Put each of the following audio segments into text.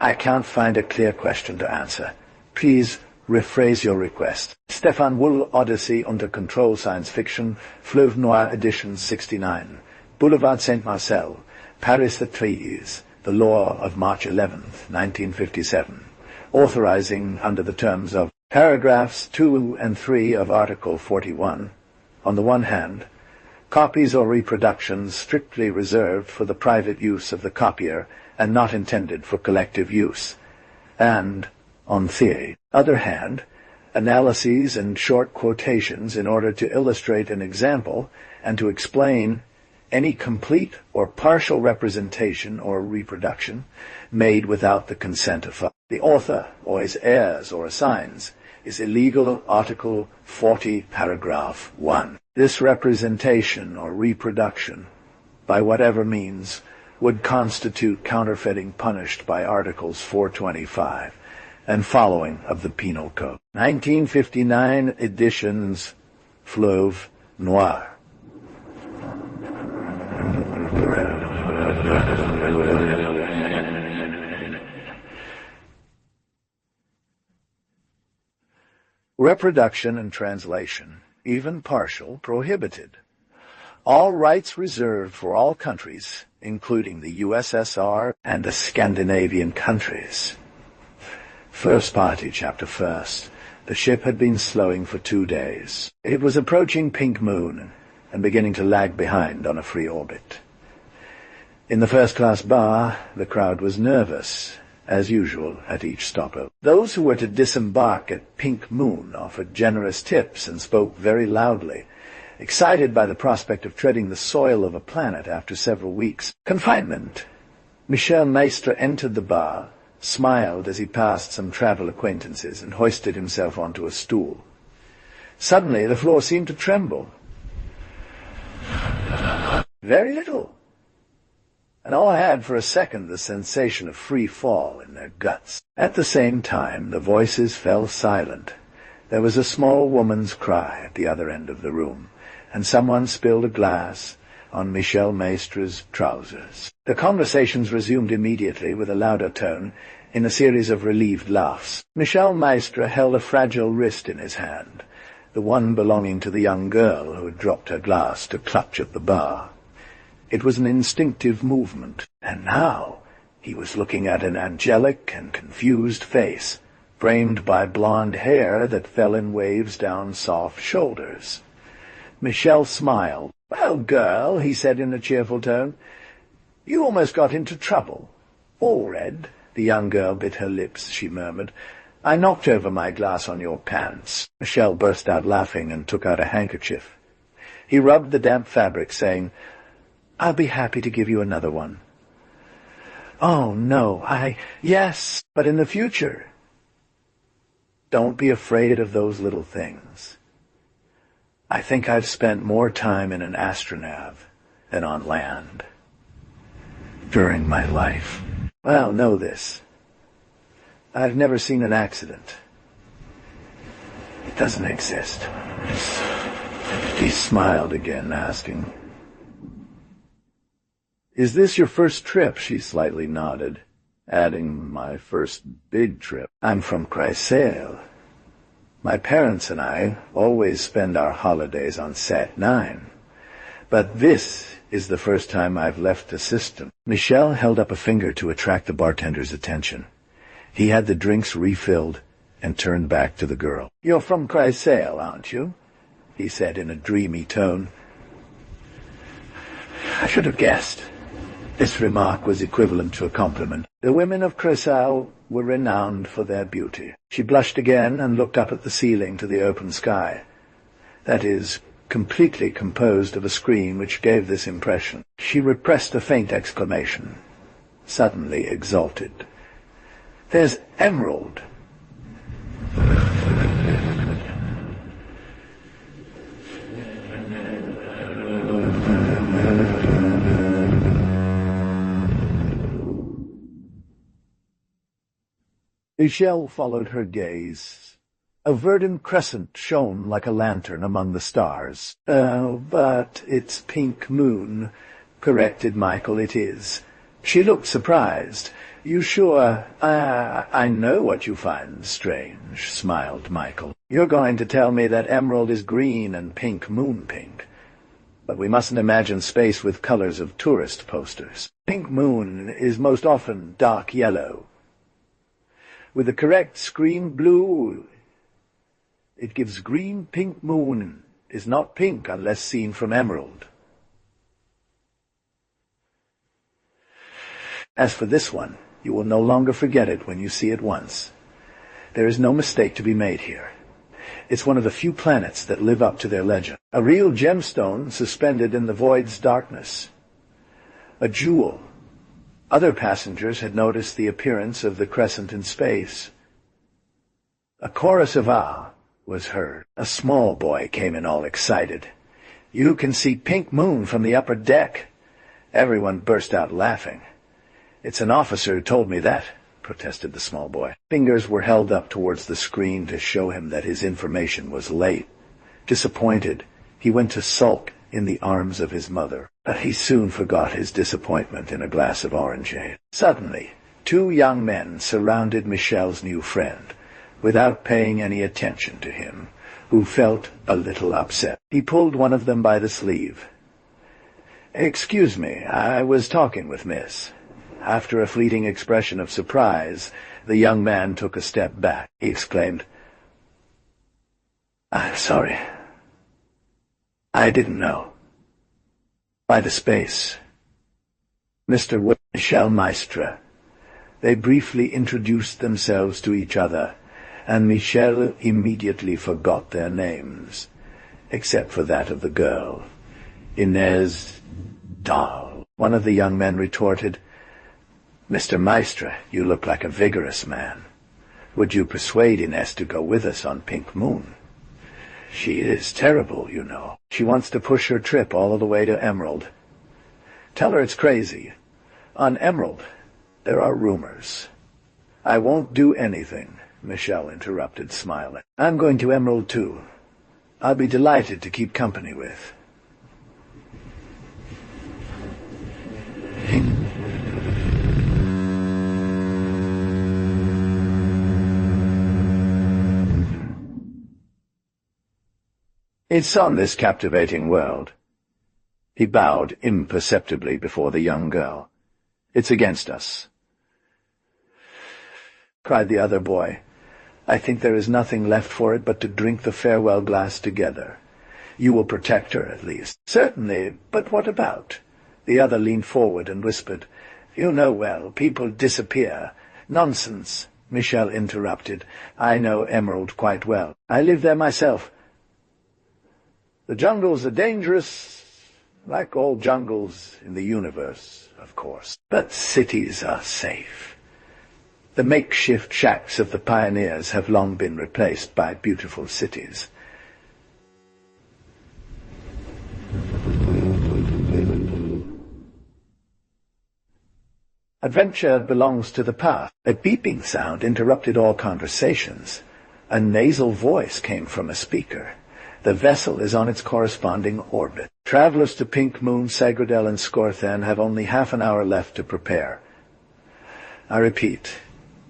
I can't find a clear question to answer. Please rephrase your request. Stefan Wul, Odyssey, Under Control, Science Fiction, Fleuve Noir, Edition 69. Boulevard Saint-Marcel, Paris the Trees, the law of March 11th, 1957. Authorizing under the terms of paragraphs 2 and 3 of Article 41. On the one hand, copies or reproductions strictly reserved for the private use of the copier and not intended for collective use. And, on the other hand, analyses and short quotations in order to illustrate an example and to explain any complete or partial representation or reproduction made without the consent of the author or his heirs or assigns is illegal. Article 40, paragraph 1. This representation or reproduction, by whatever means, would constitute counterfeiting punished by Articles 425 and following of the Penal Code. 1959 editions, Fleuve Noir. Reproduction and translation, even partial, prohibited. All rights reserved for all countries, including the USSR and the Scandinavian countries. First Party, Chapter 1st. The ship had been slowing for 2 days. It was approaching Pink Moon and beginning to lag behind on a free orbit. In the first-class bar, the crowd was nervous, as usual at each stopover. Those who were to disembark at Pink Moon offered generous tips and spoke very loudly, excited by the prospect of treading the soil of a planet after several weeks' confinement. Michel Maistre entered the bar, smiled as he passed some travel acquaintances, and hoisted himself onto a stool. Suddenly the floor seemed to tremble. Very little. And all had for a second the sensation of free fall in their guts. At the same time, the voices fell silent. There was a small woman's cry at the other end of the room, and someone spilled a glass on Michel Maistre's trousers. The conversations resumed immediately with a louder tone, in a series of relieved laughs. Michel Maistre held a fragile wrist in his hand, the one belonging to the young girl who had dropped her glass to clutch at the bar. It was an instinctive movement, and now he was looking at an angelic and confused face, framed by blonde hair that fell in waves down soft shoulders. Michel smiled. "Well, girl," he said in a cheerful tone, "you almost got into trouble." "All red." The young girl bit her lips. She murmured, "I knocked over my glass on your pants." Michel burst out laughing and took out a handkerchief. He rubbed the damp fabric, saying, "I'll be happy to give you another one." "Oh, no, yes, but in the future." "Don't be afraid of those little things. I think I've spent more time in an astronav than on land during my life. Well, know this. I've never seen an accident. It doesn't exist." He smiled again, asking, "Is this your first trip?" She slightly nodded, adding, "My first big trip. I'm from Kreisel. My parents and I always spend our holidays on Sat 9. But this is the first time I've left the system." Michel held up a finger to attract the bartender's attention. He had the drinks refilled and turned back to the girl. "You're from Kreisel, aren't you?" he said in a dreamy tone. "I should have guessed." This remark was equivalent to a compliment. The women of Kreisel were renowned for their beauty. She blushed again and looked up at the ceiling to the open sky. That is, completely composed of a screen which gave this impression. She repressed a faint exclamation, suddenly exalted. "There's emerald!" Michel followed her gaze. A verdant crescent shone like a lantern among the stars. "Oh, but it's Pink Moon," corrected Michael. "It is. She looked surprised. "You sure? I know what you find strange," smiled Michael. "You're going to tell me that emerald is green and pink moon pink. But we mustn't imagine space with colors of tourist posters. Pink moon is most often dark yellow. With the correct screen blue, it gives green. Pink moon is not pink unless seen from emerald. As for this one, you will no longer forget it when you see it once. There is no mistake to be made here. It's one of the few planets that live up to their legend. A real gemstone suspended in the void's darkness. A jewel. Other passengers had noticed the appearance of the crescent in space. A chorus of "ah" was heard. A small boy came in all excited. "You can see pink moon from the upper deck." Everyone burst out laughing. "It's an officer who told me that," protested the small boy. Fingers were held up towards the screen to show him that his information was late. Disappointed, he went to sulk in the arms of his mother, but he soon forgot his disappointment in a glass of orangeade. Suddenly, two young men surrounded Michel's new friend, without paying any attention to him, who felt a little upset. He pulled one of them by the sleeve. "Excuse me, I was talking with Miss." After a fleeting expression of surprise, the young man took a step back. He exclaimed, "I'm sorry. I didn't know." By the space, Mr. Wul, Michel Maistre. They briefly introduced themselves to each other, and Michel immediately forgot their names, except for that of the girl, Inez Dahl. One of the young men retorted, "Mr. Maistre, you look like a vigorous man. Would you persuade Inez to go with us on Pink Moon? She is terrible, you know. She wants to push her trip all the way to Emerald. Tell her it's crazy. On Emerald, there are rumors." "I won't do anything," Michel interrupted, smiling. "I'm going to Emerald too. I'll be delighted to keep company with." "It's on this captivating world." He bowed imperceptibly before the young girl. "It's against us," cried the other boy. "I think there is nothing left for it but to drink the farewell glass together. You will protect her, at least." "Certainly, but what about?" The other leaned forward and whispered, "You know well, people disappear." "Nonsense," Michel interrupted. "I know Emerald quite well. I live there myself. The jungles are dangerous, like all jungles in the universe, of course. But cities are safe. The makeshift shacks of the pioneers have long been replaced by beautiful cities." Adventure belongs to the past. A beeping sound interrupted all conversations. A nasal voice came from a speaker. "The vessel is on its corresponding orbit. Travelers to Pink Moon, Sagradell, and Scorthan have only half an hour left to prepare. I repeat,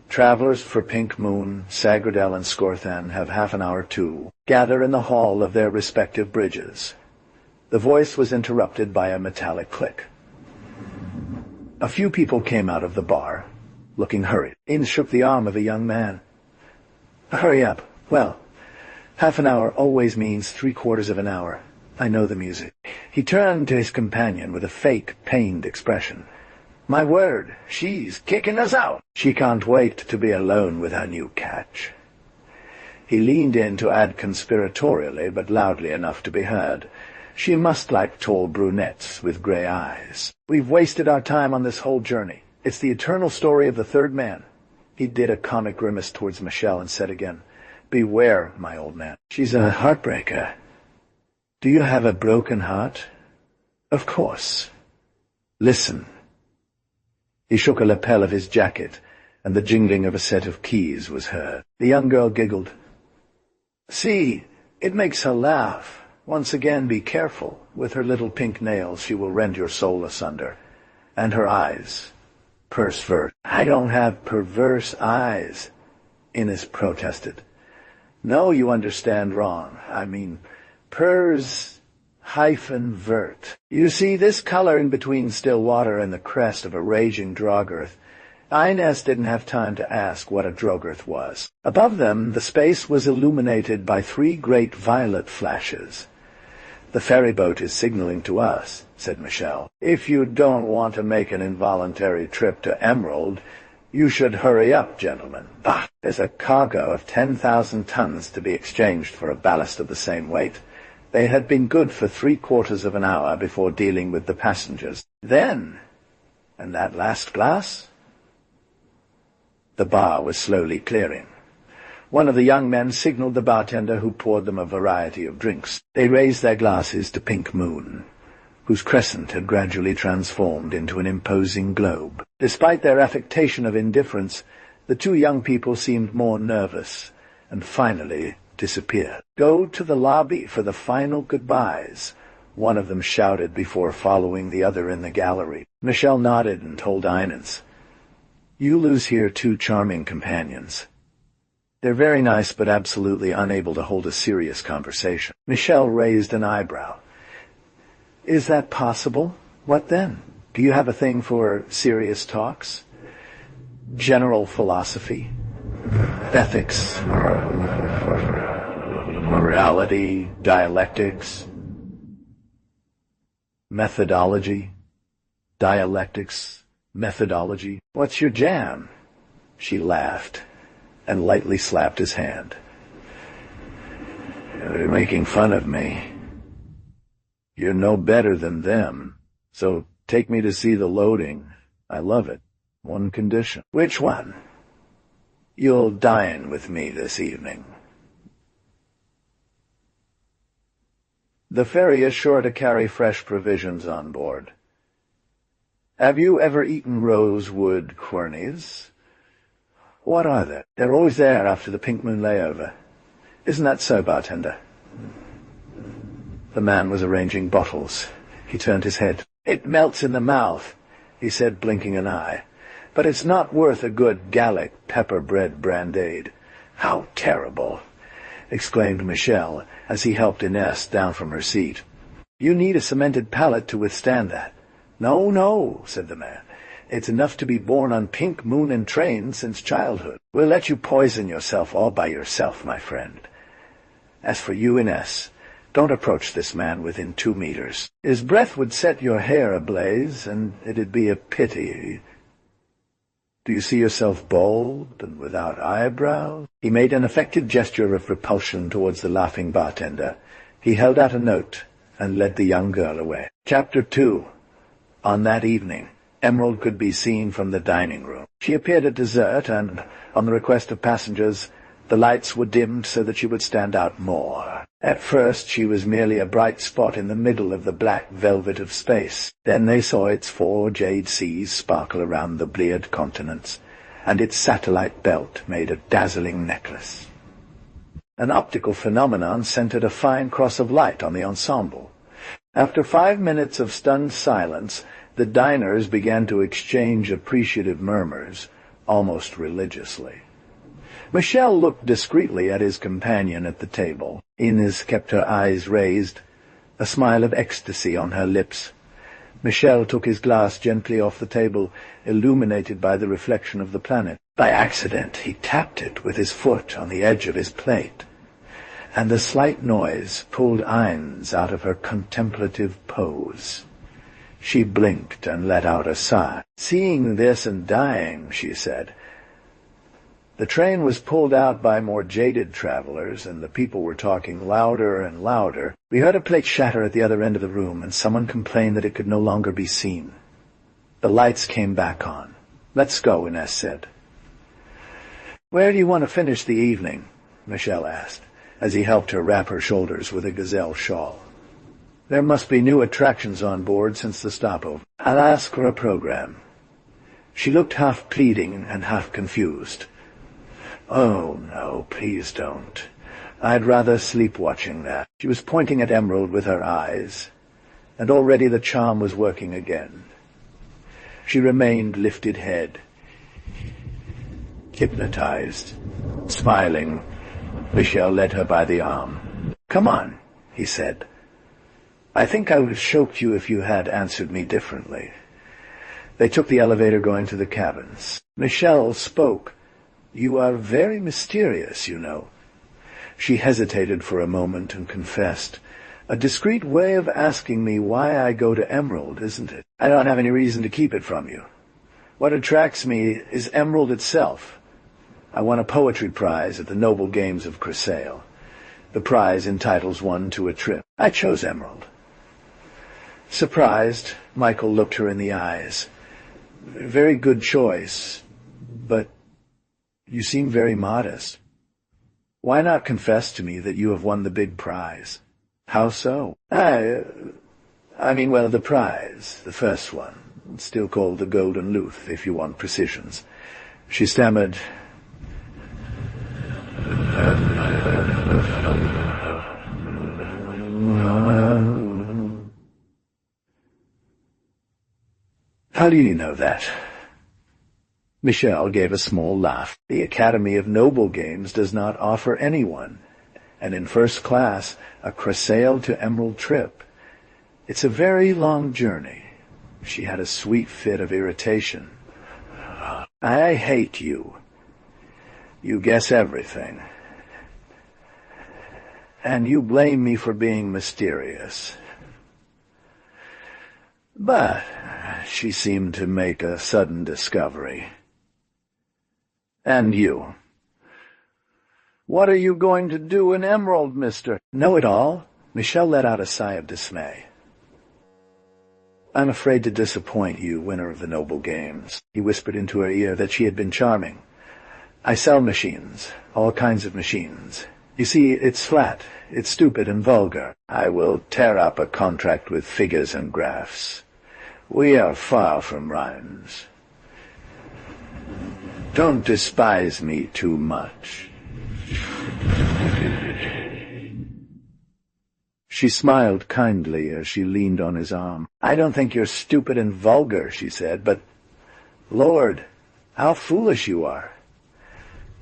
travelers for Pink Moon, Sagradell, and Scorthan have half an hour too. Gather in the hall of their respective bridges." The voice was interrupted by a metallic click. A few people came out of the bar, looking hurried. Ains shook the arm of a young man. "Hurry up. Well, half an hour always means 3/4 of an hour. I know the music." He turned to his companion with a fake, pained expression. "My word, she's kicking us out. She can't wait to be alone with her new catch." He leaned in to add conspiratorially, but loudly enough to be heard, "She must like tall brunettes with grey eyes. We've wasted our time on this whole journey. It's the eternal story of the third man." He did a comic grimace towards Michel and said again, "Beware, my old man. She's a heartbreaker." "Do you have a broken heart?" "Of course. Listen." He shook a lapel of his jacket, and the jingling of a set of keys was heard. The young girl giggled. "See, it makes her laugh. Once again, be careful. With her little pink nails she will rend your soul asunder. And her eyes. Pervert. I don't have perverse eyes, Innes protested. No, you understand wrong. I mean, pers-vert. You see, this color in between still water and the crest of a raging Drogarth. Innes didn't have time to ask what a Drogarth was. Above them, the space was illuminated by 3 great violet flashes. The ferryboat is signaling to us, said Michel. If you don't want to make an involuntary trip to Emerald, you should hurry up, gentlemen. Bah! There's a cargo of 10,000 tons to be exchanged for a ballast of the same weight. They had been good for 3/4 of an hour before dealing with the passengers. Then, and that last glass? The bar was slowly clearing. One of the young men signaled the bartender, who poured them a variety of drinks. They raised their glasses to Pink Moon, whose crescent had gradually transformed into an imposing globe. Despite their affectation of indifference, the 2 young people seemed more nervous, and finally disappeared. Go to the lobby for the final goodbyes, one of them shouted before following the other in the gallery. Michel nodded and told Innes, You lose here 2 charming companions. They're very nice, but absolutely unable to hold a serious conversation. Michel raised an eyebrow. Is that possible? What then? Do you have a thing for serious talks? General philosophy? Ethics? Morality? Dialectics? Methodology? Dialectics? Methodology? What's your jam? She laughed and lightly slapped his hand. You're making fun of me. You're no better than them, so take me to see the loading. I love it. One condition. Which one? You'll dine with me this evening. The ferry is sure to carry fresh provisions on board. Have you ever eaten rosewood quernies? What are they? They're always there after the Pink Moon layover. Isn't that so, bartender? The man was arranging bottles. He turned his head. It melts in the mouth, he said, blinking an eye. But it's not worth a good Gallic pepper-bread brandade. How terrible! Exclaimed Michel as he helped Innes down from her seat. You need a cemented palate to withstand that. No, no, said the man. It's enough to be born on Pink Moon and trains since childhood. We'll let you poison yourself all by yourself, my friend. As for you, Innes, don't approach this man within 2 meters. His breath would set your hair ablaze, and it'd be a pity. Do you see yourself bald and without eyebrows? He made an affected gesture of repulsion towards the laughing bartender. He held out a note and led the young girl away. Chapter 2. On that evening, Emerald could be seen from the dining room. She appeared at dessert, and, on the request of passengers, the lights were dimmed so that she would stand out more. At first she was merely a bright spot in the middle of the black velvet of space. Then they saw its 4 jade seas sparkle around the bleared continents, and its satellite belt made a dazzling necklace. An optical phenomenon centered a fine cross of light on the ensemble. After 5 minutes of stunned silence, the diners began to exchange appreciative murmurs, almost religiously. Michel looked discreetly at his companion at the table. Innes kept her eyes raised, a smile of ecstasy on her lips. Michel took his glass gently off the table, illuminated by the reflection of the planet. By accident he tapped it with his foot on the edge of his plate, and the slight noise pulled Innes out of her contemplative pose. She blinked and let out a sigh. Seeing this and dying, she said. The train was pulled out by more jaded travelers, and the people were talking louder and louder. We heard a plate shatter at the other end of the room, and someone complained that it could no longer be seen. The lights came back on. Let's go, Innes said. Where do you want to finish the evening? Michel asked, as he helped her wrap her shoulders with a gazelle shawl. There must be new attractions on board since the stopover. I'll ask for a program. She looked half pleading and half confused. Oh, no, please don't. I'd rather sleep watching that. She was pointing at Emerald with her eyes, and already the charm was working again. She remained lifted head, hypnotized. Smiling, Michel led her by the arm. "Come on," he said. "I think I would have choked you if you had answered me differently." They took the elevator going to the cabins. Michel spoke. "You are very mysterious, you know." She hesitated for a moment and confessed. "A discreet way of asking me why I go to Emerald, isn't it? I don't have any reason to keep it from you. What attracts me is Emerald itself. I won a poetry prize at the Noble Games of Crusale. The prize entitles one to a trip. I chose Emerald." Surprised, Michael looked her in the eyes. "Very good choice, but you seem very modest. Why not confess to me that you have won the big prize?" "How so?" I mean, well, the prize, the first one, still called the Golden Luth, if you want precisions." She stammered, "How do you know that?" Michel gave a small laugh. "The Academy of Noble Games does not offer anyone, and in first class, a Crusale to Emerald trip. It's a very long journey." She had a sweet fit of irritation. "I hate you. You guess everything. And you blame me for being mysterious." But she seemed to make a sudden discovery. "And you? What are you going to do in Emerald, mister?" "Know-it-all?" Michel let out a sigh of dismay. "I'm afraid to disappoint you, winner of the Noble Games." He whispered into her ear that she had been charming. "I sell machines, all kinds of machines. You see, it's flat, it's stupid and vulgar. I will tear up a contract with figures and graphs. We are far from rhymes. Don't despise me too much." She smiled kindly as she leaned on his arm. "I don't think you're stupid and vulgar," she said, "but, Lord, how foolish you are."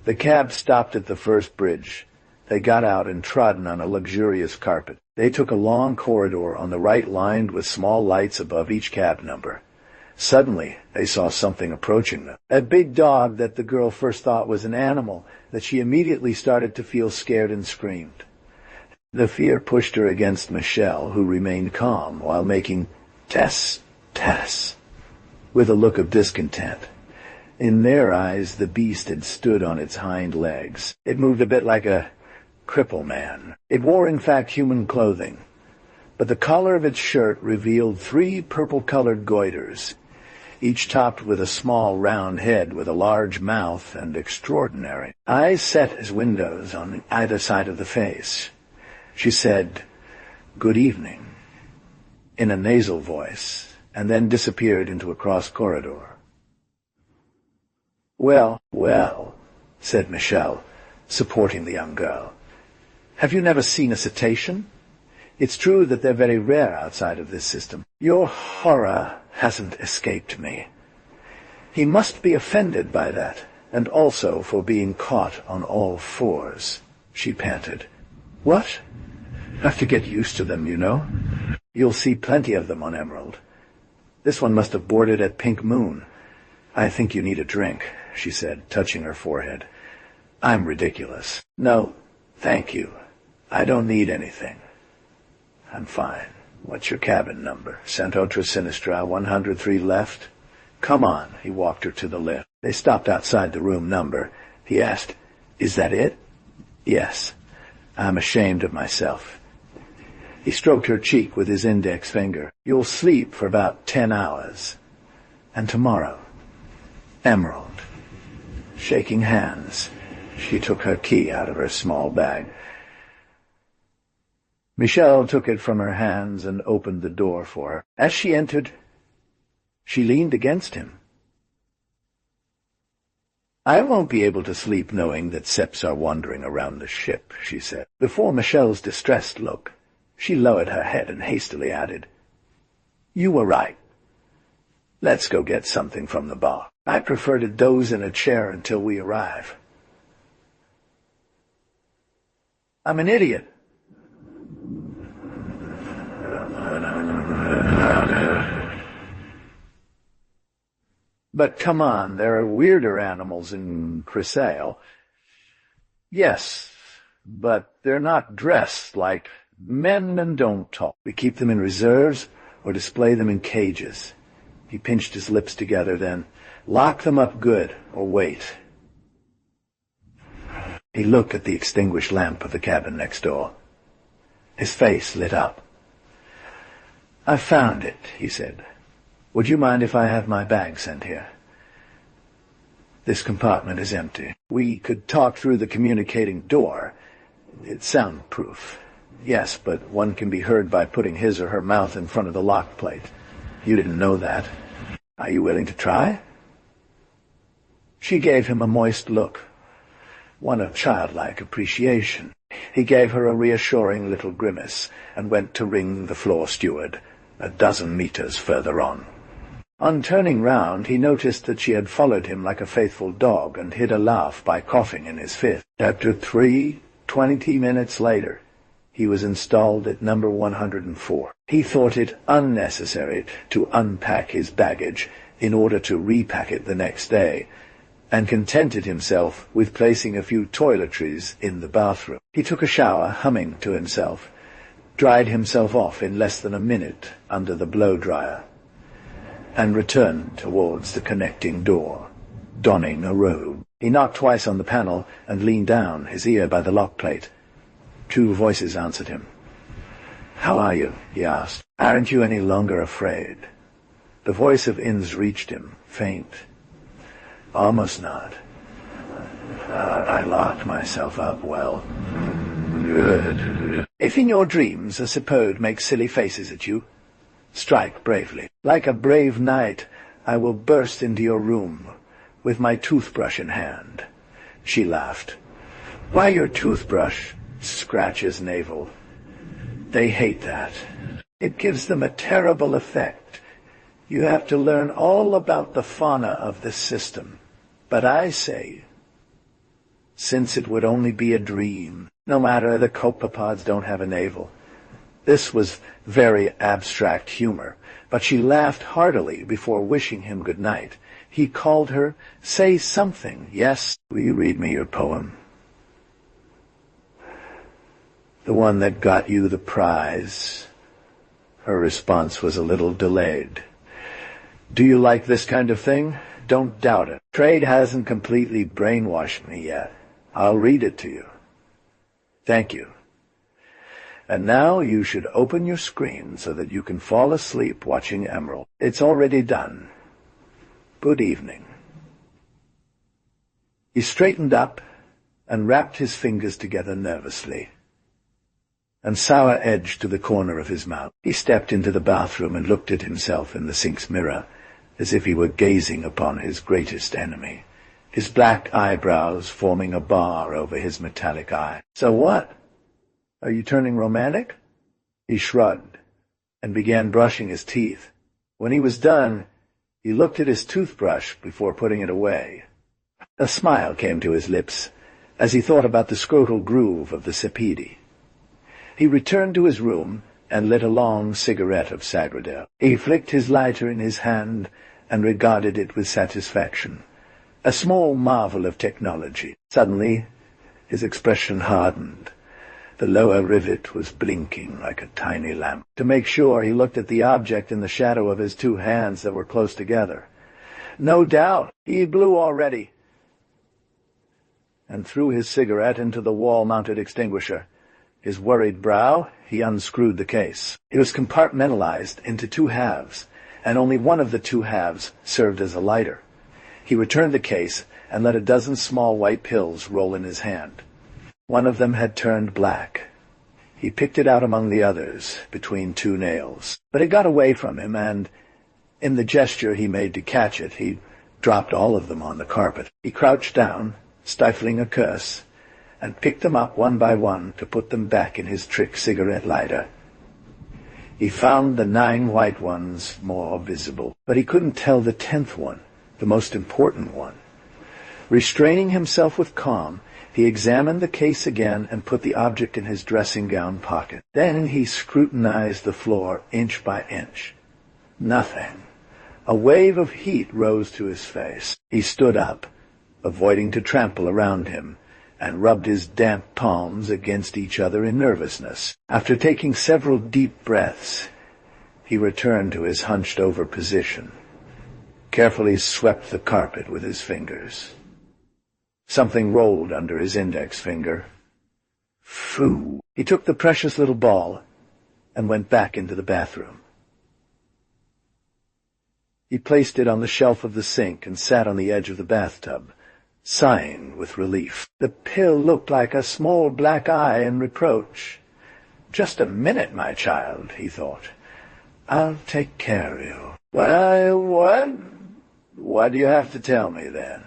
The cab stopped at the first bridge. They got out and trodden on a luxurious carpet. They took a long corridor on the right lined with small lights above each cab number. Suddenly, they saw something approaching them. A big dog that the girl first thought was an animal, that she immediately started to feel scared and screamed. The fear pushed her against Michel, who remained calm while making "Tess, Tess," with a look of discontent. In their eyes, the beast had stood on its hind legs. It moved a bit like a cripple man. It wore, in fact, human clothing, but the collar of its shirt revealed 3 purple-colored goiters, each topped with a small round head with a large mouth and extraordinary eyes set as windows on either side of the face. She said, "Good evening," in a nasal voice, and then disappeared into a cross corridor. "Well, well," said Michel, supporting the young girl. "Have you never seen a cetacean? It's true that they're very rare outside of this system. Your horror hasn't escaped me." He must be offended by that, and also for being caught on all fours. She panted. "What? Have to get used to them, you know. You'll see plenty of them on Emerald. This one must have boarded at Pink Moon. I think you need a drink," she said, touching her forehead. "I'm ridiculous." "No, thank you. I don't need anything. I'm fine. What's your cabin number?" "Centotra Sinistra, 103 left." "Come on." He walked her to the lift. They stopped outside the room number. He asked, "Is that it?" "Yes. I'm ashamed of myself." He stroked her cheek with his index finger. "You'll sleep for about 10 hours. And tomorrow, Emerald." Shaking hands, she took her key out of her small bag. Michel took it from her hands and opened the door for her. As she entered, she leaned against him. "I won't be able to sleep knowing that Seps are wandering around the ship," she said. Before Michel's distressed look, she lowered her head and hastily added, "You were right. Let's go get something from the bar. I prefer to doze in a chair until we arrive. I'm an idiot. But come on, there are weirder animals in Crisale. Yes, but they're not dressed like men and don't talk. We keep them in reserves or display them in cages. He pinched his lips together, then lock them up good or wait. He looked at the extinguished lamp of the cabin next door. His face lit up. I found it, he said. Would you mind if I have my bag sent here? This compartment is empty. We could talk through the communicating door. It's soundproof. Yes, but one can be heard by putting his or her mouth in front of the lock plate. You didn't know that. Are you willing to try? She gave him a moist look, one of childlike appreciation. He gave her a reassuring little grimace and went to ring the floor steward, a dozen meters further on. On turning round, he noticed that she had followed him like a faithful dog and hid a laugh by coughing in his fifth. Chapter 3, 20 minutes later, he was installed at number 104. He thought it unnecessary to unpack his baggage in order to repack it the next day, and contented himself with placing a few toiletries in the bathroom. He took a shower, humming to himself, dried himself off in less than a minute under the blow-dryer, and returned towards the connecting door, donning a robe. He knocked twice on the panel and leaned down, his ear by the lock plate. 2 voices answered him. "How are you?" he asked. "Aren't you any longer afraid?" The voice of Inns reached him, faint. "Almost not. I locked myself up well. Good. If in your dreams a Sepode makes silly faces at you, strike bravely. Like a brave knight, I will burst into your room with my toothbrush in hand." She laughed. "Why your toothbrush?" Scratch his navel. "They hate that. It gives them a terrible effect. You have to learn all about the fauna of this system. But I say, since it would only be a dream, no matter, the copepods don't have a navel." This was very abstract humor, but she laughed heartily before wishing him good night. He called her. "Say something." "Yes, will you read me your poem? The one that got you the prize." Her response was a little delayed. "Do you like this kind of thing? Don't doubt it. Trade hasn't completely brainwashed me yet. I'll read it to you." "Thank you. And now you should open your screen so that you can fall asleep watching Emerald. It's already done. Good evening." He straightened up and wrapped his fingers together nervously. And sour edge to the corner of his mouth. He stepped into the bathroom and looked at himself in the sink's mirror, as if he were gazing upon his greatest enemy, his black eyebrows forming a bar over his metallic eye. "So what? Are you turning romantic?" He shrugged and began brushing his teeth. When he was done, he looked at his toothbrush before putting it away. A smile came to his lips as he thought about the scrotal groove of the Sepidi. He returned to his room and lit a long cigarette of Sagradel. He flicked his lighter in his hand and regarded it with satisfaction, a small marvel of technology. Suddenly, his expression hardened. The lower rivet was blinking like a tiny lamp. To make sure, he looked at the object in the shadow of his 2 hands that were close together. No doubt, he blew already, and threw his cigarette into the wall-mounted extinguisher. His worried brow, he unscrewed the case. It was compartmentalized into 2 halves, and only one of the 2 halves served as a lighter. He returned the case and let a dozen small white pills roll in his hand. One of them had turned black. He picked it out among the others, between 2 nails. But it got away from him, and, in the gesture he made to catch it, he dropped all of them on the carpet. He crouched down, stifling a curse, and picked them up one by one to put them back in his trick cigarette lighter. He found the 9 white ones more visible, but he couldn't tell the 10th one, the most important one. Restraining himself with calm, he examined the case again and put the object in his dressing-gown pocket. Then he scrutinized the floor inch by inch. Nothing. A wave of heat rose to his face. He stood up, avoiding to trample around him, and rubbed his damp palms against each other in nervousness. After taking several deep breaths, he returned to his hunched-over position, carefully swept the carpet with his fingers. Something rolled under his index finger. Phoo! He took the precious little ball and went back into the bathroom. He placed it on the shelf of the sink and sat on the edge of the bathtub, sighing with relief. The pill looked like a small black eye in reproach. "Just a minute, my child," he thought. "I'll take care of you." "Well, what? What do you have to tell me, then?"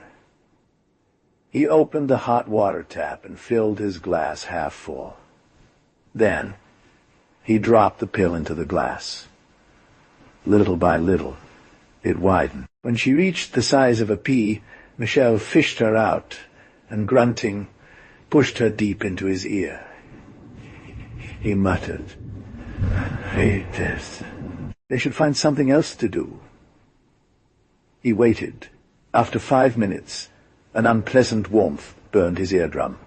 He opened the hot water tap and filled his glass half full. Then he dropped the pill into the glass. Little by little, it widened. When she reached the size of a pea, Michel fished her out and, grunting, pushed her deep into his ear. He muttered, "Hate this." They should find something else to do. He waited. After 5 minutes, an unpleasant warmth burned his eardrum,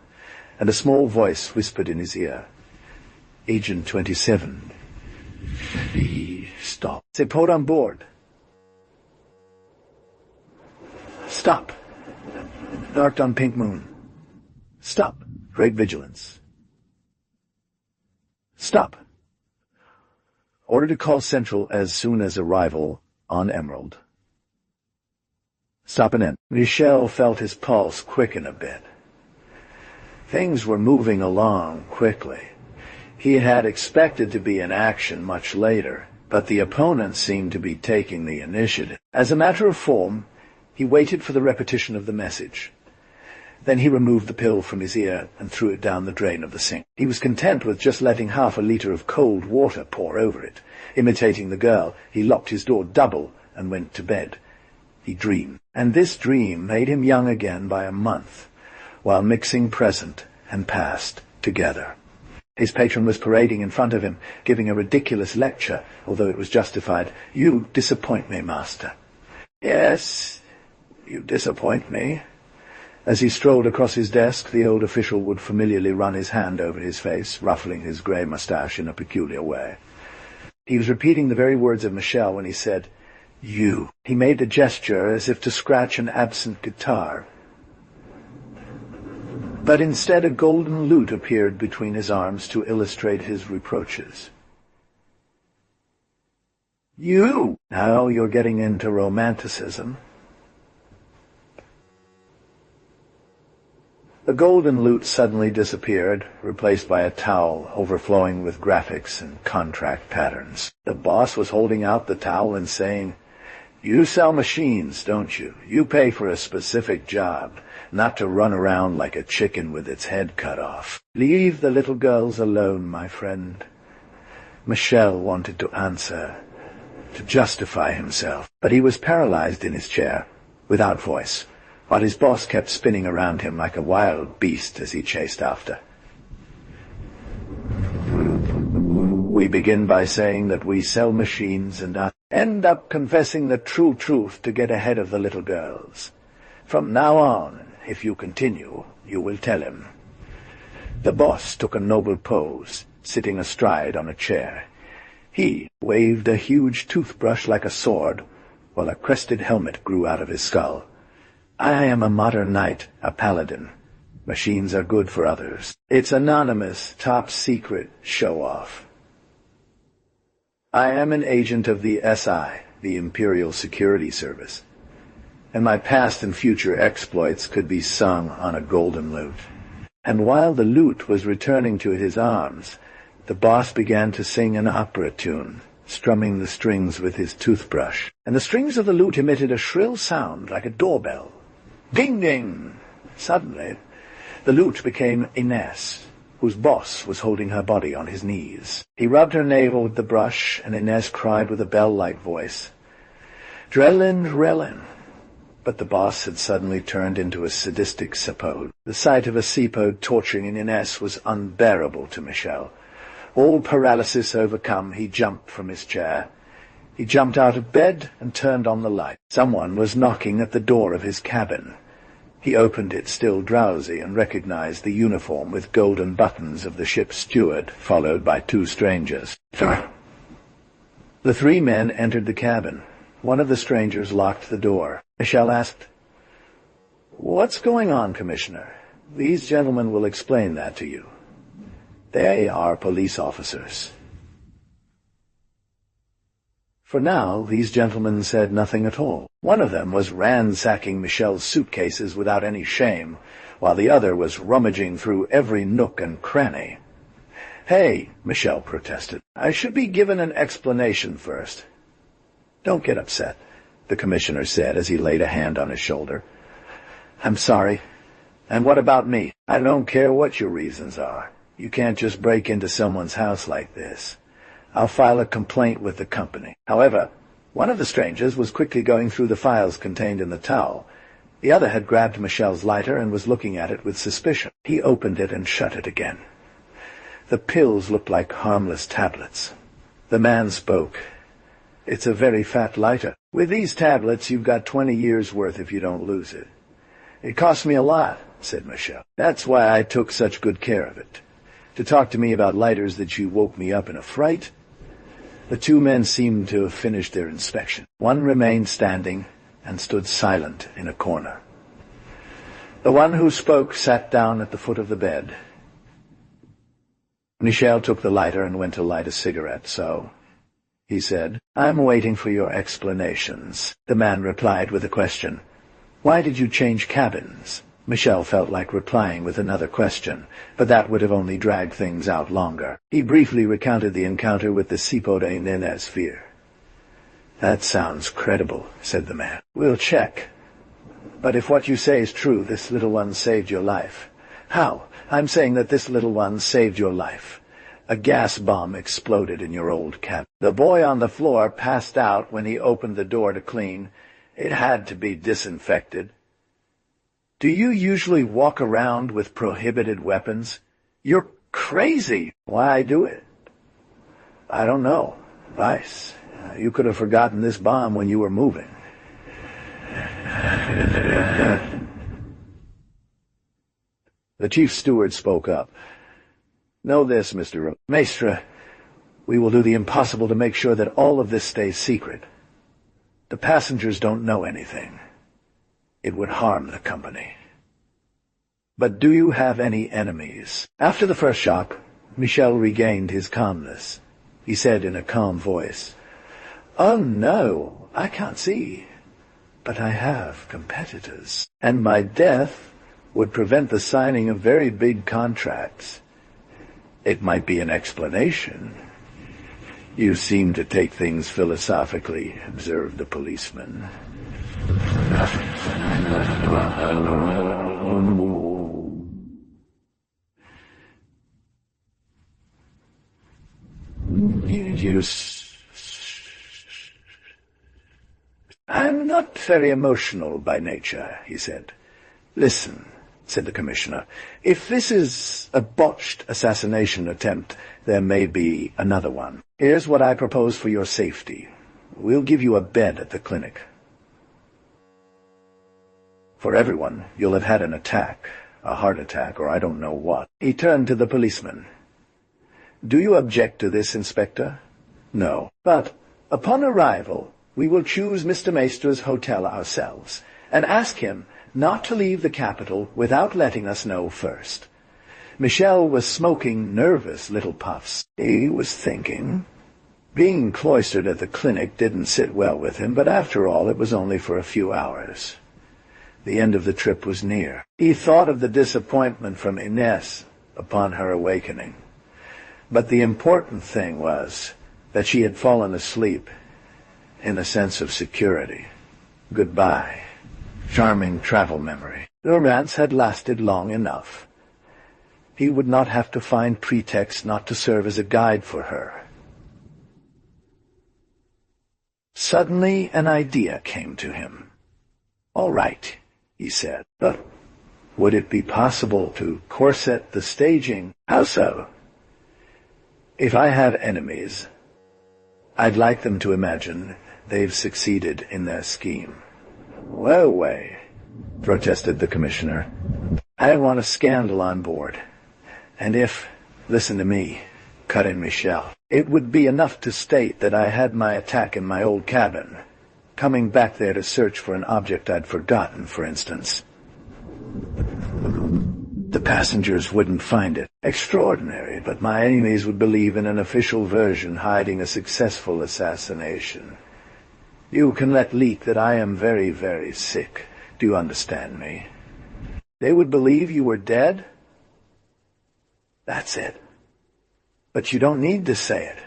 and a small voice whispered in his ear, "Agent 27. Please stop. C'est port on board." "Stop. Marked on Pink Moon." "Stop. Great vigilance." "Stop. Order to call Central as soon as arrival on Emerald." "Stop and end." Michel felt his pulse quicken a bit. Things were moving along quickly. He had expected to be in action much later, but the opponent seemed to be taking the initiative. As a matter of form, he waited for the repetition of the message. Then he removed the pill from his ear and threw it down the drain of the sink. He was content with just letting half a liter of cold water pour over it. Imitating the girl, he locked his door double and went to bed. He dreamed, and this dream made him young again by a month, while mixing present and past together. His patron was parading in front of him, giving a ridiculous lecture, although it was justified. "You disappoint me, master." "Yes, you disappoint me." As he strolled across his desk, the old official would familiarly run his hand over his face, ruffling his grey moustache in a peculiar way. He was repeating the very words of Michel when he said, "You." He made a gesture as if to scratch an absent guitar. But instead a golden lute appeared between his arms to illustrate his reproaches. "You." Now you're getting into romanticism. The golden lute suddenly disappeared, replaced by a towel overflowing with graphics and contract patterns. The boss was holding out the towel and saying, "You sell machines, don't you? You pay for a specific job, not to run around like a chicken with its head cut off. Leave the little girls alone, my friend." Michel wanted to answer, to justify himself, but he was paralyzed in his chair, without voice, while his boss kept spinning around him like a wild beast as he chased after. "We begin by saying that we sell machines and end up confessing the true truth to get ahead of the little girls. From now on, if you continue, you will tell him." The boss took a noble pose, sitting astride on a chair. He waved a huge toothbrush like a sword, while a crested helmet grew out of his skull. "I am a modern knight, a paladin. Machines are good for others. It's anonymous, top-secret show-off. I am an agent of the SI, the Imperial Security Service, and my past and future exploits could be sung on a golden lute." And while the lute was returning to his arms, the boss began to sing an opera tune, strumming the strings with his toothbrush, and the strings of the lute emitted a shrill sound like a doorbell. Ding-ding! Suddenly, the lute became Ines, whose boss was holding her body on his knees. He rubbed her navel with the brush, and Inez cried with a bell-like voice, "Drellin, Drellin." But the boss had suddenly turned into a sadistic sepode. The sight of a sepode torturing Inez was unbearable to Michel. All paralysis overcome, he jumped from his chair. He jumped out of bed and turned on the light. Someone was knocking at the door of his cabin. He opened it, still drowsy, and recognized the uniform with golden buttons of the ship's steward, followed by two strangers. The three men entered the cabin. One of the strangers locked the door. Michel asked, "What's going on, Commissioner? These gentlemen will explain that to you. They are police officers." For now, these gentlemen said nothing at all. One of them was ransacking Michel's suitcases without any shame, while the other was rummaging through every nook and cranny. "Hey," Michel protested, "I should be given an explanation first." "Don't get upset," the commissioner said as he laid a hand on his shoulder. "I'm sorry. And what about me? I don't care what your reasons are. You can't just break into someone's house like this. I'll file a complaint with the company." However, one of the strangers was quickly going through the files contained in the towel. The other had grabbed Michel's lighter and was looking at it with suspicion. He opened it and shut it again. The pills looked like harmless tablets. The man spoke. "It's a very fat lighter. With these tablets, you've got 20 years' worth if you don't lose it." "It cost me a lot," said Michel. "That's why I took such good care of it. To talk to me about lighters that you woke me up in a fright." The two men seemed to have finished their inspection. One remained standing and stood silent in a corner. The one who spoke sat down at the foot of the bed. Michel took the lighter and went to light a cigarette. "So," he said, "I'm waiting for your explanations." The man replied with a question. "Why did you change cabins?" Michel felt like replying with another question, but that would have only dragged things out longer. He briefly recounted the encounter with the sepode in Inez Fear. "That sounds credible," said the man. "We'll check. But if what you say is true, this little one saved your life." "How?" "I'm saying that this little one saved your life. A gas bomb exploded in your old cabin. The boy on the floor passed out when he opened the door to clean. It had to be disinfected. Do you usually walk around with prohibited weapons?" "You're crazy." "Why do it?" "I don't know. Vice. You could have forgotten this bomb when you were moving." The chief steward spoke up. "Know this, Mr. Maestre. We will do the impossible to make sure that all of this stays secret. The passengers don't know anything. It would harm the company." "But do you have any enemies?" After the first shock, Michel regained his calmness. He said in a calm voice, "Oh, no, I can't see. But I have competitors. And my death would prevent the signing of very big contracts." "It might be an explanation." "You seem to take things philosophically," observed the policeman. "I'm not very emotional by nature," he said. "Listen," said the commissioner, "if this is a botched assassination attempt, there may be another one. Here's what I propose for your safety. We'll give you a bed at the clinic. For everyone, you'll have had an attack, a heart attack, or I don't know what." He turned to the policeman. "Do you object to this, Inspector?" "No. But upon arrival, we will choose Mr. Maestre's hotel ourselves, and ask him not to leave the capital without letting us know first." Michel was smoking nervous little puffs. He was thinking. Being cloistered at the clinic didn't sit well with him, but after all it was only for a few hours. The end of the trip was near. He thought of the disappointment from Inez upon her awakening. But the important thing was that she had fallen asleep in a sense of security. Goodbye, charming travel memory. The romance had lasted long enough. He would not have to find pretext not to serve as a guide for her. Suddenly an idea came to him. "All right," he said, "but would it be possible to corset the staging?" "How so?" "If I have enemies, I'd like them to imagine they've succeeded in their scheme." "Well, way," protested the commissioner. "I don't want a scandal on board. And if, listen to me," cut in Michel, "it would be enough to state that I had my attack in my old cabin, coming back there to search for an object I'd forgotten, for instance. The passengers wouldn't find it extraordinary, but my enemies would believe in an official version hiding a successful assassination. You can let leak that I am very, very sick. Do you understand me? They would believe you were dead? That's it. But you don't need to say it.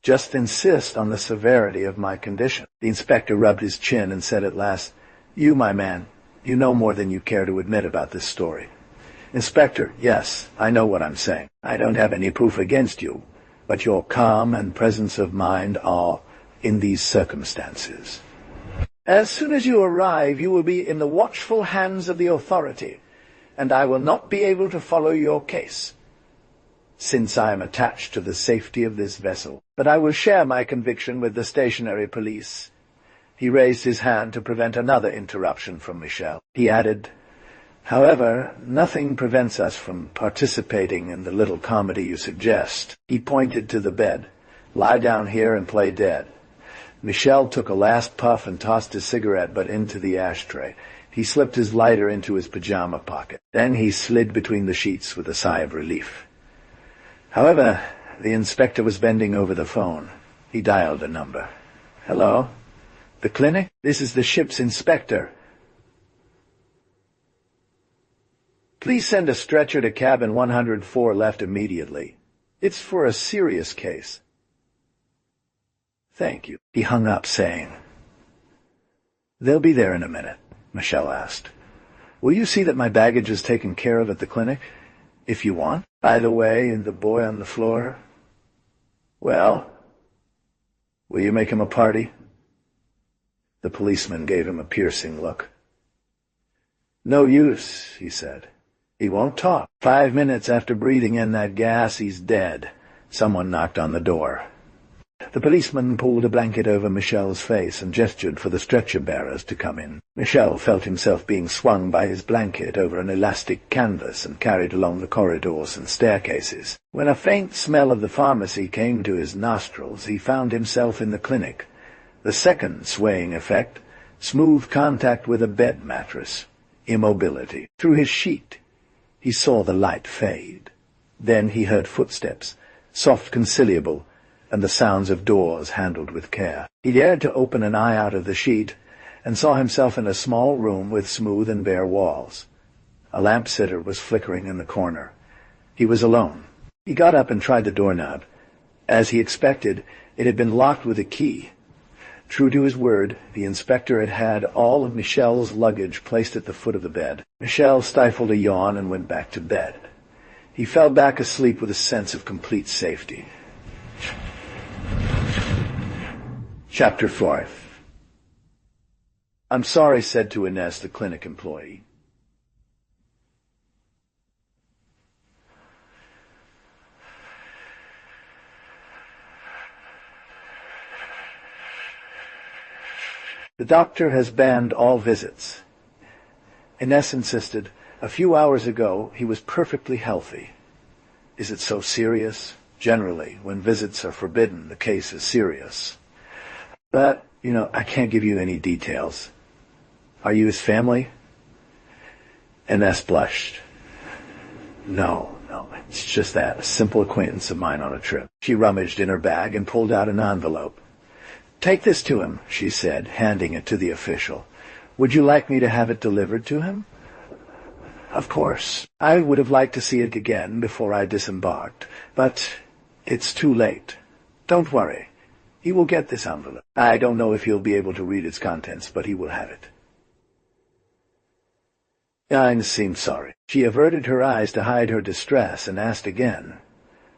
Just insist on the severity of my condition." The inspector rubbed his chin and said at last, "You, my man, you know more than you care to admit about this story." "Inspector, yes, I know what I'm saying. I don't have any proof against you, but your calm and presence of mind are in these circumstances. As soon as you arrive, you will be in the watchful hands of the authority, and I will not be able to follow your case, since I am attached to the safety of this vessel. But I will share my conviction with the stationary police." He raised his hand to prevent another interruption from Michel. He added, "However, nothing prevents us from participating in the little comedy you suggest." He pointed to the bed. "Lie down here and play dead." Michel took a last puff and tossed his cigarette butt into the ashtray. He slipped his lighter into his pajama pocket. Then he slid between the sheets with a sigh of relief. However, the inspector was bending over the phone. He dialed a number. "Hello? The clinic? This is the ship's inspector. Please send a stretcher to cabin 104 left immediately. It's for a serious case." "Thank you." He hung up, saying, "They'll be there in a minute," Michel asked. "Will you see that my baggage is taken care of at the clinic? If you want. By the way, and the boy on the floor? Well, will you make him a party?" The policeman gave him a piercing look. "No use," he said. "He won't talk. 5 minutes after breathing in that gas, he's dead." Someone knocked on the door. The policeman pulled a blanket over Michel's face and gestured for the stretcher-bearers to come in. Michel felt himself being swung by his blanket over an elastic canvas and carried along the corridors and staircases. When a faint smell of the pharmacy came to his nostrils, he found himself in the clinic. The second swaying effect, smooth contact with a bed mattress, immobility. Through his sheet, he saw the light fade. Then he heard footsteps, soft, conciliable, and the sounds of doors handled with care. He dared to open an eye out of the sheet, and saw himself in a small room with smooth and bare walls. A lamp-sitter was flickering in the corner. He was alone. He got up and tried the doorknob. As he expected, it had been locked with a key. True to his word, the inspector had had all of Michel's luggage placed at the foot of the bed. Michel stifled a yawn and went back to bed. He fell back asleep with a sense of complete safety. Chapter 4. "I'm sorry," said to Ines, the clinic employee. "The doctor has banned all visits." Ines insisted. "A few hours ago, he was perfectly healthy." "Is it so serious?" "Generally, when visits are forbidden, the case is serious. But, I can't give you any details." "Are you his family?" Ines blushed. No, it's just that, a simple acquaintance of mine on a trip." She rummaged in her bag and pulled out an envelope. "Take this to him," she said, handing it to the official. "Would you like me to have it delivered to him?" "Of course. I would have liked to see it again before I disembarked, but it's too late. Don't worry. He will get this envelope. I don't know if he'll be able to read its contents, but he will have it." Ines seemed sorry. She averted her eyes to hide her distress and asked again,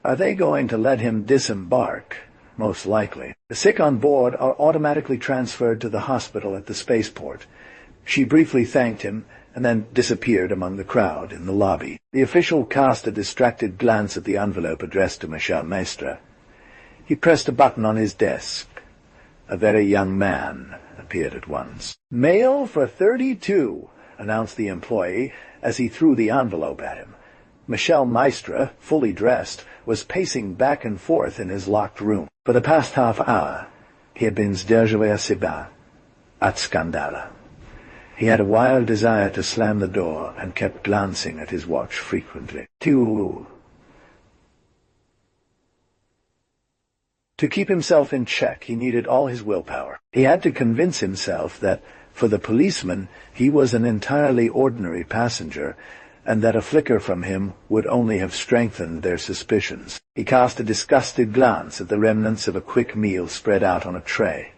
"Are they going to let him disembark?" "Most likely. The sick on board are automatically transferred to the hospital at the spaceport." She briefly thanked him and then disappeared among the crowd in the lobby. The official cast a distracted glance at the envelope addressed to Michel Maistre. He pressed a button on his desk. A very young man appeared at once. "Mail for 32, announced the employee as he threw the envelope at him. Michel Maistre, fully dressed, was pacing back and forth in his locked room. For the past half hour, he had been déjeuner at Scandala. He had a wild desire to slam the door and kept glancing at his watch frequently. To keep himself in check, he needed all his willpower. He had to convince himself that, for the policeman, he was an entirely ordinary passenger, and that a flicker from him would only have strengthened their suspicions. He cast a disgusted glance at the remnants of a quick meal spread out on a tray.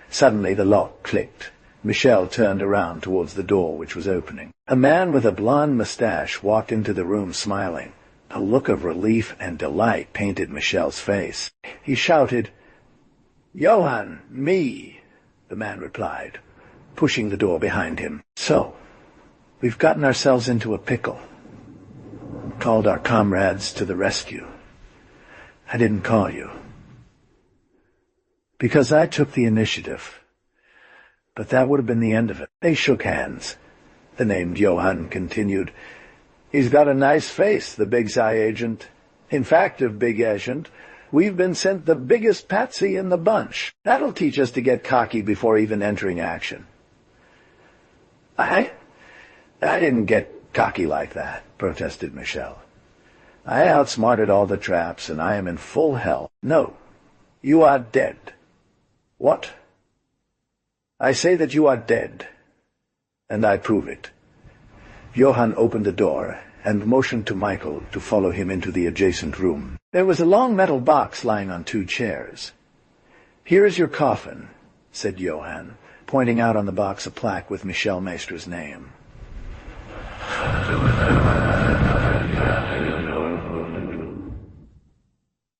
Suddenly the lock clicked. Michel turned around towards the door, which was opening. A man with a blonde mustache walked into the room smiling. A look of relief and delight painted Michel's face. He shouted, "Johann, me," the man replied, pushing the door behind him. "So, we've gotten ourselves into a pickle. Called our comrades to the rescue. I didn't call you, because I took the initiative. But that would have been the end of it." They shook hands. The named Johann continued, "He's got a nice face, the big Psy agent. In fact, of big agent, we've been sent the biggest patsy in the bunch. That'll teach us to get cocky before even entering action." I didn't get cocky like that," protested Michel. "I outsmarted all the traps, and I am in full health." "No, you are dead." "What?" "I say that you are dead, and I prove it." Johann opened the door and motioned to Michael to follow him into the adjacent room. There was a long metal box lying on 2 chairs. "Here is your coffin," said Johann, pointing out on the box a plaque with Michel Maistre's name.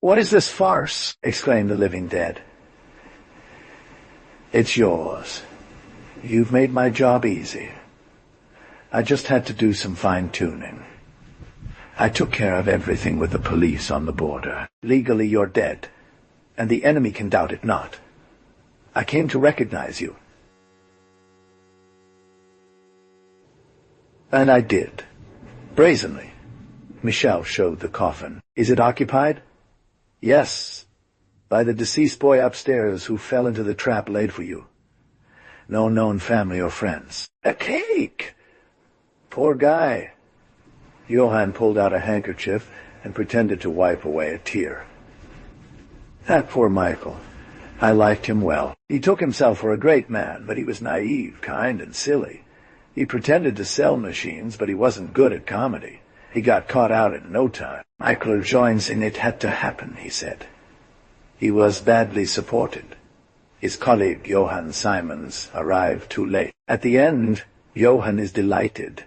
"What is this farce?" exclaimed the living dead. "It's yours. You've made my job easy. I just had to do some fine-tuning. I took care of everything with the police on the border. Legally, you're dead, and the enemy can doubt it not. I came to recognize you. And I did. Brazenly." Michel showed the coffin. "Is it occupied?" "Yes, by the deceased boy upstairs who fell into the trap laid for you. No known family or friends." "A cake!" "Poor guy." Johann pulled out a handkerchief and pretended to wipe away a tear. "That poor Michael. I liked him well. He took himself for a great man, but he was naive, kind, and silly. He pretended to sell machines, but he wasn't good at comedy. He got caught out in no time. Michael joins in. It had to happen," he said. He was badly supported. His colleague, Johann Simons, arrived too late. At the end, Johann is delighted.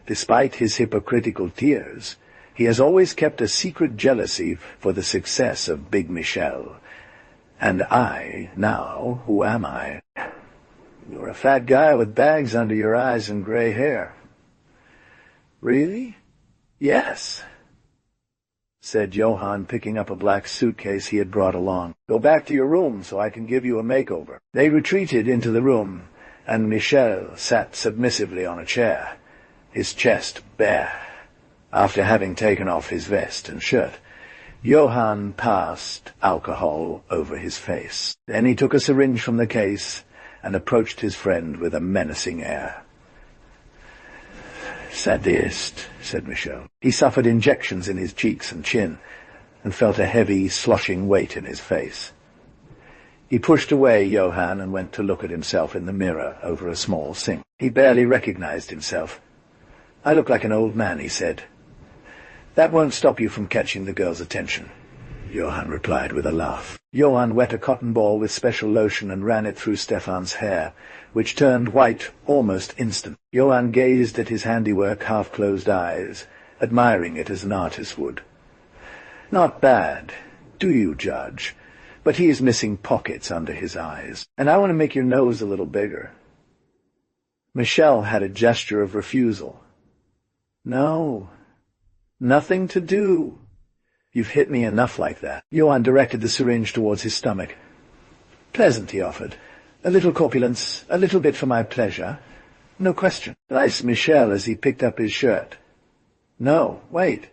Despite his hypocritical tears, he has always kept a secret jealousy for the success of Big Michel. And I, now, who am I? You're a fat guy with bags under your eyes and gray hair. "Really?" "Yes," said Johann, picking up a black suitcase he had brought along. "Go back to your room so I can give you a makeover." They retreated into the room, and Michel sat submissively on a chair, his chest bare, after having taken off his vest and shirt. Johann passed alcohol over his face. Then he took a syringe from the case and approached his friend with a menacing air. "Sadist," said Michel. He suffered injections in his cheeks and chin, and felt a heavy, sloshing weight in his face. He pushed away Johann and went to look at himself in the mirror over a small sink. He barely recognized himself. "I look like an old man," he said. "That won't stop you from catching the girl's attention. Johann replied with a laugh. Johann wet a cotton ball with special lotion and ran it through Stefan's hair, which turned white almost instant. Johann gazed at his handiwork, half-closed eyes, admiring it as an artist would. Not bad, do you judge? But he is missing pockets under his eyes, and I want to make your nose a little bigger. Michel had a gesture of refusal. No, nothing to do. You've hit me enough like that. Johann directed the syringe towards his stomach. Pleasant, he offered. A little corpulence, a little bit for my pleasure. No question. Nice Michel as he picked up his shirt. No, wait.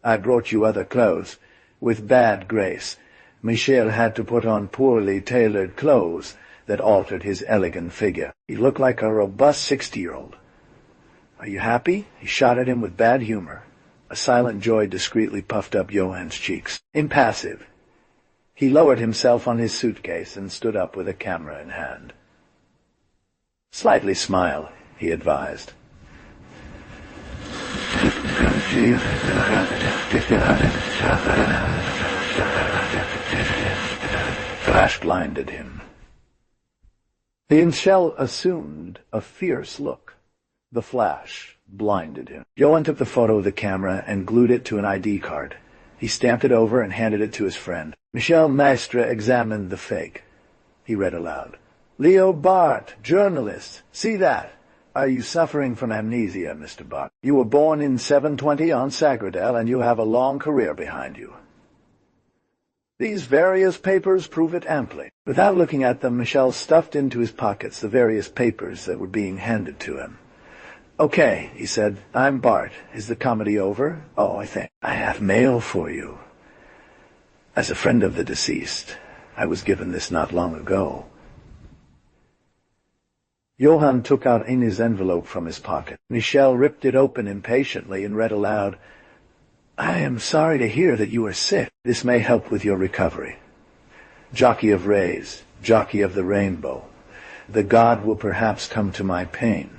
I brought you other clothes. With bad grace, Michel had to put on poorly tailored clothes that altered his elegant figure. He looked like a robust 60-year-old. Are you happy? He shot at him with bad humor. A silent joy discreetly puffed up Johann's cheeks. Impassive. He lowered himself on his suitcase and stood up with a camera in hand. Slightly smile, he advised. Flash blinded him. The Michel assumed a fierce look. The flash blinded him. Johann took the photo of the camera and glued it to an ID card. He stamped it over and handed it to his friend. Michel Maistre examined the fake. He read aloud. Leo Barth, journalist. See that? Are you suffering from amnesia, Mr. Barth? You were born in 720 on Sagradell, and you have a long career behind you. These various papers prove it amply. Without looking at them, Michel stuffed into his pockets the various papers that were being handed to him. Okay, he said. I'm Bart. Is the comedy over? Oh, I think I have mail for you. As a friend of the deceased, I was given this not long ago. Johann took out Amy's envelope from his pocket. Michel ripped it open impatiently and read aloud, I am sorry to hear that you are sick. This may help with your recovery. Jockey of rays, jockey of the rainbow, the god will perhaps come to my pain.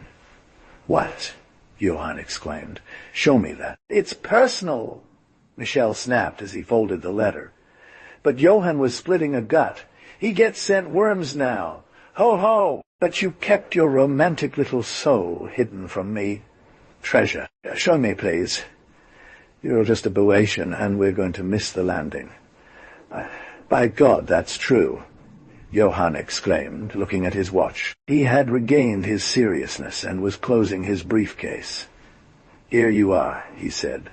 What? Johann exclaimed. Show me that. It's personal, Michel snapped as he folded the letter. But Johann was splitting a gut. He gets sent worms now. Ho, ho! But you kept your romantic little soul hidden from me. Treasure. Show me, please. You're just a Boeotian, and we're going to miss the landing. By God, that's true, Johann exclaimed, looking at his watch. He had regained his seriousness and was closing his briefcase. Here you are, he said.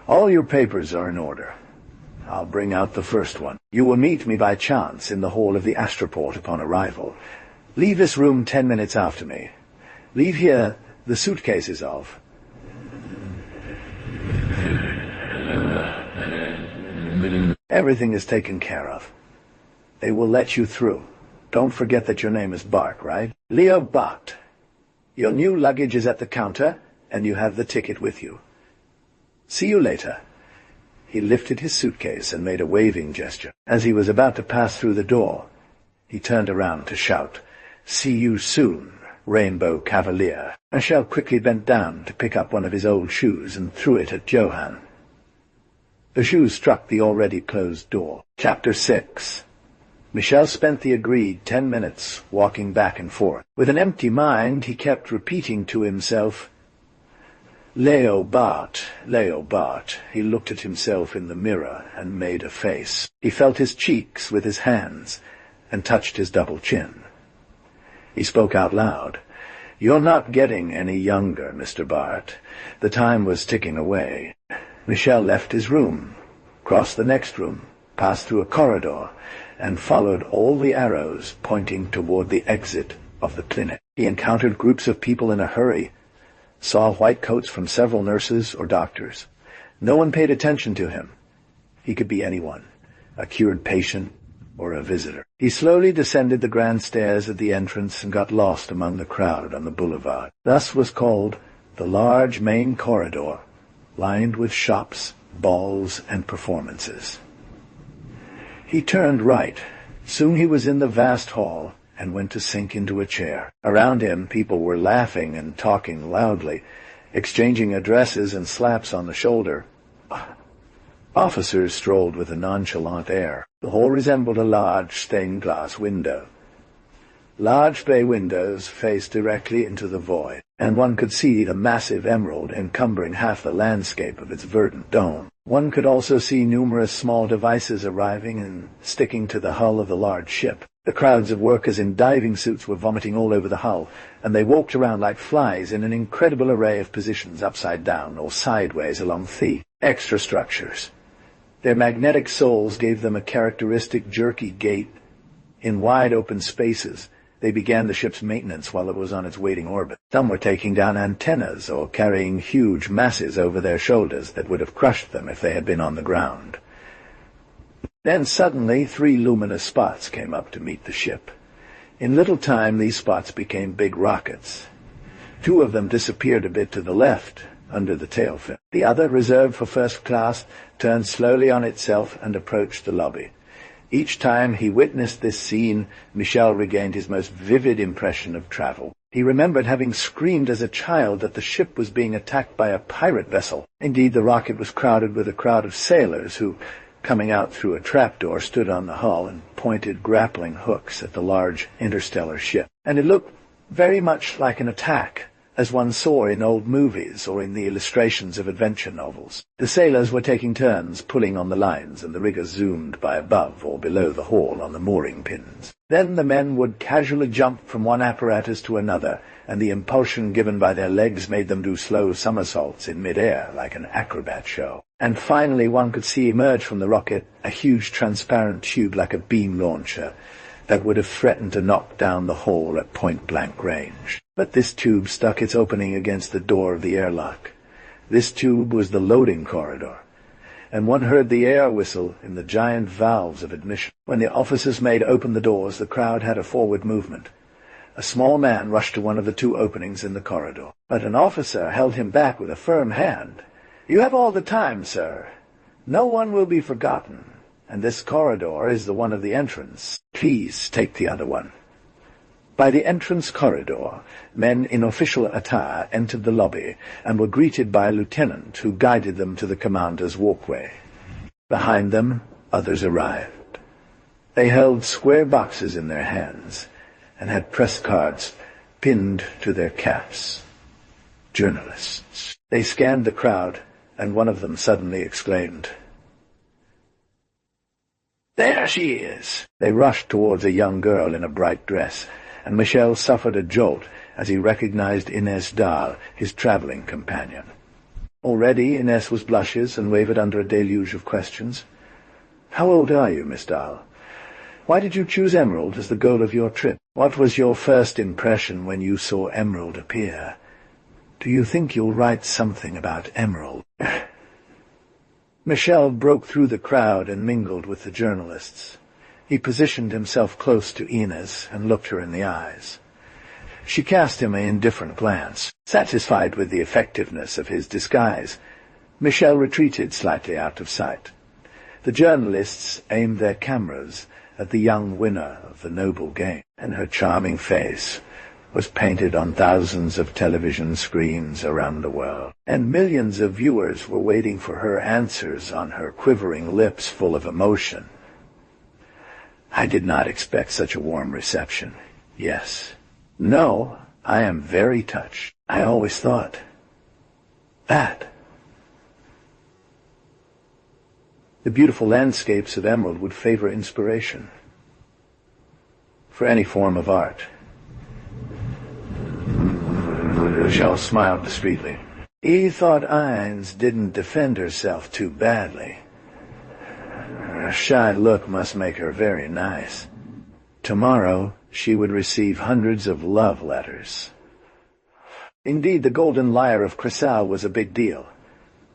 All your papers are in order. I'll bring out the first one. You will meet me by chance in the hall of the Astroport upon arrival. Leave this room 10 minutes after me. Leave here the suitcases of. Everything is taken care of. They will let you through. Don't forget that your name is Bart, right? Leo Bart. Your new luggage is at the counter, and you have the ticket with you. See you later. He lifted his suitcase and made a waving gesture. As he was about to pass through the door, he turned around to shout, See you soon, Rainbow Cavalier. Michel quickly bent down to pick up one of his old shoes and threw it at Johann. The shoes struck the already closed door. Chapter 6. Michel spent the agreed 10 minutes walking back and forth. With an empty mind, he kept repeating to himself, Leo Bart, Leo Bart. He looked at himself in the mirror and made a face. He felt his cheeks with his hands and touched his double chin. He spoke out loud. You're not getting any younger, Mr. Bart. The time was ticking away. Michel left his room, crossed the next room, passed through a corridor, and followed all the arrows pointing toward the exit of the clinic. He encountered groups of people in a hurry, saw white coats from several nurses or doctors. No one paid attention to him. He could be anyone, a cured patient or a visitor. He slowly descended the grand stairs at the entrance and got lost among the crowd on the boulevard. Thus was called the large main corridor, lined with shops, balls, and performances. He turned right. Soon he was in the vast hall and went to sink into a chair. Around him, people were laughing and talking loudly, exchanging addresses and slaps on the shoulder. Officers strolled with a nonchalant air. The hall resembled a large stained-glass window. Large bay windows faced directly into the void, and one could see the massive emerald encumbering half the landscape of its verdant dome. One could also see numerous small devices arriving and sticking to the hull of the large ship. The crowds of workers in diving suits were vomiting all over the hull, and they walked around like flies in an incredible array of positions upside down or sideways along the extra structures. Their magnetic soles gave them a characteristic jerky gait. In wide-open spaces, they began the ship's maintenance while it was on its waiting orbit. Some were taking down antennas or carrying huge masses over their shoulders that would have crushed them if they had been on the ground. Then suddenly 3 luminous spots came up to meet the ship. In little time these spots became big rockets. 2 of them disappeared a bit to the left, under the tail fin. The other, reserved for first class, turned slowly on itself and approached the lobby. Each time he witnessed this scene, Michel regained his most vivid impression of travel. He remembered having screamed as a child that the ship was being attacked by a pirate vessel. Indeed, the rocket was crowded with a crowd of sailors who, coming out through a trapdoor, stood on the hull and pointed grappling hooks at the large interstellar ship. And it looked very much like an attack, as one saw in old movies or in the illustrations of adventure novels. The sailors were taking turns pulling on the lines, and the riggers zoomed by above or below the haul on the mooring pins. Then the men would casually jump from one apparatus to another, and the impulsion given by their legs made them do slow somersaults in mid-air like an acrobat show. And finally one could see emerge from the rocket a huge transparent tube like a beam launcher that would have threatened to knock down the hull at point-blank range. But this tube stuck its opening against the door of the airlock. This tube was the loading corridor, and one heard the air whistle in the giant valves of admission. When the officers' maid opened the doors, the crowd had a forward movement. A small man rushed to one of the 2 openings in the corridor, but an officer held him back with a firm hand. "You have all the time, sir. No one will be forgotten, and this corridor is the one of the entrance. Please take the other one." By the entrance corridor, men in official attire entered the lobby and were greeted by a lieutenant who guided them to the commander's walkway. Behind them, others arrived. They held square boxes in their hands and had press cards pinned to their caps. Journalists. They scanned the crowd, and one of them suddenly exclaimed, "There she is!" They rushed towards a young girl in a bright dress, and Michel suffered a jolt as he recognized Inés Dahl, his traveling companion. Already Inés was blushes and wavered under a deluge of questions. "How old are you, Miss Dahl? Why did you choose Emerald as the goal of your trip? What was your first impression when you saw Emerald appear? Do you think you'll write something about Emerald?" Michel broke through the crowd and mingled with the journalists. He positioned himself close to Inés and looked her in the eyes. She cast him an indifferent glance. Satisfied with the effectiveness of his disguise, Michel retreated slightly out of sight. The journalists aimed their cameras at the young winner of the noble game, and her charming face was painted on thousands of television screens around the world, and millions of viewers were waiting for her answers on her quivering lips full of emotion. I did not expect such a warm reception. Yes. No, I am very touched. I always thought that. The beautiful landscapes of Emerald would favor inspiration for any form of art. Michel smiled discreetly. He thought Ines didn't defend herself too badly. Her shy look must make her very nice. Tomorrow she would receive hundreds of love letters. Indeed, the Golden Lyre of Cristal was a big deal.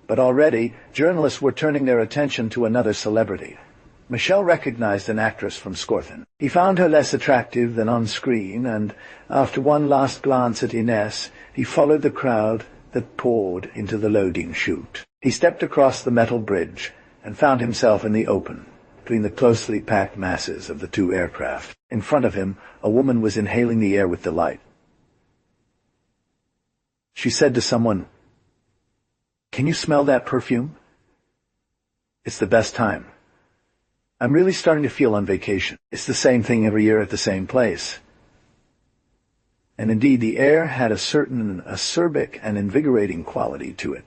But already, journalists were turning their attention to another celebrity. Michel recognized an actress from Scorthin. He found her less attractive than on screen, and after one last glance at Inés, he followed the crowd that poured into the loading chute. He stepped across the metal bridge and found himself in the open, between the closely packed masses of the 2 aircraft. In front of him, a woman was inhaling the air with delight. She said to someone, "Can you smell that perfume?" It's the best time. I'm really starting to feel on vacation. It's the same thing every year at the same place. And indeed, the air had a certain acerbic and invigorating quality to it,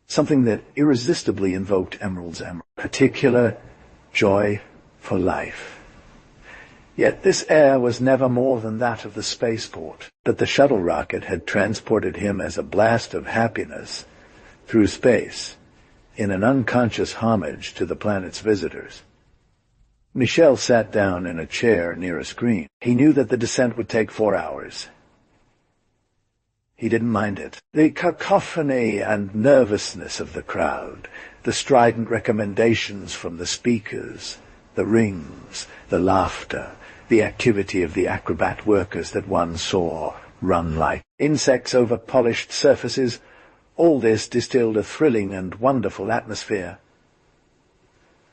something that irresistibly invoked Emerald's particular joy for life. Yet this air was never more than that of the spaceport, that the shuttle rocket had transported him as a blast of happiness through space, in an unconscious homage to the planet's visitors. Michel sat down in a chair near a screen. He knew that the descent would take 4 hours. He didn't mind it. The cacophony and nervousness of the crowd, the strident recommendations from the speakers, the rings, the laughter, the activity of the acrobat workers that one saw run like insects over polished surfaces, all this distilled a thrilling and wonderful atmosphere.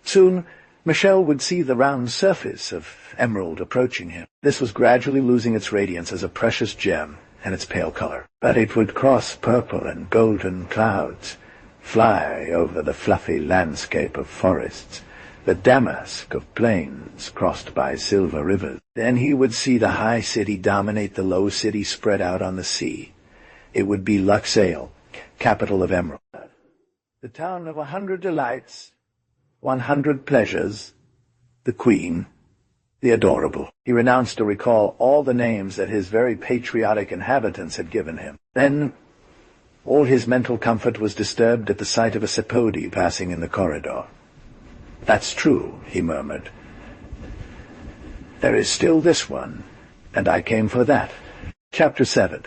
Soon, Michel would see the round surface of Emerald approaching him. This was gradually losing its radiance as a precious gem and its pale color. But it would cross purple and golden clouds, fly over the fluffy landscape of forests, the damask of plains crossed by silver rivers. Then he would see the high city dominate the low city spread out on the sea. It would be Luxale, capital of Emerald. The town of 100 delights, 100 pleasures, the Queen, the Adorable. He renounced to recall all the names that his very patriotic inhabitants had given him. Then all his mental comfort was disturbed at the sight of a Sepodi passing in the corridor. "That's true," he murmured. "There is still this one, and I came for that." Chapter 7.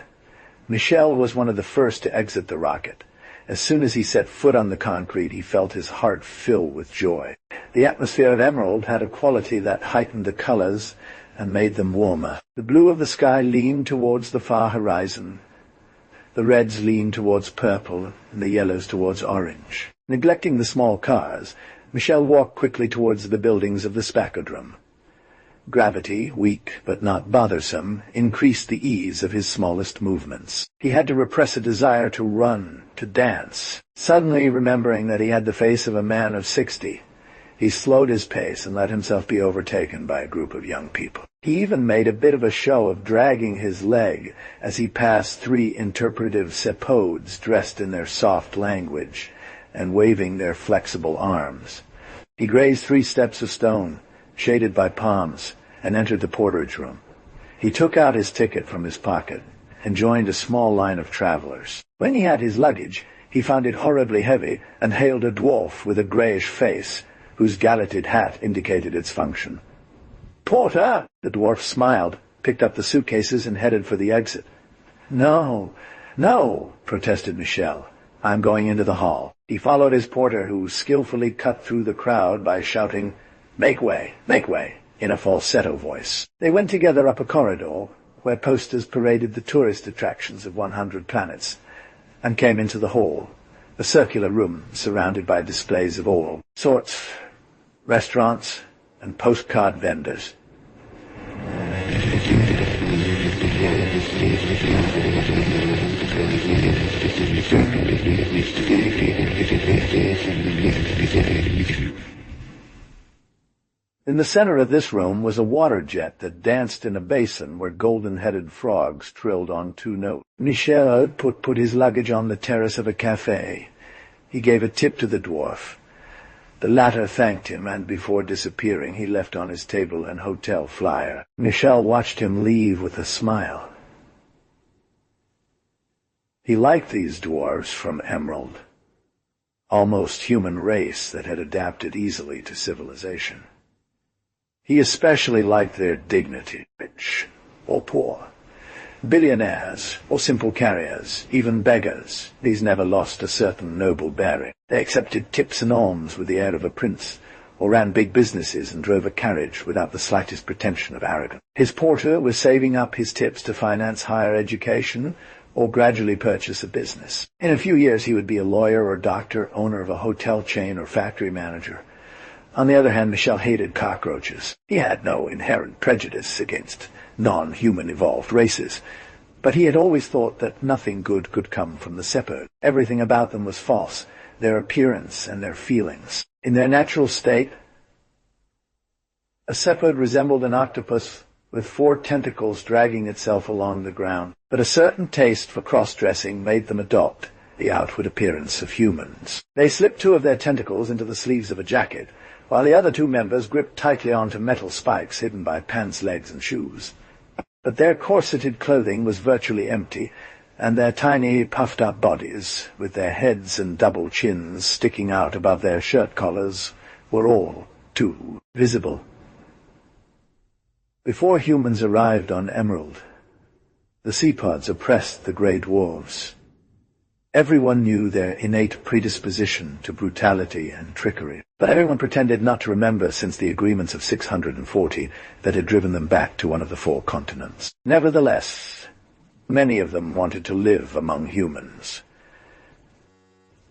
Michel was one of the first to exit the rocket. As soon as he set foot on the concrete, he felt his heart fill with joy. The atmosphere of Emerald had a quality that heightened the colors and made them warmer. The blue of the sky leaned towards the far horizon. The reds leaned towards purple, and the yellows towards orange. Neglecting the small cars, Michel walked quickly towards the buildings of the Spacodrome. Gravity, weak but not bothersome, increased the ease of his smallest movements. He had to repress a desire to run, to dance. Suddenly remembering that he had the face of a man of 60, he slowed his pace and let himself be overtaken by a group of young people. He even made a bit of a show of dragging his leg as he passed 3 interpretive sepodes dressed in their soft language and waving their flexible arms. He grazed 3 steps of stone, shaded by palms, and entered the porterage room. He took out his ticket from his pocket and joined a small line of travelers. When he had his luggage, he found it horribly heavy and hailed a dwarf with a greyish face, whose galleted hat indicated its function. "Porter!" The dwarf smiled, picked up the suitcases, and headed for the exit. "No, no," protested Michel. "I'm going into the hall." He followed his porter, who skillfully cut through the crowd by shouting, make way, in a falsetto voice. They went together up a corridor, where posters paraded the tourist attractions of 100 planets, and came into the hall, a circular room surrounded by displays of all sorts, restaurants and postcard vendors. In the center of this room was a water jet that danced in a basin where golden-headed frogs trilled on 2 notes. Michel put his luggage on the terrace of a cafe. He gave a tip to the dwarf. The latter thanked him, and before disappearing he left on his table an hotel flyer. Michel watched him leave with a smile. He liked these dwarves from Emerald, almost human race that had adapted easily to civilization. He especially liked their dignity, rich or poor, billionaires or simple carriers, even beggars. These never lost a certain noble bearing. They accepted tips and alms with the air of a prince, or ran big businesses and drove a carriage without the slightest pretension of arrogance. His porter was saving up his tips to finance higher education or gradually purchase a business. In a few years he would be a lawyer or doctor, owner of a hotel chain or factory manager. On the other hand, Michel hated cockroaches. He had no inherent prejudice against non-human evolved races, but he had always thought that nothing good could come from the Sepod. Everything about them was false, their appearance and their feelings. In their natural state, a cepheid resembled an octopus with 4 tentacles dragging itself along the ground, but a certain taste for cross-dressing made them adopt the outward appearance of humans. They slipped 2 of their tentacles into the sleeves of a jacket, while the other 2 members gripped tightly onto metal spikes hidden by pants, legs, and shoes. But their corseted clothing was virtually empty, and their tiny, puffed-up bodies, with their heads and double chins sticking out above their shirt collars, were all too visible. Before humans arrived on Emerald, the seapods oppressed the grey dwarves. Everyone knew their innate predisposition to brutality and trickery, but everyone pretended not to remember since the agreements of 640 that had driven them back to one of the 4 continents. Nevertheless, many of them wanted to live among humans,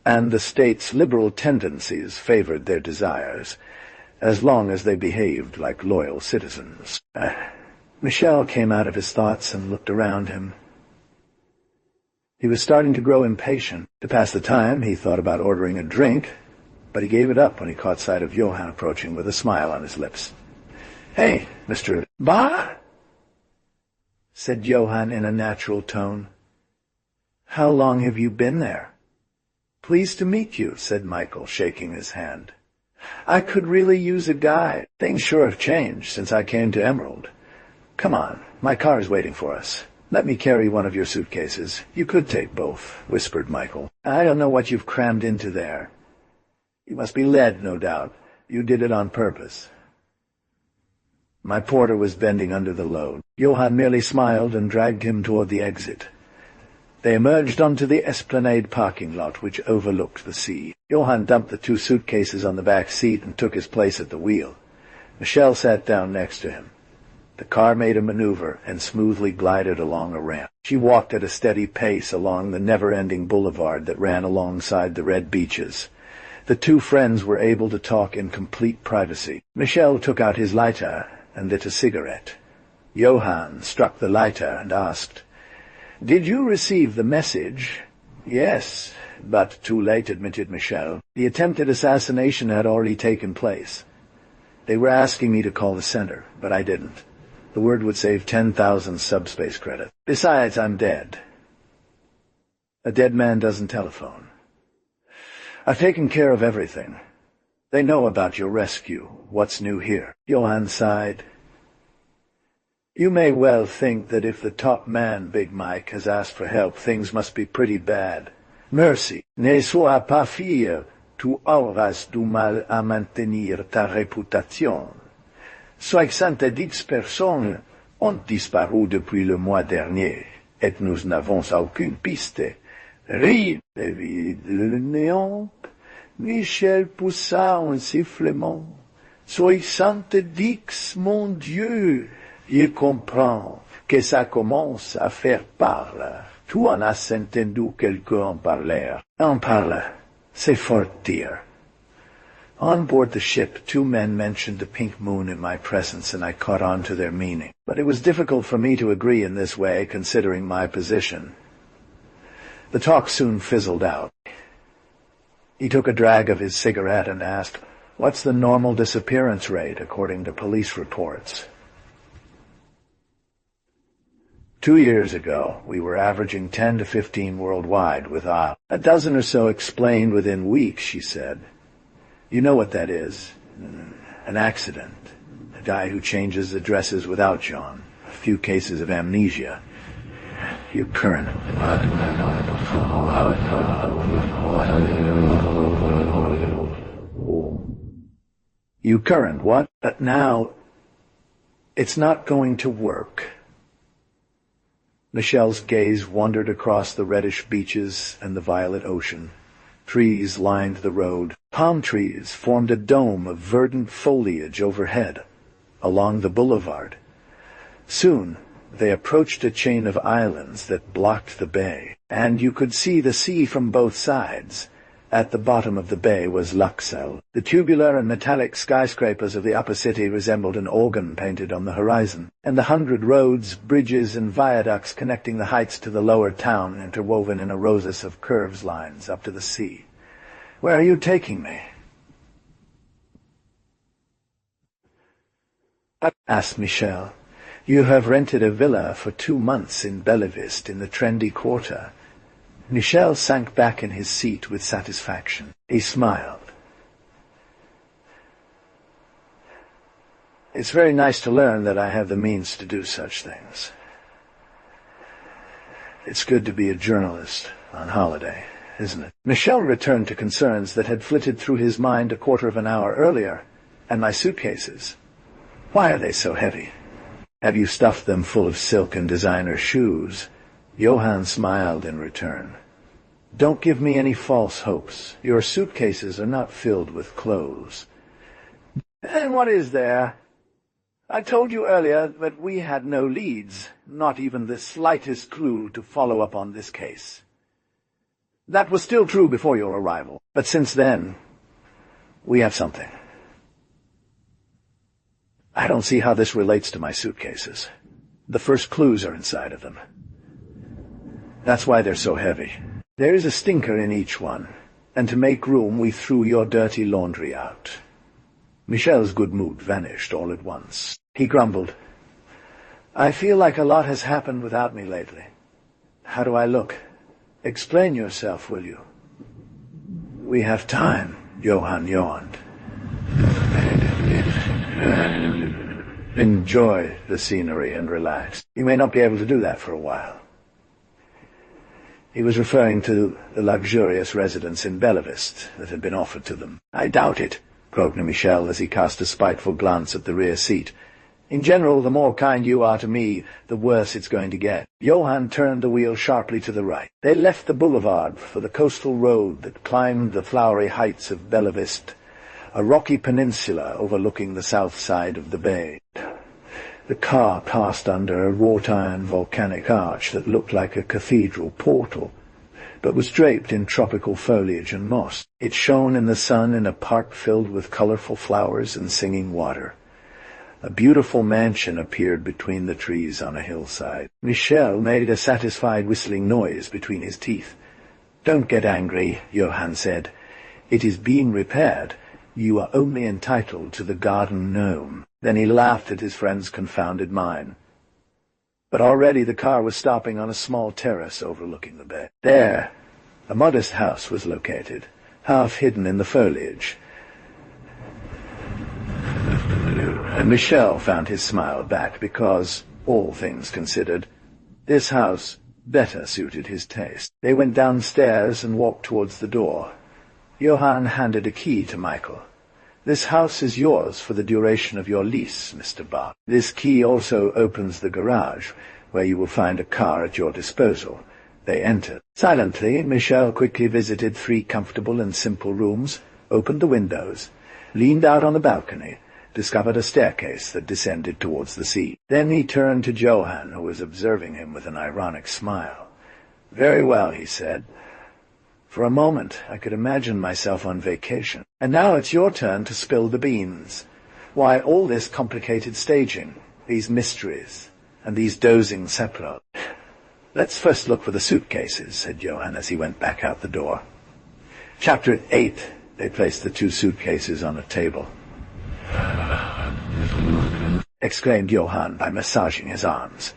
and the state's liberal tendencies favored their desires, as long as they behaved like loyal citizens. Michel came out of his thoughts and looked around him. He was starting to grow impatient. To pass the time, he thought about ordering a drink, but he gave it up when he caught sight of Johann approaching with a smile on his lips. "Hey, Mr. Bah?" said Johann in a natural tone. "How long have you been there?" "Pleased to meet you," said Michael, shaking his hand. "I could really use a guide. Things sure have changed since I came to Emerald. Come on, my car is waiting for us. Let me carry one of your suitcases. You could take both," whispered Michael. "I don't know what you've crammed into there. You must be lead, no doubt. You did it on purpose." My porter was bending under the load. Johann merely smiled and dragged him toward the exit. They emerged onto the Esplanade parking lot, which overlooked the sea. Johann dumped the 2 suitcases on the back seat and took his place at the wheel. Michelle sat down next to him. The car made a maneuver and smoothly glided along a ramp. She walked at a steady pace along the never-ending boulevard that ran alongside the red beaches. The 2 friends were able to talk in complete privacy. Michel took out his lighter and lit a cigarette. Johann struck the lighter and asked, "Did you receive the message?" "Yes, but too late," admitted Michel. "The attempted assassination had already taken place. They were asking me to call the center, but I didn't. The word would save 10,000 subspace credits. Besides, I'm dead. A dead man doesn't telephone. I've taken care of everything. They know about your rescue. What's new here?" Johann sighed. "You may well think that if the top man, Big Mike, has asked for help, things must be pretty bad. Merci. Ne sois pas fier. Tu auras du mal à maintenir ta réputation. 70 personnes ont disparu depuis le mois dernier, et nous n'avons aucune piste. Rire, le néant. Michel poussa un sifflement. 70, mon Dieu! Il comprend que ça commence à faire parler. Tu en as entendu quelqu'un en parler? En parle. C'est fort dire. On board the ship, 2 men mentioned the pink moon in my presence, and I caught on to their meaning. But it was difficult for me to agree in this way, considering my position. The talk soon fizzled out. He took a drag of his cigarette and asked, "What's the normal disappearance rate according to police reports?" 2 years ago, we were averaging 10 to 15 worldwide, with a dozen or so explained within weeks, she said. You know what that is. An accident. A guy who changes addresses without John. A few cases of amnesia. You current. You current, what? But now, it's not going to work. Michelle's gaze wandered across the reddish beaches and the violet ocean. Trees lined the road. Palm trees formed a dome of verdant foliage overhead, along the boulevard. Soon they approached a chain of islands that blocked the bay, and you could see the sea from both sides. At the bottom of the bay was Luxel. The tubular and metallic skyscrapers of the upper city resembled an organ painted on the horizon, and the 100 roads, bridges, and viaducts connecting the heights to the lower town interwoven in a rosus of curves lines up to the sea. Where are you taking me? Asked Michel. You have rented a villa for 2 months in Belleviste in the trendy quarter. Michel sank back in his seat with satisfaction. He smiled. It's very nice to learn that I have the means to do such things. It's good to be a journalist on holiday, isn't it? Michel returned to concerns that had flitted through his mind a quarter of an hour earlier. And my suitcases. Why are they so heavy? Have you stuffed them full of silk and designer shoes? Johann smiled in return. Don't give me any false hopes. Your suitcases are not filled with clothes. And what is there? I told you earlier that we had no leads, not even the slightest clue to follow up on this case. That was still true before your arrival, but since then, we have something. I don't see how this relates to my suitcases. The first clues are inside of them. That's why they're so heavy. There is a stinker in each one, and to make room we threw your dirty laundry out. Michel's good mood vanished all at once. He grumbled. I feel like a lot has happened without me lately. How do I look? Explain yourself, will you? We have time, Johann yawned. Enjoy the scenery and relax. You may not be able to do that for a while. He was referring to the luxurious residence in Belleviste that had been offered to them. I doubt it, croaked Michel as he cast a spiteful glance at the rear seat. In general, the more kind you are to me, the worse it's going to get. Johann turned the wheel sharply to the right. They left the boulevard for the coastal road that climbed the flowery heights of Belleviste, a rocky peninsula overlooking the south side of the bay. The car passed under a wrought-iron volcanic arch that looked like a cathedral portal, but was draped in tropical foliage and moss. It shone in the sun in a park filled with colorful flowers and singing water. A beautiful mansion appeared between the trees on a hillside. Michel made a satisfied whistling noise between his teeth. Don't get angry, Johann said. It is being repaired. You are only entitled to the garden gnome. Then he laughed at his friend's confounded mine. But already the car was stopping on a small terrace overlooking the bay. There, a modest house was located, half hidden in the foliage. And Michel found his smile back because, all things considered, this house better suited his taste. They went downstairs and walked towards the door. Johann handed a key to Michael. This house is yours for the duration of your lease, Mr. Bach. This key also opens the garage, where you will find a car at your disposal. They entered. Silently, Michel quickly visited 3 comfortable and simple rooms, opened the windows, leaned out on the balcony, discovered a staircase that descended towards the sea. Then he turned to Johann, who was observing him with an ironic smile. Very well, he said. For a moment, I could imagine myself on vacation. And now it's your turn to spill the beans. Why all this complicated staging, these mysteries, and these dozing seplots? Let's first look for the suitcases, said Johann as he went back out the door. Chapter 8. They placed the 2 suitcases on a table. Exclaimed Johann by massaging his arms.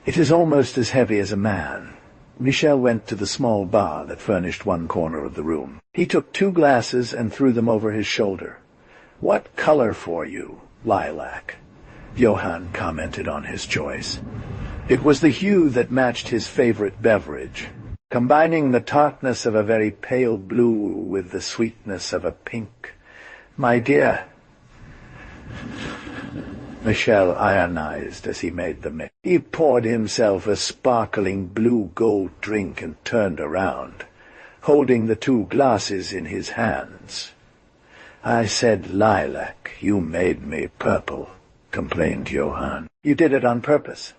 It is almost as heavy as a man. Michel went to the small bar that furnished one corner of the room. He took 2 glasses and threw them over his shoulder. What color for you? Lilac. Johann commented on his choice. It was the hue that matched his favorite beverage, combining the tartness of a very pale blue with the sweetness of a pink. My dear, Michel ironized as he made the mix. He poured himself a sparkling blue-gold drink and turned around, holding the 2 glasses in his hands. I said lilac. You made me purple, complained Johann. You did it on purpose.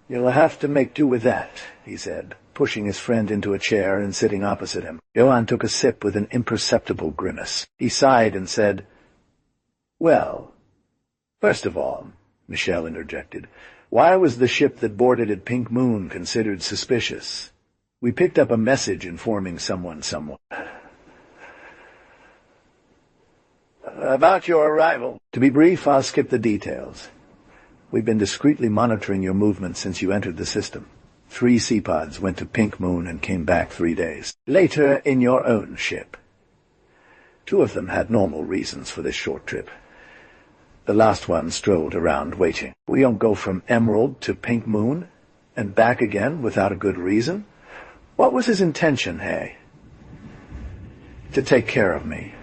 You'll have to make do with that, he said, pushing his friend into a chair and sitting opposite him. Johann took a sip with an imperceptible grimace. He sighed and said, Well, first of all, Michel interjected, why was the ship that boarded at Pink Moon considered suspicious? We picked up a message informing someone somewhere. about your arrival. To be brief, I'll skip the details. We've been discreetly monitoring your movements since you entered the system. 3 C-pods went to Pink Moon and came back 3 days later in your own ship. 2 of them had normal reasons for this short trip. The last one strolled around waiting. We don't go from Emerald to Pink Moon and back again without a good reason. What was his intention, hey? To take care of me.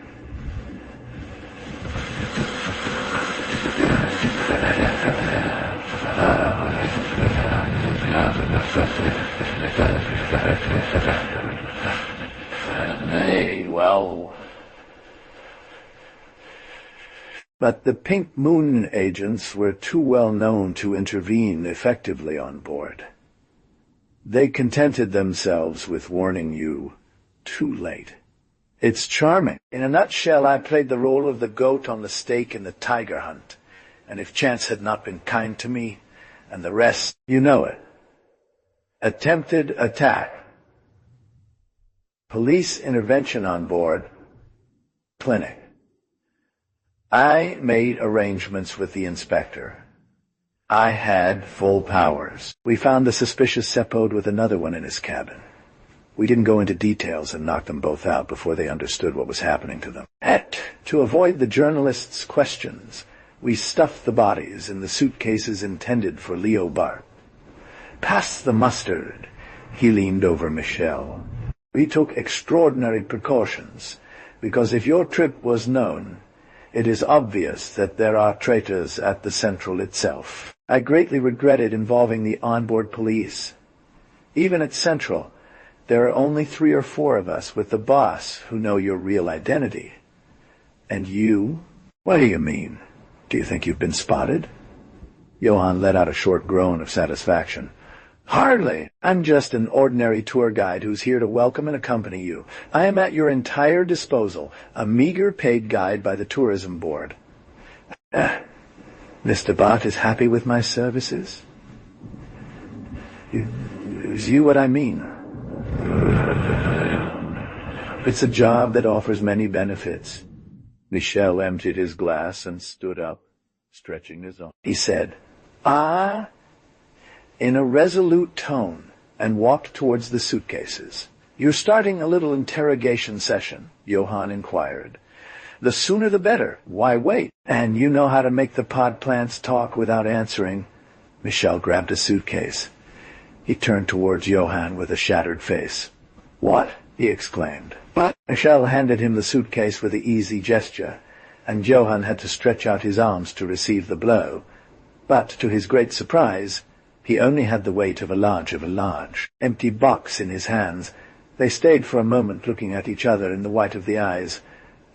Hey, well... But the Pink Moon agents were too well known to intervene effectively on board. They contented themselves with warning you too late. It's charming. In a nutshell, I played the role of the goat on the stake in the tiger hunt, and if chance had not been kind to me, and the rest, you know it. Attempted attack. Police intervention on board. Clinic. I made arrangements with the inspector. I had full powers. We found the suspicious Sepode with another one in his cabin. We didn't go into details and knocked them both out before they understood what was happening to them. To avoid the journalists' questions, we stuffed the bodies in the suitcases intended for Leo Bart. Pass the mustard, he leaned over Michelle. We took extraordinary precautions, because if your trip was known, it is obvious that there are traitors at the Central itself. I greatly regretted involving the onboard police. Even at Central, there are only 3 or 4 of us with the boss who know your real identity. And you? What do you mean? Do you think you've been spotted? Johann let out a short groan of satisfaction. Hardly. I'm just an ordinary tour guide who's here to welcome and accompany you. I am at your entire disposal, a meager paid guide by the tourism board. Mr. Bart is happy with my services? Is you what I mean? It's a job that offers many benefits. Michel emptied his glass and stood up, stretching his arm. He said, in a resolute tone, and walked towards the suitcases. You're starting a little interrogation session, Johann inquired. The sooner the better. Why wait? And you know how to make the pod plants talk without answering. Michel grabbed a suitcase. He turned towards Johann with a shattered face. What? He exclaimed. But Michel handed him the suitcase with an easy gesture, and Johann had to stretch out his arms to receive the blow. But, to his great surprise, he only had the weight of a large, empty box in his hands. They stayed for a moment looking at each other in the white of the eyes.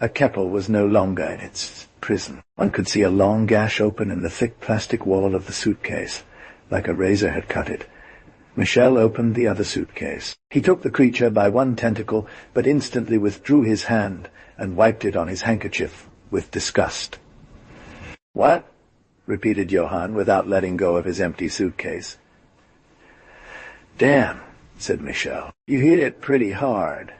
A Keppel was no longer in its prison. One could see a long gash open in the thick plastic wall of the suitcase, like a razor had cut it. Michel opened the other suitcase. He took the creature by one tentacle, but instantly withdrew his hand and wiped it on his handkerchief with disgust. What? Repeated Johann, without letting go of his empty suitcase. Damn, said Michel. You hit it pretty hard.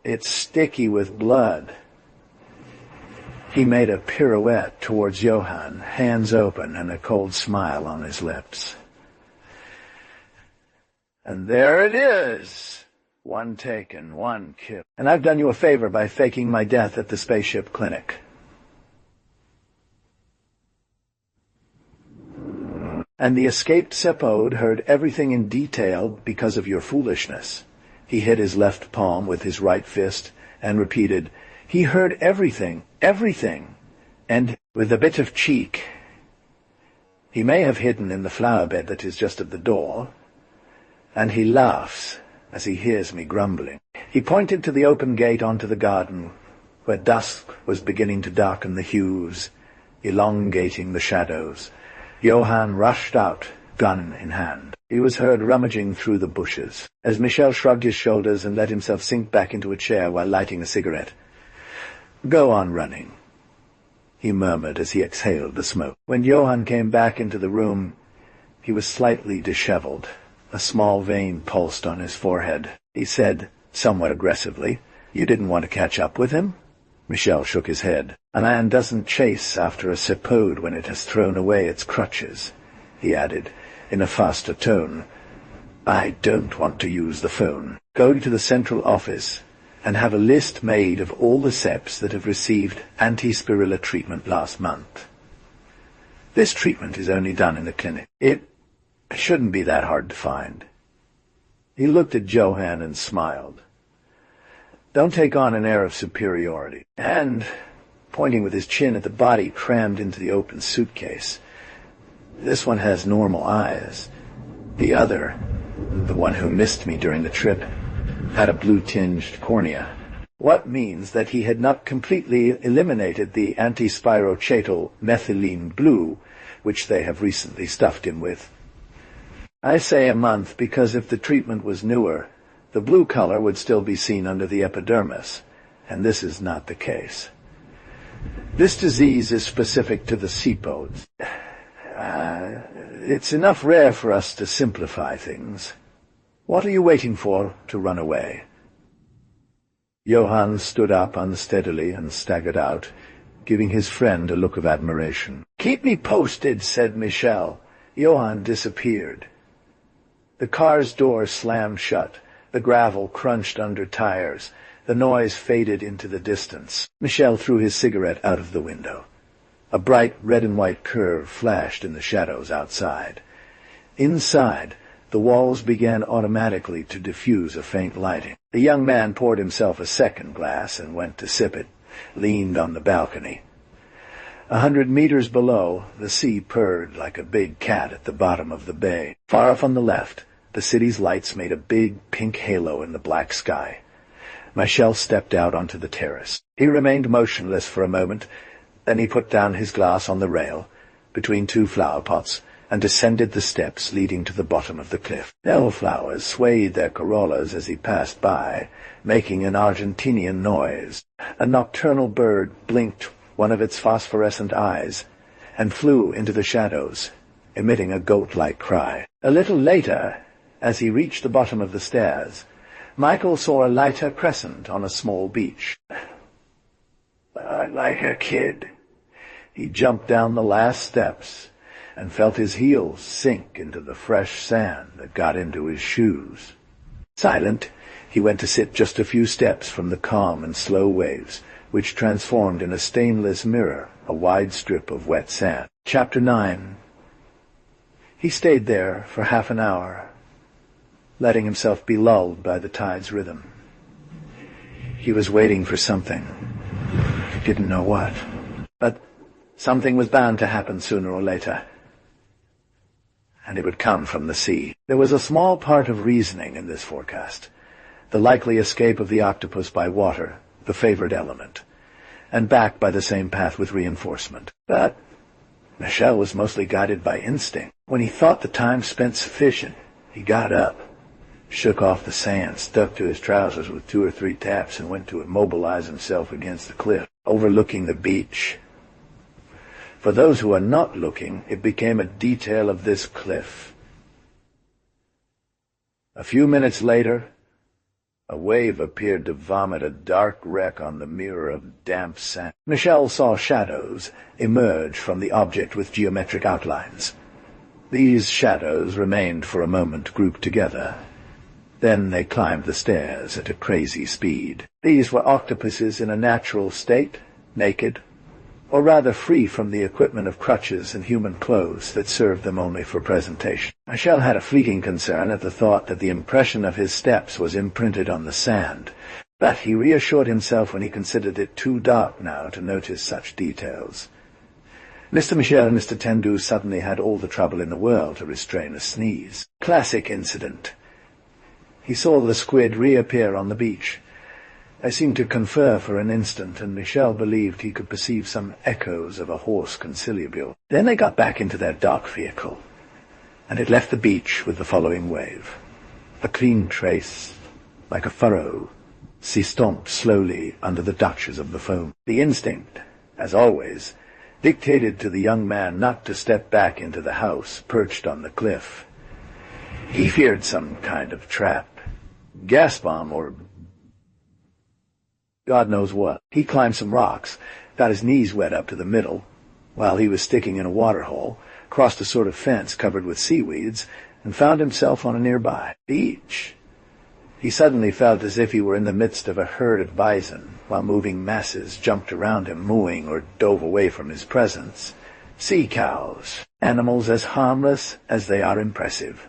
It's sticky with blood. He made a pirouette towards Johann, hands open and a cold smile on his lips. And there it is. 1 taken, 1 killed. And I've done you a favor by faking my death at the spaceship clinic. And the escaped Sepode heard everything in detail because of your foolishness. He hit his left palm with his right fist and repeated, he heard everything, everything. And with a bit of cheek, he may have hidden in the flower bed that is just at the door, and he laughs as he hears me grumbling. He pointed to the open gate onto the garden, where dusk was beginning to darken the hues, elongating the shadows. Johann rushed out, gun in hand. He was heard rummaging through the bushes, as Michel shrugged his shoulders and let himself sink back into a chair while lighting a cigarette. Go on running, he murmured as he exhaled the smoke. When Johann came back into the room, he was slightly disheveled. A small vein pulsed on his forehead. He said, somewhat aggressively, you didn't want to catch up with him? Michel shook his head. A man doesn't chase after a sepode when it has thrown away its crutches, he added, in a faster tone. I don't want to use the phone. Go to the central office and have a list made of all the seps that have received anti-spirilla treatment last month. This treatment is only done in the clinic. It shouldn't be that hard to find. He looked at Johann and smiled. Don't take on an air of superiority. And, pointing with his chin at the body crammed into the open suitcase, this one has normal eyes. The other, the one who missed me during the trip, had a blue-tinged cornea. What means that he had not completely eliminated the anti-spirochaetal methylene blue, which they have recently stuffed him with. I say a month because if the treatment was newer, the blue color would still be seen under the epidermis, and this is not the case. This disease is specific to the sepodes. It's enough rare for us to simplify things. What are you waiting for to run away? Johann stood up unsteadily and staggered out, giving his friend a look of admiration. Keep me posted, said Michel. Johann disappeared. The car's door slammed shut. The gravel crunched under tires. The noise faded into the distance. Michel threw his cigarette out of the window. A bright red and white curve flashed in the shadows outside. Inside, the walls began automatically to diffuse a faint lighting. The young man poured himself a second glass and went to sip it, leaned on the balcony. 100 meters below, the sea purred like a big cat at the bottom of the bay. Far off on the left, the city's lights made a big pink halo in the black sky. Michel stepped out onto the terrace. He remained motionless for a moment. Then he put down his glass on the rail, between two flower pots, and descended the steps leading to the bottom of the cliff. Bellflowers swayed their corollas as he passed by, making an Argentinian noise. A nocturnal bird blinked one of its phosphorescent eyes, and flew into the shadows, emitting a goat-like cry. A little later, as he reached the bottom of the stairs, Michael saw a lighter crescent on a small beach. Like a kid. He jumped down the last steps and felt his heels sink into the fresh sand that got into his shoes. Silent, he went to sit just a few steps from the calm and slow waves, which transformed in a stainless mirror a wide strip of wet sand. Chapter 9. He stayed there for half an hour, letting himself be lulled by the tide's rhythm. He was waiting for something. He didn't know what. But something was bound to happen sooner or later. And it would come from the sea. There was a small part of reasoning in this forecast. The likely escape of the octopus by water, the favored element, and back by the same path with reinforcement. But Michel was mostly guided by instinct. When he thought the time spent sufficient, he got up, shook off the sand, stuck to his trousers with 2 or 3 taps, and went to immobilize himself against the cliff, overlooking the beach. For those who are not looking, it became a detail of this cliff. A few minutes later, a wave appeared to vomit a dark wreck on the mirror of damp sand. Michel saw shadows emerge from the object with geometric outlines. These shadows remained for a moment grouped together. Then they climbed the stairs at a crazy speed. These were octopuses in a natural state, naked, or rather free from the equipment of crutches and human clothes that served them only for presentation. Michel had a fleeting concern at the thought that the impression of his steps was imprinted on the sand, but he reassured himself when he considered it too dark now to notice such details. Mr. Michel and Mr. Tendu suddenly had all the trouble in the world to restrain a sneeze. Classic incident. He saw the squid reappear on the beach. They seemed to confer for an instant, and Michel believed he could perceive some echoes of a hoarse conciliabule. Then they got back into their dark vehicle, and it left the beach with the following wave. A clean trace, like a furrow, stomped slowly under the dutches of the foam. The instinct, as always, dictated to the young man not to step back into the house perched on the cliff. He feared some kind of trap, gas bomb, or God knows what. He climbed some rocks, got his knees wet up to the middle, while he was sticking in a waterhole, crossed a sort of fence covered with seaweeds, and found himself on a nearby beach. He suddenly felt as if he were in the midst of a herd of bison, while moving masses jumped around him, mooing or dove away from his presence. Sea cows, animals as harmless as they are impressive.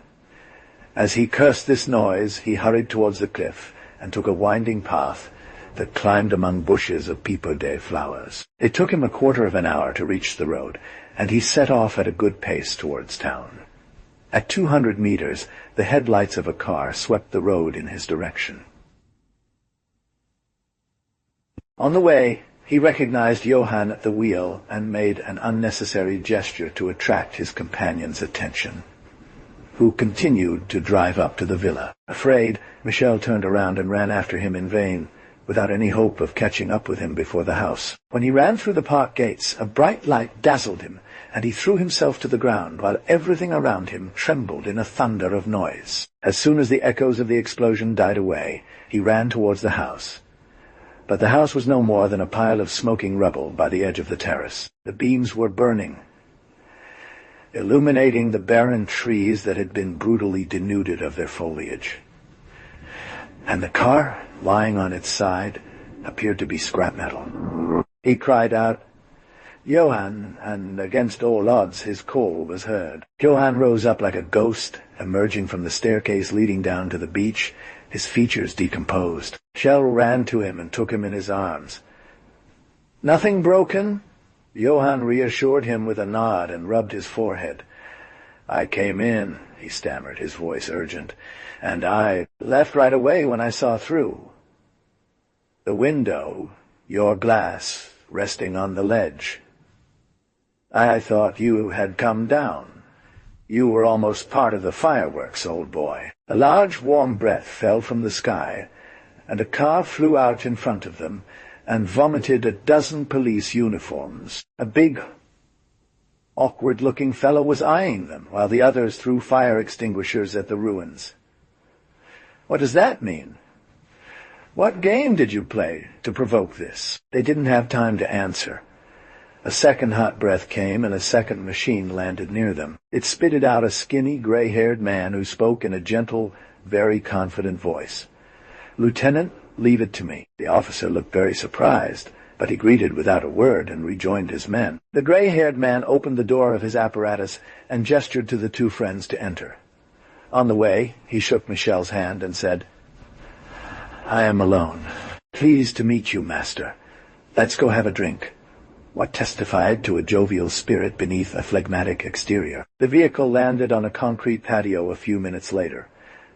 As he cursed this noise, he hurried towards the cliff and took a winding path that climbed among bushes of peepode flowers. It took him a quarter of an hour to reach the road, and he set off at a good pace towards town. At 200 meters, the headlights of a car swept the road in his direction. On the way, he recognized Johann at the wheel and made an unnecessary gesture to attract his companion's attention, who continued to drive up to the villa. Afraid, Michel turned around and ran after him in vain, without any hope of catching up with him before the house. When he ran through the park gates, a bright light dazzled him, and he threw himself to the ground, while everything around him trembled in a thunder of noise. As soon as the echoes of the explosion died away, he ran towards the house. But the house was no more than a pile of smoking rubble by the edge of the terrace. The beams were burning, illuminating the barren trees that had been brutally denuded of their foliage. And the car, lying on its side, appeared to be scrap metal. He cried out, "Johann," and against all odds his call was heard. Johann rose up like a ghost, emerging from the staircase leading down to the beach, his features decomposed. Michel ran to him and took him in his arms. "Nothing broken?" Johann reassured him with a nod and rubbed his forehead. "I came in," he stammered, his voice urgent, "and I left right away when I saw through. The window, your glass, resting on the ledge. I thought you had come down. You were almost part of the fireworks, old boy." A large warm breath fell from the sky, and a car flew out in front of them and vomited a dozen police uniforms. A big, awkward-looking fellow was eyeing them, while the others threw fire extinguishers at the ruins. "What does that mean? What game did you play to provoke this?" They didn't have time to answer. A second hot breath came, and a second machine landed near them. It spitted out a skinny, gray-haired man who spoke in a gentle, very confident voice. "Lieutenant, leave it to me." The officer looked very surprised, but he greeted without a word and rejoined his men. The gray-haired man opened the door of his apparatus and gestured to the two friends to enter. On the way, he shook Michel's hand and said, "I am alone. Pleased to meet you, master. Let's go have a drink." What testified to a jovial spirit beneath a phlegmatic exterior. The vehicle landed on a concrete patio a few minutes later.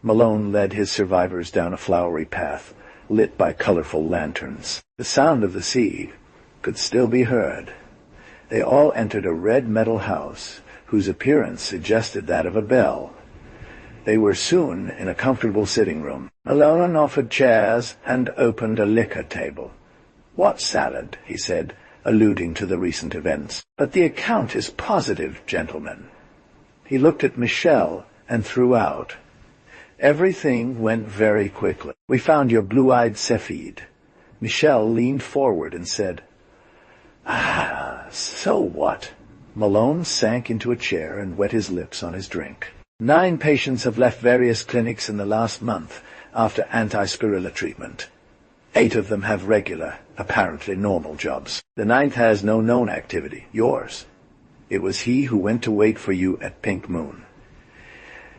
Malone led his survivors down a flowery path, lit by colorful lanterns. The sound of the sea could still be heard. They all entered a red metal house, whose appearance suggested that of a bell. They were soon in a comfortable sitting room. Malone offered chairs and opened a liquor table. "What salad?" he said, alluding to the recent events. "But the account is positive, gentlemen." He looked at Michel and threw out, "Everything went very quickly. We found your blue-eyed Cephid." Michel leaned forward and said, "Ah, so what?" Malone sank into a chair and wet his lips on his drink. 9 patients have left various clinics in the last month after anti-spirilla treatment. 8 of them have regular, apparently normal jobs. The 9th has no known activity, yours. It was he who went to wait for you at Pink Moon.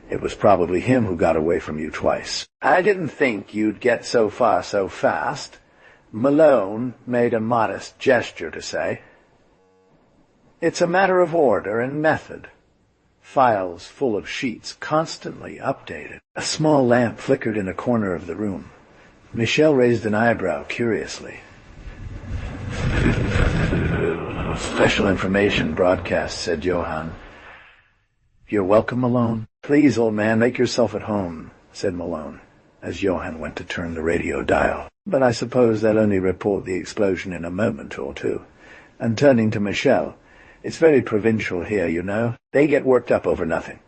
It was probably him who got away from you twice. I didn't think you'd get so far so fast." Malone made a modest gesture to say, "It's a matter of order and method. Files full of sheets constantly updated." A small lamp flickered in a corner of the room. Michel raised an eyebrow curiously. "Special information broadcast," said Johann. "You're welcome, Malone." "Please, old man, make yourself at home," said Malone, as Johann went to turn the radio dial. "But I suppose they'll only report the explosion in a moment or two." And turning to Michel, "It's very provincial here, you know. They get worked up over nothing."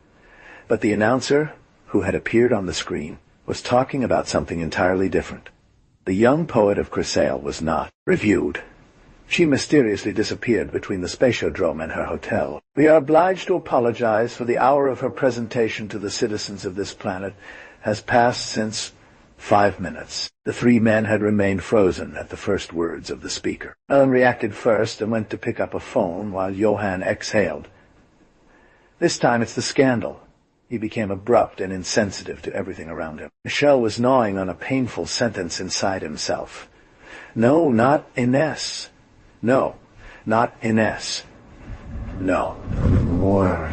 But the announcer, who had appeared on the screen, was talking about something entirely different. The young poet of Cresale was not reviewed. She mysteriously disappeared between the spatiodrome and her hotel. We are obliged to apologize for the hour of her presentation to the citizens of this planet has passed since 5 minutes. The 3 men had remained frozen at the first words of the speaker. Ellen reacted first and went to pick up a phone while Johann exhaled. This time it's the scandal. He became abrupt and insensitive to everything around him. Michel was gnawing on a painful sentence inside himself. No, not Ines. No, not Ines. No. More.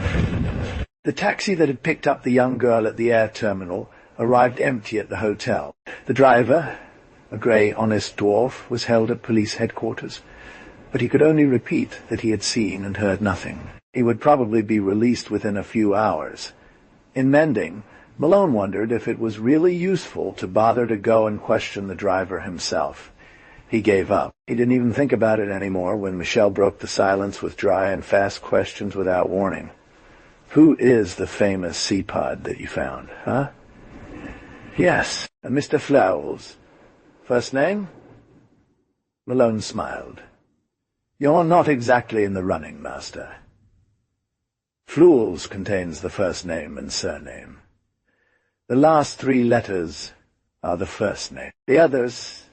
The taxi that had picked up the young girl at the air terminal arrived empty at the hotel. The driver, a grey, honest dwarf, was held at police headquarters, but he could only repeat that he had seen and heard nothing. He would probably be released within a few hours. In Mending, Malone wondered if it was really useful to bother to go and question the driver himself. He gave up. He didn't even think about it anymore when Michel broke the silence with dry and fast questions without warning. Who is the famous sea-pod that you found, huh? Yes, Mr. Flowels. First name? Malone smiled. You're not exactly in the running, Master. Flewels contains the first name and surname. The last 3 letters are the first name. The others,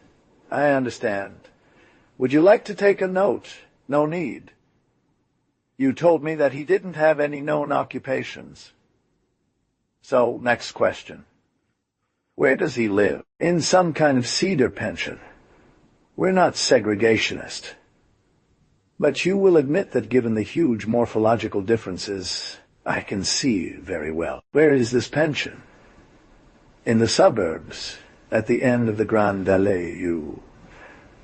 I understand. Would you like to take a note? No need. You told me that he didn't have any known occupations. So, next question. Where does he live? In some kind of cedar pension. We're not segregationist. But you will admit that given the huge morphological differences, I can see very well. Where is this pension? In the suburbs, at the end of the Grande Allée,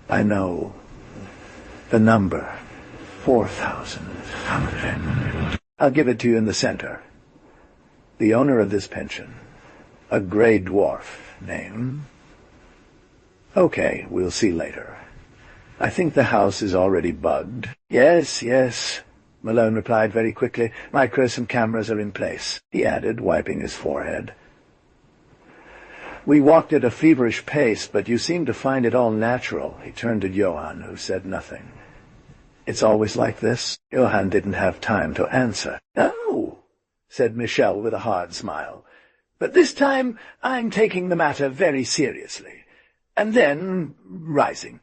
I know. The number. 4,000. I'll give it to you in the center. The owner of this pension. A grey dwarf. Name? Okay, we'll see later. I think the house is already bugged. Yes, Malone replied very quickly. Micros and cameras are in place, he added, wiping his forehead. We walked at a feverish pace, but you seem to find it all natural. He turned to Johann, who said nothing. It's always like this? Johann didn't have time to answer. No, said Michel with a hard smile. But this time I'm taking the matter very seriously. And then, rising,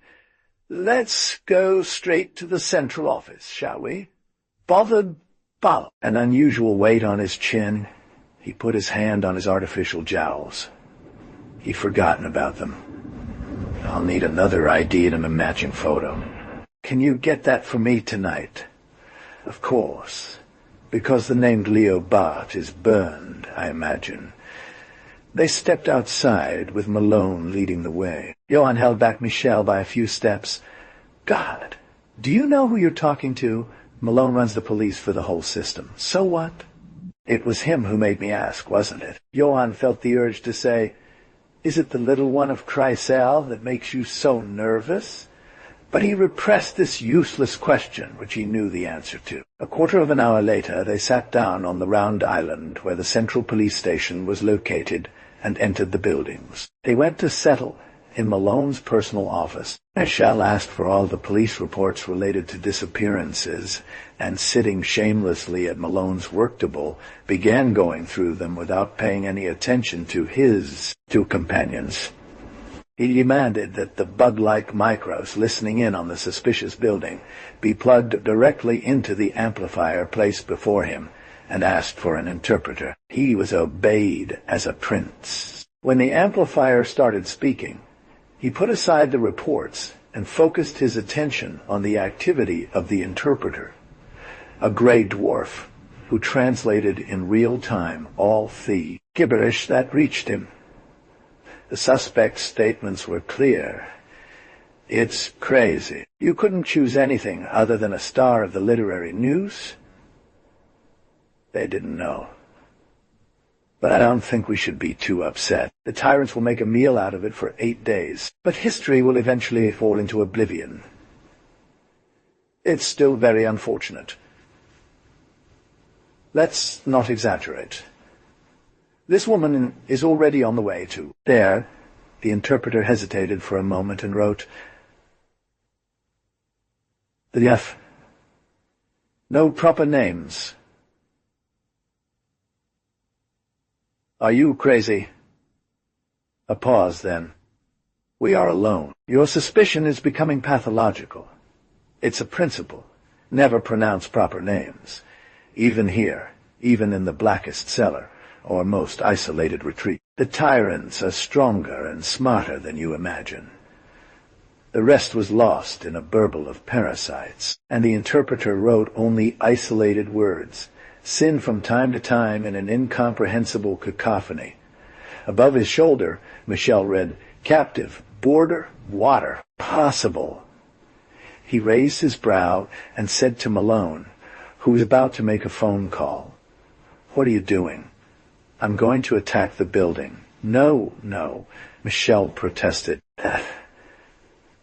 let's go straight to the central office, shall we? Bothered Bal. An unusual weight on his chin. He put his hand on his artificial jowls. He'd forgotten about them. I'll need another ID and a matching photo. Can you get that for me tonight? Of course. Because the name Leo Bart is burned, I imagine. They stepped outside, with Malone leading the way. Johann held back Michel by a few steps. God, do you know who you're talking to? Malone runs the police for the whole system. So what? It was him who made me ask, wasn't it? Johann felt the urge to say, is it the little one of Cresale that makes you so nervous? But he repressed this useless question, which he knew the answer to. A quarter of an hour later, they sat down on the round island where the central police station was located and entered the buildings. They went to settle in Malone's personal office. Michel asked for all the police reports related to disappearances, and sitting shamelessly at Malone's work table, began going through them without paying any attention to his 2 companions. He demanded that the bug-like micros listening in on the suspicious building be plugged directly into the amplifier placed before him, and asked for an interpreter. He was obeyed as a prince. When the amplifier started speaking, he put aside the reports and focused his attention on the activity of the interpreter, a grey dwarf who translated in real time all the gibberish that reached him. The suspect's statements were clear. It's crazy. You couldn't choose anything other than a star of the literary news? They didn't know. But I don't think we should be too upset. The tyrants will make a meal out of it for 8 days, but history will eventually fall into oblivion. It's still very unfortunate. Let's not exaggerate. This woman is already on the way to. There, The interpreter hesitated for a moment and wrote, "The F. No proper names." "Are you crazy?" A pause, then. "We are alone. Your suspicion is becoming pathological. It's a principle. Never pronounce proper names. Even here, even in the blackest cellar, or most isolated retreat. The tyrants are stronger and smarter than you imagine." The rest was lost in a burble of parasites, and the interpreter wrote only isolated words, sin from time to time in an incomprehensible cacophony. Above his shoulder, Michel read, "Captive, border, water, possible." He raised his brow and said to Malone, who was about to make a phone call, "What are you doing?" "I'm going to attack the building." No, Michel protested.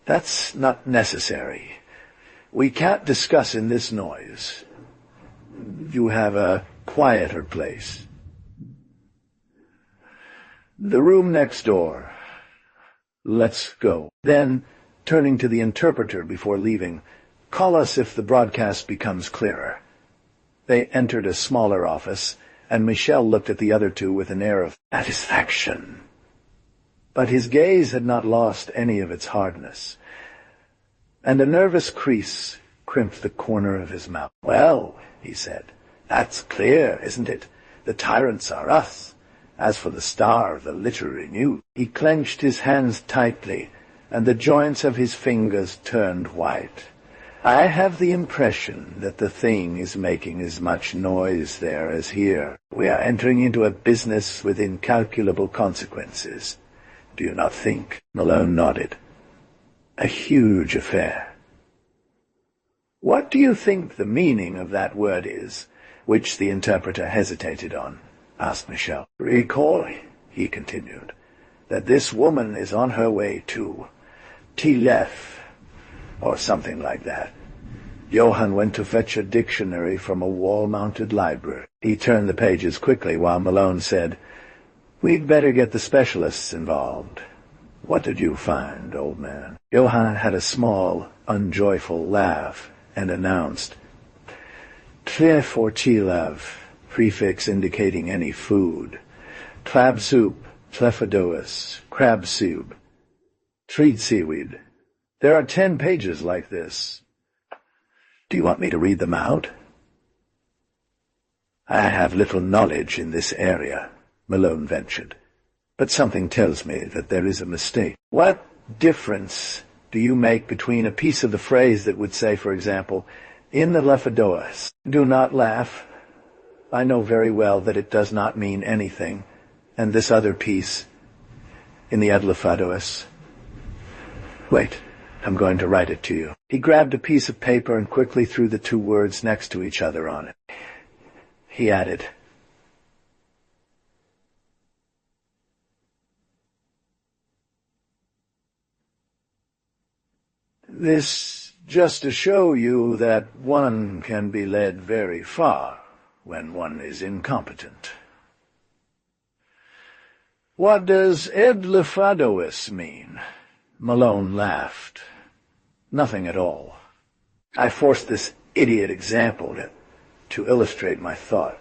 That's not necessary. We can't discuss in this noise. You have a quieter place. The room next door. Let's go." Then, turning to the interpreter before leaving, "Call us if the broadcast becomes clearer." They entered a smaller office, and Michel looked at the other two with an air of satisfaction. But his gaze had not lost any of its hardness, and a nervous crease crimped the corner of his mouth. "Well," he said, "that's clear, isn't it? The tyrants are us. As for the star of the literary news—" He clenched his hands tightly, and the joints of his fingers turned white. "I have the impression that the thing is making as much noise there as here. We are entering into a business with incalculable consequences. Do you not think?" Malone nodded. "A huge affair." "What do you think the meaning of that word is, which the interpreter hesitated on?" asked Michel. "Recall," he continued, "that this woman is on her way to Tilef, or something like that. Johann went to fetch a dictionary from a wall-mounted library." He turned the pages quickly while Malone said, "We'd better get the specialists involved. What did you find, old man?" Johann had a small, unjoyful laugh and announced, "Tlef or Tilav, prefix indicating any food. Crab soup, Tlefadois, crab soup, treat seaweed. There are 10 pages like this. Do you want me to read them out?" "I have little knowledge in this area," Malone ventured, "but something tells me that there is a mistake." "What difference do you make between a piece of the phrase that would say, for example, in the Tlefadois? Do not laugh. I know very well that it does not mean anything, and this other piece, in the Adlefadois. Wait, I'm going to write it to you." He grabbed a piece of paper and quickly threw the two words next to each other on it. He added, "This just to show you that one can be led very far when one is incompetent." "What does Edlefadois mean?" Malone laughed. "Nothing at all. I forced this idiot example to illustrate my thought,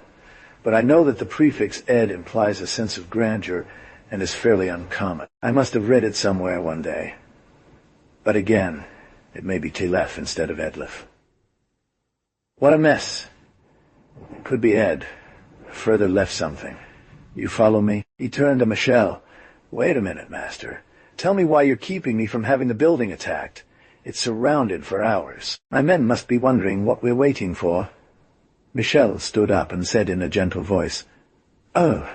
but I know that the prefix ed implies a sense of grandeur and is fairly uncommon. I must have read it somewhere one day. But again, it may be Tilef instead of Edlef. What a mess. It could be Ed. Further left something. You follow me?" He turned to Michel. "Wait a minute, Master. Tell me why you're keeping me from having the building attacked. It's surrounded for hours. My men must be wondering what we're waiting for." Michel stood up and said in a gentle voice, "Oh,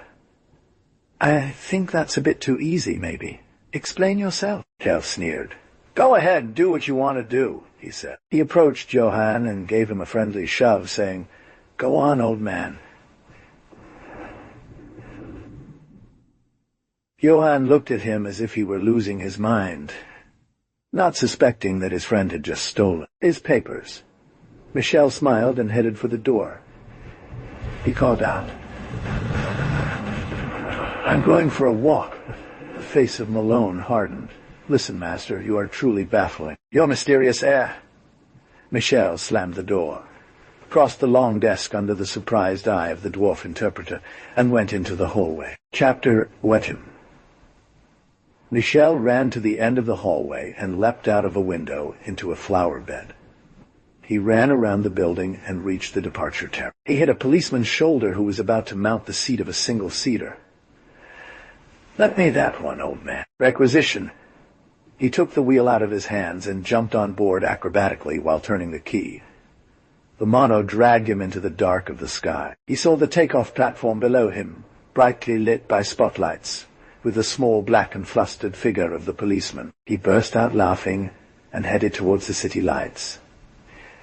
I think that's a bit too easy, maybe. Explain yourself." Michel sneered. "Go ahead, do what you want to do," he said. He approached Johann and gave him a friendly shove, saying, "Go on, old man." Johann looked at him as if he were losing his mind, not suspecting that his friend had just stolen his papers. Michel smiled and headed for the door. He called out, "I'm going for a walk. face of Malone hardened. "Listen, Master, you are truly baffling. Your mysterious air—" Michel slammed the door, crossed the long desk under the surprised eye of the dwarf interpreter, and went into the hallway. Chapter wet him. Michel ran to the end of the hallway and leapt out of a window into a flower bed. He ran around the building and reached the departure terrace. He hit a policeman's shoulder who was about to mount the seat of a single-seater. "Let me that one, old man." "Requisition." He took the wheel out of his hands and jumped on board acrobatically while turning the key. The mono dragged him into the dark of the sky. He saw the takeoff platform below him, brightly lit by spotlights, with the small black and flustered figure of the policeman. He burst out laughing and headed towards the city lights.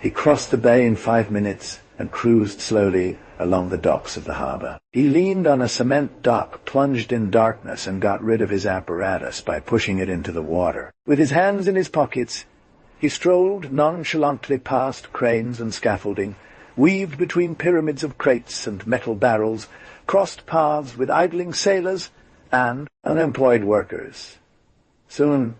He crossed the bay in 5 minutes and cruised slowly along the docks of the harbor. He leaned on a cement dock plunged in darkness and got rid of his apparatus by pushing it into the water. With his hands in his pockets, he strolled nonchalantly past cranes and scaffolding, weaved between pyramids of crates and metal barrels, crossed paths with idling sailors and unemployed workers. Soon,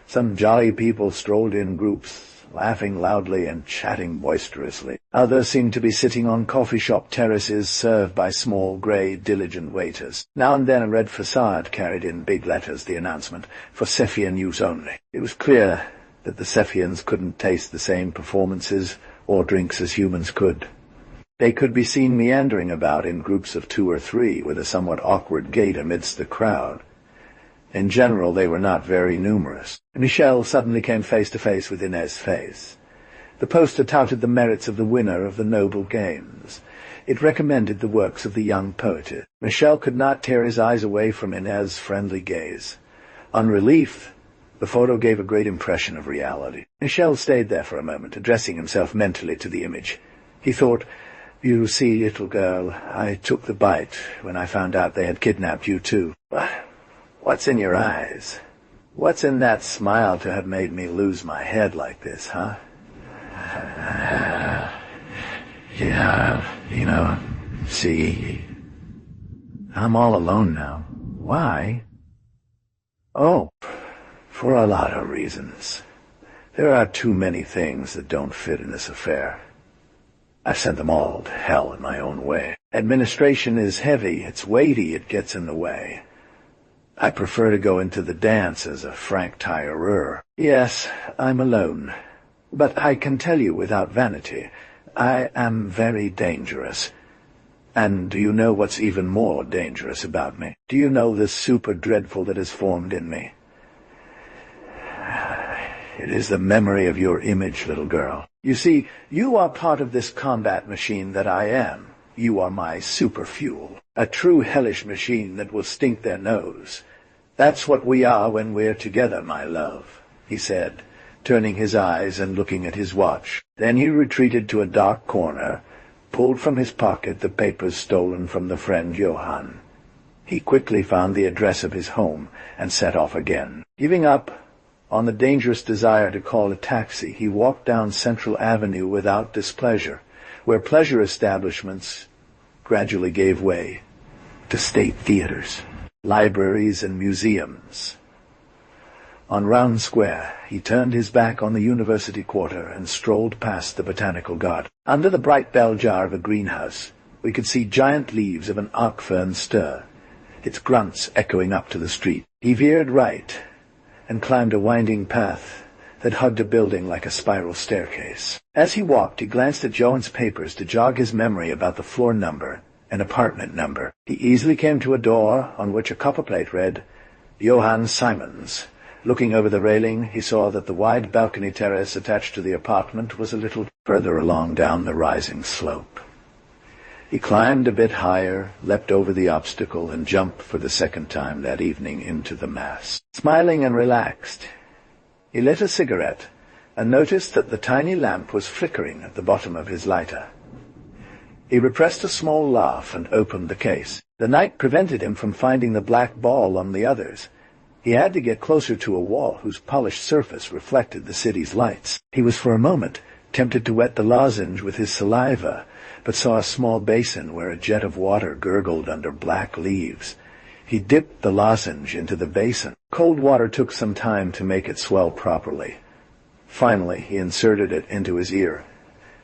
some jolly people strolled in groups, laughing loudly and chatting boisterously. Others seemed to be sitting on coffee shop terraces served by small, grey, diligent waiters. Now and then a red facade carried in big letters the announcement, "For Cephian use only." It was clear that the Cephians couldn't taste the same performances or drinks as humans could. They could be seen meandering about in groups of 2 or 3 with a somewhat awkward gait amidst the crowd. In general, they were not very numerous. Michel suddenly came face to face with Inez's face. The poster touted the merits of the winner of the Noble Games. It recommended the works of the young poetess. Michel could not tear his eyes away from Inez's friendly gaze. On relief, the photo gave a great impression of reality. Michel stayed there for a moment, addressing himself mentally to the image. He thought, "You see, little girl, I took the bite when I found out they had kidnapped you too. What's in your eyes? What's in that smile to have made me lose my head like this, huh?" Yeah, see, I'm all alone now. Why? Oh, for a lot of reasons. There are too many things that don't fit in this affair. I've sent them all to hell in my own way. Administration is heavy, it's weighty, it gets in the way. I prefer to go into the dance as a frank tireur. Yes, I'm alone. But I can tell you without vanity, I am very dangerous. And do you know what's even more dangerous about me? Do you know the super dreadful that has formed in me? It is the memory of your image, little girl. You see, you are part of this combat machine that I am. You are my super fuel. A true hellish machine that will stink their nose. That's what we are when we're together, my love, he said, turning his eyes and looking at his watch. Then he retreated to a dark corner, pulled from his pocket the papers stolen from the friend Johann. He quickly found the address of his home and set off again. Giving up on the dangerous desire to call a taxi, he walked down Central Avenue without displeasure, where pleasure establishments gradually gave way to state theaters, libraries, and museums. On Round Square, he turned his back on the University Quarter and strolled past the Botanical Garden. Under the bright bell jar of a greenhouse, we could see giant leaves of an arc fern stir, its grunts echoing up to the street. He veered right and climbed a winding path that hugged a building like a spiral staircase. As he walked, he glanced at Johann's papers to jog his memory about the floor number and apartment number. He easily came to a door on which a copper plate read, Johann Simons. Looking over the railing, he saw that the wide balcony terrace attached to the apartment was a little further along down the rising slope. He climbed a bit higher, leapt over the obstacle, and jumped for the second time that evening into the mass. Smiling and relaxed, he lit a cigarette and noticed that the tiny lamp was flickering at the bottom of his lighter. He repressed a small laugh and opened the case. The night prevented him from finding the black ball on the others. He had to get closer to a wall whose polished surface reflected the city's lights. He was for a moment attempted to wet the lozenge with his saliva, but saw a small basin where a jet of water gurgled under black leaves. He dipped the lozenge into the basin. Cold water took some time to make it swell properly. Finally, he inserted it into his ear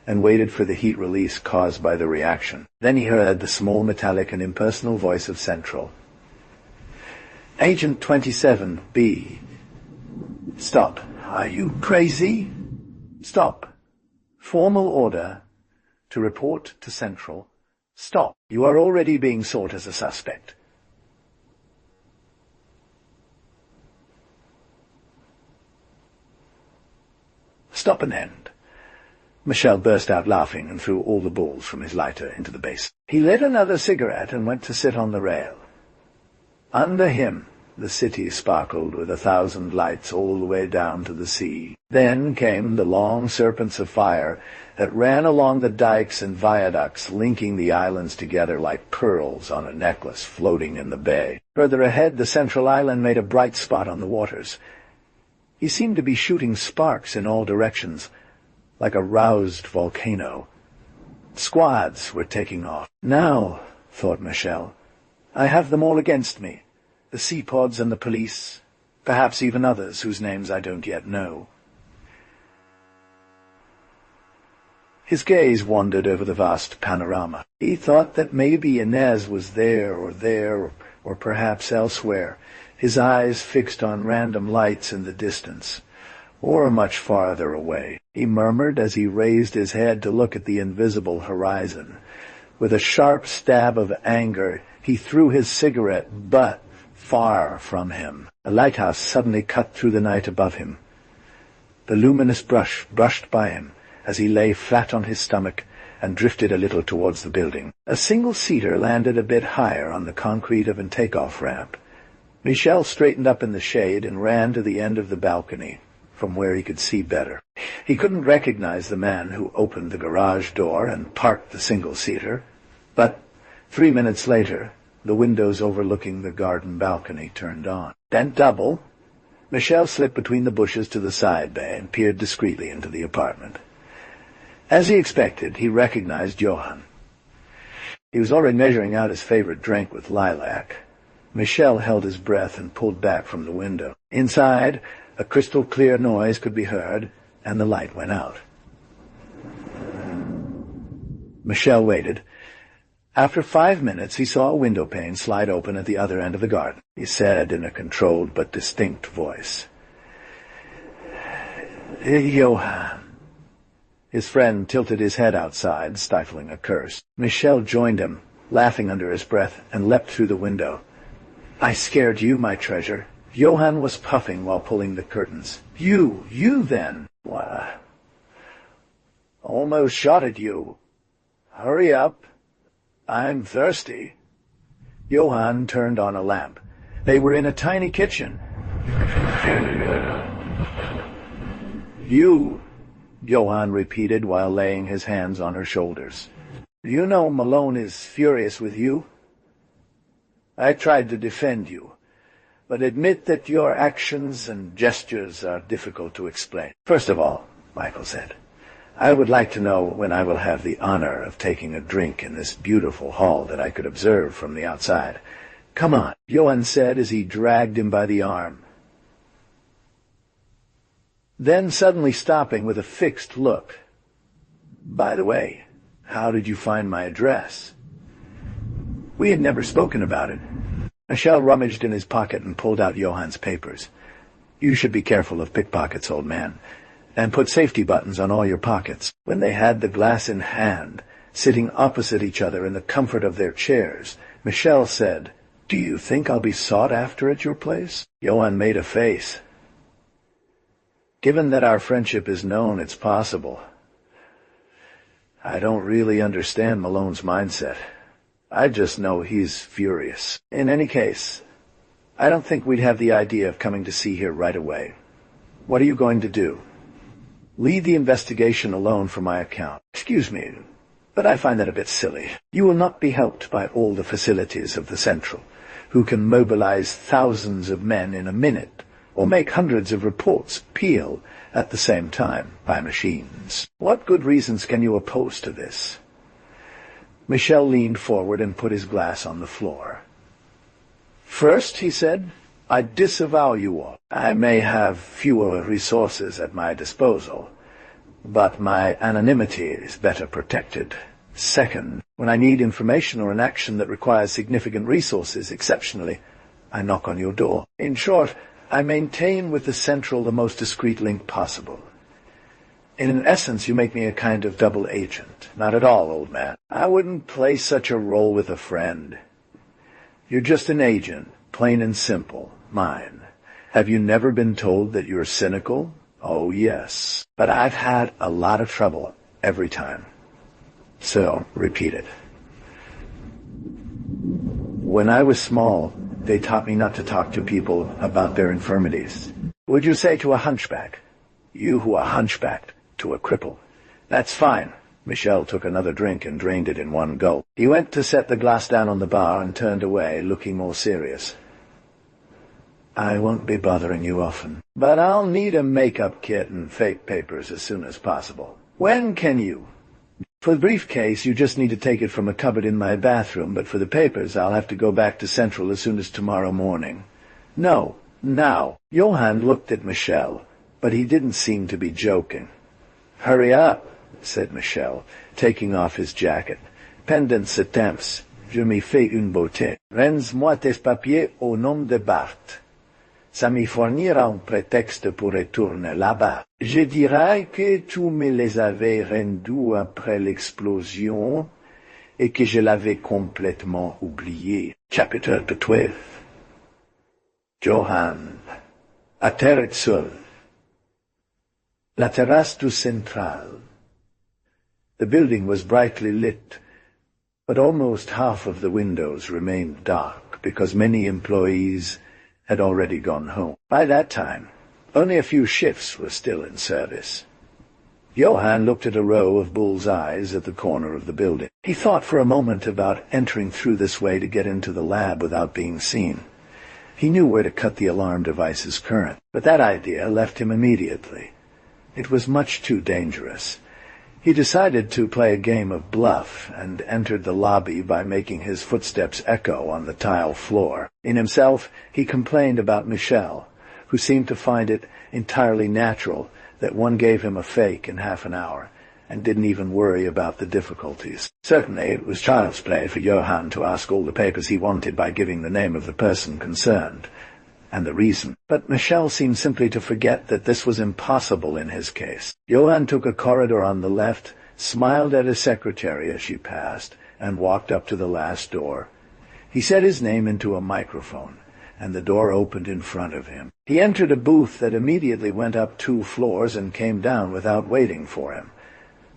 and waited for the heat release caused by the reaction. Then he heard the small, metallic, and impersonal voice of Central. "Agent 27B. Stop. Are you crazy? Stop. Formal order to report to Central. Stop. You are already being sought as a suspect." "Stop and end." Michel burst out laughing and threw all the balls from his lighter into the basin. He lit another cigarette and went to sit on the rail. Under him, the city sparkled with 1,000 lights all the way down to the sea. Then came the long serpents of fire that ran along the dikes and viaducts, linking the islands together like pearls on a necklace floating in the bay. Further ahead, the central island made a bright spot on the waters. He seemed to be shooting sparks in all directions, like a roused volcano. Squads were taking off. Now, thought Michel, I have them all against me. The seapods and the police, perhaps even others whose names I don't yet know. His gaze wandered over the vast panorama. He thought that maybe Inez was there, or perhaps elsewhere, his eyes fixed on random lights in the distance, or much farther away. He murmured as he raised his head to look at the invisible horizon. With a sharp stab of anger, he threw his cigarette butt far from him. A lighthouse suddenly cut through the night above him. The luminous brush brushed by him as he lay flat on his stomach and drifted a little towards the building. A single-seater landed a bit higher on the concrete of a takeoff ramp. Michel straightened up in the shade and ran to the end of the balcony, from where he could see better. He couldn't recognize the man who opened the garage door and parked the single-seater, but 3 minutes later, the windows overlooking the garden balcony turned on. Bent double, Michel slipped between the bushes to the side bay and peered discreetly into the apartment. As he expected, he recognized Johann. He was already measuring out his favorite drink with lilac. Michel held his breath and pulled back from the window. Inside, a crystal-clear noise could be heard, and the light went out. Michel waited. After 5 minutes, he saw a window pane slide open at the other end of the garden. He said in a controlled but distinct voice, "Johann." His friend tilted his head outside, stifling a curse. Michel joined him, laughing under his breath, and leapt through the window. "I scared you, my treasure." Johann was puffing while pulling the curtains. You then? Why, almost shot at you. Hurry up. I'm thirsty." Johann turned on a lamp. They were in a tiny kitchen. "You," Johann repeated while laying his hands on her shoulders. "You know Malone is furious with you. I tried to defend you, but admit that your actions and gestures are difficult to explain." "First of all," Michael said, "I would like to know when I will have the honor of taking a drink in this beautiful hall that I could observe from the outside. Come on," Johann said as he dragged him by the arm. Then suddenly stopping with a fixed look. "By the way, how did you find my address?" We had never spoken about it. Michel rummaged in his pocket and pulled out Johann's papers. "You should be careful of pickpockets, old man, and put safety buttons on all your pockets." When they had the glass in hand, sitting opposite each other in the comfort of their chairs, Michel said, "Do you think I'll be sought after at your place?" Johann made a face. "Given that our friendship is known, it's possible. I don't really understand Malone's mindset. I just know he's furious. In any case, I don't think we'd have the idea of coming to see here right away. What are you going to do?" "Lead the investigation alone for my account." "Excuse me, but I find that a bit silly. You will not be helped by all the facilities of the Central, who can mobilize thousands of men in a minute or make hundreds of reports peel at the same time by machines. What good reasons can you oppose to this? Michel leaned forward and put his glass on the floor. First, he said, I disavow you all. I may have fewer resources at my disposal, but my anonymity is better protected. Second, when I need information or an action that requires significant resources exceptionally, I knock on your door. In short, I maintain with the Central the most discreet link possible. In essence, you make me a kind of double agent. Not at all, old man. I wouldn't play such a role with a friend. You're just an agent, plain and simple, mine. Have you never been told that you're cynical? Oh, yes. But I've had a lot of trouble every time. So, repeat it. When I was small, they taught me not to talk to people about their infirmities. Would you say to a hunchback? You who are hunchbacked, to a cripple. That's fine. Michel took another drink and drained it in one gulp. He went to set the glass down on the bar and turned away, looking more serious. I won't be bothering you often, but I'll need a makeup kit and fake papers as soon as possible. When can you? For the briefcase, you just need to take it from a cupboard in my bathroom, but for the papers, I'll have to go back to Central as soon as tomorrow morning. No, now. Johann looked at Michel, but he didn't seem to be joking. Hurry up, said Michel, taking off his jacket. Pendant ce temps, je m'y fais une beauté. Rends-moi tes papiers au nom de Barthes. Ça me fournira un prétexte pour retourner là-bas. Je dirais que tu me les avais rendus après l'explosion et que je l'avais complètement oublié. Chapitre 12. Johann atterrit seul. La terrasse du Central. The building was brightly lit, but almost half of the windows remained dark because many employees had already gone home. By that time, only a few shifts were still in service. Johann looked at a row of bull's eyes at the corner of the building. He thought for a moment about entering through this way to get into the lab without being seen. He knew where to cut the alarm device's current, but that idea left him immediately. It was much too dangerous. He decided to play a game of bluff and entered the lobby by making his footsteps echo on the tile floor. In himself, he complained about Michel, who seemed to find it entirely natural that one gave him a fake in half an hour and didn't even worry about the difficulties. Certainly, it was child's play for Johann to ask all the papers he wanted by giving the name of the person concerned and the reason. But Michel seemed simply to forget that this was impossible in his case. Johann took a corridor on the left, smiled at his secretary as she passed, and walked up to the last door. He said his name into a microphone, and the door opened in front of him. He entered a booth that immediately went up 2 floors and came down without waiting for him.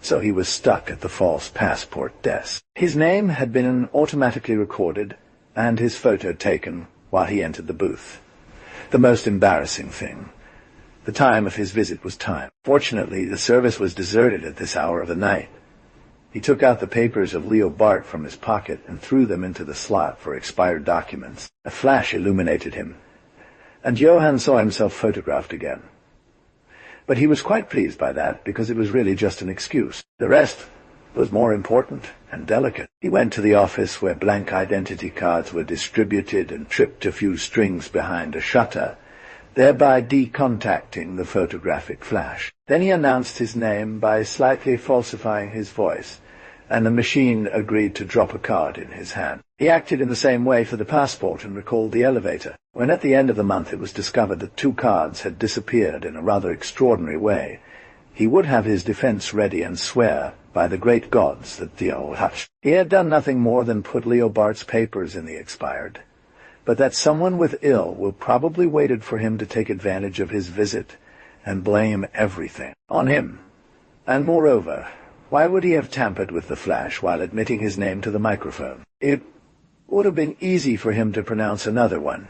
So he was stuck at the false passport desk. His name had been automatically recorded, and his photo taken while he entered the booth. The most embarrassing thing. The time of his visit was timed. Fortunately, the service was deserted at this hour of the night. He took out the papers of Leo Bart from his pocket and threw them into the slot for expired documents. A flash illuminated him, and Johann saw himself photographed again. But he was quite pleased by that, because it was really just an excuse. The rest was more important and delicate. He went to the office where blank identity cards were distributed and tripped a few strings behind a shutter, thereby decontacting the photographic flash. Then he announced his name by slightly falsifying his voice, and the machine agreed to drop a card in his hand. He acted in the same way for the passport and recalled the elevator. When at the end of the month it was discovered that 2 cards had disappeared in a rather extraordinary way, he would have his defense ready and swear by the great gods that Theo hushed. He had done nothing more than put Leo Bart's papers in the expired, but that someone with ill will probably waited for him to take advantage of his visit and blame everything on him. And moreover, why would he have tampered with the flash while admitting his name to the microphone? It would have been easy for him to pronounce another one.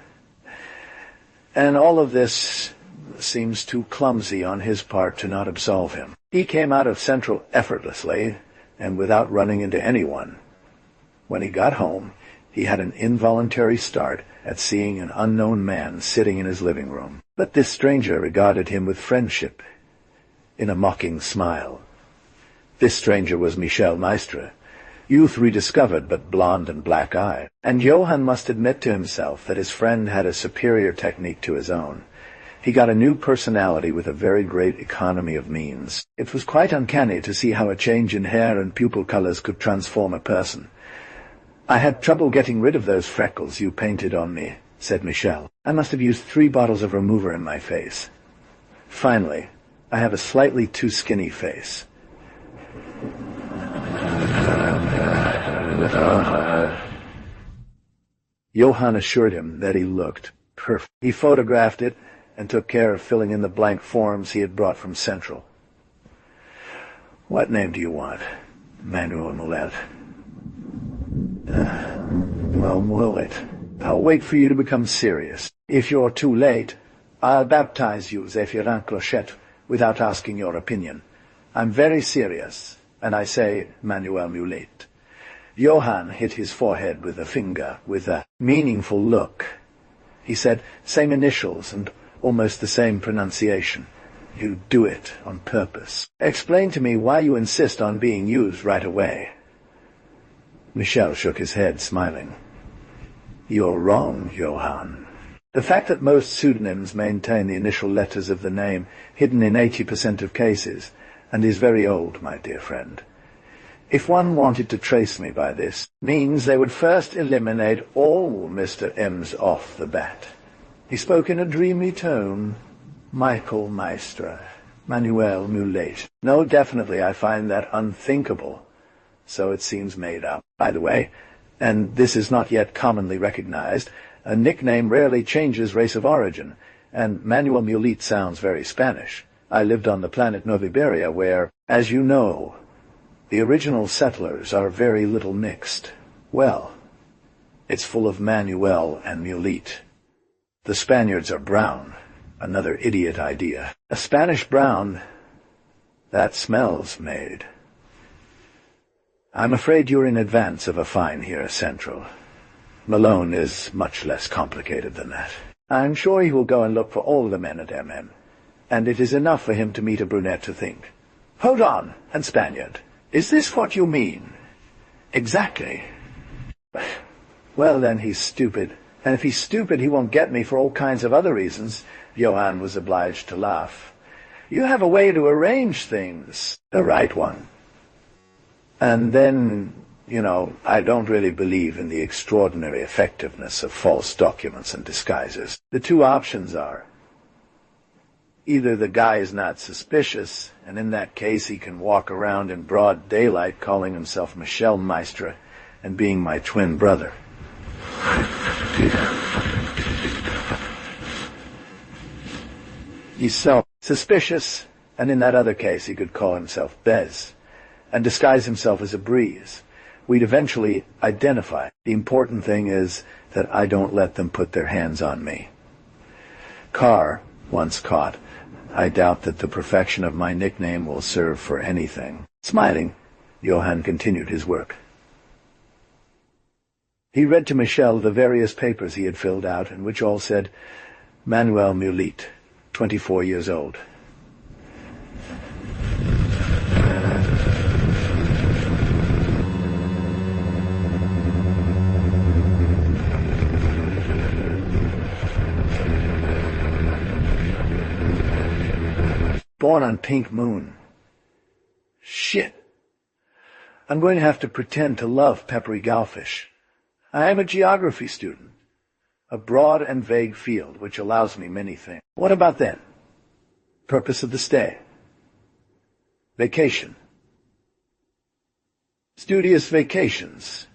And all of this seems too clumsy on his part to not absolve him. He came out of Central effortlessly and without running into anyone. When he got home, He had an involuntary start at seeing an unknown man sitting in his living room. But this stranger regarded him with friendship, in a mocking smile. This stranger was Michel Maistre, youth rediscovered but blond and black-eyed, and Johann must admit to himself that his friend had a superior technique to his own. He got a new personality with a very great economy of means. It was quite uncanny to see how a change in hair and pupil colors could transform a person. "I had trouble getting rid of those freckles you painted on me," said Michel. "I must have used 3 bottles of remover in my face. Finally, I have a slightly too skinny face." Johann assured him that he looked perfect. He photographed it and took care of filling in the blank forms he had brought from Central. "What name do you want, Manuel Mulet?" "Well, Mulet. I'll wait for you to become serious. If you're too late, I'll baptize you, Zéphirin Clochette, without asking your opinion. I'm very serious, and I say Manuel Mulet." Johann hit his forehead with a finger, with a meaningful look. He said, "Same initials and almost the same pronunciation. You do it on purpose. Explain to me why you insist on being used right away." Michel shook his head, smiling. "You're wrong, Johann. The fact that most pseudonyms maintain the initial letters of the name hidden in 80% of cases, and is very old, my dear friend. If one wanted to trace me by this, means they would first eliminate all Mr. M's off the bat." He spoke in a dreamy tone. "Michael Maistre, Manuel Mulet. No, definitely, I find that unthinkable. So it seems made up. By the way, and this is not yet commonly recognized, a nickname rarely changes race of origin, and Manuel Mulet sounds very Spanish. I lived on the planet Noviberia where, as you know, the original settlers are very little mixed. Well, it's full of Manuel and Mulet. The Spaniards are brown. Another idiot idea. A Spanish brown, that smells made. I'm afraid you're in advance of a fine here, Central. Malone is much less complicated than that. I'm sure he will go and look for all the men at MM, and it is enough for him to meet a brunette to think, 'Hold on, and Spaniard, is this what you mean?' Exactly. Well, then he's stupid, and if he's stupid he won't get me for all kinds of other reasons." Johann was obliged to laugh. "You have a way to arrange things." "The right one. And then, I don't really believe in the extraordinary effectiveness of false documents and disguises. The 2 options are, either the guy is not suspicious, and in that case he can walk around in broad daylight calling himself Michel Maistre and being my twin brother. He's self-suspicious, and in that other case he could call himself Bez and disguise himself as a breeze. We'd eventually identify. The important thing is that I don't let them put their hands on me. Carr, once caught, I doubt that the perfection of my nickname will serve for anything." Smiling, Johann continued his work. He read to Michel the various papers he had filled out, and which all said, "Manuel Mulet, 24 years old." Born on Pink Moon. Shit. I'm going to have to pretend to love peppery gowfish. I am a geography student. A broad and vague field which allows me many things. What about then? Purpose of the stay. Vacation. Studious vacations.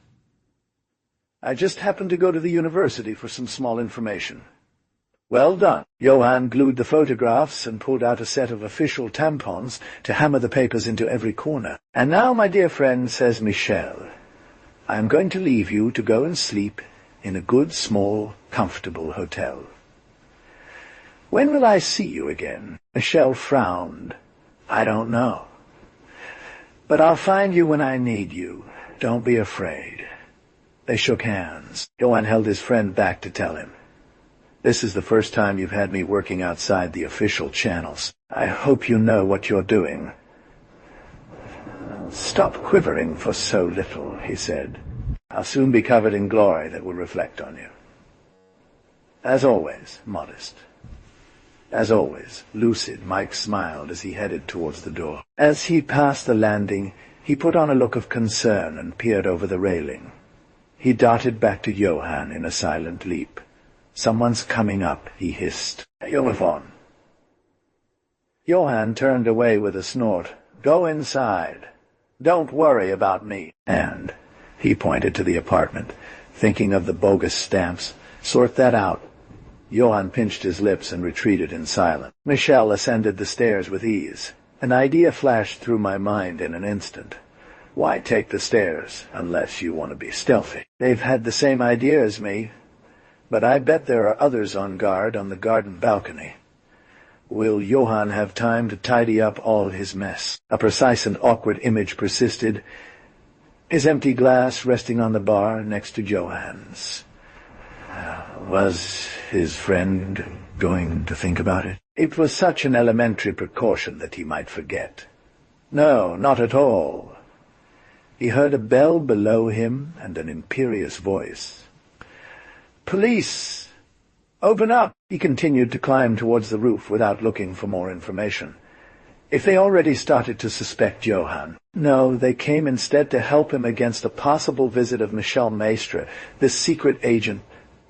I just happened to go to the university for some small information. Well done. Johann glued the photographs and pulled out a set of official tampons to hammer the papers into every corner. "And now, my dear friend," says Michel, "I am going to leave you to go and sleep in a good, small, comfortable hotel. When will I see you again?" Michel frowned. "I don't know. But I'll find you when I need you. Don't be afraid." They shook hands. Johann held his friend back to tell him, "This is the first time you've had me working outside the official channels. I hope you know what you're doing." "Stop quivering for so little," he said. "I'll soon be covered in glory that will reflect on you." As always, modest. As always, lucid, Mike smiled as he headed towards the door. As he passed the landing, he put on a look of concern and peered over the railing. He darted back to Johann in a silent leap. "Someone's coming up," he hissed. "Uniform." Johann turned away with a snort. "Go inside. Don't worry about me." And he pointed to the apartment, thinking of the bogus stamps. "Sort that out." Johann pinched his lips and retreated in silence. Michelle ascended the stairs with ease. An idea flashed through my mind in an instant. Why take the stairs, unless you want to be stealthy? They've had the same idea as me, but I bet there are others on guard on the garden balcony. Will Johann have time to tidy up all his mess? A precise and awkward image persisted, his empty glass resting on the bar next to Johann's. Was his friend going to think about it? It was such an elementary precaution that he might forget. No, not at all. He heard a bell below him and an imperious voice. "Police! Open up!" He continued to climb towards the roof without looking for more information. If they already started to suspect Johann. No, they came instead to help him against a possible visit of Michelle Maestre, this secret agent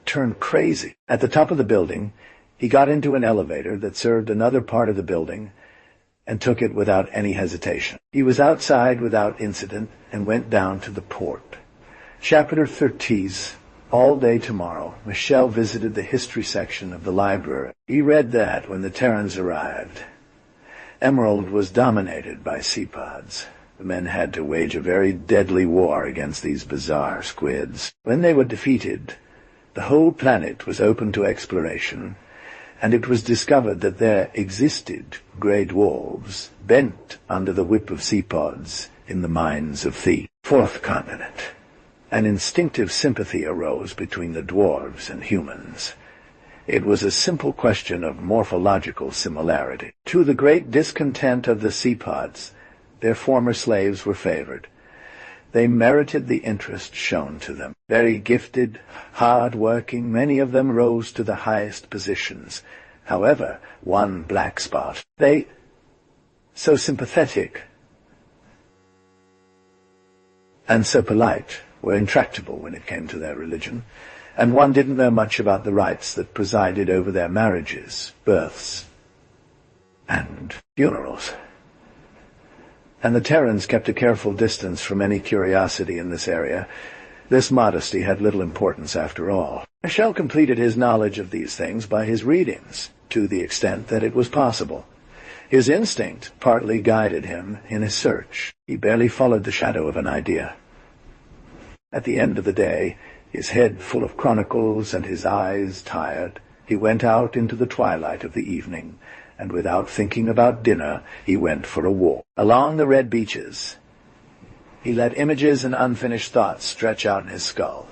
turned crazy. At the top of the building, he got into an elevator that served another part of the building and took it without any hesitation. He was outside without incident and went down to the port. Chapter 13. All day tomorrow, Michelle visited the history section of the library. He read that when the Terrans arrived. Emerald was dominated by seapods. The men had to wage a very deadly war against these bizarre squids. When they were defeated, the whole planet was open to exploration, and it was discovered that there existed grey dwarves bent under the whip of seapods in the mines of the fourth continent. An instinctive sympathy arose between the dwarves and humans. It was a simple question of morphological similarity. To the great discontent of the seapods, their former slaves were favored. They merited the interest shown to them. Very gifted, hard-working, many of them rose to the highest positions. However, one black spot. They, so sympathetic and so polite, were intractable when it came to their religion, and one didn't know much about the rites that presided over their marriages, births, and funerals. And the Terrans kept a careful distance from any curiosity in this area. This modesty had little importance after all. Michel completed his knowledge of these things by his readings, to the extent that it was possible. His instinct partly guided him in his search. He barely followed the shadow of an idea. At the end of the day, his head full of chronicles and his eyes tired, he went out into the twilight of the evening, and without thinking about dinner, he went for a walk. Along the red beaches, he let images and unfinished thoughts stretch out in his skull.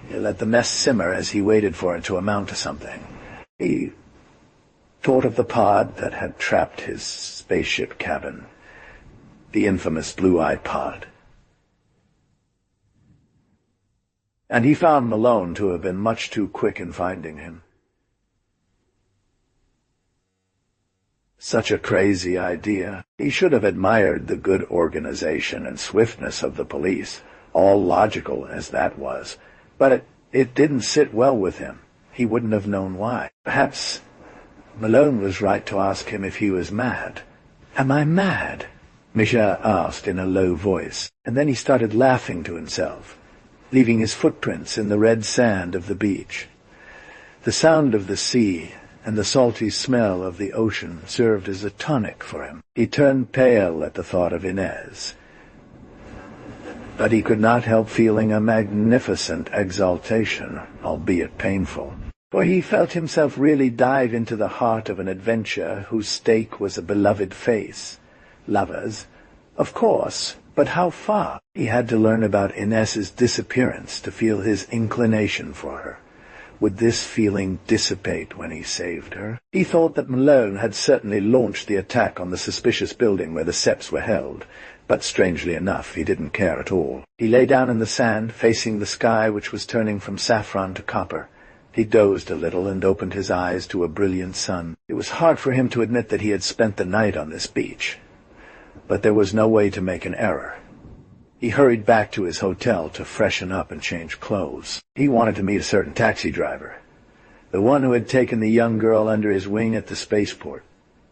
He let the mess simmer as he waited for it to amount to something. He thought of the pod that had trapped his spaceship cabin, the infamous blue-eyed pod. And he found Malone to have been much too quick in finding him. Such a crazy idea. He should have admired the good organization and swiftness of the police, all logical as that was. But it didn't sit well with him. He wouldn't have known why. Perhaps Malone was right to ask him if he was mad. "Am I mad?" Misha asked in a low voice, and then he started laughing to himself, leaving his footprints in the red sand of the beach. The sound of the sea and the salty smell of the ocean served as a tonic for him. He turned pale at the thought of Inez, but he could not help feeling a magnificent exaltation, albeit painful, for he felt himself really dive into the heart of an adventure whose stake was a beloved face. Lovers, of course, But how far? He had to learn about Inez's disappearance to feel his inclination for her. Would this feeling dissipate when he saved her? He thought that Malone had certainly launched the attack on the suspicious building where the Sepps were held, but strangely enough he didn't care at all. He lay down in the sand, facing the sky which was turning from saffron to copper. He dozed a little and opened his eyes to a brilliant sun. It was hard for him to admit that he had spent the night on this beach, but there was no way to make an error. He hurried back to his hotel to freshen up and change clothes. He wanted to meet a certain taxi driver, the one who had taken the young girl under his wing at the spaceport.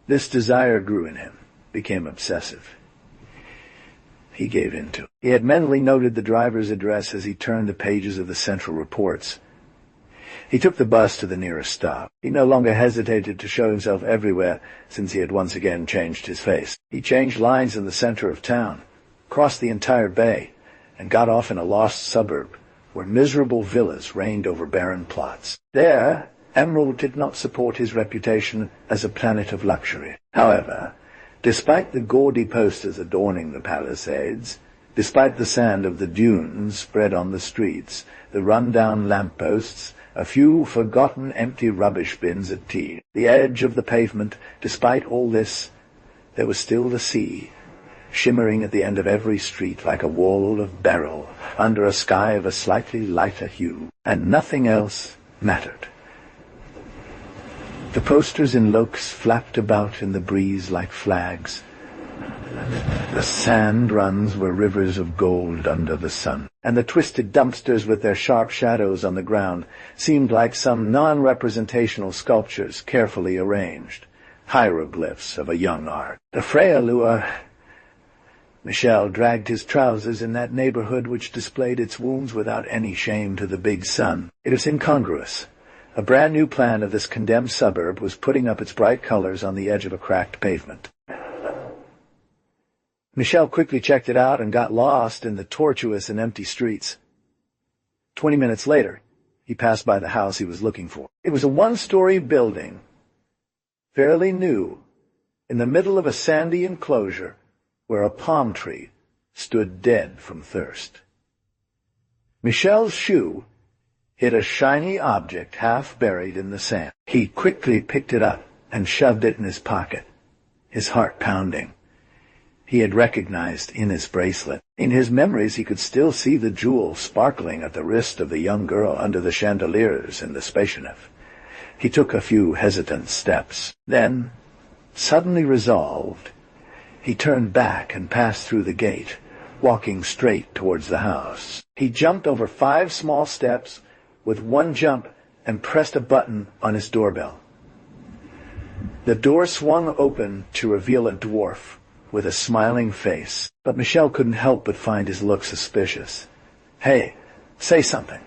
This desire grew in him, became obsessive. He gave in to it. He had mentally noted the driver's address as he turned the pages of the Central Reports. He took the bus to the nearest stop. He no longer hesitated to show himself everywhere, since he had once again changed his face. He changed lines in the center of town, crossed the entire bay, and got off in a lost suburb, where miserable villas reigned over barren plots. There, Emerald did not support his reputation as a planet of luxury. However, despite the gaudy posters adorning the Palisades, despite the sand of the dunes spread on the streets, the run-down lampposts, a few forgotten empty rubbish bins at tea, the edge of the pavement, despite all this, there was still the sea, shimmering at the end of every street like a wall of beryl under a sky of a slightly lighter hue, and nothing else mattered. The posters in Lokes flapped about in the breeze like flags. The sand runs were rivers of gold under the sun, and the twisted dumpsters with their sharp shadows on the ground seemed like some non-representational sculptures carefully arranged, hieroglyphs of a young art. The frail lure. Michel dragged his trousers in that neighborhood which displayed its wounds without any shame to the big sun. It was incongruous. A brand-new plan of this condemned suburb was putting up its bright colors on the edge of a cracked pavement. Michel quickly checked it out and got lost in the tortuous and empty streets. 20 minutes later, he passed by the house he was looking for. It was a one-story building, fairly new, in the middle of a sandy enclosure where a palm tree stood dead from thirst. Michel's shoe hit a shiny object half buried in the sand. He quickly picked it up and shoved it in his pocket, his heart pounding. He had recognized Inez's bracelet. In his memories he could still see the jewel sparkling at the wrist of the young girl under the chandeliers in the Spationef. He took a few hesitant steps. Then, suddenly resolved, he turned back and passed through the gate, walking straight towards the house. He jumped over 5 small steps with one jump and pressed a button on his doorbell. The door swung open to reveal a dwarf with a smiling face, but Michel couldn't help but find his look suspicious. "Hey, say something,"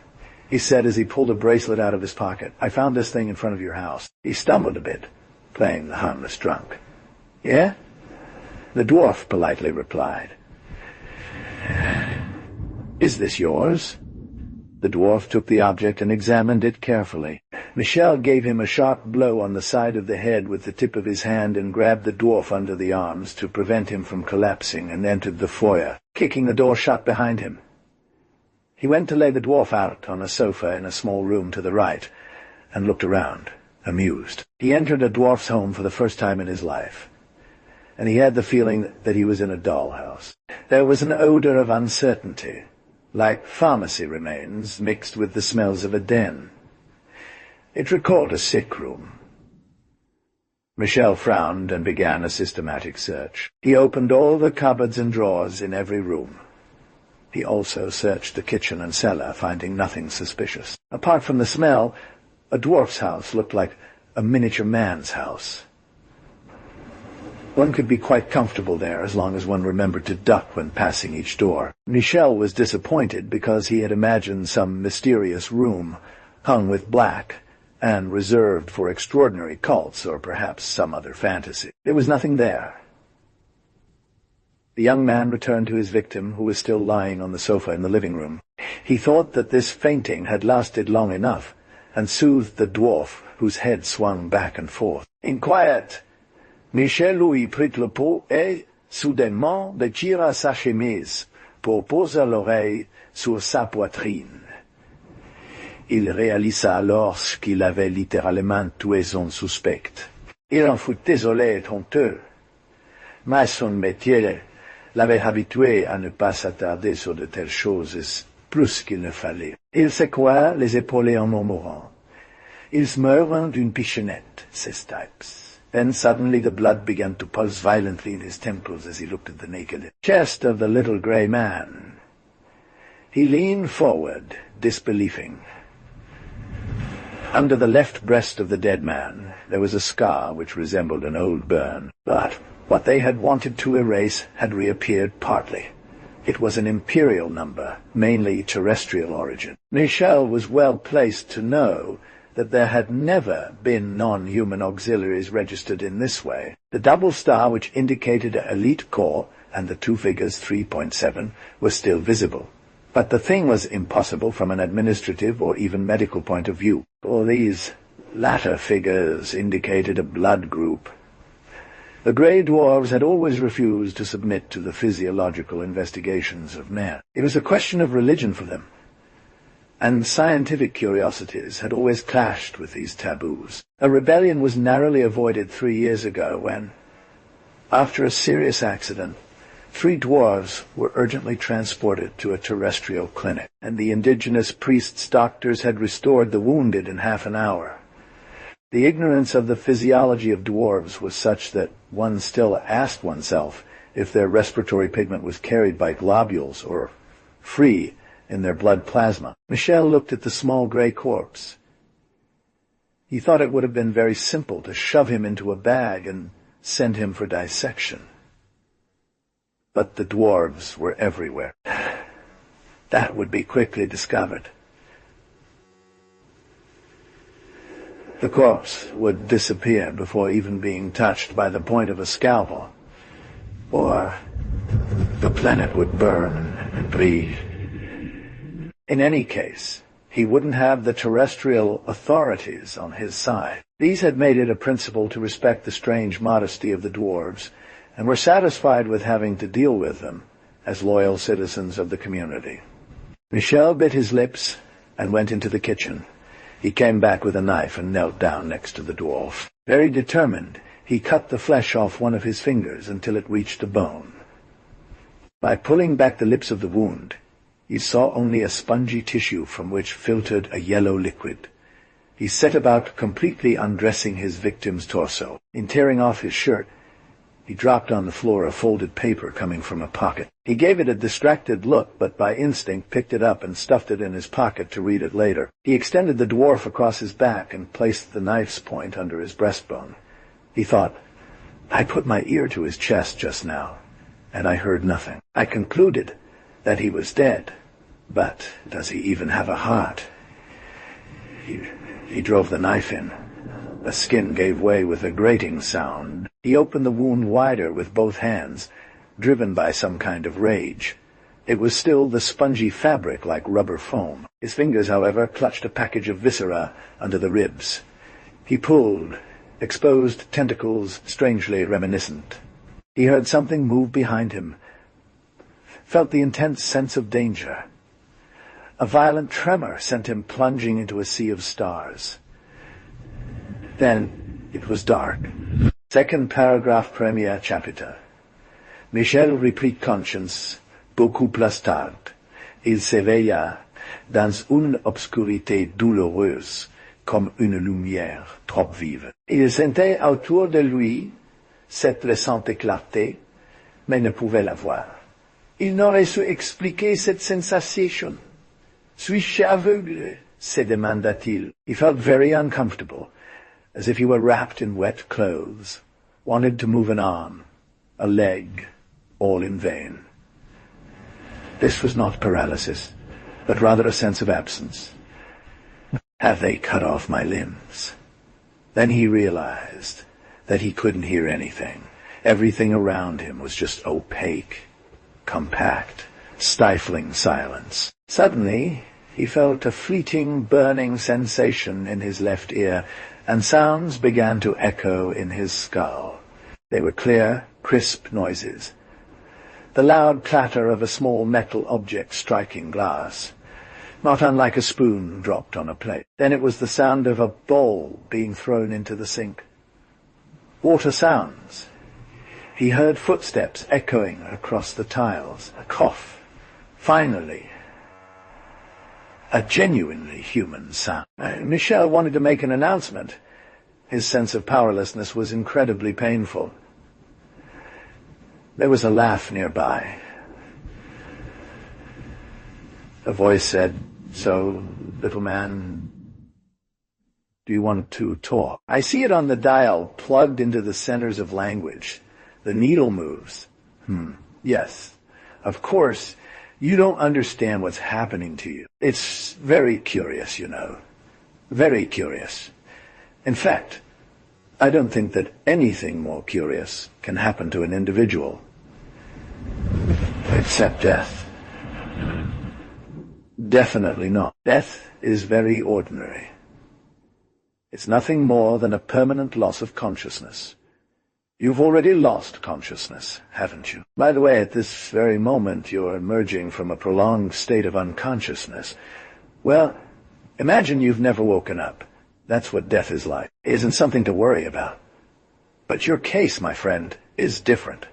he said as he pulled a bracelet out of his pocket. "I found this thing in front of your house." He stumbled a bit, playing the harmless drunk. "Yeah?" The dwarf politely replied. "Is this yours?" The dwarf took the object and examined it carefully. Michel gave him a sharp blow on the side of the head with the tip of his hand and grabbed the dwarf under the arms to prevent him from collapsing, and entered the foyer, kicking the door shut behind him. He went to lay the dwarf out on a sofa in a small room to the right, and looked around, amused. He entered a dwarf's home for the first time in his life, and he had the feeling that he was in a dollhouse. There was an odor of uncertainty, like pharmacy remains mixed with the smells of a den. It recalled a sick room. Michel frowned and began a systematic search. He opened all the cupboards and drawers in every room. He also searched the kitchen and cellar, finding nothing suspicious. Apart from the smell, a dwarf's house looked like a miniature man's house. One could be quite comfortable there as long as one remembered to duck when passing each door. Michel was disappointed because he had imagined some mysterious room, hung with black, and reserved for extraordinary cults or perhaps some other fantasy. There was nothing there. The young man returned to his victim, who was still lying on the sofa in the living room. He thought that this fainting had lasted long enough, and soothed the dwarf, whose head swung back and forth. "In quiet. Michel Louis prit le pot et Soudainement déchira sa chemise pour poser l'oreille sur sa poitrine. Il réalisa alors qu'il avait littéralement tué son suspect. Il en fut désolé et honteux, mais son métier l'avait habitué à ne pas s'attarder sur de telles choses plus qu'il ne fallait. Il secoua les épaules en murmurant, "Ils meurent d'une pichonnette, ces types." Then suddenly the blood began to pulse violently in his temples as he looked at the naked chest of the little grey man. He leaned forward, disbelieving. Under the left breast of the dead man there was a scar which resembled an old burn, but what they had wanted to erase had reappeared partly. It was an imperial number, mainly terrestrial origin. Michel was well placed to know that there had never been non-human auxiliaries registered in this way. The double star which indicated elite corps and the two figures 3.7 were still visible. But the thing was impossible from an administrative or even medical point of view, for these latter figures indicated a blood group. The grey dwarves had always refused to submit to the physiological investigations of men. It was a question of religion for them, and scientific curiosities had always clashed with these taboos. A rebellion was narrowly avoided 3 years ago when, after a serious accident, 3 dwarves were urgently transported to a terrestrial clinic, and the indigenous priests-doctors had restored the wounded in half an hour. The ignorance of the physiology of dwarves was such that one still asked oneself if their respiratory pigment was carried by globules or free in their blood plasma. Michel looked at the small grey corpse. He thought it would have been very simple to shove him into a bag and send him for dissection. But the dwarves were everywhere. That would be quickly discovered. The corpse would disappear before even being touched by the point of a scalpel, or the planet would burn and breathe. In any case, he wouldn't have the terrestrial authorities on his side. These had made it a principle to respect the strange modesty of the dwarves, and were satisfied with having to deal with them as loyal citizens of the community. Michel bit his lips and went into the kitchen. He came back with a knife and knelt down next to the dwarf. Very determined, he cut the flesh off one of his fingers until it reached the bone. By pulling back the lips of the wound, he saw only a spongy tissue from which filtered a yellow liquid. He set about completely undressing his victim's torso. In tearing off his shirt, he dropped on the floor a folded paper coming from a pocket. He gave it a distracted look, but by instinct picked it up and stuffed it in his pocket to read it later. He extended the dwarf across his back and placed the knife's point under his breastbone. He thought, "I put my ear to his chest just now, and I heard nothing. I concluded that he was dead. But does he even have a heart?" He drove the knife in. The skin gave way with a grating sound. He opened the wound wider with both hands, driven by some kind of rage. It was still the spongy fabric like rubber foam. His fingers, however, clutched a package of viscera under the ribs. He pulled, exposed tentacles strangely reminiscent. He heard something move behind him, felt the intense sense of danger. A violent tremor sent him plunging into a sea of stars. Then it was dark. Second paragraph, premier chapitre. Michel reprit conscience beaucoup plus tard. Il s'éveilla dans une obscurité douloureuse, comme une lumière trop vive. Il sentait autour de lui cette récente clarté, mais ne pouvait la voir. Il n'aurait su expliquer cette sensation. Suis-je aveugle? Se demanda-t-il. He felt very uncomfortable, as if he were wrapped in wet clothes, wanted to move an arm, a leg, all in vain. This was not paralysis, but rather a sense of absence. Have they cut off my limbs? Then he realized that he couldn't hear anything. Everything around him was just opaque, compact, stifling silence. Suddenly, he felt a fleeting, burning sensation in his left ear, and sounds began to echo in his skull. They were clear, crisp noises, the loud clatter of a small metal object striking glass, not unlike a spoon dropped on a plate. Then it was the sound of a bowl being thrown into the sink. Water sounds. He heard footsteps echoing across the tiles, a cough. Finally, a genuinely human sound. Michel wanted to make an announcement. His sense of powerlessness was incredibly painful. There was a laugh nearby. A voice said, "So, little man, do you want to talk?" I see it on the dial, plugged into the centers of language. The needle moves. Yes. Of course, you don't understand what's happening to you. It's very curious, you know. Very curious. In fact, I don't think that anything more curious can happen to an individual. Except death. Definitely not. Death is very ordinary. It's nothing more than a permanent loss of consciousness. You've already lost consciousness, haven't you? By the way, at this very moment you're emerging from a prolonged state of unconsciousness. Well, imagine you've never woken up. That's what death is like. It isn't something to worry about. But your case, my friend, is different.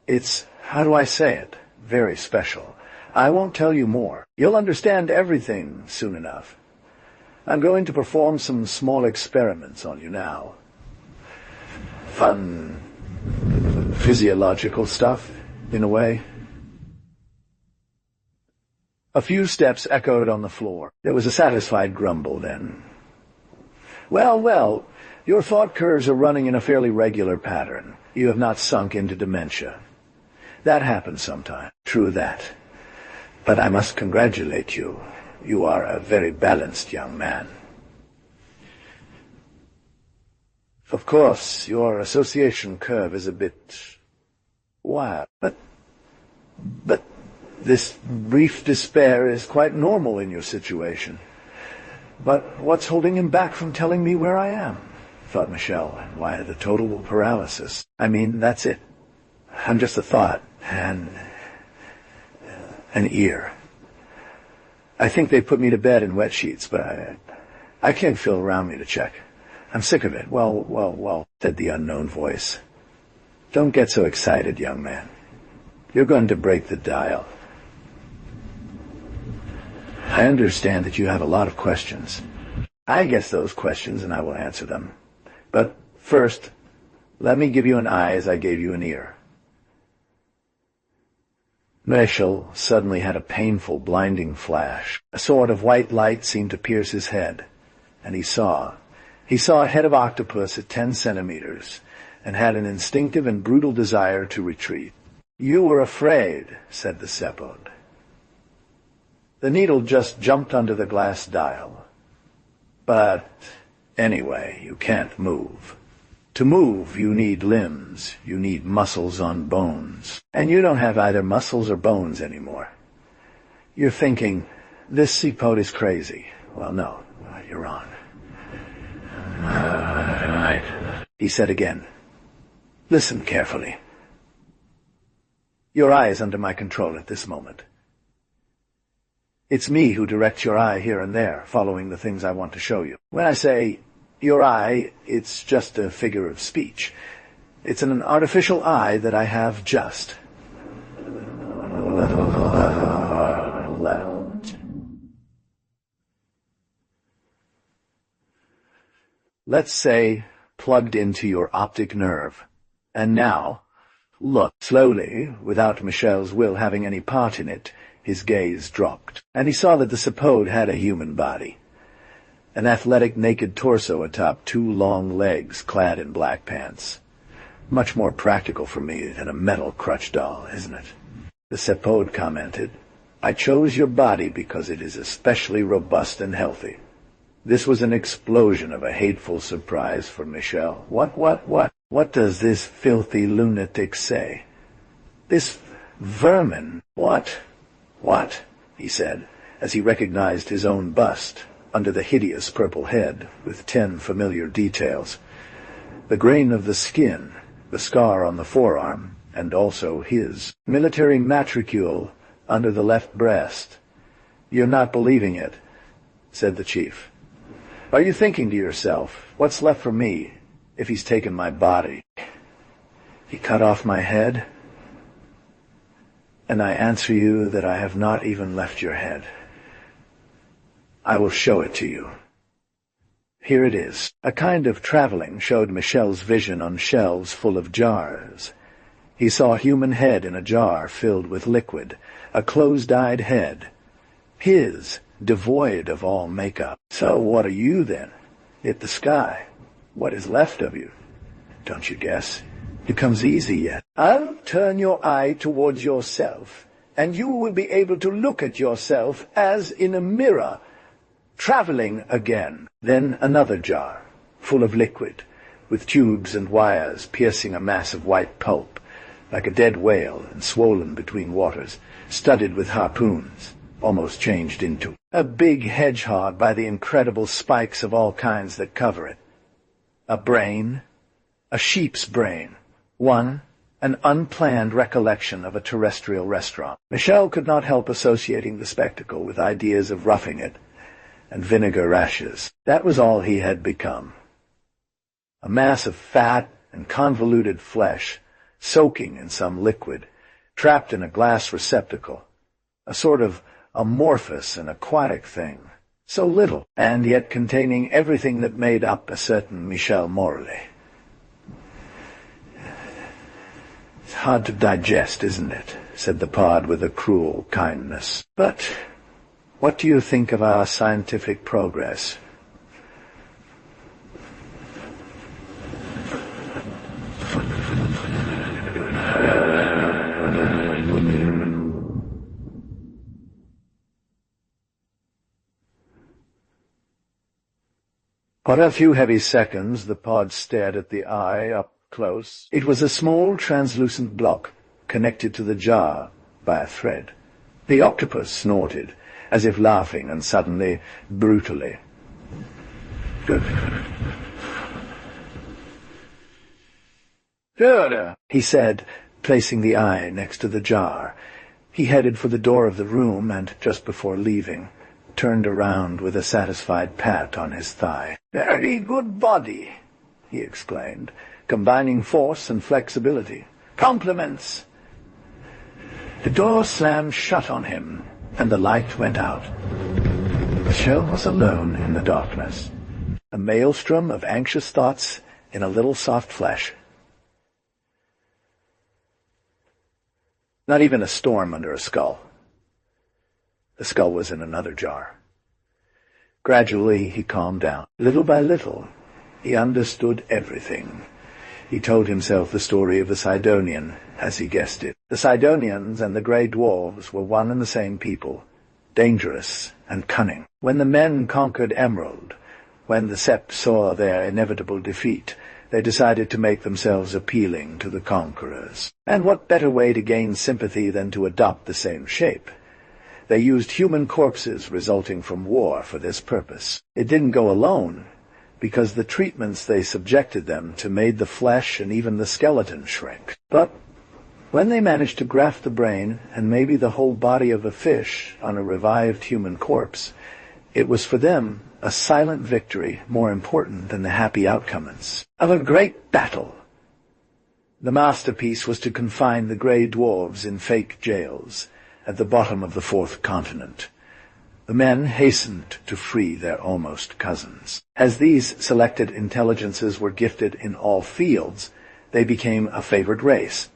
It's, how do I say it, very special. I won't tell you more. You'll understand everything soon enough. I'm going to perform some small experiments on you now. Fun, physiological stuff, in a way. A few steps echoed on the floor. There was a satisfied grumble then. Well, your thought curves are running in a fairly regular pattern. You have not sunk into dementia. That happens sometimes. True that. But I must congratulate you. You are a very balanced young man. Of course, your association curve is a bit wild, but this brief despair is quite normal in your situation. But what's holding him back from telling me where I am? Thought Michel. Why, the total paralysis. I mean, that's it. I'm just a thought, and an ear. I think they put me to bed in wet sheets, but I can't feel around me to check. I'm sick of it. Well, said the unknown voice. Don't get so excited, young man. You're going to break the dial. I understand that you have a lot of questions. I guess those questions, and I will answer them. But first, let me give you an eye as I gave you an ear. Michel suddenly had a painful, blinding flash. A sort of white light seemed to pierce his head, and he saw a head of octopus at 10 centimeters, and had an instinctive and brutal desire to retreat. "You were afraid," said the Sepode. The needle just jumped under the glass dial. "But anyway, you can't move. To move, you need limbs, you need muscles on bones. And you don't have either muscles or bones anymore. You're thinking, this Sepode is crazy. Well, no, you're wrong. Right, he said again. Listen carefully. Your eye is under my control at this moment. It's me who directs your eye here and there, following the things I want to show you. When I say your eye, it's just a figure of speech. It's an artificial eye that I have just left. Let's say plugged into your optic nerve. And now, look. Slowly, without Michel's will having any part in it, his gaze dropped, and he saw that the Sepode had a human body. An athletic naked torso atop 2 long legs clad in black pants. Much more practical for me than a metal crutch doll, isn't it? The Sepode commented, I chose your body because it is especially robust and healthy. This was an explosion of a hateful surprise for Michel. What does this filthy lunatic say? This vermin? What? He said, as he recognized his own bust under the hideous purple head with 10 familiar details. The grain of the skin, the scar on the forearm, and also his military matricule under the left breast. "You're not believing it," said the chief. "Are you thinking to yourself, what's left for me if he's taken my body? He cut off my head, and I answer you that I have not even left your head. I will show it to you. Here it is." A kind of traveling showed Michel's vision on shelves full of jars. He saw a human head in a jar filled with liquid, a closed-eyed head. His, devoid of all makeup. "So what are you, then? Hit the sky. What is left of you? Don't you guess? It comes easy yet. I'll turn your eye towards yourself, and you will be able to look at yourself as in a mirror, traveling again." Then another jar, full of liquid, with tubes and wires piercing a mass of white pulp, like a dead whale and swollen between waters, studded with harpoons, almost changed into a big hedgehog by the incredible spikes of all kinds that cover it. A brain, a sheep's brain, an unplanned recollection of a terrestrial restaurant. Michel could not help associating the spectacle with ideas of roughing it and vinegar rashes. That was all he had become. A mass of fat and convoluted flesh, soaking in some liquid, trapped in a glass receptacle, a sort of amorphous and aquatic thing, so little, and yet containing everything that made up a certain Michel Morley. "It's hard to digest, isn't it?" said the pod with a cruel kindness. "But what do you think of our scientific progress?" For a few heavy seconds the pod stared at the eye up close. It was a small translucent block connected to the jar by a thread. The octopus snorted, as if laughing, and suddenly, brutally, "Good. Good," he said, placing the eye next to the jar. He headed for the door of the room, and just before leaving, turned around with a satisfied pat on his thigh. "Very good body," he exclaimed, combining force and flexibility. "Compliments." The door slammed shut on him, and the light went out. Michel was alone in the darkness, a maelstrom of anxious thoughts in a little soft flesh. Not even a storm under a skull. The skull was in another jar. Gradually he calmed down. Little by little, he understood everything. He told himself the story of the Sidonian, as he guessed it. The Sidonians and the Grey Dwarves were one and the same people, dangerous and cunning. When the men conquered Emerald, when the Sept saw their inevitable defeat, they decided to make themselves appealing to the conquerors. And what better way to gain sympathy than to adopt the same shape? They used human corpses resulting from war for this purpose. It didn't go alone, because the treatments they subjected them to made the flesh and even the skeleton shrink. But when they managed to graft the brain and maybe the whole body of a fish on a revived human corpse, it was for them a silent victory more important than the happy outcomes of a great battle. The masterpiece was to confine the Grey Dwarves in fake jails at the bottom of the fourth continent. The men hastened to free their almost cousins. As these selected intelligences were gifted in all fields, they became a favored race,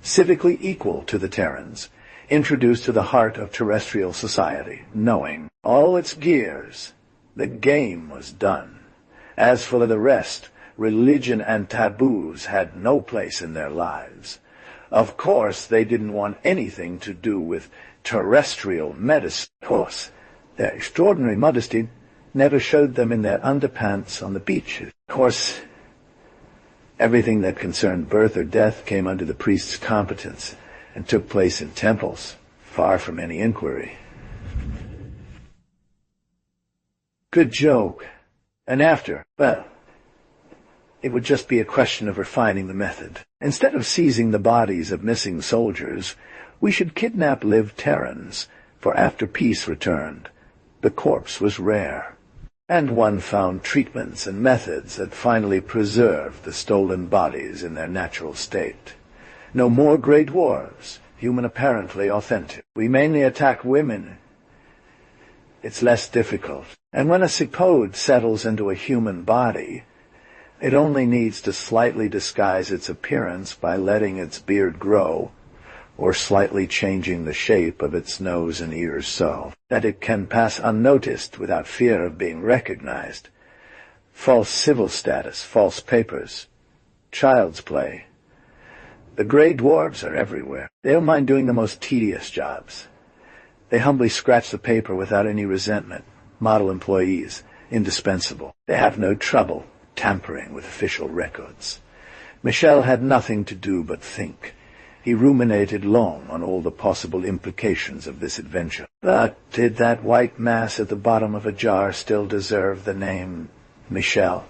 civically equal to the Terrans, introduced to the heart of terrestrial society, knowing all its gears. The game was done. As for the rest, religion and taboos had no place in their lives. Of course, they didn't want anything to do with terrestrial medicine. Of course, their extraordinary modesty never showed them in their underpants on the beaches. Of course, everything that concerned birth or death came under the priest's competence and took place in temples, far from any inquiry. Good joke. And after, well, It would just be a question of refining the method. Instead of seizing the bodies of missing soldiers, we should kidnap live Terrans, for after peace returned, the corpse was rare. And one found treatments and methods that finally preserved the stolen bodies in their natural state. No more great wars, human apparently authentic. We mainly attack women. It's less difficult. And when a Sipode settles into a human body, it only needs to slightly disguise its appearance by letting its beard grow, or slightly changing the shape of its nose and ears so that it can pass unnoticed without fear of being recognized. False civil status, false papers, child's play. The gray dwarves are everywhere. They don't mind doing the most tedious jobs. They humbly scratch the paper without any resentment. Model employees, indispensable. They have no trouble tampering with official records. Michel had nothing to do but think. He ruminated long on all the possible implications of this adventure. But did that white mass at the bottom of a jar still deserve the name Michel?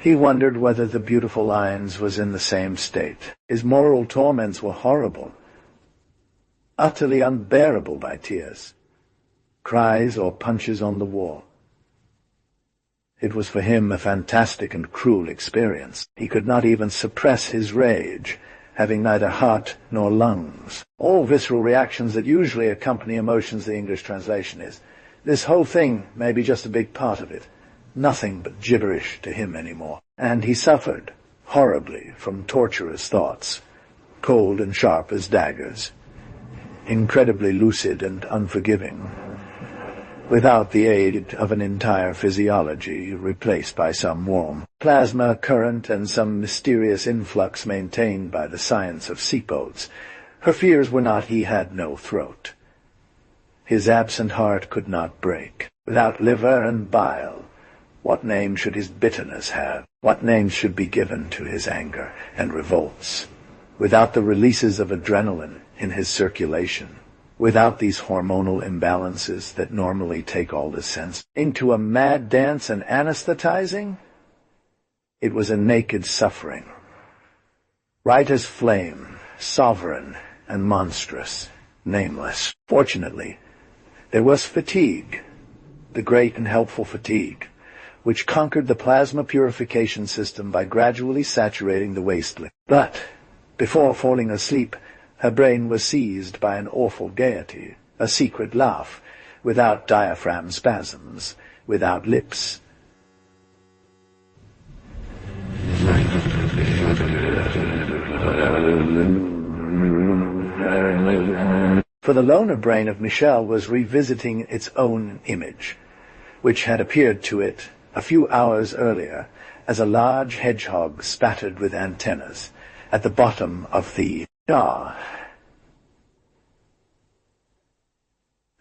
He wondered whether the beautiful lines was in the same state. His moral torments were horrible, utterly unbearable by tears, cries or punches on the wall. It was for him a fantastic and cruel experience. He could not even suppress his rage, having neither heart nor lungs. All visceral reactions that usually accompany emotions, the English translation is. This whole thing may be just a big part of it. Nothing but gibberish to him anymore. And he suffered horribly from torturous thoughts, cold and sharp as daggers, incredibly lucid and unforgiving, without the aid of an entire physiology replaced by some warm plasma current and some mysterious influx maintained by the science of Sipodes. Her fears were not he had no throat. His absent heart could not break. Without liver and bile, what name should his bitterness have? What name should be given to his anger and revolts? Without the releases of adrenaline in his circulation, without these hormonal imbalances that normally take all the sense into a mad dance and anesthetizing, it was a naked suffering, right as flame, sovereign and monstrous, nameless. Fortunately, there was fatigue, the great and helpful fatigue, which conquered the plasma purification system by gradually saturating the wasteland. But before falling asleep, her brain was seized by an awful gaiety, a secret laugh, without diaphragm spasms, without lips. For the loner brain of Michel was revisiting its own image, which had appeared to it a few hours earlier as a large hedgehog spattered with antennas at the bottom of the jar.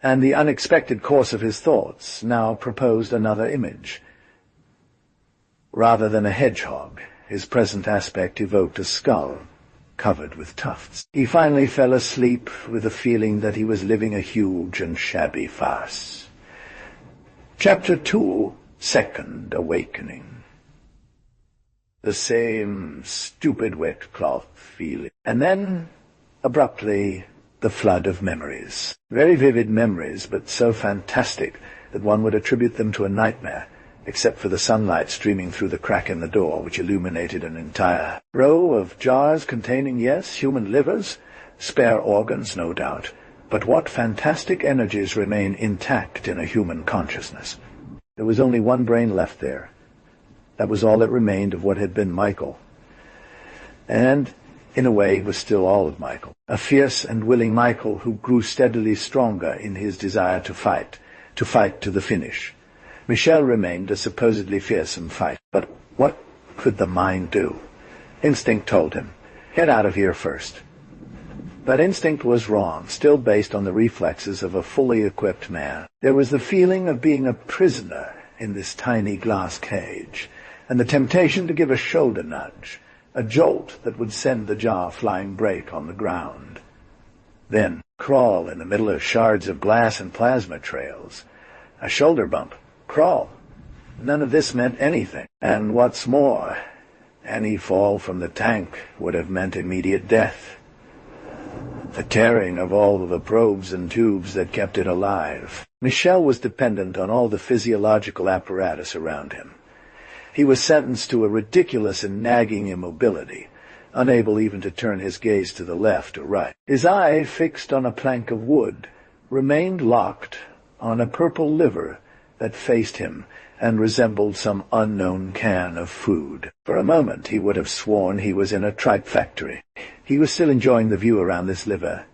And the unexpected course of his thoughts now proposed another image. Rather than a hedgehog, his present aspect evoked a skull covered with tufts. He finally fell asleep with the feeling that he was living a huge and shabby farce. Chapter 2, Second Awakening. The same stupid wet cloth feeling. And then, abruptly, the flood of memories. Very vivid memories, but so fantastic that one would attribute them to a nightmare, except for the sunlight streaming through the crack in the door, which illuminated an entire row of jars containing, yes, human livers, spare organs, no doubt, but what fantastic energies remain intact in a human consciousness. There was only one brain left there. That was all that remained of what had been Michael. And, in a way, was still all of Michael. A fierce and willing Michael who grew steadily stronger in his desire to fight to the finish. Michel remained a supposedly fearsome fighter. But what could the mind do? Instinct told him, get out of here first. But instinct was wrong, still based on the reflexes of a fully equipped man. There was the feeling of being a prisoner in this tiny glass cage, and the temptation to give a shoulder nudge, a jolt that would send the jar flying break on the ground. Then crawl in the middle of shards of glass and plasma trails. A shoulder bump. Crawl. None of this meant anything. And what's more, any fall from the tank would have meant immediate death. The tearing of all of the probes and tubes that kept it alive. Michel was dependent on all the physiological apparatus around him. He was sentenced to a ridiculous and nagging immobility, unable even to turn his gaze to the left or right. His eye, fixed on a plank of wood, remained locked on a purple liver that faced him and resembled some unknown can of food. For a moment he would have sworn he was in a tripe factory. He was still enjoying the view around this liver,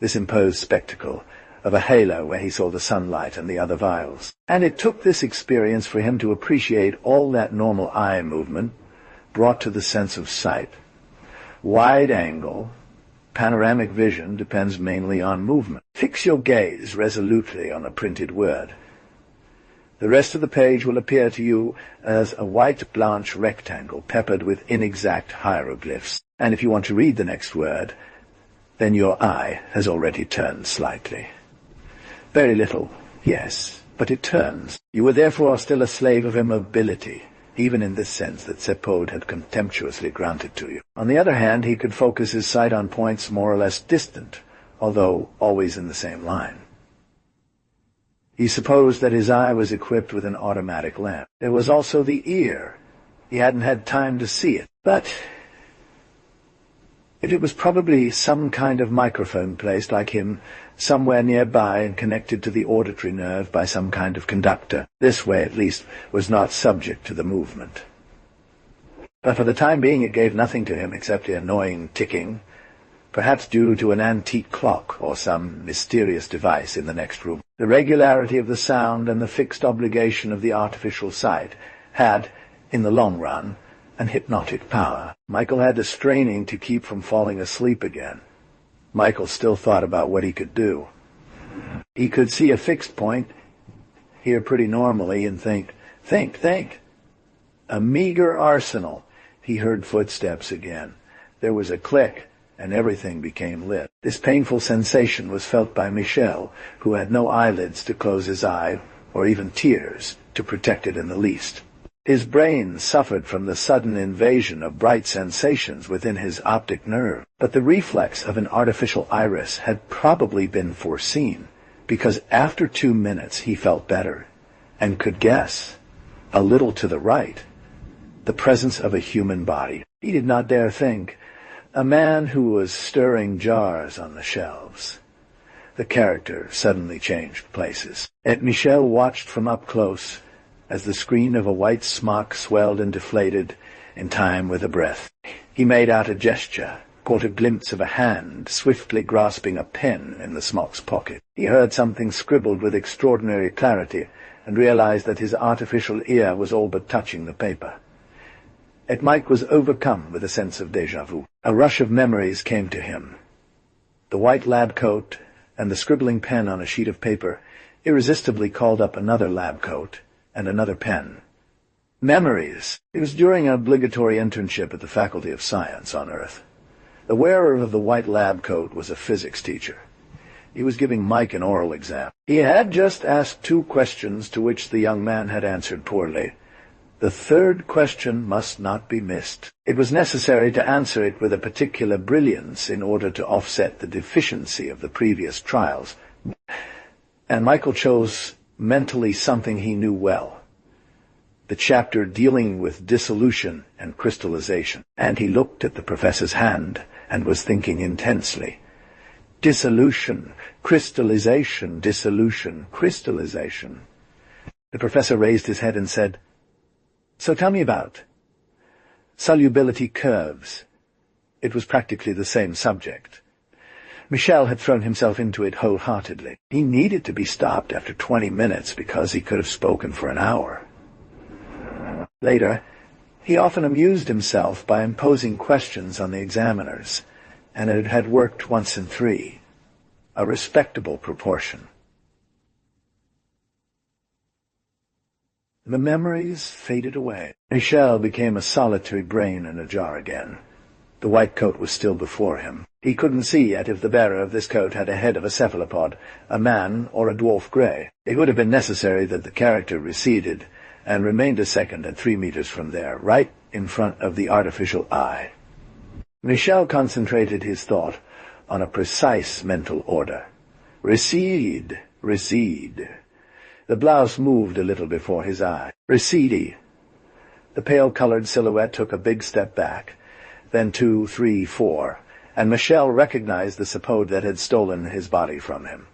this imposed spectacle of a halo where he saw the sunlight and the other vials. And it took this experience for him to appreciate all that normal eye movement brought to the sense of sight. Wide angle, panoramic vision depends mainly on movement. Fix your gaze resolutely on a printed word. The rest of the page will appear to you as a white blanche rectangle peppered with inexact hieroglyphs. And if you want to read the next word, then your eye has already turned slightly. Very little, yes, but it turns. You were therefore still a slave of immobility, even in this sense that Sepode had contemptuously granted to you. On the other hand, he could focus his sight on points more or less distant, although always in the same line. He supposed that his eye was equipped with an automatic lamp. There was also the ear. He hadn't had time to see it, but it was probably some kind of microphone placed like him somewhere nearby and connected to the auditory nerve by some kind of conductor. This way, at least, was not subject to the movement. But for the time being it gave nothing to him except the annoying ticking, perhaps due to an antique clock or some mysterious device in the next room. The regularity of the sound and the fixed obligation of the artificial sight had, in the long run, an hypnotic power. Michael had the straining to keep from falling asleep again. Michael still thought about what he could do. He could see a fixed point, hear pretty normally, and think. A meager arsenal. He heard footsteps again. There was a click, and everything became lit. This painful sensation was felt by Michel, who had no eyelids to close his eye, or even tears to protect it in the least. His brain suffered from the sudden invasion of bright sensations within his optic nerve, but the reflex of an artificial iris had probably been foreseen, because after 2 minutes he felt better, and could guess, a little to the right, the presence of a human body. He did not dare think. A man who was stirring jars on the shelves. The character suddenly changed places, and Michel watched from up close as the screen of a white smock swelled and deflated in time with a breath. He made out a gesture, caught a glimpse of a hand swiftly grasping a pen in the smock's pocket. He heard something scribbled with extraordinary clarity and realized that his artificial ear was all but touching the paper. And Mike was overcome with a sense of déjà vu. A rush of memories came to him. The white lab coat and the scribbling pen on a sheet of paper irresistibly called up another lab coat and another pen. Memories. It was during an obligatory internship at the Faculty of Science on Earth. The wearer of the white lab coat was a physics teacher. He was giving Mike an oral exam. He had just asked 2 questions to which the young man had answered poorly. The third question must not be missed. It was necessary to answer it with a particular brilliance in order to offset the deficiency of the previous trials. And Michael chose mentally something he knew well, the chapter dealing with dissolution and crystallization. And he looked at the professor's hand and was thinking intensely. Dissolution, crystallization, dissolution, crystallization. The professor raised his head and said, "So tell me about solubility curves." It was practically the same subject. Michel had thrown himself into it wholeheartedly. He needed to be stopped after 20 minutes because he could have spoken for an hour. Later, he often amused himself by imposing questions on the examiners, and it had worked once in 3, a respectable proportion. The memories faded away. Michel became a solitary brain in a jar again. The white coat was still before him. He couldn't see yet if the bearer of this coat had a head of a cephalopod, a man, or a dwarf grey. It would have been necessary that the character receded, and remained a second at 3 meters from there, right in front of the artificial eye. Michel concentrated his thought on a precise mental order. Recede, recede. The blouse moved a little before his eye. Recede. The pale-colored silhouette took a big step back, then 2, 3, 4, and Michel recognized the Sepode that had stolen his body from him.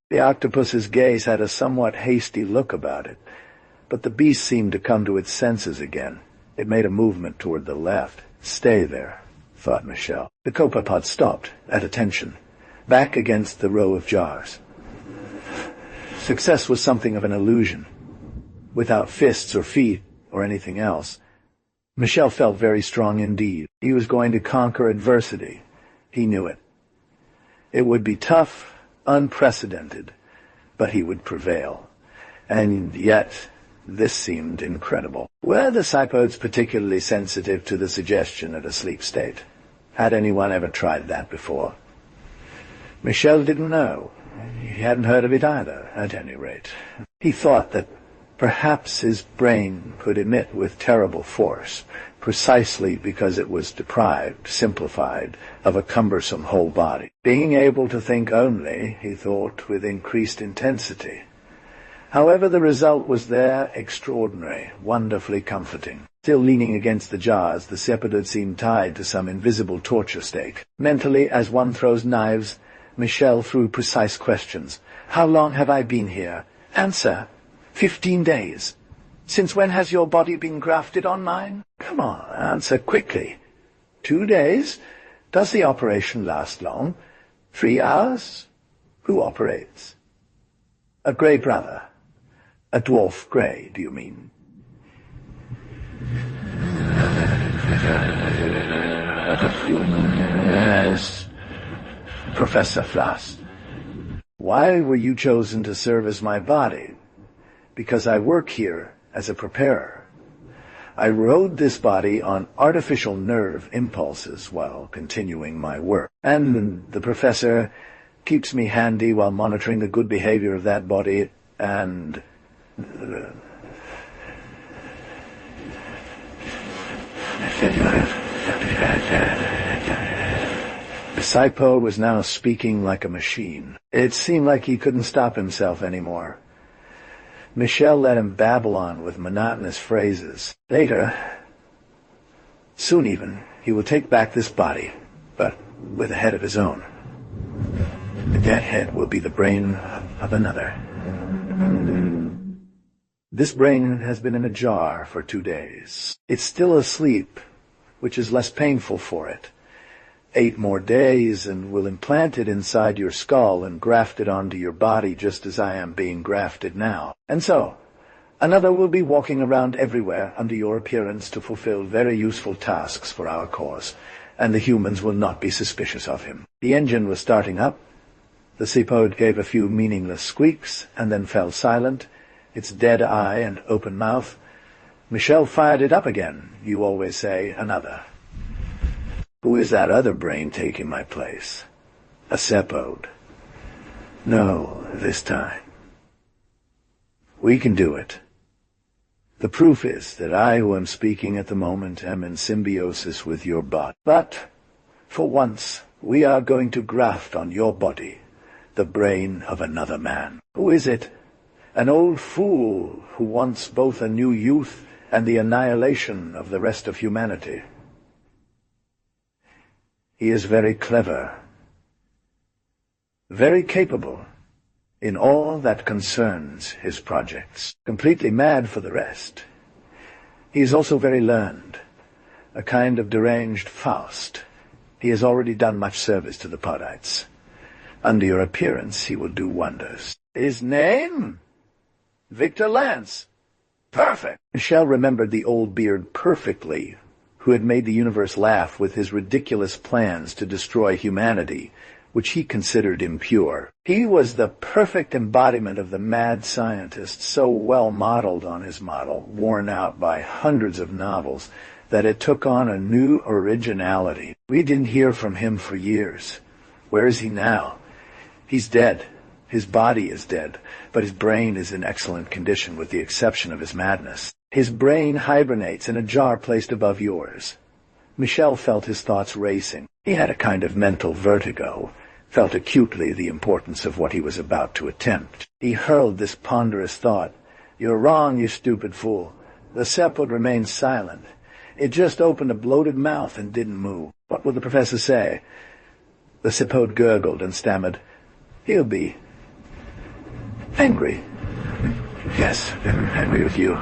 The octopus's gaze had a somewhat hasty look about it, but the beast seemed to come to its senses again. It made a movement toward the left. Stay there, thought Michel. The copepod stopped, at attention, back against the row of jars. Success was something of an illusion. Without fists or feet or anything else, Michel felt very strong indeed. He was going to conquer adversity. He knew it. It would be tough, unprecedented, but he would prevail. And yet, this seemed incredible. Were the Sepodes particularly sensitive to the suggestion of a sleep state? Had anyone ever tried that before? Michel didn't know. He hadn't heard of it either, at any rate. He thought that perhaps his brain could emit with terrible force, precisely because it was deprived, simplified, of a cumbersome whole body. Being able to think only, he thought, with increased intensity. However, the result was there extraordinary, wonderfully comforting. Still leaning against the jars, the Sepode seemed tied to some invisible torture stake. Mentally, as one throws knives, Michel threw precise questions. How long have I been here? Answer. 15 days. Since when has your body been grafted on mine? Come on, answer quickly. 2 days? Does the operation last long? 3 hours? Who operates? A grey brother. A dwarf grey, do you mean? Yes, Professor Flass. Why were you chosen to serve as my body? Because I work here as a preparer. I rode this body on artificial nerve impulses while continuing my work. And the professor keeps me handy while monitoring the good behavior of that body and... The Sepode was now speaking like a machine. It seemed like he couldn't stop himself anymore. Michel let him babble on with monotonous phrases. Later, soon even, he will take back this body, but with a head of his own. That head will be the brain of another. This brain has been in a jar for 2 days. It's still asleep, which is less painful for it. 8 more days, and we'll implant it inside your skull and graft it onto your body just as I am being grafted now. And so, another will be walking around everywhere under your appearance to fulfill very useful tasks for our cause, and the humans will not be suspicious of him. The engine was starting up. The Sepode gave a few meaningless squeaks, and then fell silent, its dead eye and open mouth. Michel fired it up again. You always say, another. Who is that other brain taking my place? A Sepode. No, this time. We can do it. The proof is that I, who am speaking at the moment, am in symbiosis with your body. But, for once, we are going to graft on your body the brain of another man. Who is it? An old fool who wants both a new youth and the annihilation of the rest of humanity. He is very clever, very capable in all that concerns his projects, completely mad for the rest. He is also very learned, a kind of deranged Faust. He has already done much service to the Podites. Under your appearance, he will do wonders. His name? Victor Lance. Perfect. Michel remembered the old beard perfectly, who had made the universe laugh with his ridiculous plans to destroy humanity, which he considered impure. He was the perfect embodiment of the mad scientist, so well modeled on his model, worn out by hundreds of novels, that it took on a new originality. We didn't hear from him for years. Where is he now? He's dead. His body is dead, but his brain is in excellent condition with the exception of his madness. His brain hibernates in a jar placed above yours. Michel felt his thoughts racing. He had a kind of mental vertigo, felt acutely the importance of what he was about to attempt. He hurled this ponderous thought. "You're wrong, you stupid fool. The sepode remained silent. It just opened a bloated mouth and didn't move. What will the professor say?" The sepode gurgled and stammered, "He'll be angry. Yes, angry with you.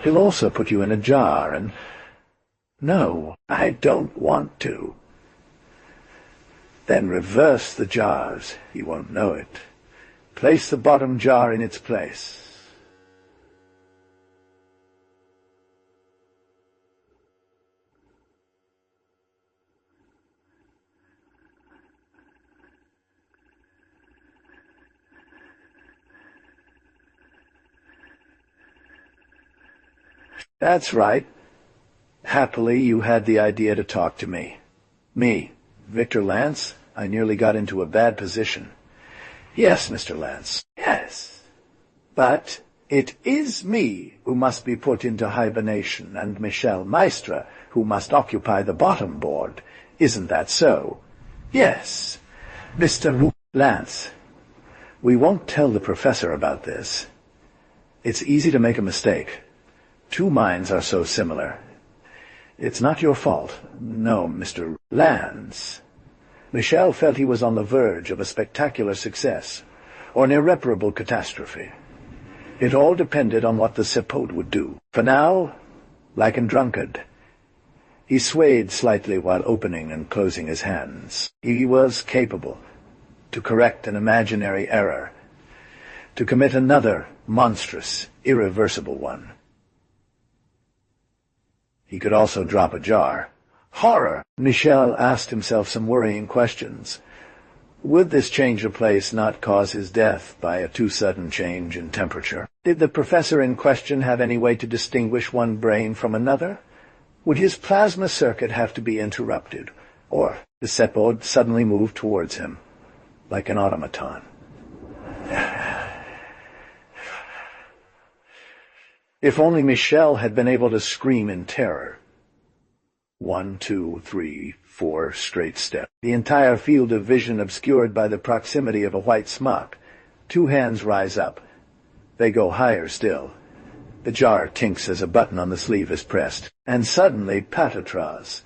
He'll also put you in a jar and—" "No, I don't want to." "Then reverse the jars. He won't know it. Place the bottom jar in its place." "That's right. Happily, you had the idea to talk to me. Me, Victor Lance, I nearly got into a bad position." "Yes, Mr. Lance, yes. But it is me who must be put into hibernation and Michel Maestre who must occupy the bottom board. Isn't that so?" "Yes, Mr. Lance. We won't tell the professor about this. It's easy to make a mistake. Two minds are so similar. It's not your fault. No, Mr. Lance. Michel felt he was on the verge of a spectacular success, or an irreparable catastrophe. It all depended on what the sepode would do. For now, like a drunkard, he swayed slightly while opening and closing his hands. He was capable to correct an imaginary error, to commit another monstrous, irreversible one. He could also drop a jar. Horror! Michel asked himself some worrying questions. Would this change of place not cause his death by a too sudden change in temperature? Did the professor in question have any way to distinguish one brain from another? Would his plasma circuit have to be interrupted, or the sepode suddenly move towards him, like an automaton? If only Michel had been able to scream in terror. 1, 2, 3, 4 straight steps. The entire field of vision obscured by the proximity of a white smock. Two hands rise up. They go higher still. The jar tinks as a button on the sleeve is pressed. And suddenly, patatras.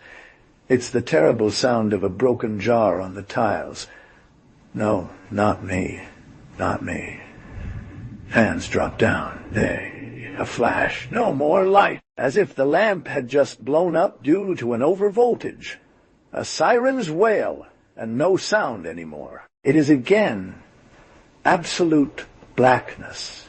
It's the terrible sound of a broken jar on the tiles. No, not me. Not me. Hands drop down. A flash. No more light. As if the lamp had just blown up due to an overvoltage. A siren's wail, and no sound anymore. It is again absolute blackness.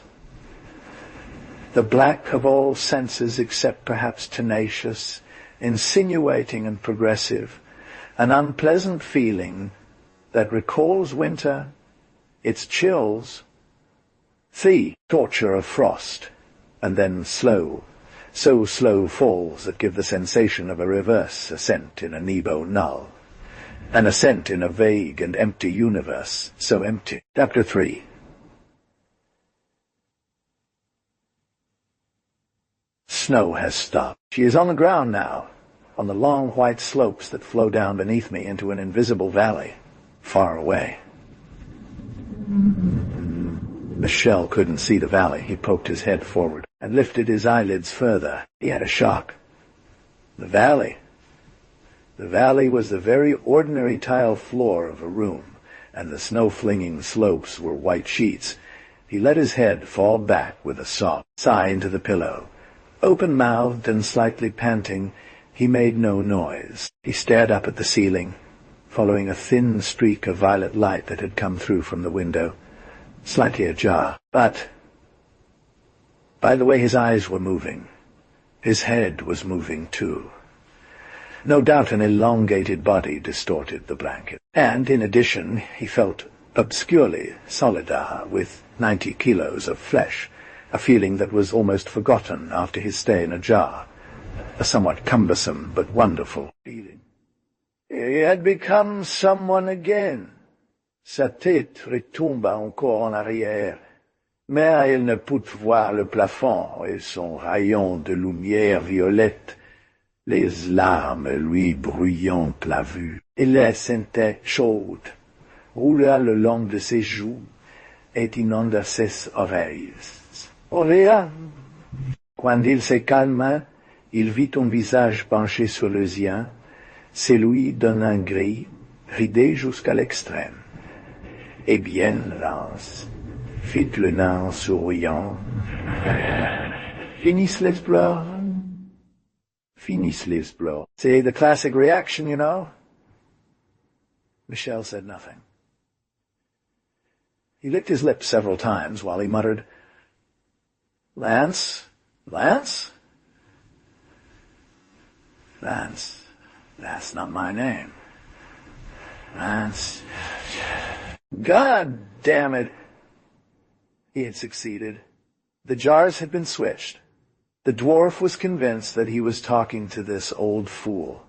The black of all senses except perhaps tenacious, insinuating and progressive, an unpleasant feeling that recalls winter, its chills, the torture of frost, and then slow, so slow falls that give the sensation of a reverse ascent in a Nebo null, an ascent in a vague and empty universe, so empty. Chapter 3. Snow has stopped. She is on the ground now, on the long white slopes that flow down beneath me into an invisible valley, far away. Michel couldn't see the valley. He poked his head forward and lifted his eyelids further. He had a shock. The valley. The valley was the very ordinary tile floor of a room, and the snow-flinging slopes were white sheets. He let his head fall back with a soft sigh into the pillow. Open-mouthed and slightly panting, he made no noise. He stared up at the ceiling, following a thin streak of violet light that had come through from the window. Slightly ajar, but by the way his eyes were moving, his head was moving too. No doubt an elongated body distorted the blanket, and in addition he felt obscurely solidar with 90 kilos of flesh, a feeling that was almost forgotten after his stay in a jar, a somewhat cumbersome but wonderful feeling. He had become someone again. Sa tête retomba encore en arrière, mais il ne put voir le plafond et son rayon de lumière violette, les larmes lui bruyant la vue. Il la sentait chaude, roula le long de ses joues et inonda ses oreilles. Auréa! Quand il se calma, il vit un visage penché sur le sien, celui d'un nain gris, ridé jusqu'à l'extrême. Eh bien, Lance, fit le nain en souriant. Finissent les pleurs. Finissent les pleurs. See, the classic reaction, you know? Michel said nothing. He licked his lips several times while he muttered, Lance? Lance? Lance. That's not my name. Lance. God damn it. He had succeeded. The jars had been switched. The dwarf was convinced that he was talking to this old fool.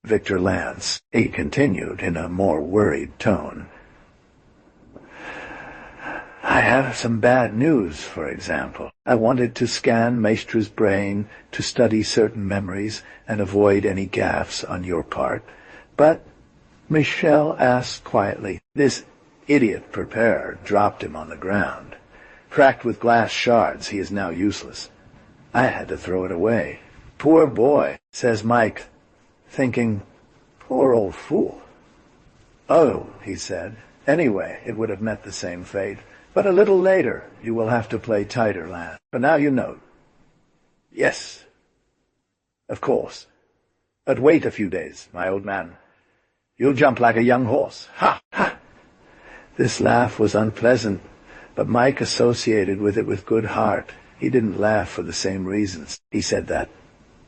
Victor Lance, he continued in a more worried tone. I have some bad news, for example. I wanted to scan Maestre's brain to study certain memories and avoid any gaffes on your part, but Michel asked quietly. This idiot preparer dropped him on the ground. Cracked with glass shards, he is now useless. I had to throw it away. Poor boy, says Mike, thinking, poor old fool. Oh, he said, anyway, it would have met the same fate. But a little later, you will have to play tighter, lad. But now you know. Yes. Of course. But wait a few days, my old man. You'll jump like a young horse. Ha! Ha! This laugh was unpleasant, but Mike associated with it with good heart. He didn't laugh for the same reasons. He said that,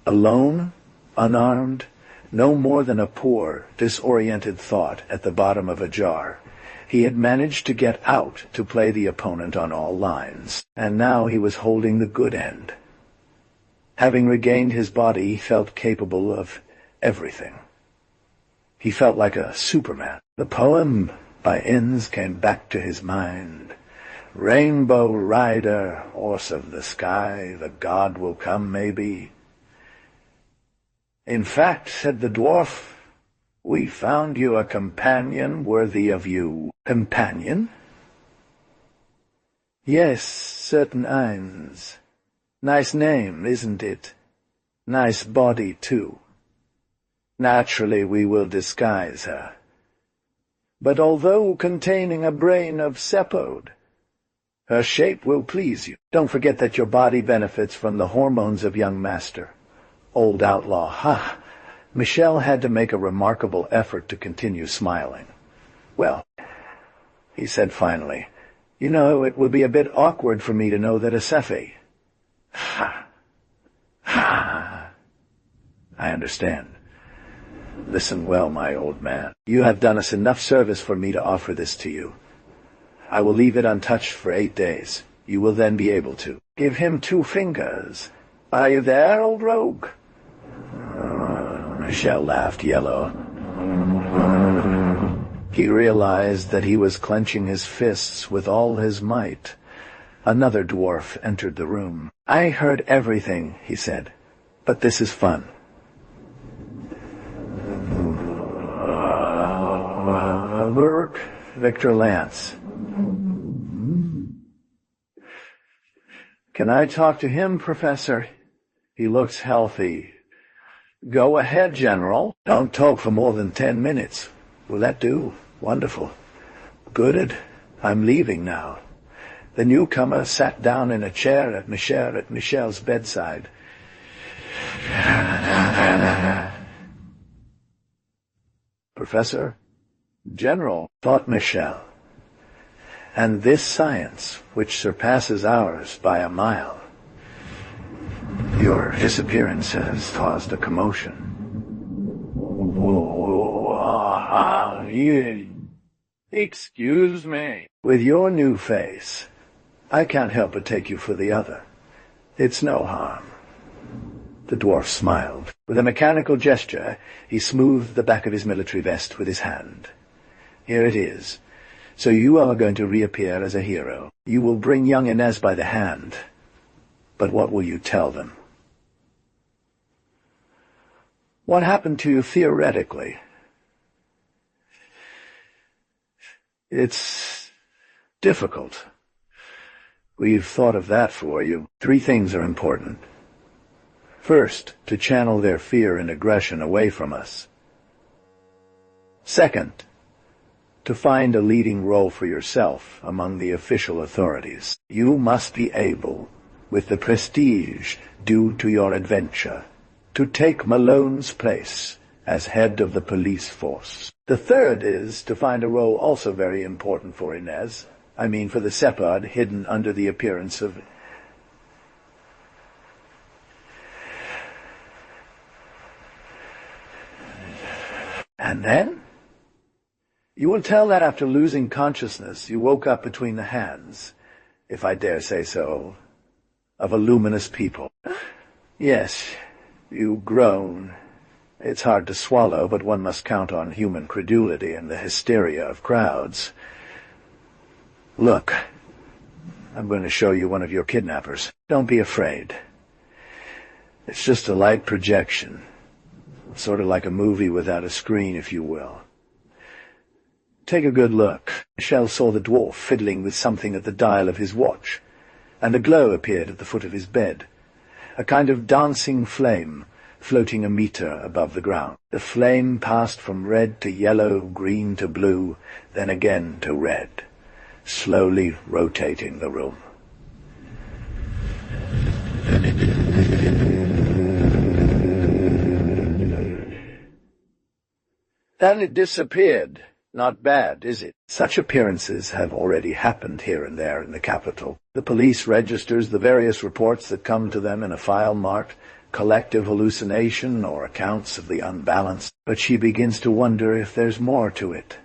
alone, unarmed, no more than a poor, disoriented thought at the bottom of a jar, he had managed to get out to play the opponent on all lines, and now he was holding the good end. Having regained his body, he felt capable of everything. He felt like a Superman. The poem by Inns came back to his mind. Rainbow rider, horse of the sky, the god will come, maybe. In fact, said the dwarf, we found you a companion worthy of you. Companion? Yes, certain Eins. Nice name, isn't it? Nice body, too. Naturally, we will disguise her. But although containing a brain of Sepode, her shape will please you. Don't forget that your body benefits from the hormones of young master. Old outlaw, ha! Michel had to make a remarkable effort to continue smiling. Well, he said finally, you know, it would be a bit awkward for me to know that a Sephe. Ha! Ha! I understand. Listen well, my old man. You have done us enough service for me to offer this to you. I will leave it untouched for 8 days. You will then be able to. Give him 2 fingers. Are you there, old rogue? Michel laughed yellow. He realized that he was clenching his fists with all his might. Another dwarf entered the room. I heard everything, he said, but this is fun. Victor Lance. Can I talk to him, Professor? He looks healthy. Go ahead, General. Don't talk for more than 10 minutes. Will that do? Wonderful. Good. I'm leaving now. The newcomer sat down in a chair at Michel's bedside. Professor? General, thought Michel. And this science, which surpasses ours by a mile. Your disappearance has caused a commotion. Excuse me. With your new face, I can't help but take you for the other. It's no harm. The dwarf smiled. With a mechanical gesture, he smoothed the back of his military vest with his hand. Here it is. So you are going to reappear as a hero. You will bring young Inez by the hand. But what will you tell them? What happened to you theoretically? It's difficult. We've thought of that for you. 3 things are important. First, to channel their fear and aggression away from us. Second, to find a leading role for yourself among the official authorities. You must be able, with the prestige due to your adventure, to take Malone's place as head of the police force. The third is to find a role also very important for Inez. I mean for the Separd hidden under the appearance of... And then? You will tell that after losing consciousness, you woke up between the hands, if I dare say so, of a luminous people. Yes, you groan. It's hard to swallow, but one must count on human credulity and the hysteria of crowds. Look, I'm going to show you one of your kidnappers. Don't be afraid. It's just a light projection, sort of like a movie without a screen, if you will. Take a good look. Michel saw the dwarf fiddling with something at the dial of his watch, and a glow appeared at the foot of his bed, a kind of dancing flame floating a meter above the ground. The flame passed from red to yellow, green to blue, then again to red, slowly rotating the room. Then it disappeared. Not bad, is it? Such appearances have already happened here and there in the capital. The police registers the various reports that come to them in a file marked collective hallucination or accounts of the unbalanced. But she begins to wonder if there's more to it.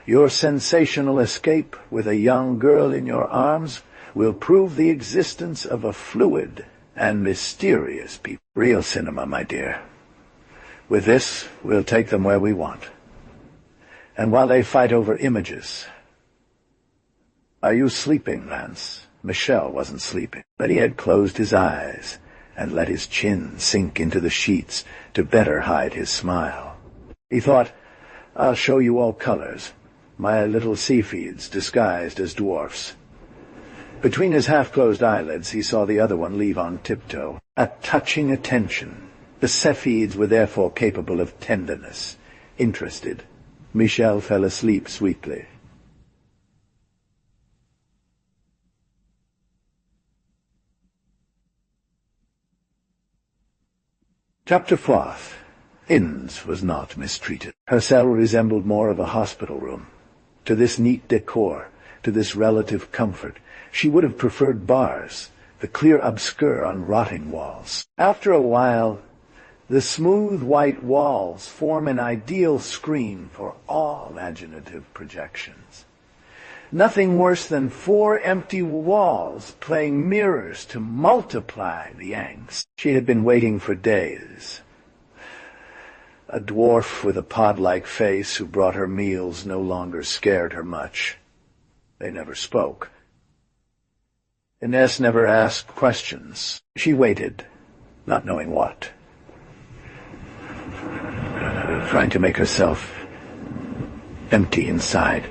Your sensational escape with a young girl in your arms will prove the existence of a fluid and mysterious people. Real cinema, my dear. With this, we'll take them where we want. And while they fight over images... Are you sleeping, Lance? Michel wasn't sleeping, but he had closed his eyes and let his chin sink into the sheets to better hide his smile. He thought, I'll show you all colors, my little Cepheids disguised as dwarfs. Between his half-closed eyelids he saw the other one leave on tiptoe. A touching attention. The Cepheids were therefore capable of tenderness, interested. Michel fell asleep sweetly. Chapter 4. Inns was not mistreated. Her cell resembled more of a hospital room. To this neat decor, to this relative comfort, she would have preferred bars, the clear obscure on rotting walls. After a while, the smooth white walls form an ideal screen for all imaginative projections. Nothing worse than 4 empty walls playing mirrors to multiply the angst. She had been waiting for days. A dwarf with a pod-like face who brought her meals no longer scared her much. They never spoke. Inez never asked questions. She waited, not knowing what. Trying to make herself empty inside.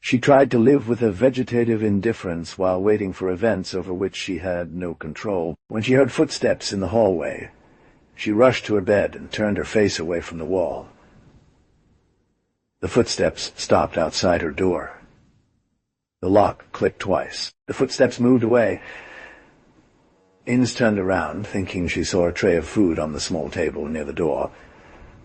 She tried to live with a vegetative indifference while waiting for events over which she had no control. When she heard footsteps in the hallway, she rushed to her bed and turned her face away from the wall. The footsteps stopped outside her door. The lock clicked twice. The footsteps moved away. Inez turned around, thinking she saw a tray of food on the small table near the door,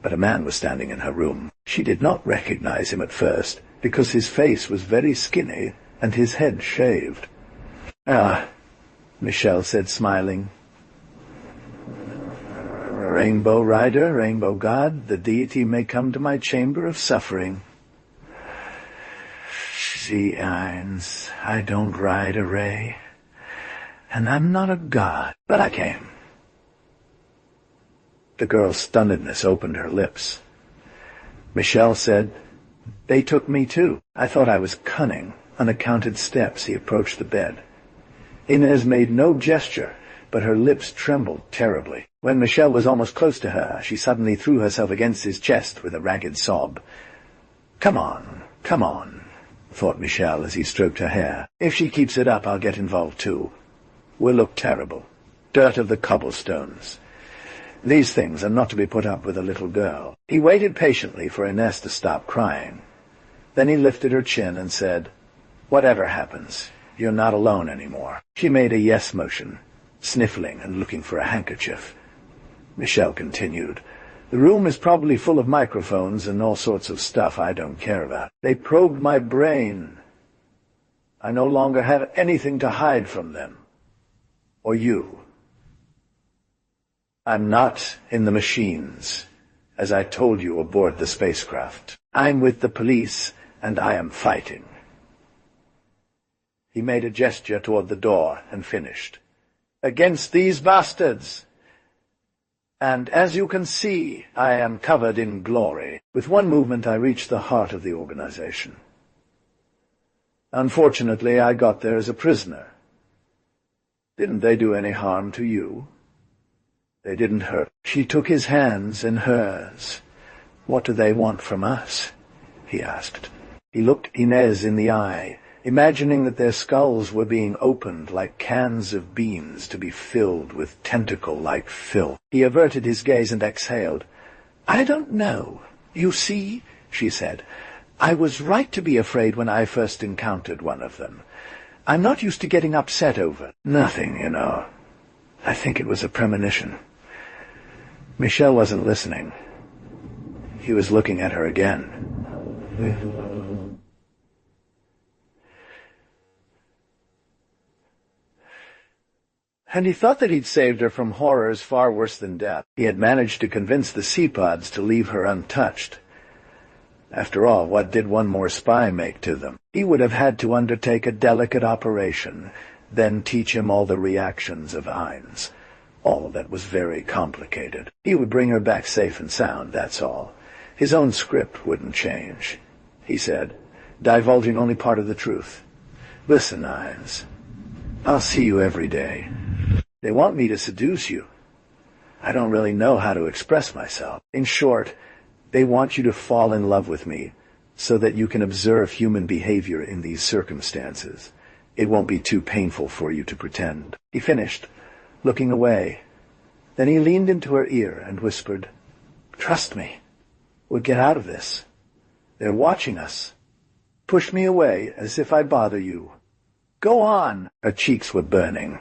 but a man was standing in her room. She did not recognize him at first, because his face was very skinny and his head shaved. "Ah," Michel said, smiling. "Rainbow Rider, Rainbow God, the deity may come to my chamber of suffering." "See, Inez, I don't ride a ray. And I'm not a god, but I came." The girl's stunnedness opened her lips. Michel said, "They took me too." I thought I was cunning. Unaccounted steps, he approached the bed. Inez made no gesture, but her lips trembled terribly. When Michel was almost close to her, she suddenly threw herself against his chest with a ragged sob. Come on, thought Michel as he stroked her hair. If she keeps it up, I'll get involved too. We'll look terrible. Dirt of the cobblestones. These things are not to be put up with a little girl. He waited patiently for Inez to stop crying. Then he lifted her chin and said, "Whatever happens, you're not alone anymore." She made a yes motion, sniffling and looking for a handkerchief. Michel continued, "The room is probably full of microphones and all sorts of stuff I don't care about. They probed my brain. I no longer have anything to hide from them. Or you. I'm not in the machines, as I told you aboard the spacecraft. I'm with the police, and I am fighting." He made a gesture toward the door and finished. "Against these bastards. And as you can see, I am covered in glory." With one movement I reached the heart of the organization. Unfortunately, I got there as a prisoner. Didn't they do any harm to you? They didn't hurt. She took his hands in hers. "What do they want from us?" he asked. He looked Inez in the eye, imagining that their skulls were being opened like cans of beans to be filled with tentacle-like filth. He averted his gaze and exhaled. "I don't know. You see," she said, "I was right to be afraid when I first encountered one of them. I'm not used to getting upset over nothing, you know. I think it was a premonition." Michel wasn't listening. He was looking at her again. And he thought that he'd saved her from horrors far worse than death. He had managed to convince the Seapods to leave her untouched. After all, what did one more spy make to them? He would have had to undertake a delicate operation, then teach him all the reactions of Heinz. All that was very complicated. He would bring her back safe and sound, that's all. His own script wouldn't change, he said, divulging only part of the truth. "Listen, Heinz, I'll see you every day. They want me to seduce you. I don't really know how to express myself. In short, they want you to fall in love with me so that you can observe human behavior in these circumstances. It won't be too painful for you to pretend." He finished, looking away. Then he leaned into her ear and whispered, "Trust me. We'll get out of this. They're watching us. Push me away as if I bother you. Go on." Her cheeks were burning.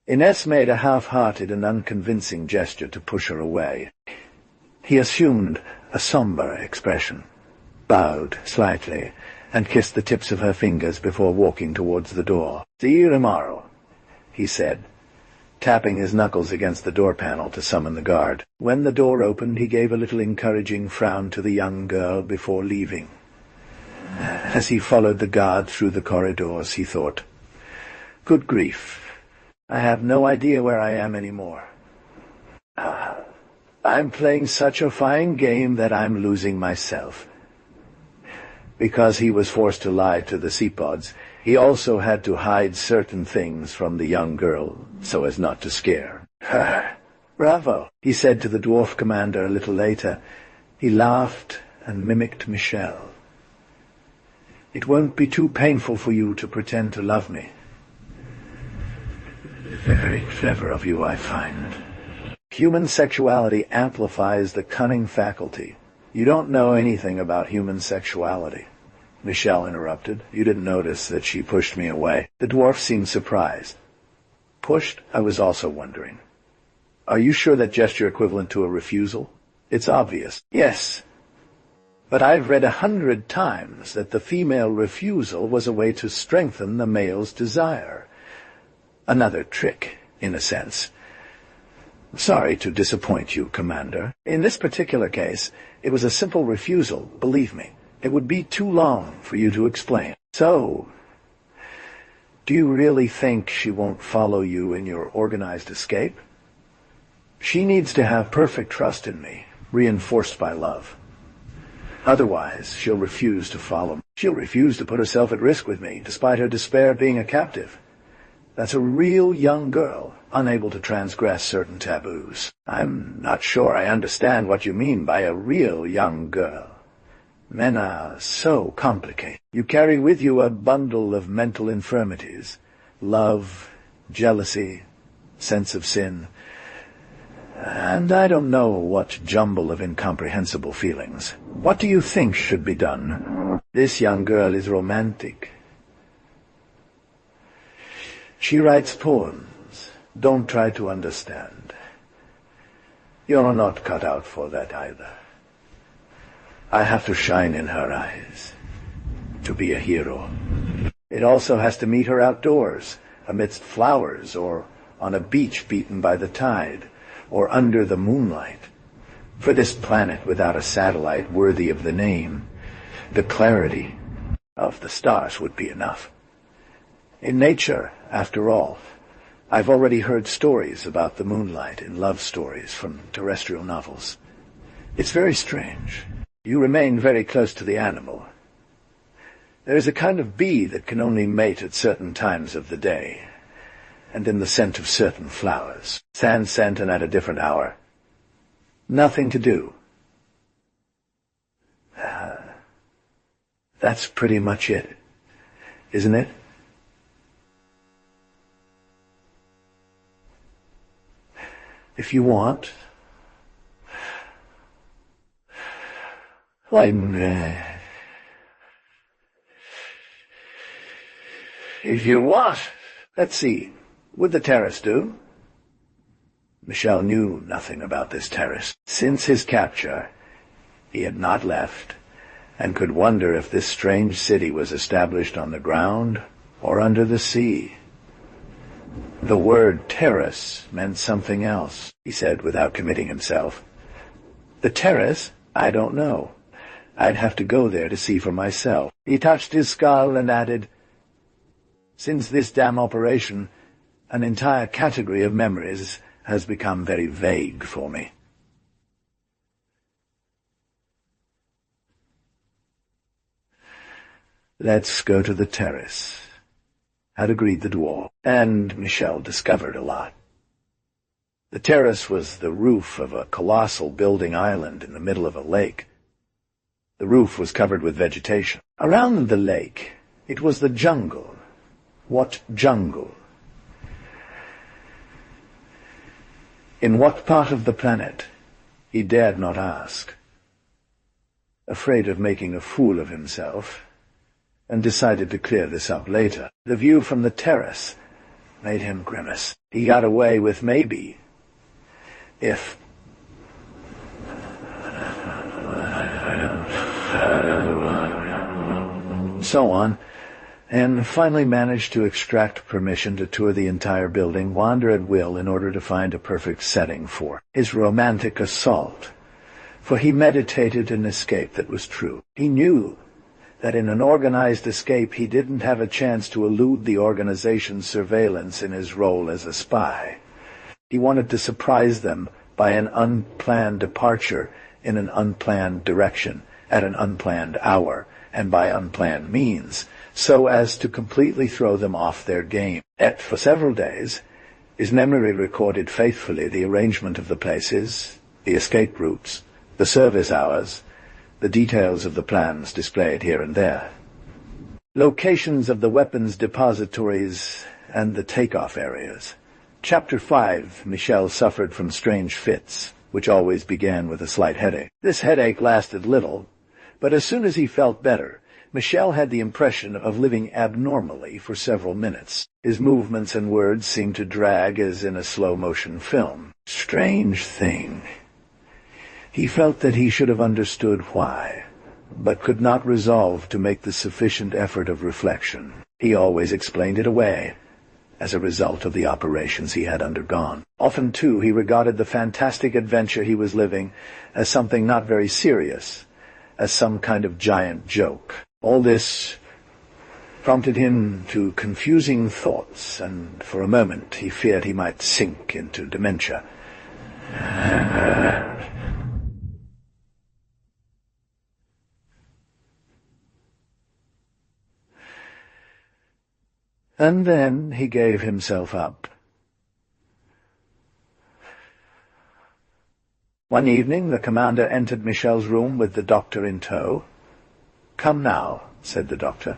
Inez made a half-hearted and unconvincing gesture to push her away. He assumed a somber expression, bowed slightly, and kissed the tips of her fingers before walking towards the door. "See you tomorrow," he said, tapping his knuckles against the door panel to summon the guard. When the door opened, he gave a little encouraging frown to the young girl before leaving. As he followed the guard through the corridors, he thought, "Good grief, I have no idea where I am anymore. I'm playing such a fine game that I'm losing myself." Because he was forced to lie to the Seapods, he also had to hide certain things from the young girl so as not to scare her. "Bravo," he said to the dwarf commander a little later. He laughed and mimicked Michel. "It won't be too painful for you to pretend to love me." Very clever of you, I find. Human sexuality amplifies the cunning faculty. You don't know anything about human sexuality. Michel interrupted. "You didn't notice that she pushed me away." The dwarf seemed surprised. "Pushed?" I was also wondering. "Are you sure that gesture equivalent to a refusal? It's obvious." "Yes. But I've read 100 times that the female refusal was a way to strengthen the male's desire. Another trick, in a sense. Sorry to disappoint you, Commander. In this particular case, it was a simple refusal, believe me. It would be too long for you to explain." "So, do you really think she won't follow you in your organized escape?" "She needs to have perfect trust in me, reinforced by love. Otherwise, she'll refuse to follow me. She'll refuse to put herself at risk with me, despite her despair at being a captive. That's a real young girl, unable to transgress certain taboos. I'm not sure I understand what you mean by a real young girl. Men are so complicated. You carry with you a bundle of mental infirmities. Love, jealousy, sense of sin, and I don't know what jumble of incomprehensible feelings. What do you think should be done? This young girl is romantic. She writes poems. Don't try to understand. You're not cut out for that either. I have to shine in her eyes to be a hero. It also has to meet her outdoors, amidst flowers, or on a beach beaten by the tide, or under the moonlight. For this planet without a satellite worthy of the name, the clarity of the stars would be enough. In nature, after all, I've already heard stories about the moonlight in love stories from terrestrial novels. It's very strange. You remain very close to the animal. There is a kind of bee that can only mate at certain times of the day, and in the scent of certain flowers. Sand scent and at a different hour. Nothing to do. That's pretty much it, isn't it? If you want. If you want. Let's see. Would the terrace do? Michel knew nothing about this terrace. Since his capture, he had not left, and could wonder if this strange city was established on the ground or under the sea. The word terrace meant something else, he said without committing himself. The terrace? I don't know. I'd have to go there to see for myself. He touched his skull and added, since this damn operation, an entire category of memories has become very vague for me. Let's go to the terrace, had agreed the dwarf, and Michel discovered a lot. The terrace was the roof of a colossal building island in the middle of a lake. The roof was covered with vegetation. Around the lake, it was the jungle. What jungle? In what part of the planet? He dared not ask, afraid of making a fool of himself, and decided to clear this up later. The view from the terrace made him grimace. He got away with maybe, if... so on, and finally managed to extract permission to tour the entire building, wander at will in order to find a perfect setting for his romantic assault. For he meditated an escape that was true. He knew that in an organized escape he didn't have a chance to elude the organization's surveillance in his role as a spy. He wanted to surprise them by an unplanned departure in an unplanned direction, at an unplanned hour, and by unplanned means, so as to completely throw them off their game. Yet for several days, his memory recorded faithfully the arrangement of the places, the escape routes, the service hours, the details of the plans displayed here and there, locations of the weapons depositories and the takeoff areas. Chapter 5, Michel suffered from strange fits, which always began with a slight headache. This headache lasted little, but as soon as he felt better, Michel had the impression of living abnormally for several minutes. His movements and words seemed to drag as in a slow-motion film. Strange thing. He felt that he should have understood why, but could not resolve to make the sufficient effort of reflection. He always explained it away, as a result of the operations he had undergone. Often, too, he regarded the fantastic adventure he was living as something not very serious, as some kind of giant joke. All this prompted him to confusing thoughts, and for a moment he feared he might sink into dementia. And then he gave himself up. One evening the commander entered Michel's room with the doctor in tow. "Come now," said the doctor.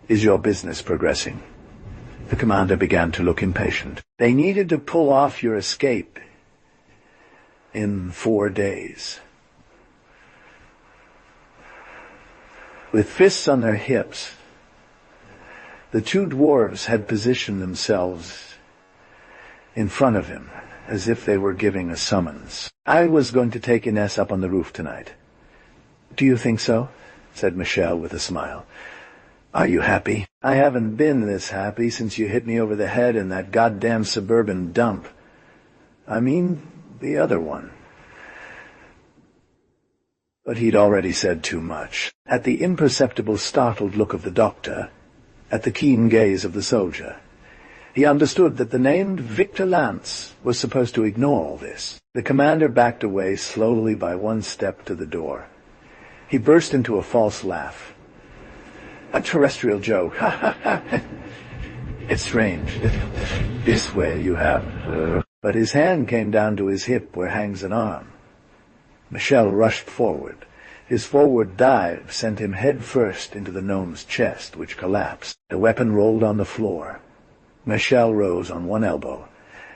"Is your business progressing?" The commander began to look impatient. "They needed to pull off your escape in 4 days." With fists on their hips, the two dwarves had positioned themselves in front of him, as if they were giving a summons. "I was going to take Ines up on the roof tonight." "Do you think so?" said Michel with a smile. "Are you happy?" "I haven't been this happy since you hit me over the head in that goddamn suburban dump. I mean, the other one." But he'd already said too much. At the imperceptible startled look of the doctor, at the keen gaze of the soldier, he understood that the named Victor Lance was supposed to ignore all this. The commander backed away slowly by one step to the door. He burst into a false laugh. "A terrestrial joke. Ha ha ha. It's strange. This way you have." But his hand came down to his hip where hangs an arm. Michel rushed forward. His forward dive sent him head first into the gnome's chest, which collapsed. The weapon rolled on the floor. Michel rose on one elbow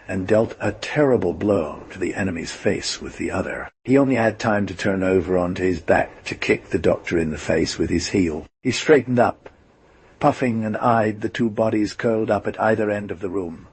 and dealt a terrible blow to the enemy's face with the other. He only had time to turn over onto his back to kick the doctor in the face with his heel. He straightened up, puffing, and eyed the two bodies curled up at either end of the room.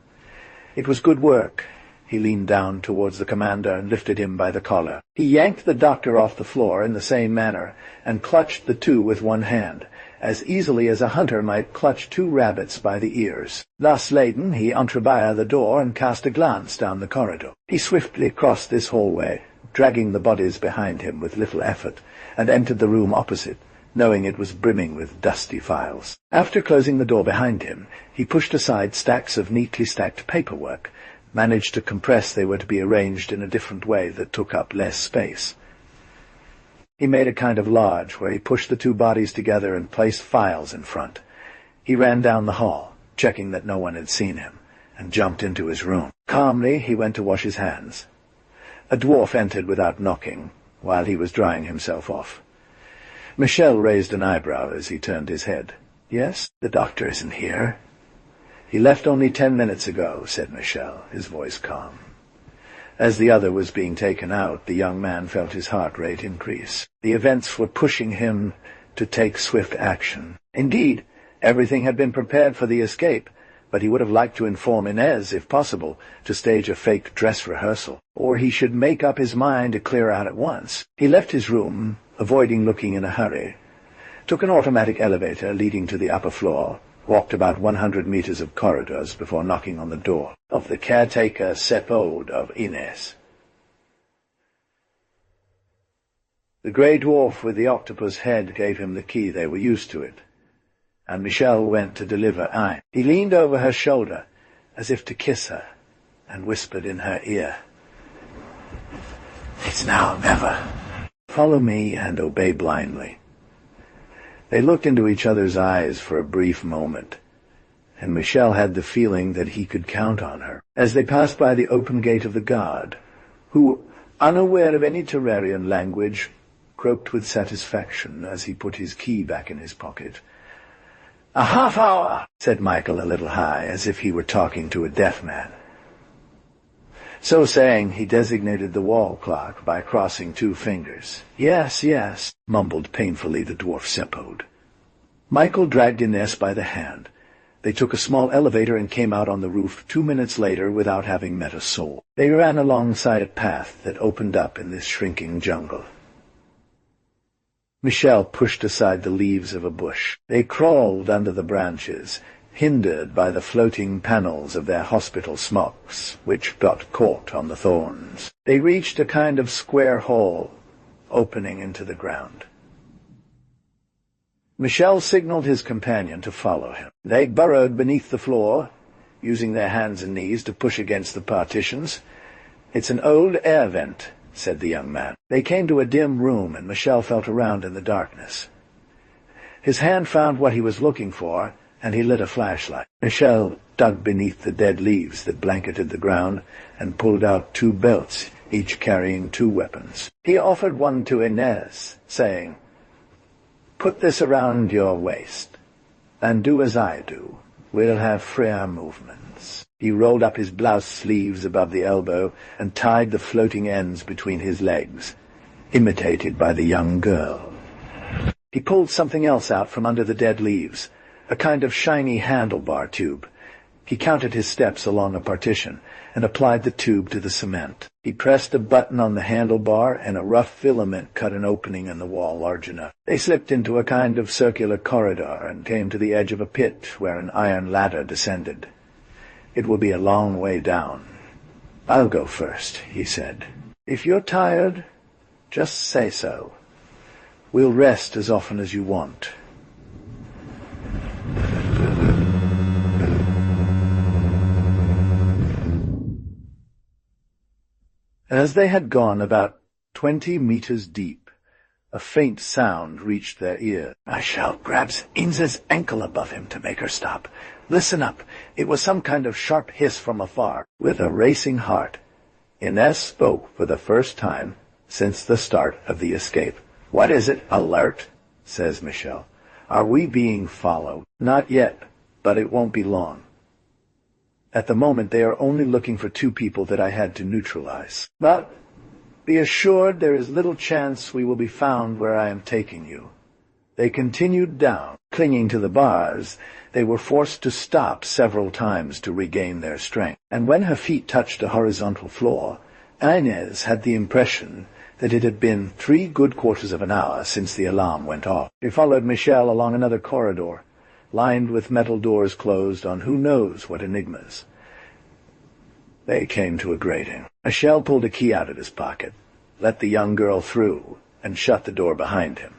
It was good work. He leaned down towards the commander and lifted him by the collar. He yanked the doctor off the floor in the same manner and clutched the two with one hand, as easily as a hunter might clutch two rabbits by the ears. Thus laden, he entrebâilla the door and cast a glance down the corridor. He swiftly crossed this hallway, dragging the bodies behind him with little effort, and entered the room opposite, knowing it was brimming with dusty files. After closing the door behind him, he pushed aside stacks of neatly stacked paperwork, managed to compress they were to be arranged in a different way that took up less space. He made a kind of lodge where he pushed the two bodies together and placed files in front. He ran down the hall, checking that no one had seen him, and jumped into his room. Calmly, he went to wash his hands. A dwarf entered without knocking, while he was drying himself off. Michel raised an eyebrow as he turned his head. "Yes, the doctor isn't here." "He left only 10 minutes ago," said Michel, his voice calm. As the other was being taken out, the young man felt his heart rate increase. The events were pushing him to take swift action. Indeed, everything had been prepared for the escape, but he would have liked to inform Inez, if possible, to stage a fake dress rehearsal, or he should make up his mind to clear out at once. He left his room, avoiding looking in a hurry, took an automatic elevator leading to the upper floor, walked about 100 meters of corridors before knocking on the door of the caretaker Sepode of Ines. The grey dwarf with the octopus head gave him the key. They were used to it, and Michel went to deliver Ein. He leaned over her shoulder, as if to kiss her, and whispered in her ear, "It's now or never. Follow me and obey blindly." They looked into each other's eyes for a brief moment, and Michel had the feeling that he could count on her. As they passed by the open gate of the guard, who, unaware of any Terrarian language, croaked with satisfaction as he put his key back in his pocket. "A half hour," said Michael a little high, as if he were talking to a deaf man. So saying, he designated the wall clock by crossing 2 fingers. "Yes, yes," mumbled painfully the dwarf Sepode. Michael dragged Ines by the hand. They took a small elevator and came out on the roof 2 minutes later without having met a soul. They ran alongside a path that opened up in this shrinking jungle. Michel pushed aside the leaves of a bush. They crawled under the branches, hindered by the floating panels of their hospital smocks, which got caught on the thorns. They reached a kind of square hole, opening into the ground. Michel signaled his companion to follow him. They burrowed beneath the floor, using their hands and knees to push against the partitions. "It's an old air vent," said the young man. They came to a dim room, and Michel felt around in the darkness. His hand found what he was looking for, and he lit a flashlight. Michel dug beneath the dead leaves that blanketed the ground and pulled out 2 belts, each carrying 2 weapons. He offered one to Inez, saying, "Put this around your waist, and do as I do. We'll have freer movements." He rolled up his blouse sleeves above the elbow and tied the floating ends between his legs, imitated by the young girl. He pulled something else out from under the dead leaves, a kind of shiny handlebar tube. He counted his steps along a partition and applied the tube to the cement. He pressed a button on the handlebar, and a rough filament cut an opening in the wall large enough. They slipped into a kind of circular corridor and came to the edge of a pit where an iron ladder descended. "It will be a long way down. I'll go first," he said. "If you're tired, just say so. We'll rest as often as you want." As they had gone about 20 meters deep, a faint sound reached their ear. Michel grabs Inez's ankle above him to make her stop. "Listen up." It was some kind of sharp hiss from afar. With a racing heart, Inez spoke for the first time since the start of the escape. "What is it?" "Alert," says Michel. "Are we being followed?" "Not yet, but it won't be long. At the moment they are only looking for 2 people that I had to neutralize. But be assured there is little chance we will be found where I am taking you." They continued down. Clinging to the bars, they were forced to stop several times to regain their strength. And when her feet touched the horizontal floor, Inez had the impression that it had been 3 good quarters of an hour since the alarm went off. She followed Michel along another corridor, lined with metal doors closed on who knows what enigmas. They came to a grating. Michel pulled a key out of his pocket, let the young girl through, and shut the door behind him.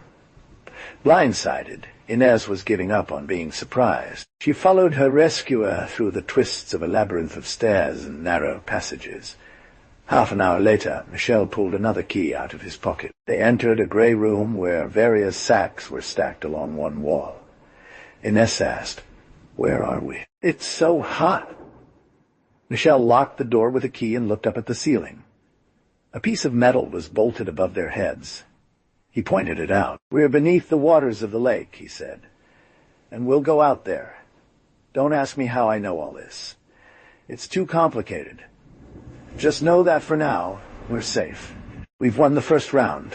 Blindsided, Inez was giving up on being surprised. She followed her rescuer through the twists of a labyrinth of stairs and narrow passages. Half an hour later, Michel pulled another key out of his pocket. They entered a grey room where various sacks were stacked along one wall. Inez asked, "Where are we?" "It's so hot." Michel locked the door with a key and looked up at the ceiling. A piece of metal was bolted above their heads. He pointed it out. "We're beneath the waters of the lake," he said, "and we'll go out there. Don't ask me how I know all this. It's too complicated. Just know that for now, we're safe. We've won the first round.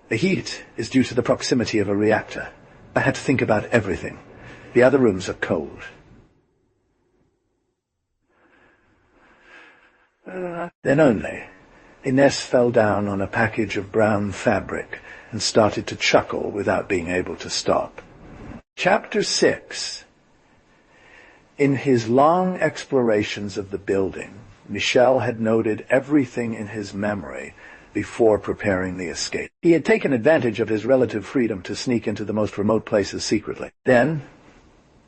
The heat is due to the proximity of a reactor. I had to think about everything. The other rooms are cold." Then only, Inez fell down on a package of brown fabric and started to chuckle without being able to stop. Chapter 6. In his long explorations of the building, Michel had noted everything in his memory before preparing the escape. He had taken advantage of his relative freedom to sneak into the most remote places secretly. Then,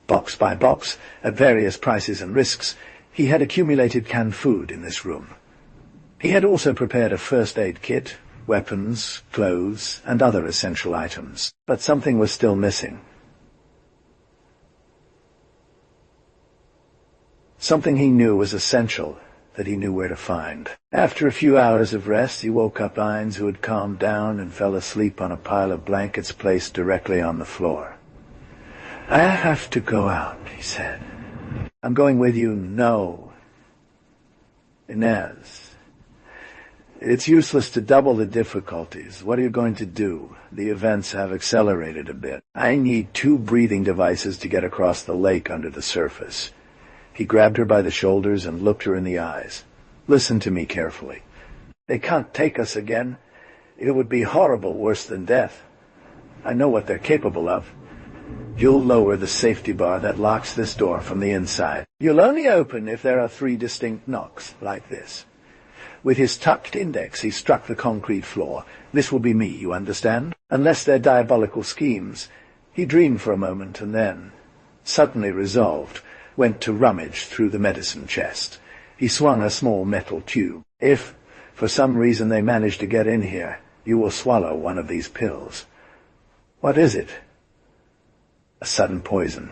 box by box, at various prices and risks, he had accumulated canned food in this room. He had also prepared a first-aid kit, weapons, clothes, and other essential items. But something was still missing. Something he knew was essential, that he knew where to find. After a few hours of rest, he woke up Ines, who had calmed down and fell asleep on a pile of blankets placed directly on the floor. "I have to go out," he said. "I'm going with you." "No. Inez. It's useless to double the difficulties. What are you going to do? The events have accelerated a bit. I need 2 breathing devices to get across the lake under the surface." He grabbed her by the shoulders and looked her in the eyes. "Listen to me carefully. They can't take us again. It would be horrible, worse than death. I know what they're capable of. You'll lower the safety bar that locks this door from the inside. You'll only open if there are 3 distinct knocks, like this." With his tucked index, he struck the concrete floor. "This will be me, you understand? Unless they're diabolical schemes." He dreamed for a moment and then, suddenly resolved, went to rummage through the medicine chest. He swung a small metal tube. "If, for some reason, they manage to get in here, you will swallow one of these pills." "What is it?" "A sudden poison."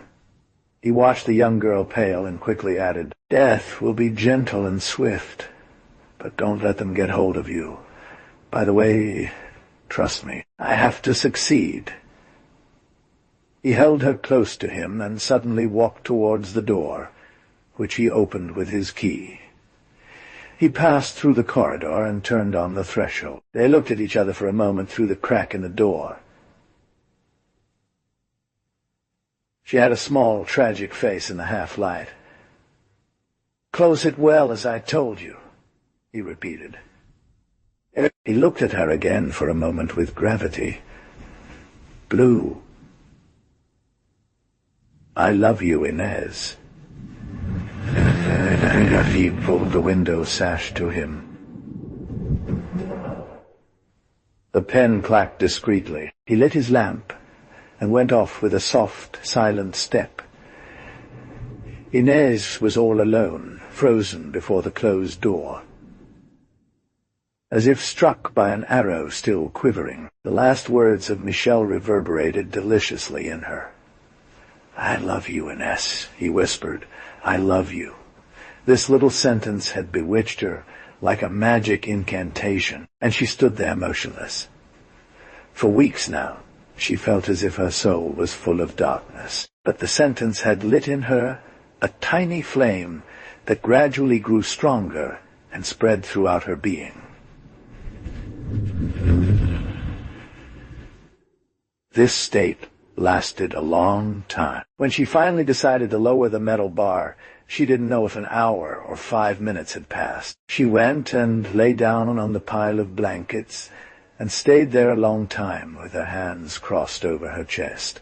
He watched the young girl pale and quickly added, "Death will be gentle and swift, but don't let them get hold of you. By the way, trust me, I have to succeed." He held her close to him and suddenly walked towards the door, which he opened with his key. He passed through the corridor and turned on the threshold. They looked at each other for a moment through the crack in the door. She had a small, tragic face in the half-light. "Close it well, as I told you," he repeated. He looked at her again for a moment with gravity. "Blue. I love you, Inez." He pulled the window sash to him. The pen clacked discreetly. He lit his lamp and went off with a soft, silent step. Inez was all alone, frozen before the closed door. As if struck by an arrow still quivering, the last words of Michel reverberated deliciously in her. "I love you, Inez," he whispered. "I love you." This little sentence had bewitched her like a magic incantation, and she stood there motionless. For weeks now, she felt as if her soul was full of darkness, but the sentence had lit in her a tiny flame that gradually grew stronger and spread throughout her being. This state lasted a long time. When she finally decided to lower the metal bar, she didn't know if an hour or 5 minutes had passed. She went and lay down on the pile of blankets and stayed there a long time with her hands crossed over her chest,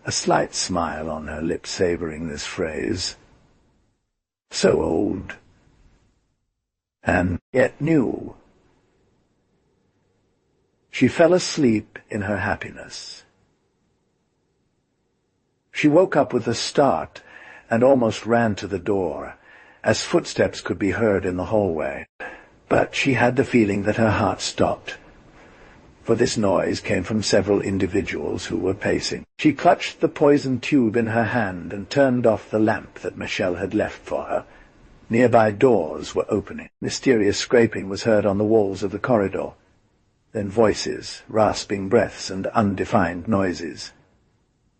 a slight smile on her lips savoring this phrase. So old, and yet new. She fell asleep in her happiness. She woke up with a start and almost ran to the door, as footsteps could be heard in the hallway. But she had the feeling that her heart stopped, for this noise came from several individuals who were pacing. She clutched the poison tube in her hand and turned off the lamp that Michel had left for her. Nearby doors were opening. Mysterious scraping was heard on the walls of the corridor. Then voices, rasping breaths, and undefined noises.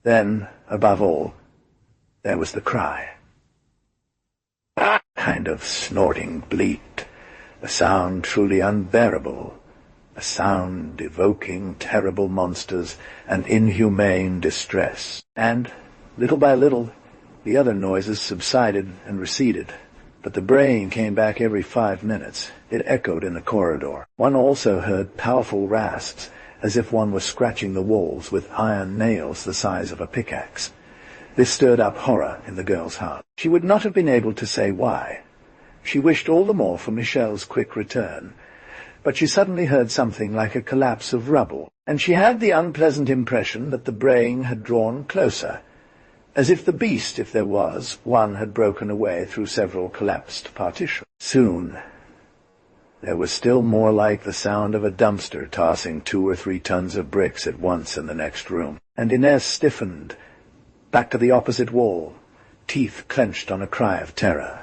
Then, above all, there was the cry. A kind of snorting bleat, a sound truly unbearable, a sound evoking terrible monsters and inhumane distress. And, little by little, the other noises subsided and receded, but the braying came back every 5 minutes. It echoed in the corridor. One also heard powerful rasps, as if one was scratching the walls with iron nails the size of a pickaxe. This stirred up horror in the girl's heart. She would not have been able to say why. She wished all the more for Michel's quick return, but she suddenly heard something like a collapse of rubble, and she had the unpleasant impression that the braying had drawn closer, as if the beast, if there was one, had broken away through several collapsed partitions. Soon there was still more like the sound of a dumpster tossing 2 or 3 tons of bricks at once in the next room, and Inez stiffened, back to the opposite wall, teeth clenched on a cry of terror.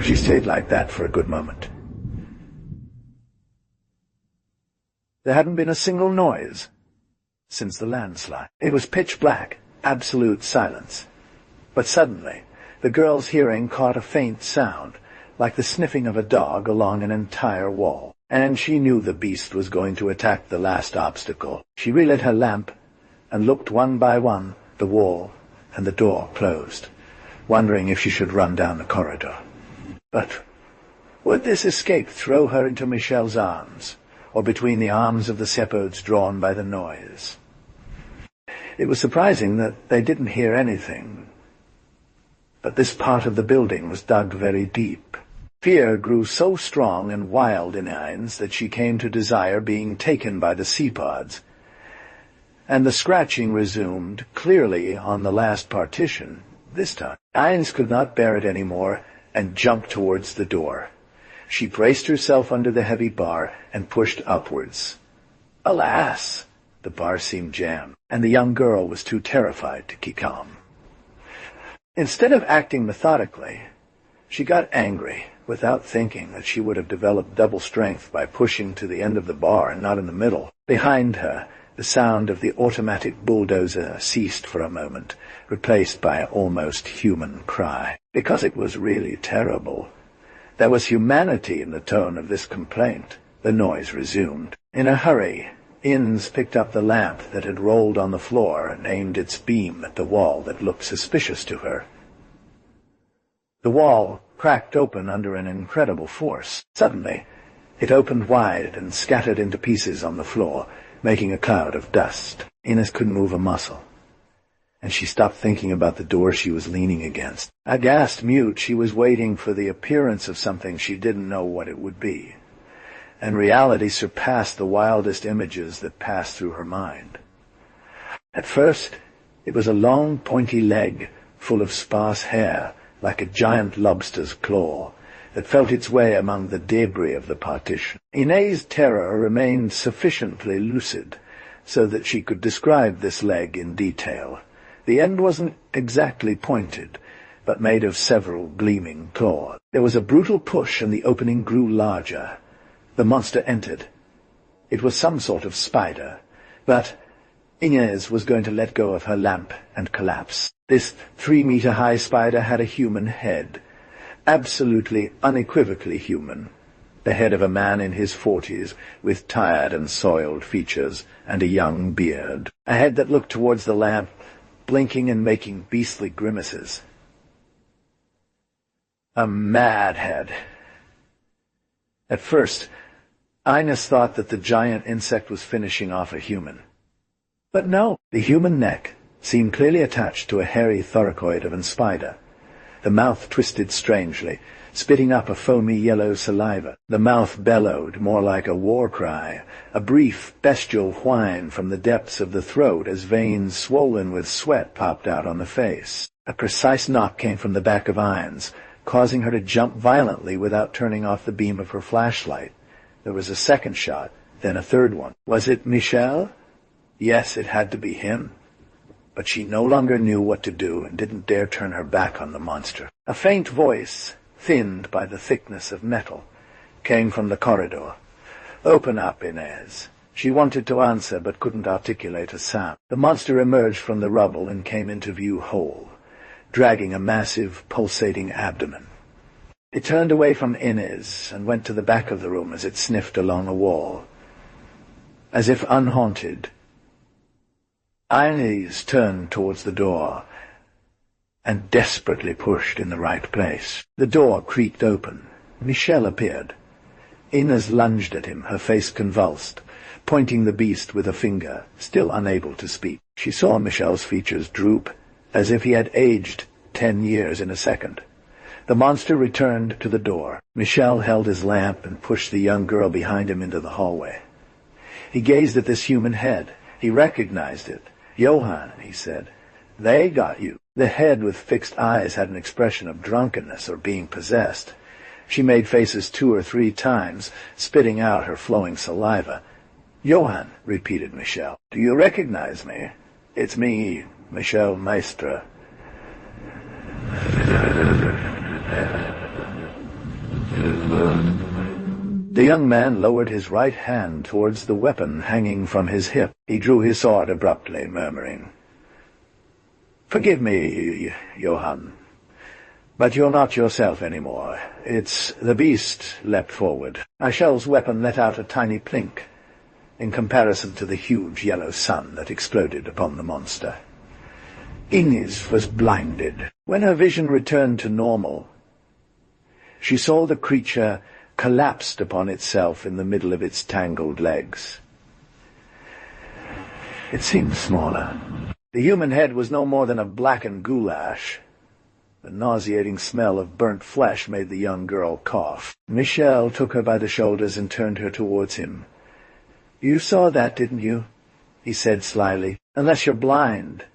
She stayed like that for a good moment. There hadn't been a single noise since the landslide. It was pitch black, absolute silence. But suddenly, the girl's hearing caught a faint sound, like the sniffing of a dog along an entire wall, and she knew the beast was going to attack the last obstacle. She relit her lamp and looked one by one, the wall and the door closed, wondering if she should run down the corridor. But would this escape throw her into Michel's arms, or between the arms of the shepherds drawn by the noise? It was surprising that they didn't hear anything, but this part of the building was dug very deep. Fear grew so strong and wild in Ines that she came to desire being taken by the seapods, and the scratching resumed, clearly on the last partition, this time. Ines could not bear it any more and jumped towards the door. She braced herself under the heavy bar and pushed upwards. Alas! The bar seemed jammed, and the young girl was too terrified to keep calm. Instead of acting methodically, she got angry, without thinking that she would have developed double strength by pushing to the end of the bar and not in the middle. Behind her, the sound of the automatic bulldozer ceased for a moment, replaced by an almost human cry. Because it was really terrible. There was humanity in the tone of this complaint. The noise resumed. In a hurry, Innes picked up the lamp that had rolled on the floor and aimed its beam at the wall that looked suspicious to her. The wall cracked open under an incredible force. Suddenly, it opened wide and scattered into pieces on the floor, making a cloud of dust. Innes couldn't move a muscle, and she stopped thinking about the door she was leaning against. Aghast mute, she was waiting for the appearance of something she didn't know what it would be, and reality surpassed the wildest images that passed through her mind. At first, it was a long, pointy leg full of sparse hair, like a giant lobster's claw, that felt its way among the debris of the partition. Inez's terror remained sufficiently lucid so that she could describe this leg in detail. The end wasn't exactly pointed, but made of several gleaming claws. There was a brutal push, and the opening grew larger. The monster entered. It was some sort of spider, but Inez was going to let go of her lamp and collapse. This 3-meter-high spider had a human head, absolutely, unequivocally human. The head of a man in his 40s, with tired and soiled features and a young beard. A head that looked towards the lamp, blinking and making beastly grimaces. A mad head. At first, Inez thought that the giant insect was finishing off a human. But no, the human neck seemed clearly attached to a hairy thoracoid of a spider. The mouth twisted strangely, spitting up a foamy yellow saliva. The mouth bellowed, more like a war cry, a brief, bestial whine from the depths of the throat as veins swollen with sweat popped out on the face. A precise knock came from the back of Inez, causing her to jump violently without turning off the beam of her flashlight. There was a second shot, then a third one. Was it Michel? Yes, it had to be him. But she no longer knew what to do and didn't dare turn her back on the monster. A faint voice, thinned by the thickness of metal, came from the corridor. "Open up, Inez." She wanted to answer but couldn't articulate a sound. The monster emerged from the rubble and came into view whole, dragging a massive, pulsating abdomen. It turned away from Inez and went to the back of the room as it sniffed along a wall. As if unhaunted, Inez turned towards the door and desperately pushed in the right place. The door creaked open. Michel appeared. Inez lunged at him, her face convulsed, pointing the beast with a finger, still unable to speak. She saw Michel's features droop, as if he had aged 10 years in a second. The monster returned to the door. Michel held his lamp and pushed the young girl behind him into the hallway. He gazed at this human head. He recognized it. "Johann," he said, "they got you." The head with fixed eyes had an expression of drunkenness or being possessed. She made faces 2 or 3 times, spitting out her flowing saliva. "Johann," repeated Michel, "do you recognize me? It's me, Michel Maestre." The young man lowered his right hand towards the weapon hanging from his hip. He drew his sword abruptly, murmuring, "Forgive me, Johann, but you're not yourself anymore. It's..." The beast leapt forward. Michel's weapon let out a tiny plink, in comparison to the huge yellow sun that exploded upon the monster. Inez was blinded. When her vision returned to normal, she saw the creature collapsed upon itself in the middle of its tangled legs. It seemed smaller. The human head was no more than a blackened goulash. The nauseating smell of burnt flesh made the young girl cough. Michel took her by the shoulders and turned her towards him. "You saw that, didn't you?" he said slyly. "Unless you're blind.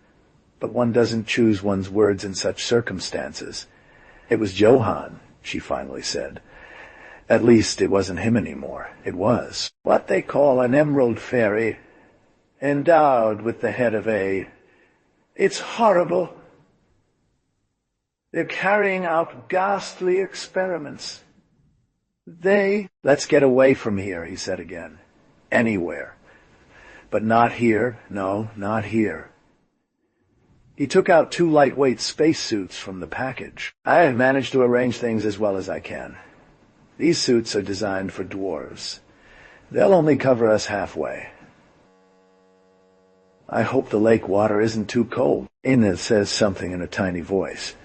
But one doesn't choose one's words in such circumstances." "It was Johann," she finally said. "At least it wasn't him anymore. It was what they call an emerald fairy. endowed with the head of a... It's horrible. They're carrying out ghastly experiments. Let's get away from here, he said again. Anywhere. But not here. No, not here. He took out 2 lightweight spacesuits from the package. I have managed to arrange things as well as I can. These suits are designed for dwarves. They'll only cover us halfway. I hope the lake water isn't too cold. Inez says something in a tiny voice.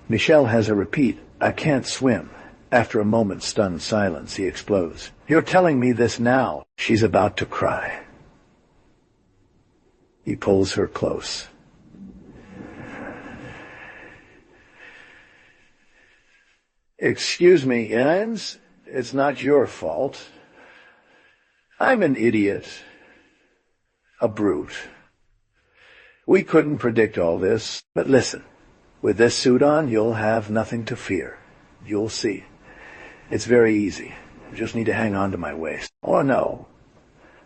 Michel has her repeat, I can't swim. After a moment's stunned silence, he explodes. You're telling me this now. She's about to cry. He pulls her close. Excuse me, Inez. It's not your fault. I'm an idiot. A brute. We couldn't predict all this, but listen. With this suit on, you'll have nothing to fear. You'll see. It's very easy. You just need to hang on to my waist. Or no.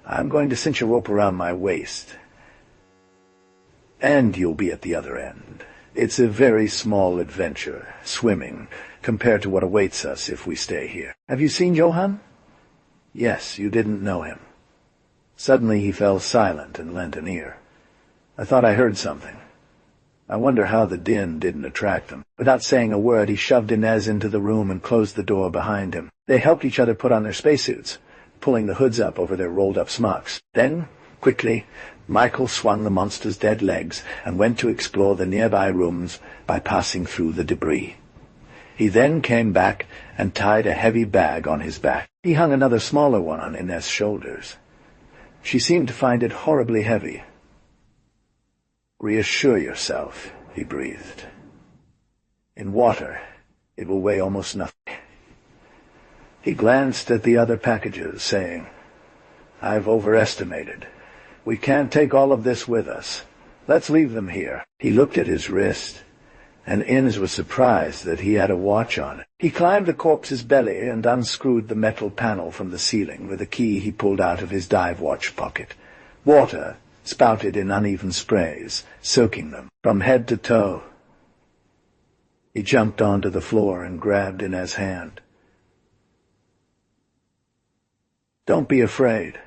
I'm going to cinch a rope around my waist. And you'll be at the other end. It's a very small adventure, swimming, compared to what awaits us if we stay here. Have you seen Johann? Yes, you didn't know him. Suddenly he fell silent and lent an ear. I thought I heard something. I wonder how the din didn't attract them. Without saying a word, he shoved Inez into the room and closed the door behind him. They helped each other put on their spacesuits, pulling the hoods up over their rolled-up smocks. Then, quickly, Michael swung the monster's dead legs and went to explore the nearby rooms by passing through the debris. He then came back and tied a heavy bag on his back. He hung another smaller one on Inez's shoulders. She seemed to find it horribly heavy. Reassure yourself, he breathed. In water, it will weigh almost nothing. He glanced at the other packages, saying, I've overestimated. We can't take all of this with us. Let's leave them here. He looked at his wrist, and Inez was surprised that he had a watch on it. He climbed the corpse's belly and unscrewed the metal panel from the ceiling with a key he pulled out of his dive watch pocket. Water spouted in uneven sprays, soaking them from head to toe. He jumped onto the floor and grabbed Inez's hand. Don't be afraid.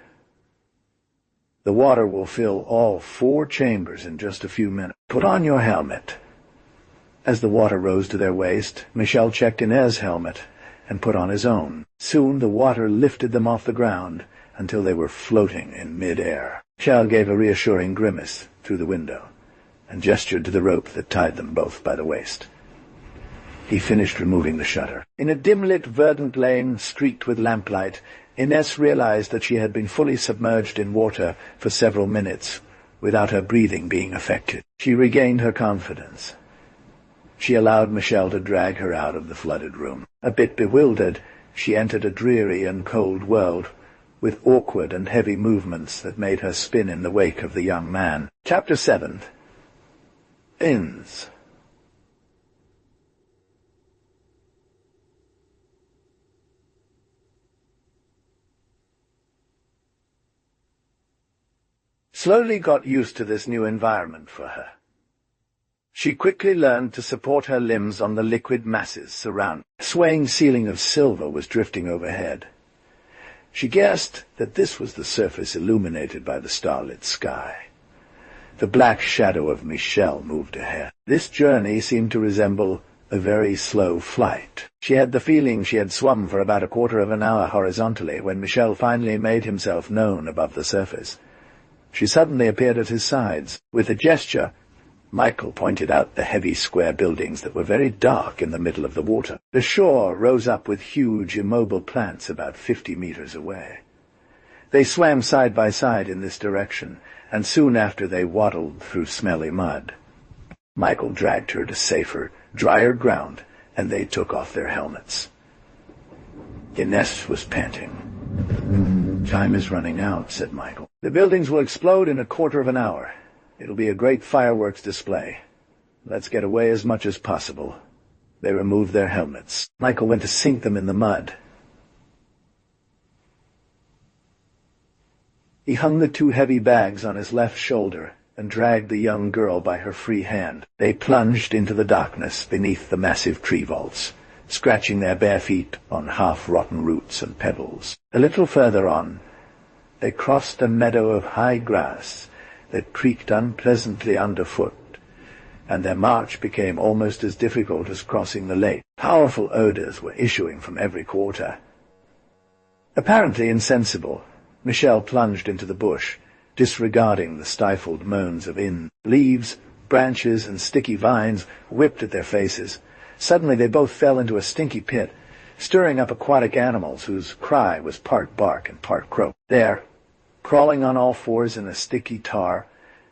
The water will fill all 4 chambers in just a few minutes. Put on your helmet. As the water rose to their waist, Michel checked Inez's helmet and put on his own. Soon the water lifted them off the ground until they were floating in mid-air. Michel gave a reassuring grimace through the window and gestured to the rope that tied them both by the waist. He finished removing the shutter. In a dim-lit, verdant lane streaked with lamplight, Inez realized that she had been fully submerged in water for several minutes without her breathing being affected. She regained her confidence. She allowed Michel to drag her out of the flooded room. A bit bewildered, she entered a dreary and cold world, with awkward and heavy movements that made her spin in the wake of the young man. Chapter 7. Ends. Slowly got used to this new environment for her. She quickly learned to support her limbs on the liquid masses surrounding. A swaying ceiling of silver was drifting overhead. She guessed that this was the surface illuminated by the starlit sky. The black shadow of Michel moved ahead. This journey seemed to resemble a very slow flight. She had the feeling she had swum for about a quarter of an hour horizontally when Michel finally made himself known above the surface. She suddenly appeared at his sides. With a gesture, Michael pointed out the heavy square buildings that were very dark in the middle of the water. The shore rose up with huge, immobile plants about 50 meters away. They swam side by side in this direction, and soon after they waddled through smelly mud. Michael dragged her to safer, drier ground, and they took off their helmets. Inez was panting. Time is running out, said Michael. The buildings will explode in a quarter of an hour. It'll be a great fireworks display. Let's get away as much as possible. They removed their helmets. Michael went to sink them in the mud. He hung the 2 heavy bags on his left shoulder and dragged the young girl by her free hand. They plunged into the darkness beneath the massive tree vaults, scratching their bare feet on half-rotten roots and pebbles. A little further on, they crossed a meadow of high grass that creaked unpleasantly underfoot, and their march became almost as difficult as crossing the lake. Powerful odors were issuing from every quarter. Apparently insensible, Michel plunged into the bush, disregarding the stifled moans of in. Leaves, branches, and sticky vines whipped at their faces. Suddenly they both fell into a stinky pit, stirring up aquatic animals whose cry was part bark and part croak. There, crawling on all fours in the sticky tar,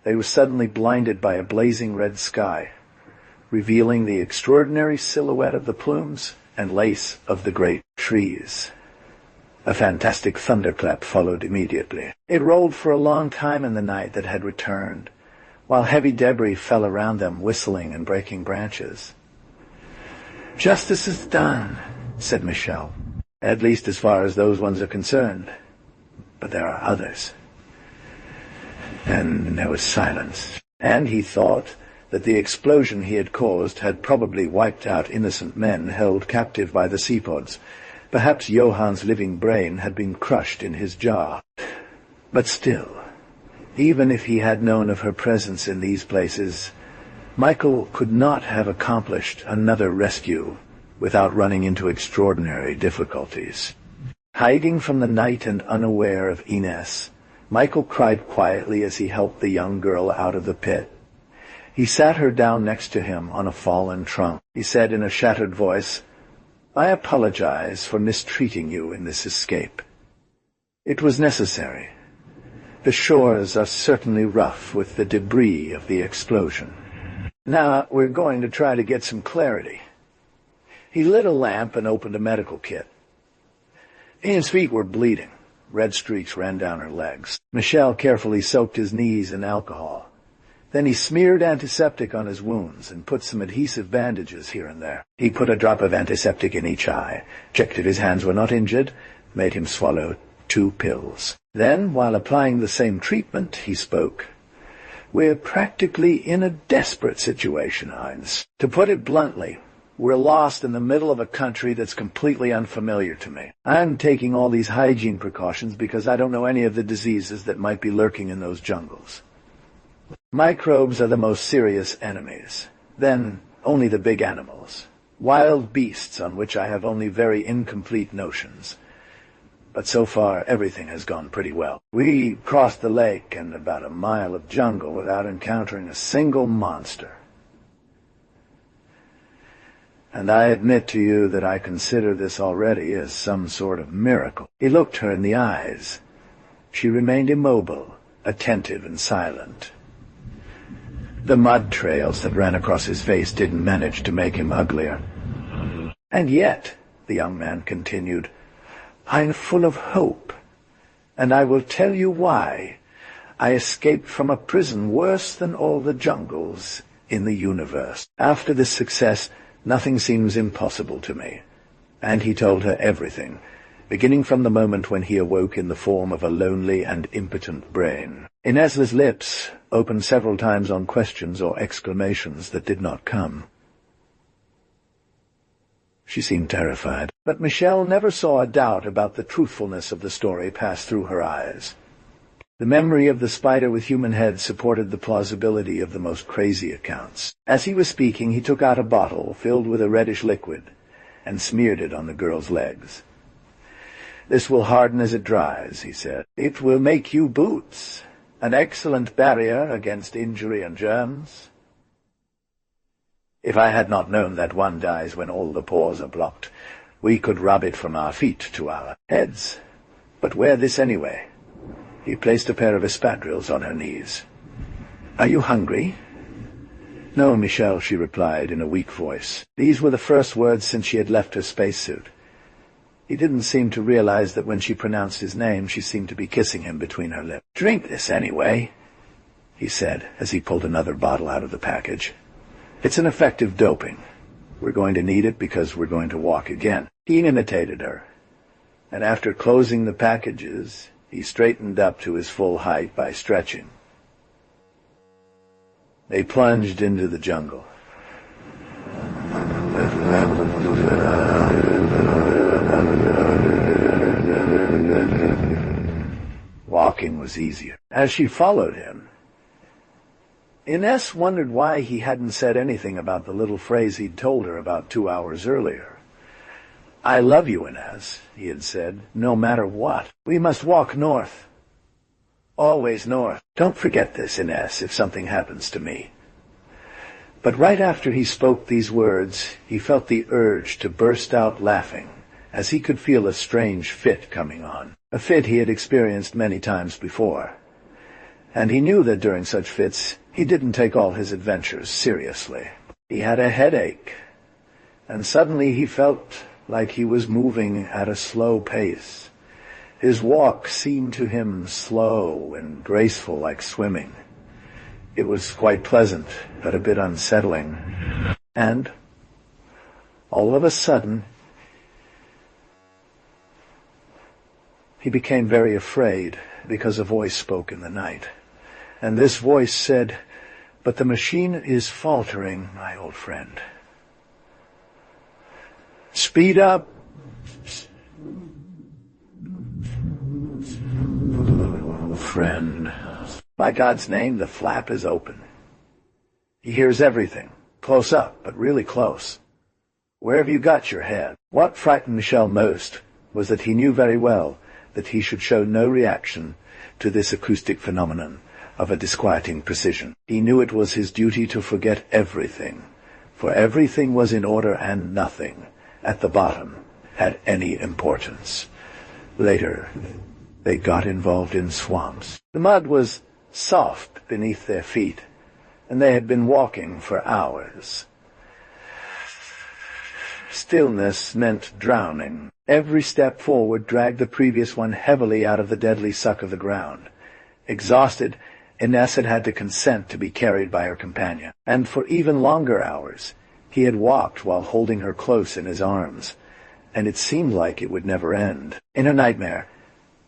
they were suddenly blinded by a blazing red sky, revealing the extraordinary silhouette of the plumes and lace of the great trees. A fantastic thunderclap followed immediately. It rolled for a long time in the night that had returned, while heavy debris fell around them, whistling and breaking branches. "Justice is done," said Michel, "at least as far as those ones are concerned. But there are others." And there was silence. And he thought that the explosion he had caused had probably wiped out innocent men held captive by the seapods. Perhaps Johann's living brain had been crushed in his jaw. But still, even if he had known of her presence in these places, Michael could not have accomplished another rescue without running into extraordinary difficulties. Hiding from the night and unaware of Ines, Michael cried quietly as he helped the young girl out of the pit. He sat her down next to him on a fallen trunk. He said in a shattered voice, "I apologize for mistreating you in this escape. It was necessary. The shores are certainly rough with the debris of the explosion. Now we're going to try to get some clarity." He lit a lamp and opened a medical kit. Ian's feet were bleeding. Red streaks ran down her legs. Michel carefully soaked his knees in alcohol. Then he smeared antiseptic on his wounds and put some adhesive bandages here and there. He put a drop of antiseptic in each eye, checked if his hands were not injured, made him swallow 2 pills. Then, while applying the same treatment, he spoke. "We're practically in a desperate situation, Heinz. To put it bluntly, we're lost in the middle of a country that's completely unfamiliar to me. I'm taking all these hygiene precautions because I don't know any of the diseases that might be lurking in those jungles. Microbes are the most serious enemies. Then only the big animals. Wild beasts on which I have only very incomplete notions. But so far everything has gone pretty well. We crossed the lake and about a mile of jungle without encountering a single monster. And I admit to you that I consider this already as some sort of miracle." He looked her in the eyes. She remained immobile, attentive and silent. The mud trails that ran across his face didn't manage to make him uglier. "And yet," the young man continued, "I'm full of hope, and I will tell you why. I escaped from a prison worse than all the jungles in the universe. After this success, nothing seems impossible to me." And he told her everything, beginning from the moment when he awoke in the form of a lonely and impotent brain. Ines's lips opened several times on questions or exclamations that did not come. She seemed terrified, but Michel never saw a doubt about the truthfulness of the story pass through her eyes. The memory of the spider with human head supported the plausibility of the most crazy accounts. As he was speaking, he took out a bottle filled with a reddish liquid and smeared it on the girl's legs. "This will harden as it dries," he said. "It will make you boots, an excellent barrier against injury and germs. If I had not known that one dies when all the pores are blocked, we could rub it from our feet to our heads. But wear this anyway." He placed a pair of espadrilles on her knees. "Are you hungry?" "No, Michel," she replied in a weak voice. These were the first words since she had left her spacesuit. He didn't seem to realize that when she pronounced his name, she seemed to be kissing him between her lips. "Drink this anyway," he said as he pulled another bottle out of the package. "It's an effective doping. We're going to need it because we're going to walk again." He imitated her, and after closing the packages, He straightened up to his full height by stretching. They plunged into the jungle. Walking was easier. As she followed him, Ines wondered why he hadn't said anything about the little phrase he'd told her about 2 hours earlier. "I love you, Ines," he had said, "no matter what. We must walk north. Always north. Don't forget this, Ines, if something happens to me." But right after he spoke these words, he felt the urge to burst out laughing, as he could feel a strange fit coming on, a fit he had experienced many times before. And he knew that during such fits, he didn't take all his adventures seriously. He had a headache, and suddenly he felt like he was moving at a slow pace. His walk seemed to him slow and graceful like swimming. It was quite pleasant, but a bit unsettling. And, all of a sudden, he became very afraid because a voice spoke in the night. And this voice said, "But the machine is faltering, my old friend. Speed up. Friend. By God's name, the flap is open." He hears everything, close up, but really close. Where have you got your head? What frightened Michel most was that he knew very well that he should show no reaction to this acoustic phenomenon of a disquieting precision. He knew it was his duty to forget everything, for everything was in order and nothing, at the bottom, had any importance. Later, they got involved in swamps. The mud was soft beneath their feet, and they had been walking for hours. Stillness meant drowning. Every step forward dragged the previous one heavily out of the deadly suck of the ground. Exhausted, Ines had had to consent to be carried by her companion, and for even longer hours he had walked while holding her close in his arms, and it seemed like it would never end. In her nightmare,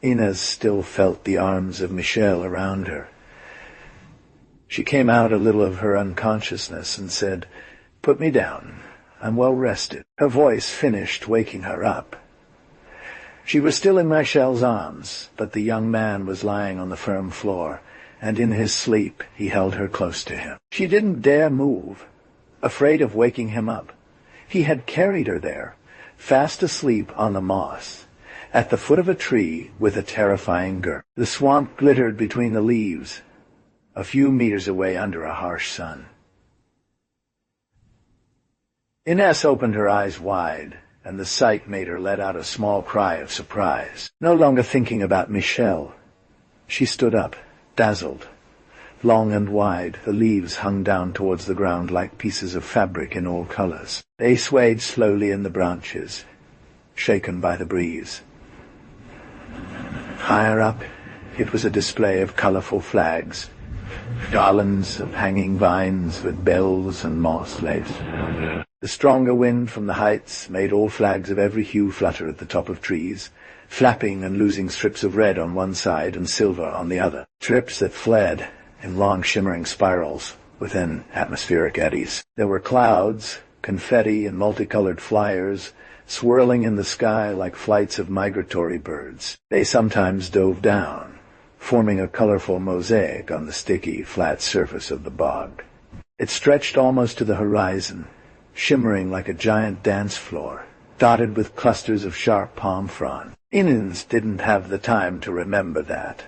Ines still felt the arms of Michel around her. She came out a little of her unconsciousness and said, "Put me down. I'm well rested." Her voice finished waking her up. She was still in Michel's arms, but the young man was lying on the firm floor, and in his sleep he held her close to him. She didn't dare move, afraid of waking him up. He had carried her there, fast asleep on the moss, at the foot of a tree with a terrifying girth. The swamp glittered between the leaves, a few meters away under a harsh sun. Ines opened her eyes wide, and the sight made her let out a small cry of surprise. No longer thinking about Michel, she stood up, dazzled. Long and wide, the leaves hung down towards the ground like pieces of fabric in all colors. They swayed slowly in the branches, shaken by the breeze. Higher up, it was a display of colorful flags, garlands of hanging vines with bells and moss lace. The stronger wind from the heights made all flags of every hue flutter at the top of trees, flapping and losing strips of red on one side and silver on the other, strips that fled in long shimmering spirals within atmospheric eddies. There were clouds, confetti, and multicolored flyers swirling in the sky like flights of migratory birds. They sometimes dove down, forming a colorful mosaic on the sticky, flat surface of the bog. It stretched almost to the horizon, shimmering like a giant dance floor, dotted with clusters of sharp palm frond. Ines didn't have the time to remember that.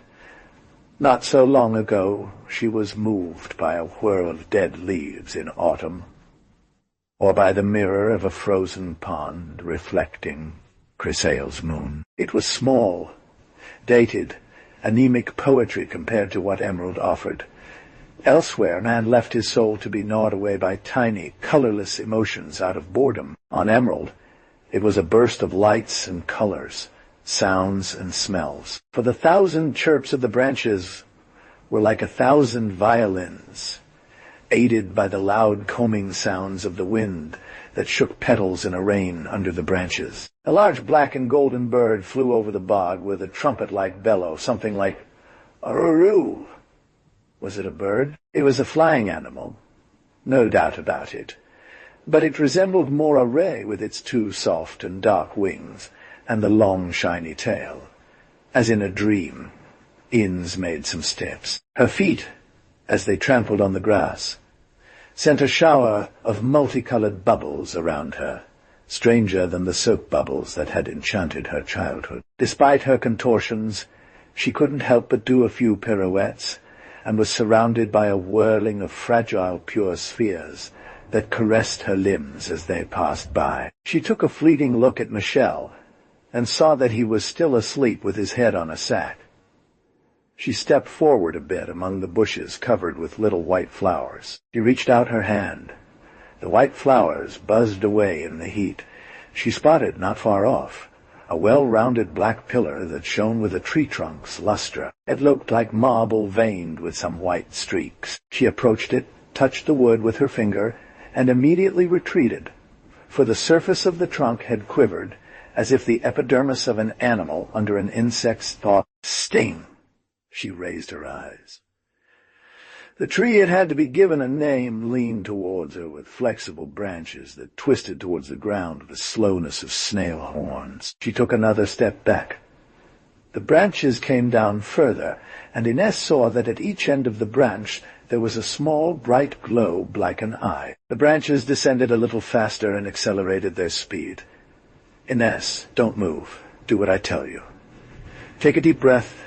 Not so long ago, she was moved by a whirl of dead leaves in autumn, or by the mirror of a frozen pond reflecting Chrysail's moon. It was small, dated, anemic poetry compared to what Emerald offered. Elsewhere, man left his soul to be gnawed away by tiny, colorless emotions out of boredom. On Emerald, it was a burst of lights and colors, sounds and smells. For the 1,000 chirps of the branches were like 1,000 violins, aided by the loud combing sounds of the wind that shook petals in a rain under the branches. A large black and golden bird flew over the bog with a trumpet-like bellow, something like "Aroo." Was it a bird? It was a flying animal, no doubt about it, but it resembled more a ray with its two soft and dark wings and the long shiny tail. As in a dream, Inns made some steps. Her feet, as they trampled on the grass, sent a shower of multicolored bubbles around her, stranger than the soap bubbles that had enchanted her childhood. Despite her contortions, she couldn't help but do a few pirouettes, and was surrounded by a whirling of fragile pure spheres that caressed her limbs as they passed by. She took a fleeting look at Michel, and saw that he was still asleep with his head on a sack. She stepped forward a bit among the bushes covered with little white flowers. She reached out her hand. The white flowers buzzed away in the heat. She spotted, not far off, a well-rounded black pillar that shone with a tree trunk's lustre. It looked like marble veined with some white streaks. She approached it, touched the wood with her finger, and immediately retreated, for the surface of the trunk had quivered, as if the epidermis of an animal under an insect's paw. Sting! She raised her eyes. The tree had had to be given a name leaned towards her with flexible branches that twisted towards the ground with the slowness of snail horns. She took another step back. The branches came down further, and Inès saw that at each end of the branch there was a small, bright globe like an eye. The branches descended a little faster and accelerated their speed. Inès, don't move. Do what I tell you. Take a deep breath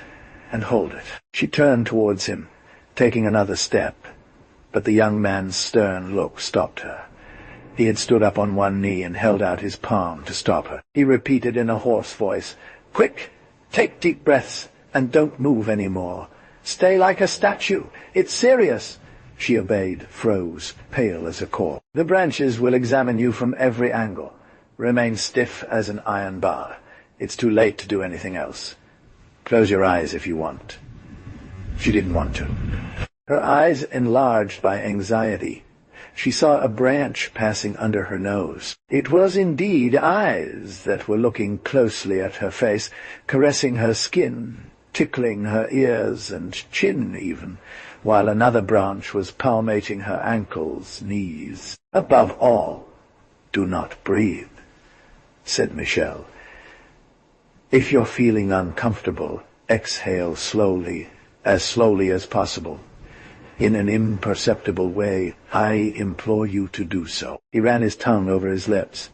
and hold it. She turned towards him, taking another step, but the young man's stern look stopped her. He had stood up on one knee and held out his palm to stop her. He repeated in a hoarse voice, "Quick! Take deep breaths, and don't move any more. Stay like a statue. It's serious." She obeyed, froze, pale as a corpse. "The branches will examine you from every angle. Remain stiff as an iron bar. It's too late to do anything else. Close your eyes if you want." She didn't want to. Her eyes enlarged by anxiety. She saw a branch passing under her nose. It was indeed eyes that were looking closely at her face, caressing her skin, tickling her ears and chin even, while another branch was palmating her ankles, knees. "Above all, do not breathe," said Michel. "If you're feeling uncomfortable, exhale slowly as possible. In an imperceptible way, I implore you to do so." He ran his tongue over his lips.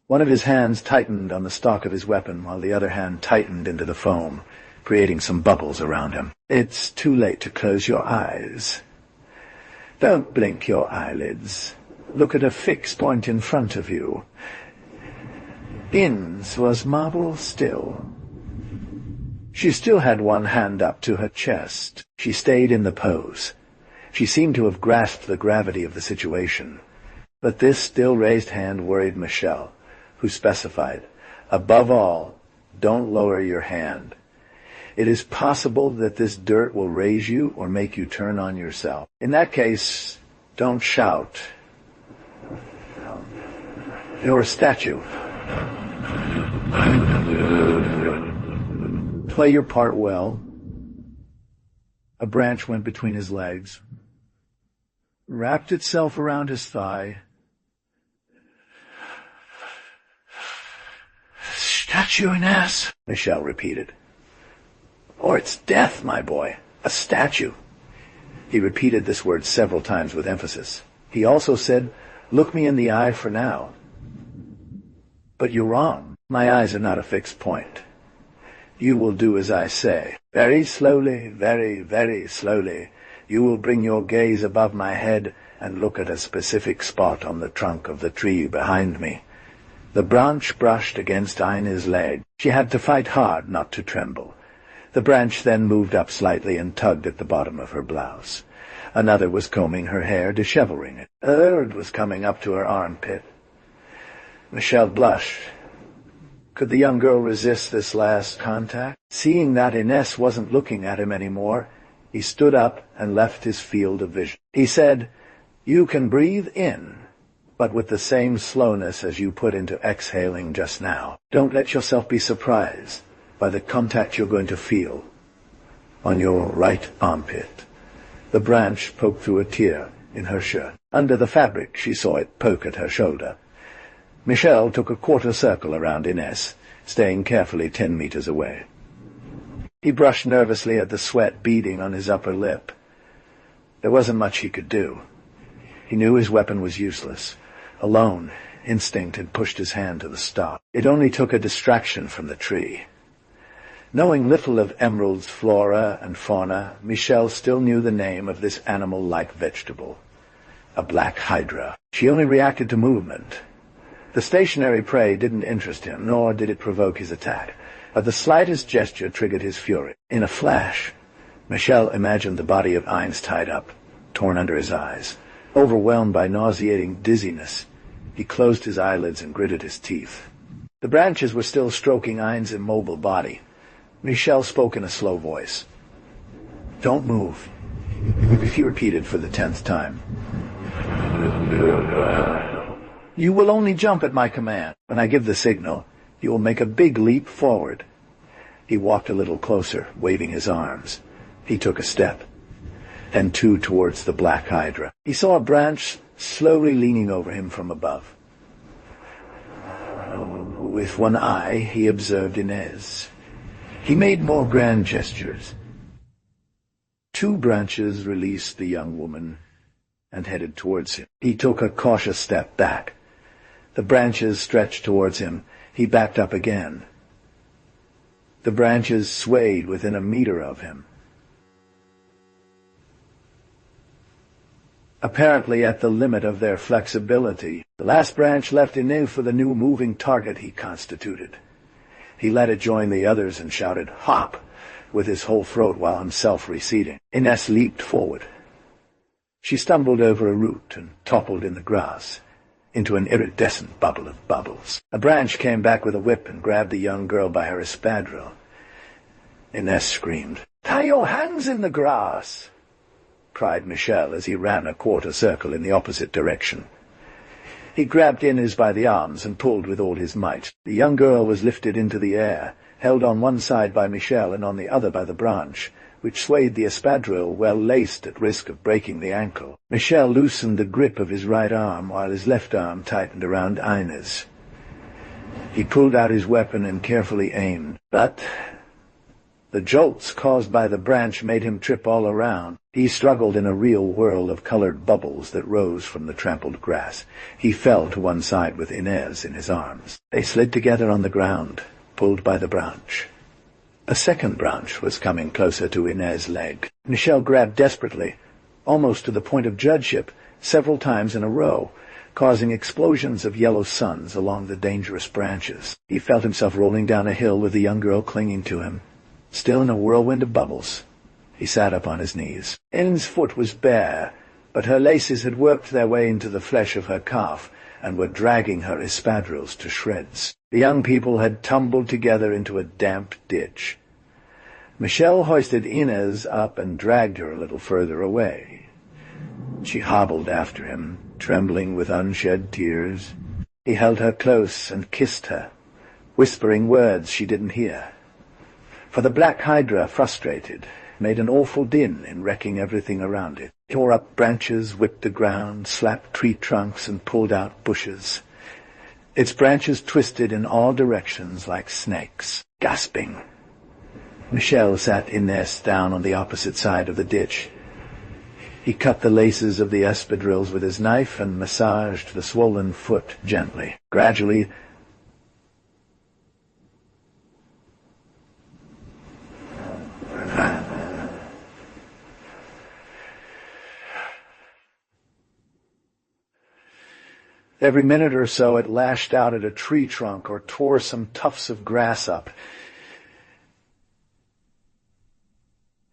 One of his hands tightened on the stock of his weapon, while the other hand tightened into the foam, creating some bubbles around him. "It's too late to close your eyes. Don't blink your eyelids. Look at a fixed point in front of you." Inns was marble still. She still had one hand up to her chest. She stayed in the pose. She seemed to have grasped the gravity of the situation. But this still-raised hand worried Michel, who specified, "Above all, don't lower your hand. It is possible that this dirt will raise you or make you turn on yourself. In that case, don't shout. You're a statue. Play your part well." A branch went between his legs, wrapped itself around his thigh. "Statue, Inès," Michel repeated. "Or it's death, my boy. A statue." He repeated this word several times with emphasis. He also said, "Look me in the eye for now." "But you're wrong. My eyes are not a fixed point. You will do as I say. Very slowly, very, very slowly, you will bring your gaze above my head and look at a specific spot on the trunk of the tree behind me." The branch brushed against Ina's leg. She had to fight hard not to tremble. The branch then moved up slightly and tugged at the bottom of her blouse. Another was combing her hair, disheveling it. A third was coming up to her armpit. Michel blushed. Could the young girl resist this last contact? Seeing that Inès wasn't looking at him anymore, He stood up and left his field of vision. He said, "You can breathe in, but with the same slowness as you put into exhaling just now. Don't let yourself be surprised by the contact you're going to feel on your right armpit." The branch poked through a tear in her shirt. Under the fabric, she saw it poke at her shoulder. Michel took a quarter circle around Ines, staying carefully 10 meters away. He brushed nervously at the sweat beading on his upper lip. There wasn't much he could do. He knew his weapon was useless. Alone, instinct had pushed his hand to the stock. It only took a distraction from the tree. Knowing little of Emerald's flora and fauna, Michel still knew the name of this animal-like vegetable. A black hydra. She only reacted to movement. The stationary prey didn't interest him, nor did it provoke his attack, but the slightest gesture triggered his fury. In a flash, Michel imagined the body of Ines tied up, torn under his eyes. Overwhelmed by nauseating dizziness, he closed his eyelids and gritted his teeth. The branches were still stroking Ines' immobile body. Michel spoke in a slow voice. "Don't move," he repeated for the 10th time. "You will only jump at my command. When I give the signal, you will make a big leap forward." He walked a little closer, waving his arms. He took a step, then 2 towards the black hydra. He saw a branch slowly leaning over him from above. With one eye, he observed Ines. He made more grand gestures. 2 branches released the young woman and headed towards him. He took a cautious step back. The branches stretched towards him. He backed up again. The branches swayed within a meter of him. Apparently at the limit of their flexibility, the last branch left enough for the new moving target he constituted. He let it join the others and shouted, "Hop!" with his whole throat while himself receding. Ines leaped forward. She stumbled over a root and toppled in the grass into an iridescent bubble of bubbles. A branch came back with a whip and grabbed the young girl by her espadrille. Ines screamed. "Tie your hands in the grass!" cried Michel as he ran a quarter circle in the opposite direction. He grabbed Ines by the arms and pulled with all his might. The young girl was lifted into the air, held on one side by Michel and on the other by the branch, which swayed the espadrille well laced at risk of breaking the ankle. Michel loosened the grip of his right arm while his left arm tightened around Ines. He pulled out his weapon and carefully aimed, but the jolts caused by the branch made him trip all around. He struggled in a real whirl of colored bubbles that rose from the trampled grass. He fell to one side with Ines in his arms. They slid together on the ground, pulled by the branch. A second branch was coming closer to Ines' leg. Michel grabbed desperately, almost to the point of judgeship, several times in a row, causing explosions of yellow suns along the dangerous branches. He felt himself rolling down a hill with the young girl clinging to him, still in a whirlwind of bubbles. He sat up on his knees. Ines' foot was bare, but her laces had worked their way into the flesh of her calf and were dragging her espadrilles to shreds. The young people had tumbled together into a damp ditch. Michel hoisted Ines up and dragged her a little further away. She hobbled after him, trembling with unshed tears. He held her close and kissed her, whispering words she didn't hear. For the black hydra, frustrated, made an awful din in wrecking everything around it. It tore up branches, whipped the ground, slapped tree trunks, and pulled out bushes. Its branches twisted in all directions like snakes. Gasping, Michel sat Ines down on the opposite side of the ditch. He cut the laces of the espadrilles with his knife and massaged the swollen foot gently. Gradually, every minute or so it lashed out at a tree trunk or tore some tufts of grass up.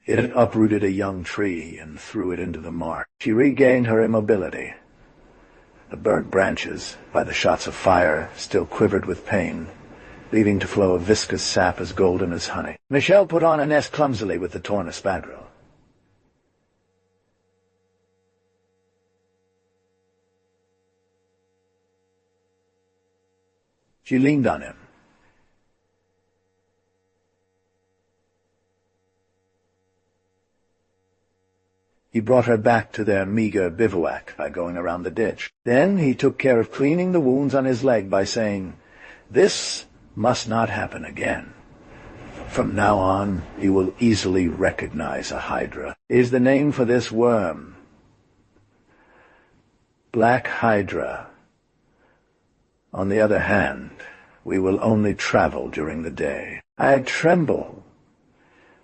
It had uprooted a young tree and threw it into the marsh. She regained her immobility. The burnt branches, by the shots of fire, still quivered with pain, leaving to flow a viscous sap as golden as honey. Michel put on Ines clumsily with the torn espadrille. She leaned on him. He brought her back to their meager bivouac by going around the ditch. Then he took care of cleaning the wounds on his leg by saying, "This must not happen again. From now on, you will easily recognize a hydra. Is the name for this worm. Black Hydra. On the other hand, we will only travel during the day. I tremble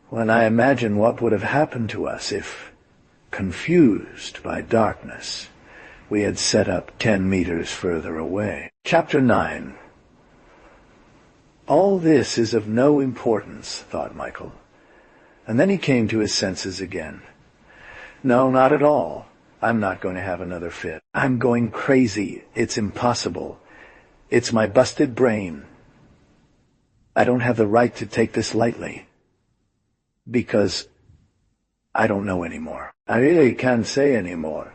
when I imagine what would have happened to us if, confused by darkness, we had set up 10 meters further away." Chapter 9. All this is of no importance, thought Michael. And then he came to his senses again. No, not at all. I'm not going to have another fit. I'm going crazy. It's impossible. It's my busted brain. I don't have the right to take this lightly. Because I don't know anymore. I really can't say anymore.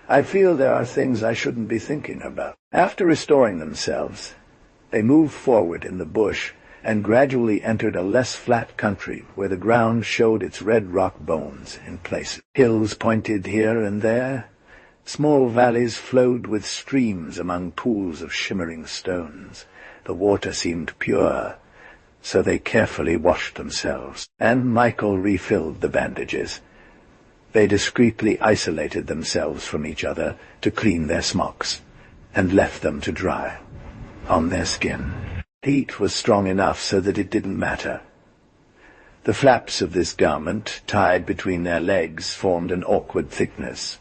I feel there are things I shouldn't be thinking about. After restoring themselves, they moved forward in the bush and gradually entered a less flat country where the ground showed its red rock bones in places. Hills pointed here and there. Small valleys flowed with streams among pools of shimmering stones. The water seemed pure, so they carefully washed themselves, and Michael refilled the bandages. They discreetly isolated themselves from each other to clean their smocks, and left them to dry on their skin. Heat was strong enough so that it didn't matter. The flaps of this garment, tied between their legs, formed an awkward thickness.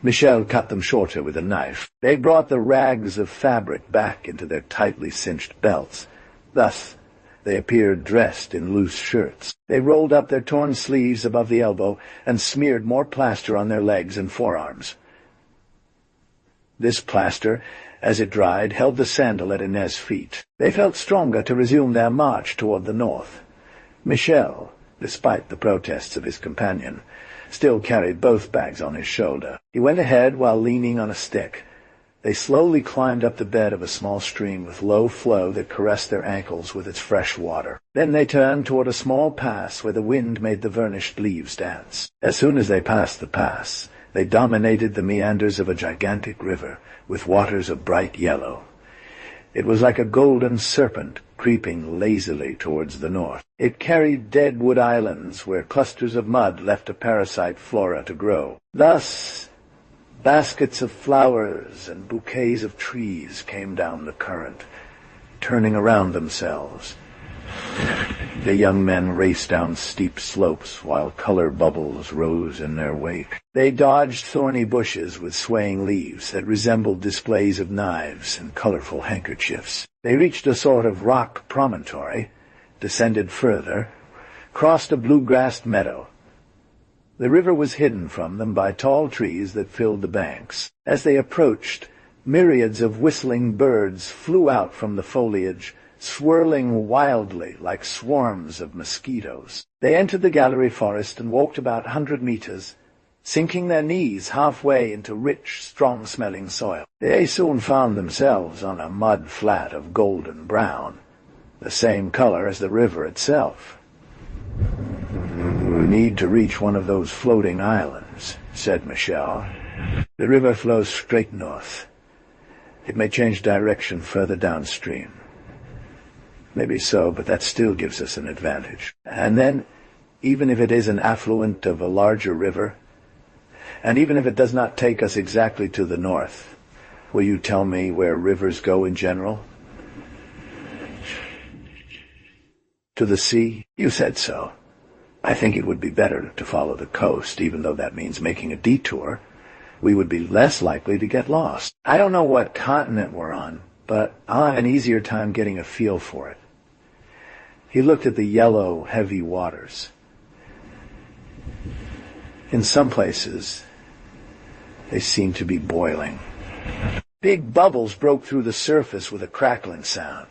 Michel cut them shorter with a knife. They brought the rags of fabric back into their tightly cinched belts. Thus, they appeared dressed in loose shirts. They rolled up their torn sleeves above the elbow and smeared more plaster on their legs and forearms. This plaster, as it dried, held the sandal at Inez's feet. They felt stronger to resume their march toward the north. Michel, despite the protests of his companion, still carried both bags on his shoulder. He went ahead while leaning on a stick. They slowly climbed up the bed of a small stream with low flow that caressed their ankles with its fresh water. Then they turned toward a small pass where the wind made the burnished leaves dance. As soon as they passed the pass, they dominated the meanders of a gigantic river with waters of bright yellow. It was like a golden serpent creeping lazily towards the north. It carried dead wood islands where clusters of mud left a parasite flora to grow. Thus, baskets of flowers and bouquets of trees came down the current, turning around themselves. The young men raced down steep slopes while color bubbles rose in their wake. They dodged thorny bushes with swaying leaves that resembled displays of knives and colorful handkerchiefs. They reached a sort of rock promontory, descended further, crossed a blue-grassed meadow. The river was hidden from them by tall trees that filled the banks. As they approached, myriads of whistling birds flew out from the foliage, swirling wildly like swarms of mosquitoes. They entered the gallery forest and walked about 100 meters, sinking their knees halfway into rich, strong-smelling soil. They soon found themselves on a mud flat of golden brown, the same color as the river itself. "We need to reach one of those floating islands," said Michel. "The river flows straight north. It may change direction further downstream." "Maybe so, but that still gives us an advantage. And then, even if it is an affluent of a larger river, and even if it does not take us exactly to the north, will you tell me where rivers go in general?" "To the sea? You said so. I think it would be better to follow the coast, even though that means making a detour. We would be less likely to get lost. I don't know what continent we're on, but I'll have an easier time getting a feel for it." He looked at the yellow, heavy waters. In some places, they seemed to be boiling. Big bubbles broke through the surface with a crackling sound.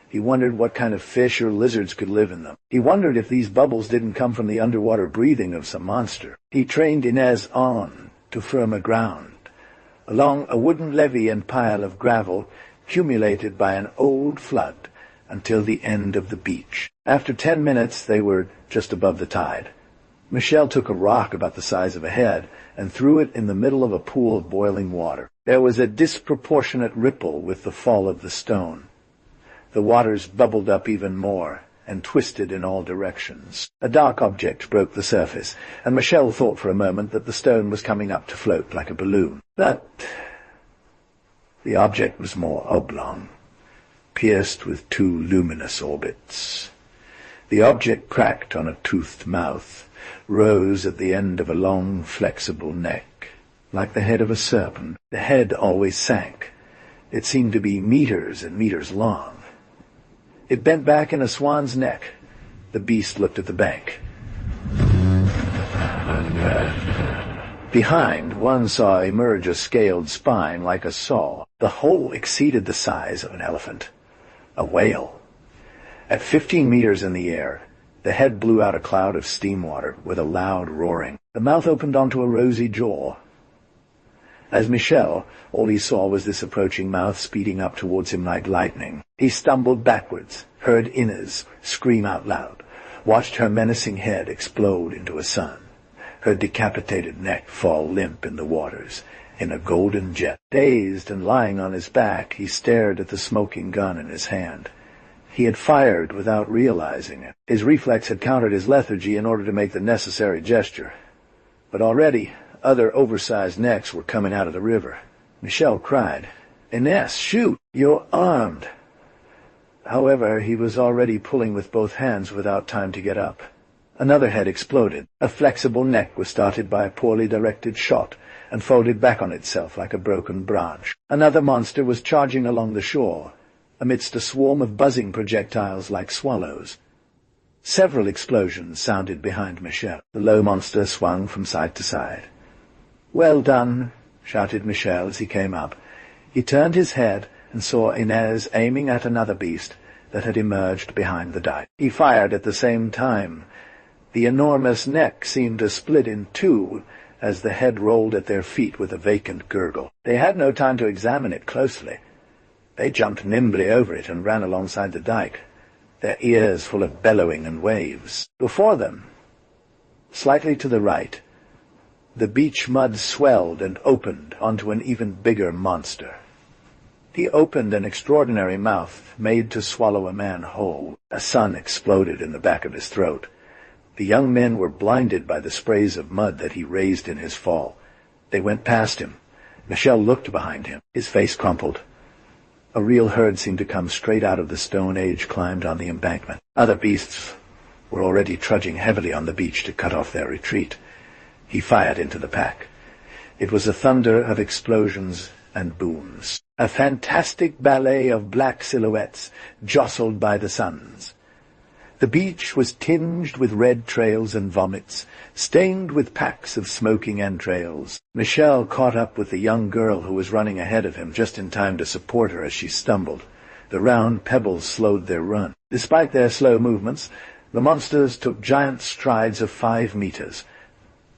He wondered what kind of fish or lizards could live in them. He wondered if these bubbles didn't come from the underwater breathing of some monster. He trained Inez on to firmer ground. Along a wooden levee and pile of gravel, accumulated by an old flood until the end of the beach. After 10 minutes, they were just above the tide. Michel took a rock about the size of a head and threw it in the middle of a pool of boiling water. There was a disproportionate ripple with the fall of the stone. The waters bubbled up even more and twisted in all directions. A dark object broke the surface, and Michel thought for a moment that the stone was coming up to float like a balloon. But the object was more oblong, pierced with 2 luminous orbits. The object cracked on a toothed mouth, rose at the end of a long, flexible neck, like the head of a serpent. The head always sank. It seemed to be meters and meters long. It bent back in a swan's neck. The beast looked at the bank. Behind, one saw emerge a scaled spine like a saw. The whole exceeded the size of an elephant. A whale. At 15 meters in the air, the head blew out a cloud of steam water with a loud roaring. The mouth opened onto a rosy jaw. As Michel, all he saw was this approaching mouth speeding up towards him like lightning. He stumbled backwards, heard Inez scream out loud, watched her menacing head explode into a sun, her decapitated neck fall limp in the waters, in a golden jet. Dazed and lying on his back, he stared at the smoking gun in his hand. He had fired without realizing it. His reflex had countered his lethargy in order to make the necessary gesture. But already, other oversized necks were coming out of the river. Michel cried, "Inez, shoot! You're armed!" However, he was already pulling with both hands without time to get up. Another head exploded. A flexible neck was started by a poorly directed shot and folded back on itself like a broken branch. Another monster was charging along the shore, amidst a swarm of buzzing projectiles like swallows. Several explosions sounded behind Michel. The low monster swung from side to side. "Well done," shouted Michel as he came up. He turned his head and saw Inez aiming at another beast that had emerged behind the dike. He fired at the same time. The enormous neck seemed to split in 2 as the head rolled at their feet with a vacant gurgle. They had no time to examine it closely. They jumped nimbly over it and ran alongside the dike, their ears full of bellowing and waves. Before them, slightly to the right, the beach mud swelled and opened onto an even bigger monster. He opened an extraordinary mouth made to swallow a man whole. A sun exploded in the back of his throat. The young men were blinded by the sprays of mud that he raised in his fall. They went past him. Michel looked behind him. His face crumpled. A real herd seemed to come straight out of the Stone Age climbed on the embankment. Other beasts were already trudging heavily on the beach to cut off their retreat. He fired into the pack. It was a thunder of explosions and booms. A fantastic ballet of black silhouettes jostled by the suns. The beach was tinged with red trails and vomits, stained with packs of smoking entrails. Michel caught up with the young girl who was running ahead of him just in time to support her as she stumbled. The round pebbles slowed their run. Despite their slow movements, the monsters took giant strides of 5 meters.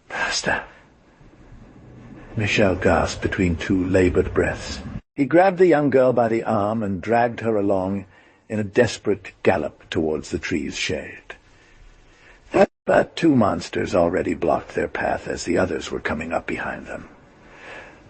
"Faster!" Michel gasped between 2 labored breaths. He grabbed the young girl by the arm and dragged her along in a desperate gallop towards the tree's shade. But 2 monsters already blocked their path as the others were coming up behind them.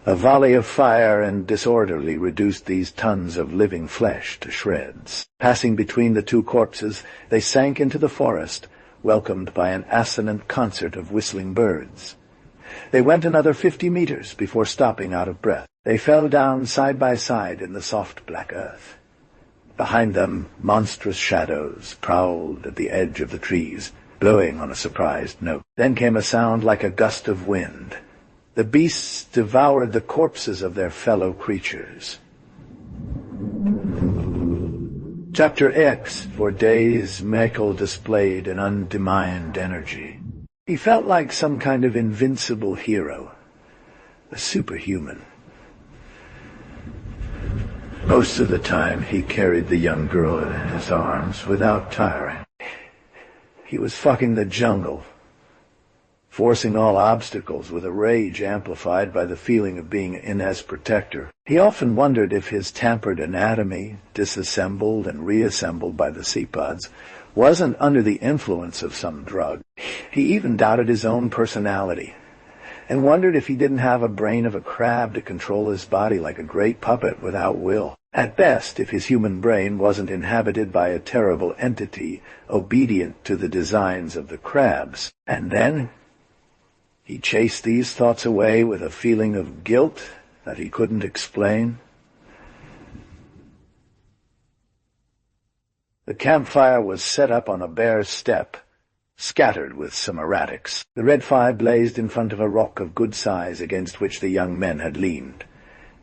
A volley of fire and disorderly reduced these tons of living flesh to shreds. Passing between the 2 corpses, they sank into the forest, welcomed by an assonant concert of whistling birds. They went another 50 meters before stopping out of breath. They fell down side by side in the soft black earth. Behind them, monstrous shadows prowled at the edge of the trees, blowing on a surprised note. Then came a sound like a gust of wind. The beasts devoured the corpses of their fellow creatures. Chapter X. For days, Michael displayed an undemined energy. He felt like some kind of invincible hero, a superhuman. Most of the time, he carried the young girl in his arms without tiring. He was fucking the jungle forcing all obstacles with a rage amplified by the feeling of being Inez's protector. He often wondered if his tampered anatomy, disassembled and reassembled by the Seapods, wasn't under the influence of some drug. He even doubted his own personality, and wondered if he didn't have a brain of a crab to control his body like a great puppet without will. At best, if his human brain wasn't inhabited by a terrible entity obedient to the designs of the crabs. And then he chased these thoughts away with a feeling of guilt that he couldn't explain. The campfire was set up on a bare step, scattered with some erratics. The red fire blazed in front of a rock of good size against which the young men had leaned.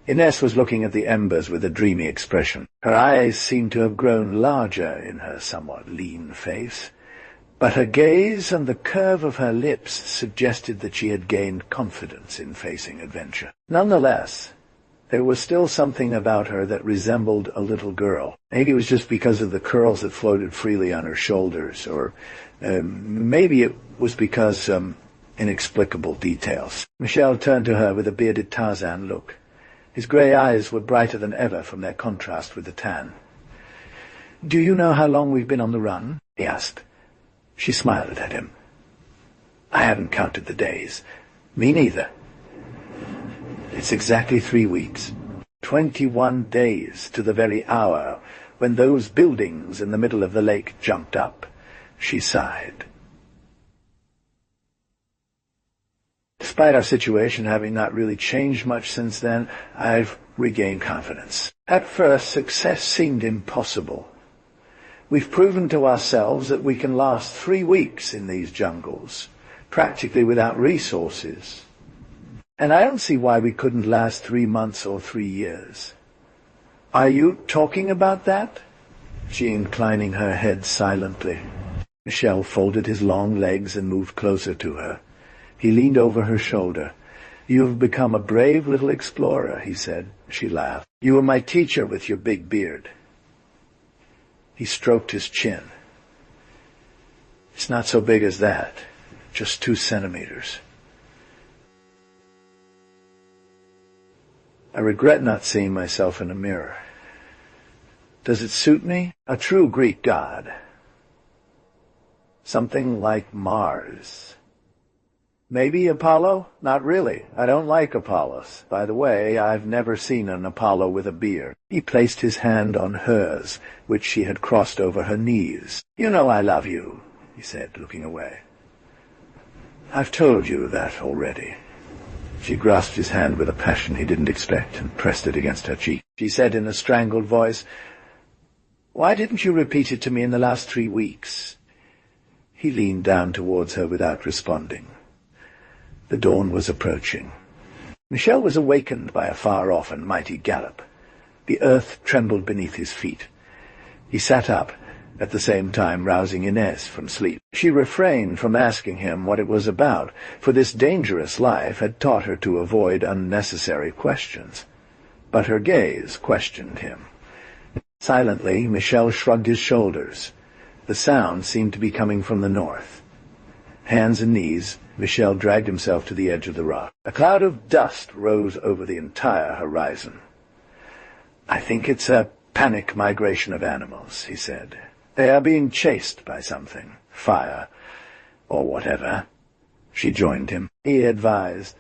Inez was looking at the embers with a dreamy expression. Her eyes seemed to have grown larger in her somewhat lean face, but her gaze and the curve of her lips suggested that she had gained confidence in facing adventure. Nonetheless, there was still something about her that resembled a little girl. Maybe it was just because of the curls that floated freely on her shoulders, or maybe it was because inexplicable details. Michel turned to her with a bearded Tarzan look. His grey eyes were brighter than ever from their contrast with the tan. "Do you know how long we've been on the run?" he asked. She smiled at him. "I haven't counted the days." "Me neither." "It's exactly 3 weeks. 21 days to the very hour when those buildings in the middle of the lake jumped up." She sighed. "Despite our situation having not really changed much since then, I've regained confidence. At first, success seemed impossible. We've proven to ourselves that we can last 3 weeks in these jungles, practically without resources. And I don't see why we couldn't last 3 months or 3 years. Are you talking about that?" she inclining her head silently. Michel folded his long legs and moved closer to her. He leaned over her shoulder. "You've become a brave little explorer," he said. She laughed. "You were my teacher with your big beard." He stroked his chin. "It's not so big as that. Just 2 centimeters. I regret not seeing myself in a mirror. Does it suit me? A true Greek god. Something like Mars. Maybe Apollo? Not really. I don't like Apollos. By the way, I've never seen an Apollo with a beard." He placed his hand on hers, which she had crossed over her knees. "You know I love you," he said, looking away. "I've told you that already." She grasped his hand with a passion he didn't expect and pressed it against her cheek. She said in a strangled voice, "Why didn't you repeat it to me in the last 3 weeks?" He leaned down towards her without responding. The dawn was approaching. Michel was awakened by a far-off and mighty gallop. The earth trembled beneath his feet. He sat up, at the same time rousing Inez from sleep. She refrained from asking him what it was about, for this dangerous life had taught her to avoid unnecessary questions. But her gaze questioned him. Silently, Michel shrugged his shoulders. The sound seemed to be coming from the north. Hands and knees, Michel dragged himself to the edge of the rock. A cloud of dust rose over the entire horizon. "I think it's a panic migration of animals," he said. "They are being chased by something, fire, or whatever." She joined him. He advised,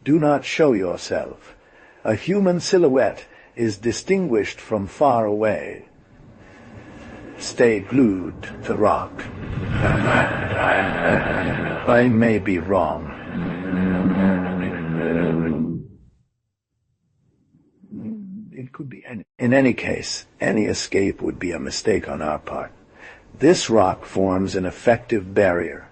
"Do not show yourself. A human silhouette is distinguished from far away. Stay glued to the rock." "I may be wrong." "It could be any. In any case, any escape would be a mistake on our part. This rock forms an effective barrier."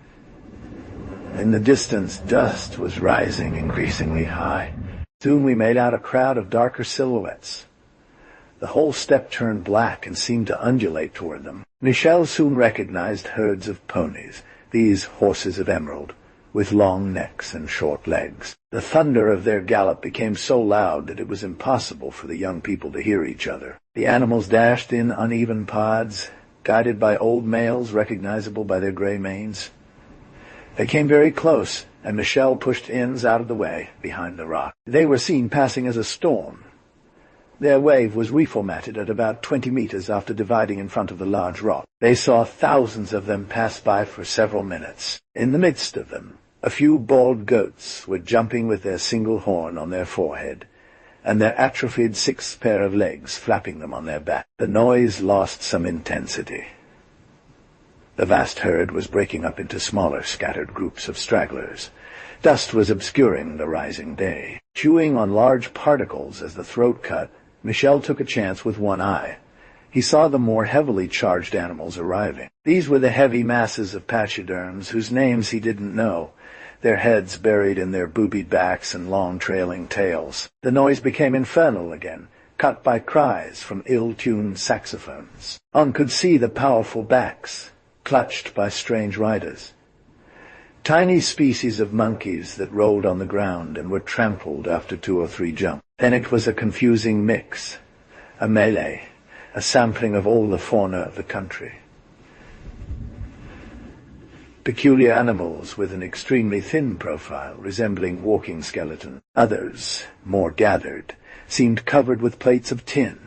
In the distance, dust was rising increasingly high. Soon we made out a crowd of darker silhouettes. The whole steppe turned black and seemed to undulate toward them. Michel soon recognized herds of ponies, these horses of emerald, with long necks and short legs. The thunder of their gallop became so loud that it was impossible for the young people to hear each other. The animals dashed in uneven pods, guided by old males recognizable by their gray manes. They came very close, and Michel pushed Inns out of the way, behind the rock. They were seen passing as a storm. Their wave was reformatted at about 20 meters after dividing in front of the large rock. They saw thousands of them pass by for several minutes. In the midst of them, a few bald goats were jumping with their single horn on their forehead, and their atrophied 6 pair of legs flapping them on their back. The noise lost some intensity. The vast herd was breaking up into smaller, scattered groups of stragglers. Dust was obscuring the rising day. Chewing on large particles as the throat cut, Michel took a chance with one eye. He saw the more heavily charged animals arriving. These were the heavy masses of pachyderms whose names he didn't know, their heads buried in their boobied backs and long trailing tails. The noise became infernal again, cut by cries from ill-tuned saxophones. One could see the powerful backs, clutched by strange riders. Tiny species of monkeys that rolled on the ground and were trampled after 2 or 3 jumps. Then it was a confusing mix, a melee, a sampling of all the fauna of the country. Peculiar animals with an extremely thin profile, resembling walking skeletons. Others, more gathered, seemed covered with plates of tin,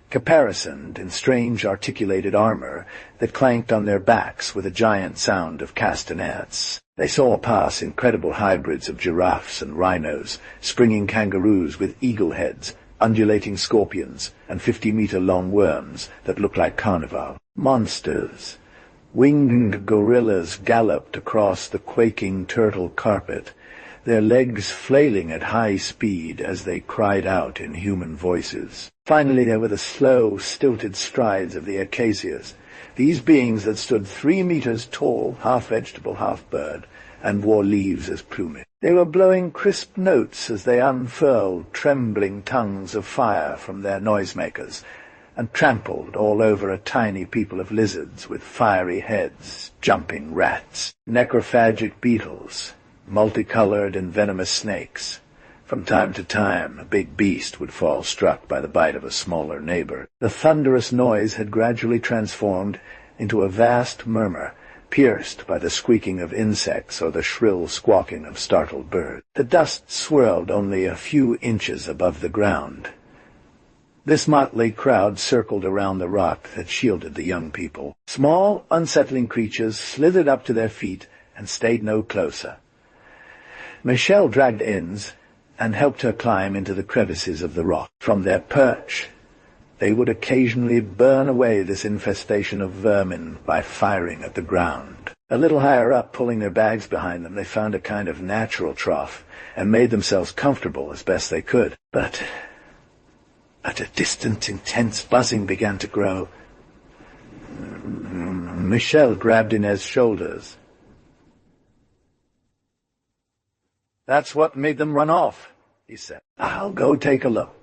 caparisoned in strange articulated armor that clanked on their backs with a giant sound of castanets. They saw pass incredible hybrids of giraffes and rhinos, springing kangaroos with eagle heads, undulating scorpions, and 50-meter-long worms that looked like carnival monsters. Winged gorillas galloped across the quaking turtle carpet, their legs flailing at high speed as they cried out in human voices. Finally there were the slow, stilted strides of the acacias, these beings that stood 3 meters tall, half vegetable, half bird, and wore leaves as plumage. They were blowing crisp notes as they unfurled trembling tongues of fire from their noisemakers, and trampled all over a tiny people of lizards with fiery heads, jumping rats, necrophagic beetles, multicolored and venomous snakes. From time to time, a big beast would fall struck by the bite of a smaller neighbor. The thunderous noise had gradually transformed into a vast murmur, pierced by the squeaking of insects or the shrill squawking of startled birds. The dust swirled only a few inches above the ground. This motley crowd circled around the rock that shielded the young people. Small, unsettling creatures slithered up to their feet and stayed no closer. Michel dragged Inns and helped her climb into the crevices of the rock. From their perch, they would occasionally burn away this infestation of vermin by firing at the ground. A little higher up, pulling their bags behind them, they found a kind of natural trough and made themselves comfortable as best they could. But at a distant, intense buzzing began to grow. Michel grabbed Inez's shoulders. "That's what made them run off," he said. "I'll go take a look."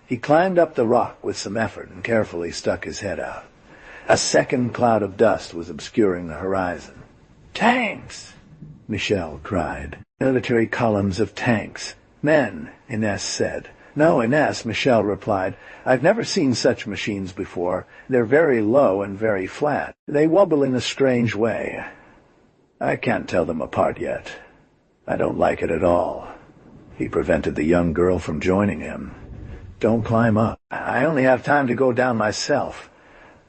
He climbed up the rock with some effort and carefully stuck his head out. A second cloud of dust was obscuring the horizon. "Tanks!" Michel cried. "Military columns of tanks. Men," Inez said. "No, Inez," Michel replied. "I've never seen such machines before. They're very low and very flat. They wobble in a strange way. I can't tell them apart yet. I don't like it at all." He prevented the young girl from joining him. "Don't climb up. I only have time to go down myself.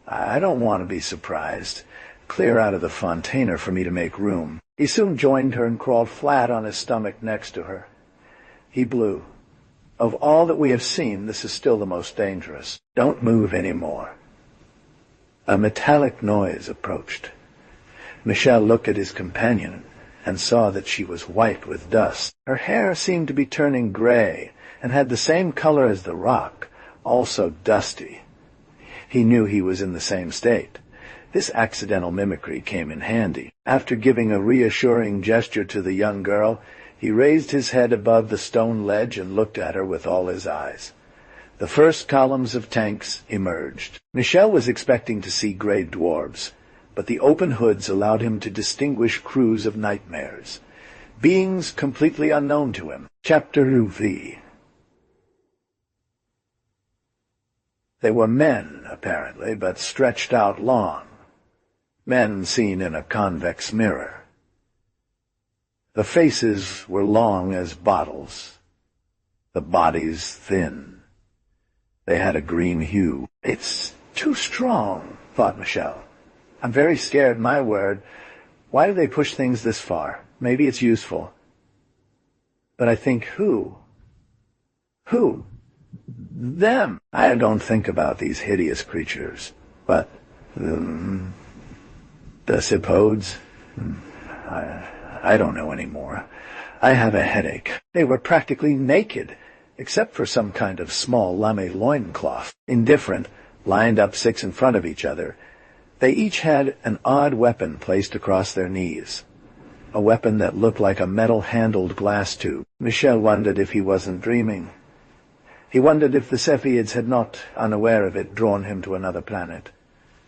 I don't want to be surprised. Clear out of the fontainer for me to make room." He soon joined her and crawled flat on his stomach next to her. He blew. "Of all that we have seen, this is still the most dangerous. Don't move any more." A metallic noise approached. Michel looked at his companion and saw that she was white with dust. Her hair seemed to be turning gray and had the same color as the rock, also dusty. He knew he was in the same state. This accidental mimicry came in handy. After giving a reassuring gesture to the young girl, he raised his head above the stone ledge and looked at her with all his eyes. The first columns of tanks emerged. Michel was expecting to see gray dwarves, but the open hoods allowed him to distinguish crews of nightmares, beings completely unknown to him. Chapter V. They were men, apparently, but stretched out long. Men seen in a convex mirror. The faces were long as bottles, the bodies thin. They had a green hue. "It's too strong," thought Michelle. "I'm very scared, my word. Why do they push things this far? Maybe it's useful." But I think, who? Who? Them. I don't think about these hideous creatures. But the Sipodes? I don't know anymore. I have a headache. They were practically naked, except for some kind of small lame loincloth. Indifferent, lined up 6 in front of each other, they each had an odd weapon placed across their knees. A weapon that looked like a metal-handled glass tube. Michel wondered if he wasn't dreaming. He wondered if the Cepheids had not, unaware of it, drawn him to another planet.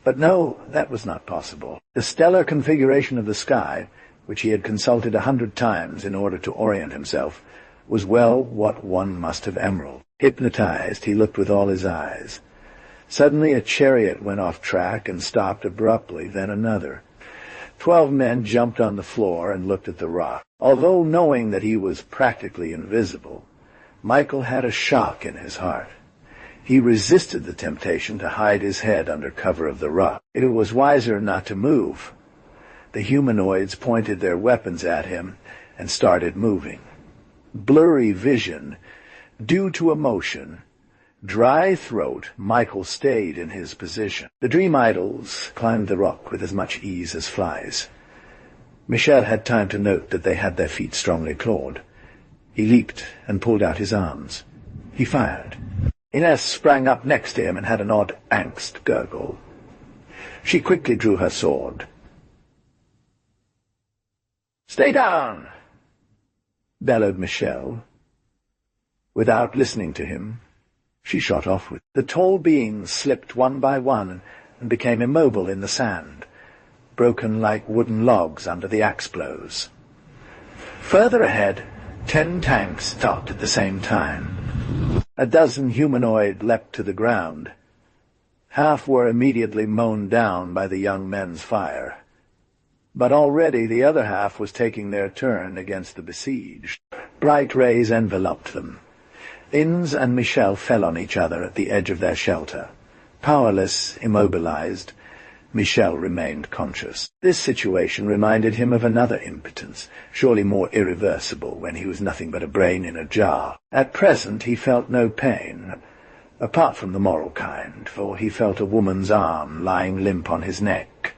But no, that was not possible. The stellar configuration of the sky, which he had consulted 100 times in order to orient himself, was well what one must have emerald. Hypnotized, he looked with all his eyes. Suddenly a chariot went off track and stopped abruptly, then another. 12 men jumped on the floor and looked at the rock. Although knowing that he was practically invisible, Michael had a shock in his heart. He resisted the temptation to hide his head under cover of the rock. It was wiser not to move. The humanoids pointed their weapons at him and started moving. Blurry vision, due to emotion, dry throat, Michael stayed in his position. The dream idols climbed the rock with as much ease as flies. Michel had time to note that they had their feet strongly clawed. He leaped and pulled out his arms. He fired. Ines sprang up next to him and had an odd angst gurgle. She quickly drew her sword. "Stay down!" bellowed Michel. Without listening to him, she shot off with. The tall beings slipped one by one and became immobile in the sand, broken like wooden logs under the axe blows. Further ahead, 10 tanks stopped at the same time. A dozen humanoid leapt to the ground. Half were immediately mown down by the young men's fire. But already the other half was taking their turn against the besieged. Bright rays enveloped them. Inns and Michel fell on each other at the edge of their shelter. Powerless, immobilized, Michel remained conscious. This situation reminded him of another impotence, surely more irreversible, when he was nothing but a brain in a jar. At present he felt no pain, apart from the moral kind, for he felt a woman's arm lying limp on his neck.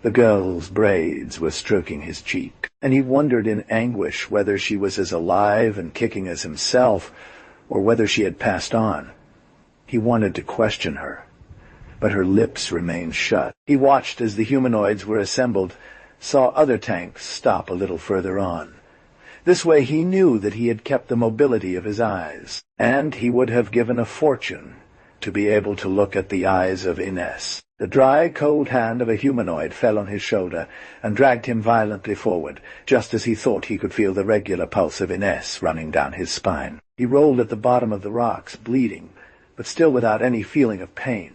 The girl's braids were stroking his cheek, and he wondered in anguish whether she was as alive and kicking as himself, or whether she had passed on. He wanted to question her, but her lips remained shut. He watched as the humanoids were assembled, saw other tanks stop a little further on. This way he knew that he had kept the mobility of his eyes, and he would have given a fortune to be able to look at the eyes of Ines. The dry, cold hand of a humanoid fell on his shoulder and dragged him violently forward, just as he thought he could feel the regular pulse of Ines running down his spine. He rolled at the bottom of the rocks, bleeding, but still without any feeling of pain.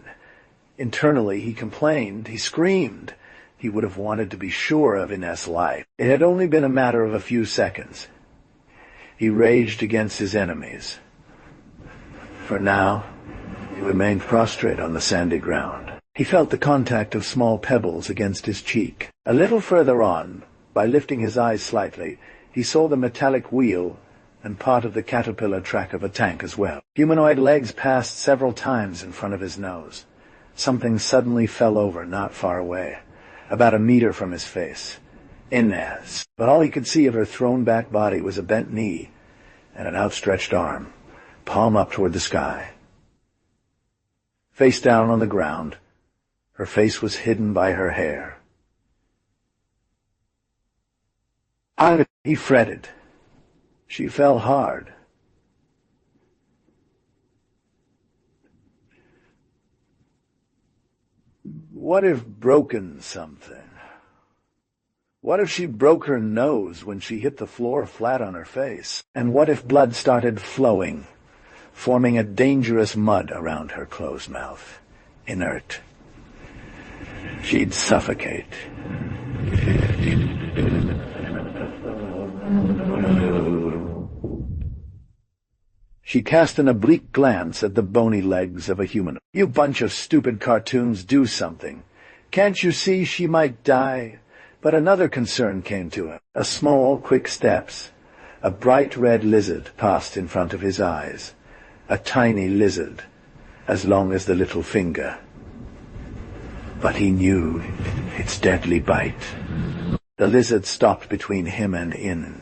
Internally he complained, he screamed. He would have wanted to be sure of Ines' life. It had only been a matter of a few seconds. He raged against his enemies. For now, he remained prostrate on the sandy ground. He felt the contact of small pebbles against his cheek. A little further on, by lifting his eyes slightly, he saw the metallic wheel and part of the caterpillar track of a tank as well. Humanoid legs passed several times in front of his nose. Something suddenly fell over not far away, about a meter from his face. Ines. But all he could see of her thrown-back body was a bent knee and an outstretched arm, palm up toward the sky. Face down on the ground, her face was hidden by her hair. He fretted. She fell hard. What if broken something? What if she broke her nose when she hit the floor flat on her face? And what if blood started flowing, forming a dangerous mud around her closed mouth, inert? She'd suffocate. She cast an oblique glance at the bony legs of a human. "You bunch of stupid cartoons, do something. Can't you see she might die?" But another concern came to him. A small, quick steps. A bright red lizard passed in front of his eyes. A tiny lizard, as long as the little finger. But he knew its deadly bite. The lizard stopped between him and In.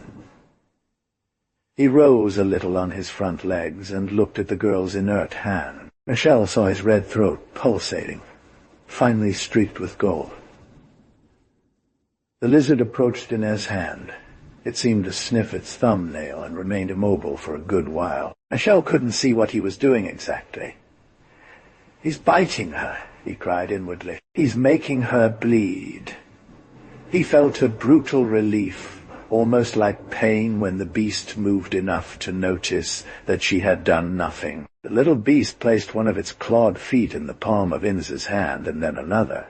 He rose a little on his front legs and looked at the girl's inert hand. Michelle saw his red throat pulsating, finely streaked with gold. The lizard approached Inez's hand. It seemed to sniff its thumbnail and remained immobile for a good while. Michelle couldn't see what he was doing exactly. "He's biting her," he cried inwardly. "He's making her bleed." He felt a brutal relief, almost like pain when the beast moved enough to notice that she had done nothing. The little beast placed one of its clawed feet in the palm of Inez's hand, and then another.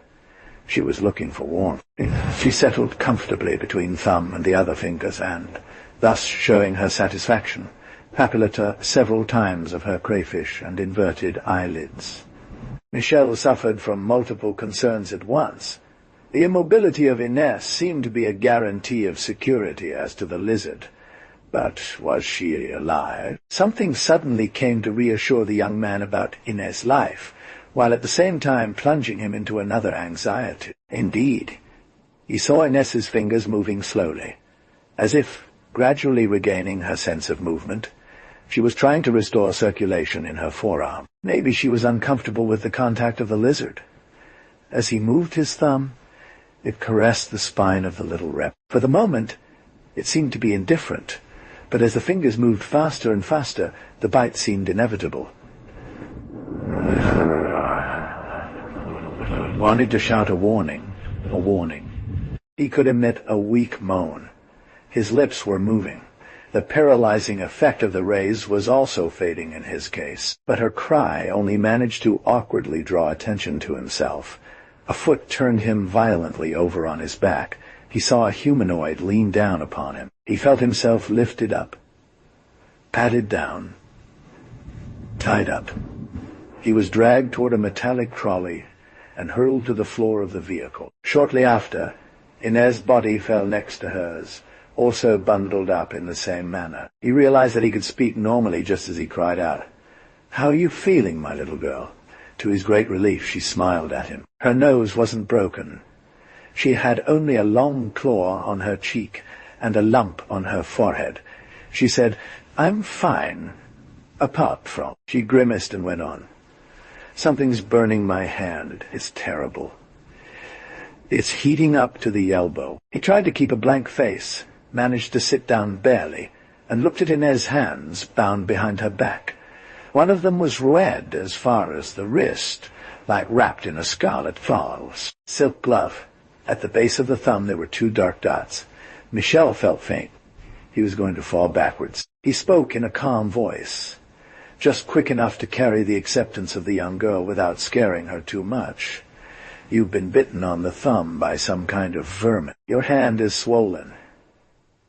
She was looking for warmth. She settled comfortably between thumb and the other fingers and, thus showing her satisfaction, papillata several times of her crayfish and inverted eyelids. Michelle suffered from multiple concerns at once. The immobility of Inez seemed to be a guarantee of security as to the lizard. But was she alive? Something suddenly came to reassure the young man about Inez's life, while at the same time plunging him into another anxiety. Indeed, he saw Inez's fingers moving slowly, as if gradually regaining her sense of movement. She was trying to restore circulation in her forearm. Maybe she was uncomfortable with the contact of the lizard. As he moved his thumb, it caressed the spine of the little rep. For the moment, it seemed to be indifferent, but as the fingers moved faster and faster, the bite seemed inevitable. Wanted to shout a warning. He could emit a weak moan. His lips were moving. The paralyzing effect of the rays was also fading in his case, but her cry only managed to awkwardly draw attention to himself. A foot turned him violently over on his back. He saw a humanoid lean down upon him. He felt himself lifted up, patted down, tied up. He was dragged toward a metallic trolley and hurled to the floor of the vehicle. Shortly after, Inez's body fell next to hers, also bundled up in the same manner. He realized that he could speak normally just as he cried out, "How are you feeling, my little girl?" To his great relief, she smiled at him. Her nose wasn't broken. She had only a long claw on her cheek and a lump on her forehead. She said, "I'm fine, apart from..." She grimaced and went on. "Something's burning my hand. It's terrible. It's heating up to the elbow." He tried to keep a blank face, managed to sit down barely, and looked at Inez's hands bound behind her back. One of them was red as far as the wrist, like wrapped in a scarlet false. Silk glove. At the base of the thumb there were 2 dark dots. Michelle felt faint. He was going to fall backwards. He spoke in a calm voice, just quick enough to carry the acceptance of the young girl without scaring her too much. "You've been bitten on the thumb by some kind of vermin. Your hand is swollen.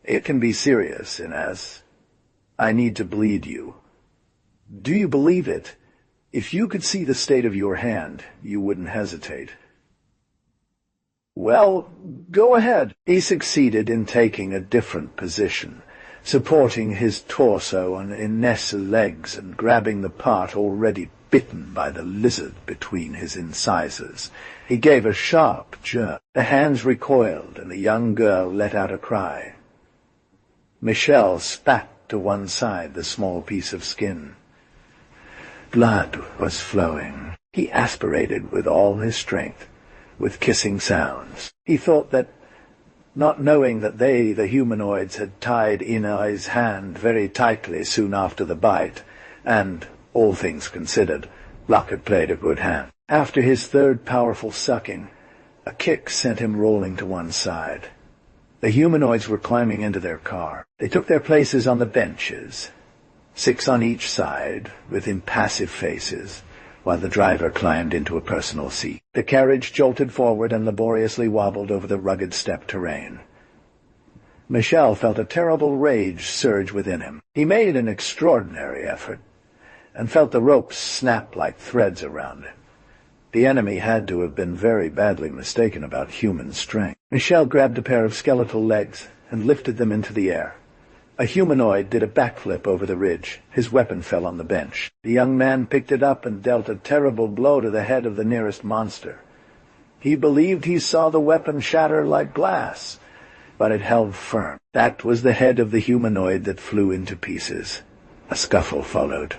It can be serious, Inez. I need to bleed you. Do you believe it? If you could see the state of your hand, you wouldn't hesitate." "Well, go ahead." He succeeded in taking a different position, supporting his torso on Inez's legs and grabbing the part already bitten by the lizard between his incisors. He gave a sharp jerk. The hands recoiled, and the young girl let out a cry. Michelle spat to one side the small piece of skin. Blood was flowing. He aspirated with all his strength, with kissing sounds. He thought that, not knowing that they, the humanoids, had tied Inez's hand very tightly soon after the bite, and, all things considered, luck had played a good hand. After his third powerful sucking, a kick sent him rolling to one side. The humanoids were climbing into their car. They took their places on the benches, 6 on each side, with impassive faces, while the driver climbed into a personal seat. The carriage jolted forward and laboriously wobbled over the rugged steppe terrain. Michel felt a terrible rage surge within him. He made an extraordinary effort, and felt the ropes snap like threads around him. The enemy had to have been very badly mistaken about human strength. Michel grabbed a pair of skeletal legs and lifted them into the air. A humanoid did a backflip over the ridge. His weapon fell on the bench. The young man picked it up and dealt a terrible blow to the head of the nearest monster. He believed he saw the weapon shatter like glass, but it held firm. That was the head of the humanoid that flew into pieces. A scuffle followed.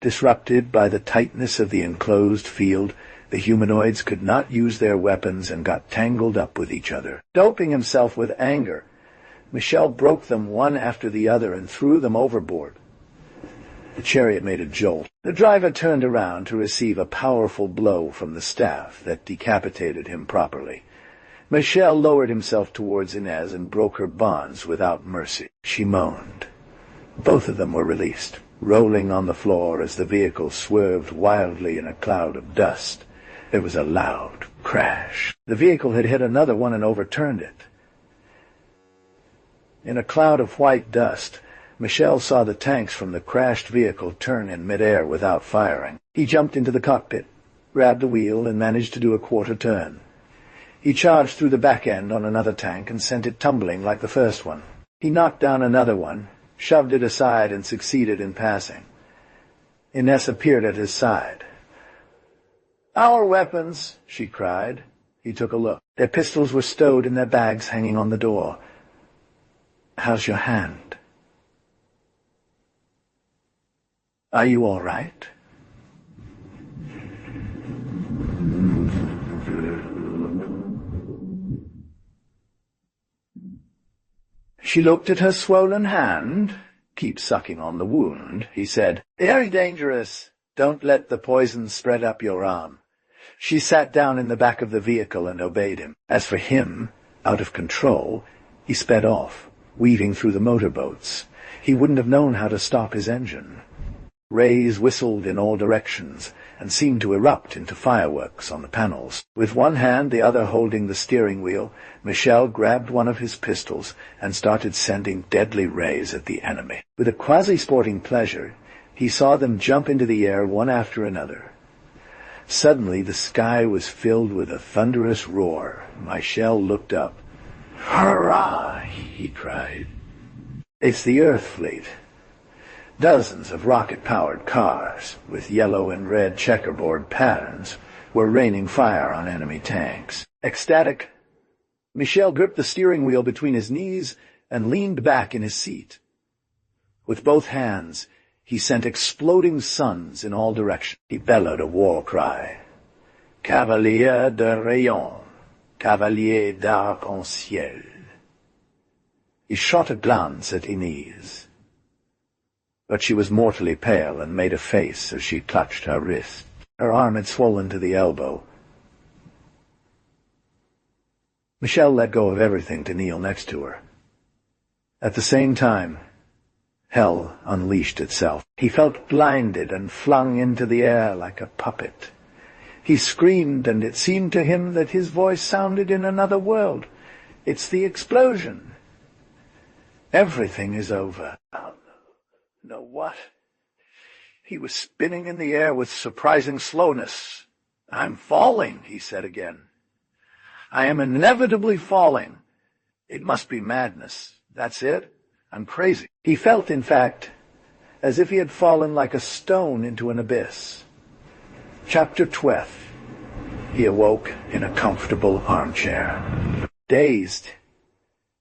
Disrupted by the tightness of the enclosed field, the humanoids could not use their weapons and got tangled up with each other. Doping himself with anger, Michel broke them one after the other and threw them overboard. The chariot made a jolt. The driver turned around to receive a powerful blow from the staff that decapitated him properly. Michel lowered himself towards Inez and broke her bonds without mercy. She moaned. Both of them were released, rolling on the floor as the vehicle swerved wildly in a cloud of dust. There was a loud crash. The vehicle had hit another one and overturned it. In a cloud of white dust, Michel saw the tanks from the crashed vehicle turn in midair without firing. He jumped into the cockpit, grabbed the wheel, and managed to do a quarter turn. He charged through the back end on another tank and sent it tumbling like the first one. He knocked down another one, shoved it aside, and succeeded in passing. Inez appeared at his side. "Our weapons," she cried. He took a look. Their pistols were stowed in their bags hanging on the door. "How's your hand? Are you all right?" She looked at her swollen hand. "Keep sucking on the wound," he said. "Very dangerous. Don't let the poison spread up your arm." She sat down in the back of the vehicle and obeyed him. As for him, out of control, he sped off, weaving through the motorboats. He wouldn't have known how to stop his engine. Rays whistled in all directions and seemed to erupt into fireworks on the panels. With one hand, the other holding the steering wheel, Michel grabbed one of his pistols and started sending deadly rays at the enemy. With a quasi-sporting pleasure, he saw them jump into the air one after another. Suddenly the sky was filled with a thunderous roar. Michel looked up. "Hurrah!" he cried. "It's the Earth fleet." Dozens of rocket-powered cars, with yellow and red checkerboard patterns, were raining fire on enemy tanks. Ecstatic, Michel gripped the steering wheel between his knees and leaned back in his seat. With both hands, he sent exploding suns in all directions. He bellowed a war cry. "Cavalier de rayon, cavalier d'arc-en-ciel." He shot a glance at Inez, but she was mortally pale and made a face as she clutched her wrist. Her arm had swollen to the elbow. Michel let go of everything to kneel next to her. At the same time, hell unleashed itself. He felt blinded and flung into the air like a puppet. He screamed, and it seemed to him that his voice sounded in another world. "It's the explosion. Everything is over." No, what? He was spinning in the air with surprising slowness. "I'm falling," he said again. "I am inevitably falling. It must be madness. That's it. I'm crazy." He felt, in fact, as if he had fallen like a stone into an abyss. Chapter 12. He awoke in a comfortable armchair. Dazed,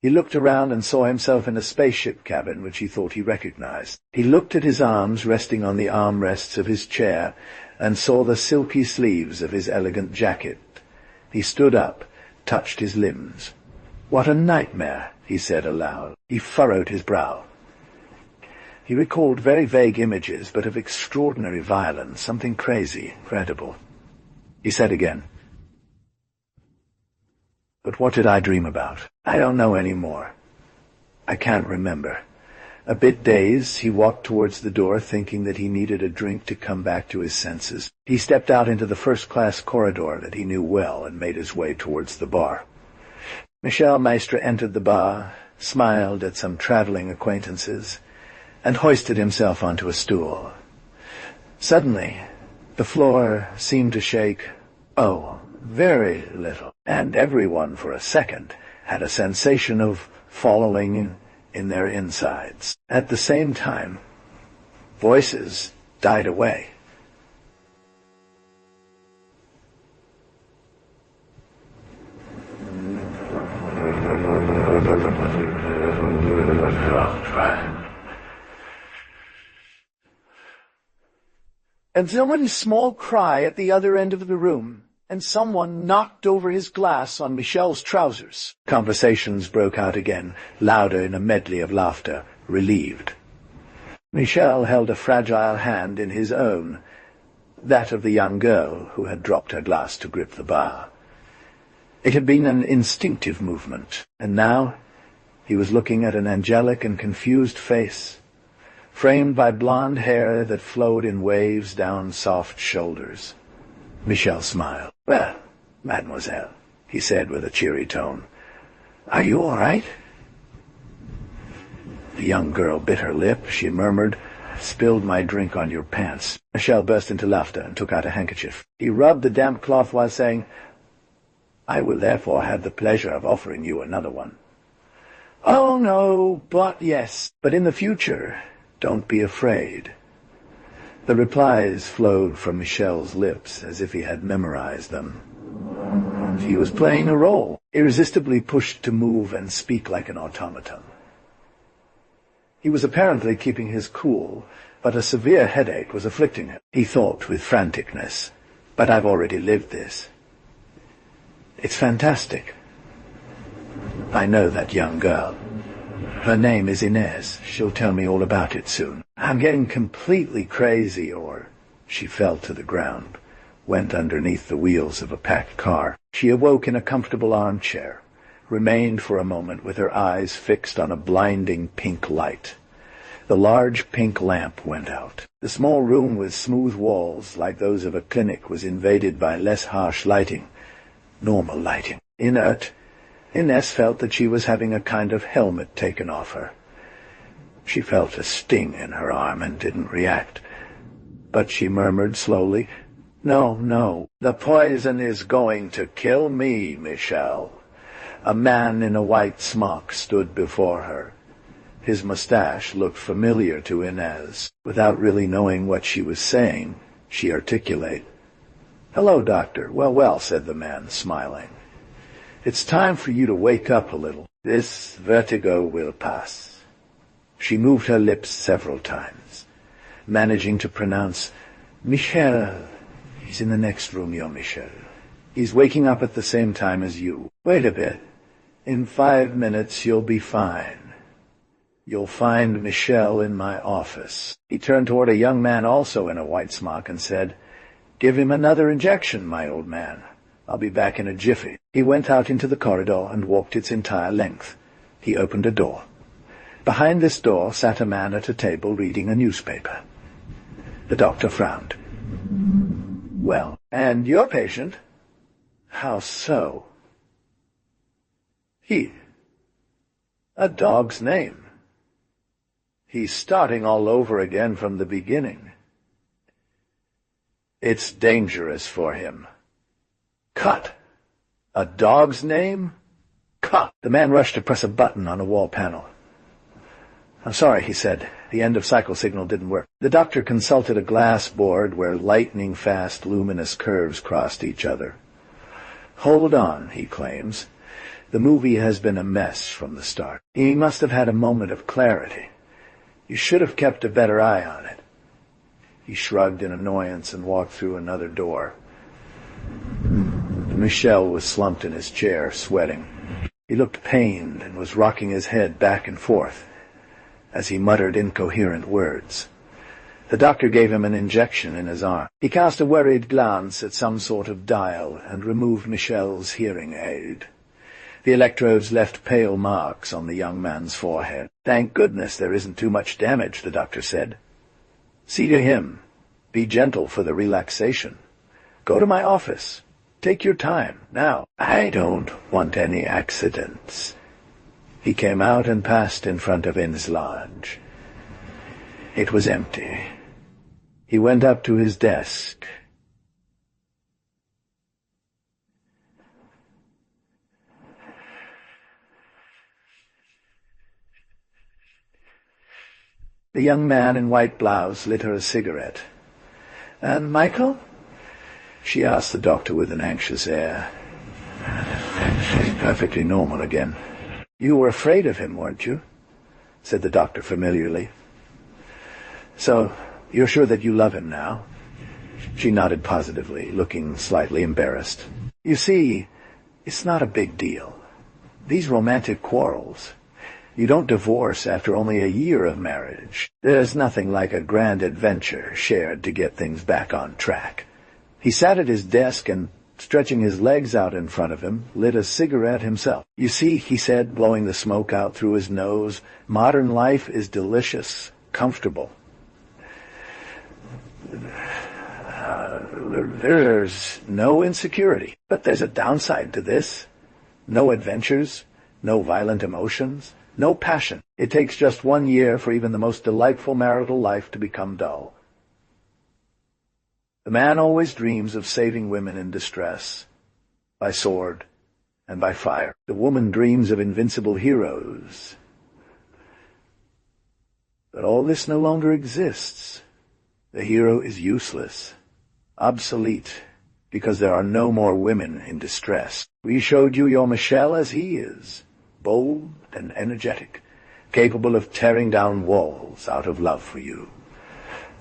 he looked around and saw himself in a spaceship cabin which he thought he recognized. He looked at his arms resting on the armrests of his chair and saw the silky sleeves of his elegant jacket. He stood up, touched his limbs. "What a nightmare," he said aloud. He furrowed his brow. He recalled very vague images, but of extraordinary violence, something crazy, incredible. He said again, "But what did I dream about? I don't know any more. I can't remember." A bit dazed, he walked towards the door, thinking that he needed a drink to come back to his senses. He stepped out into the first-class corridor that he knew well and made his way towards the bar. Michel Maistre entered the bar smiled at some traveling acquaintances, and hoisted himself onto a stool. Suddenly, the floor seemed to shake, oh, very little, and everyone for a second had a sensation of falling in their insides. At the same time, voices died away. And someone's small cry at the other end of the room, and someone knocked over his glass on Michelle's trousers. Conversations broke out again, louder in a medley of laughter, relieved. Michelle held a fragile hand in his own, that of the young girl who had dropped her glass to grip the bar. It had been an instinctive movement, and now he was looking at an angelic and confused face, framed by blonde hair that flowed in waves down soft shoulders. Michel smiled. "Well, mademoiselle," he said with a cheery tone, "are you all right?" The young girl bit her lip. She murmured, "Spilled my drink on your pants." Michel burst into laughter and took out a handkerchief. He rubbed the damp cloth while saying, "I will therefore have the pleasure of offering you another one." "Oh, no, but yes. But in the future, don't be afraid." The replies flowed from Michel's lips as if he had memorized them. He was playing a role, irresistibly pushed to move and speak like an automaton. He was apparently keeping his cool, but a severe headache was afflicting him. He thought with franticness, "But I've already lived this. It's fantastic. I know that young girl. Her name is Inez. She'll tell me all about it soon. I'm getting completely crazy," or she fell to the ground, went underneath the wheels of a packed car. She awoke in a comfortable armchair, remained for a moment with her eyes fixed on a blinding pink light. The large pink lamp went out. The small room with smooth walls, like those of a clinic, was invaded by less harsh lighting, normal lighting. Inert, Inez felt that she was having a kind of helmet taken off her. She felt a sting in her arm and didn't react. But she murmured slowly, "No, no, the poison is going to kill me, Michel." A man in a white smock stood before her. His mustache looked familiar to Inez. Without really knowing what she was saying, she articulated, "Hello, doctor." Well, said the man, smiling. "It's time for you to wake up a little. This vertigo will pass." She moved her lips several times, managing to pronounce, "Michel. He's in the next room, your Michel. He's waking up at the same time as you. Wait a bit. In 5 minutes you'll be fine. You'll find Michel in my office." He turned toward a young man also in a white smock and said, "Give him another injection, my old man. I'll be back in a jiffy." He went out into the corridor and walked its entire length. He opened a door. Behind this door sat a man at a table reading a newspaper. The doctor frowned. "Well, and your patient?" "How so?" A dog's name. He's starting all over again from the beginning. It's dangerous for him." "Cut. A dog's name? Cut." The man rushed to press a button on a wall panel. "I'm sorry," he said. The end of cycle signal didn't work. The doctor consulted a glass board where lightning-fast luminous curves crossed each other. "Hold on," he claims. "The movie has been a mess from the start. He must have had a moment of clarity. You should have kept a better eye on it." He shrugged in annoyance and walked through another door. Michel was slumped in his chair, sweating. He looked pained and was rocking his head back and forth as he muttered incoherent words. The doctor gave him an injection in his arm. He cast a worried glance at some sort of dial and removed Michel's hearing aid. The electrodes left pale marks on the young man's forehead. "Thank goodness there isn't too much damage," the doctor said. "See to him. Be gentle for the relaxation. Go to my office. Take your time, now." "I don't want any accidents." He came out and passed in front of Inn's lodge. It was empty. He went up to his desk. The young man in white blouse lit her a cigarette. "And Michael?" she asked the doctor with an anxious air. "He's perfectly normal again." "You were afraid of him, weren't you?" said the doctor familiarly. "So, you're sure that you love him now?" She nodded positively, looking slightly embarrassed. "You see, it's not a big deal. These romantic quarrels. You don't divorce after only a year of marriage. There's nothing like a grand adventure shared to get things back on track." He sat at his desk and, stretching his legs out in front of him, lit a cigarette himself. "You see," he said, blowing the smoke out through his nose, "modern life is delicious, comfortable. There's no insecurity. But there's a downside to this. No adventures, no violent emotions, no passion. It takes just 1 year for even the most delightful marital life to become dull. The man always dreams of saving women in distress, by sword and by fire. The woman dreams of invincible heroes. But all this no longer exists. The hero is useless, obsolete, because there are no more women in distress. We showed you your Michel as he is, bold and energetic, capable of tearing down walls out of love for you.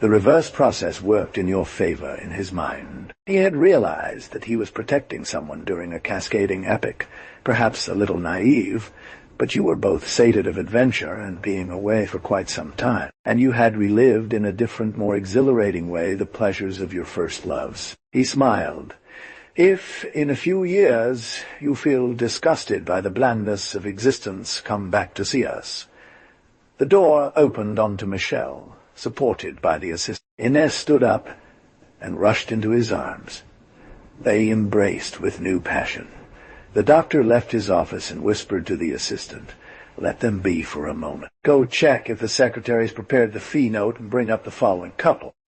The reverse process worked in your favor in his mind. He had realized that he was protecting someone during a cascading epic, perhaps a little naive, but you were both sated of adventure and being away for quite some time, and you had relived in a different, more exhilarating way the pleasures of your first loves. He smiled. "If, in a few years, you feel disgusted by the blandness of existence, come back to see us." The door opened onto Michel, supported by the assistant. Inez stood up and rushed into his arms. They embraced with new passion. The doctor left his office and whispered to the assistant, "Let them be for a moment. Go check if the secretary's prepared the fee note and bring up the following couple."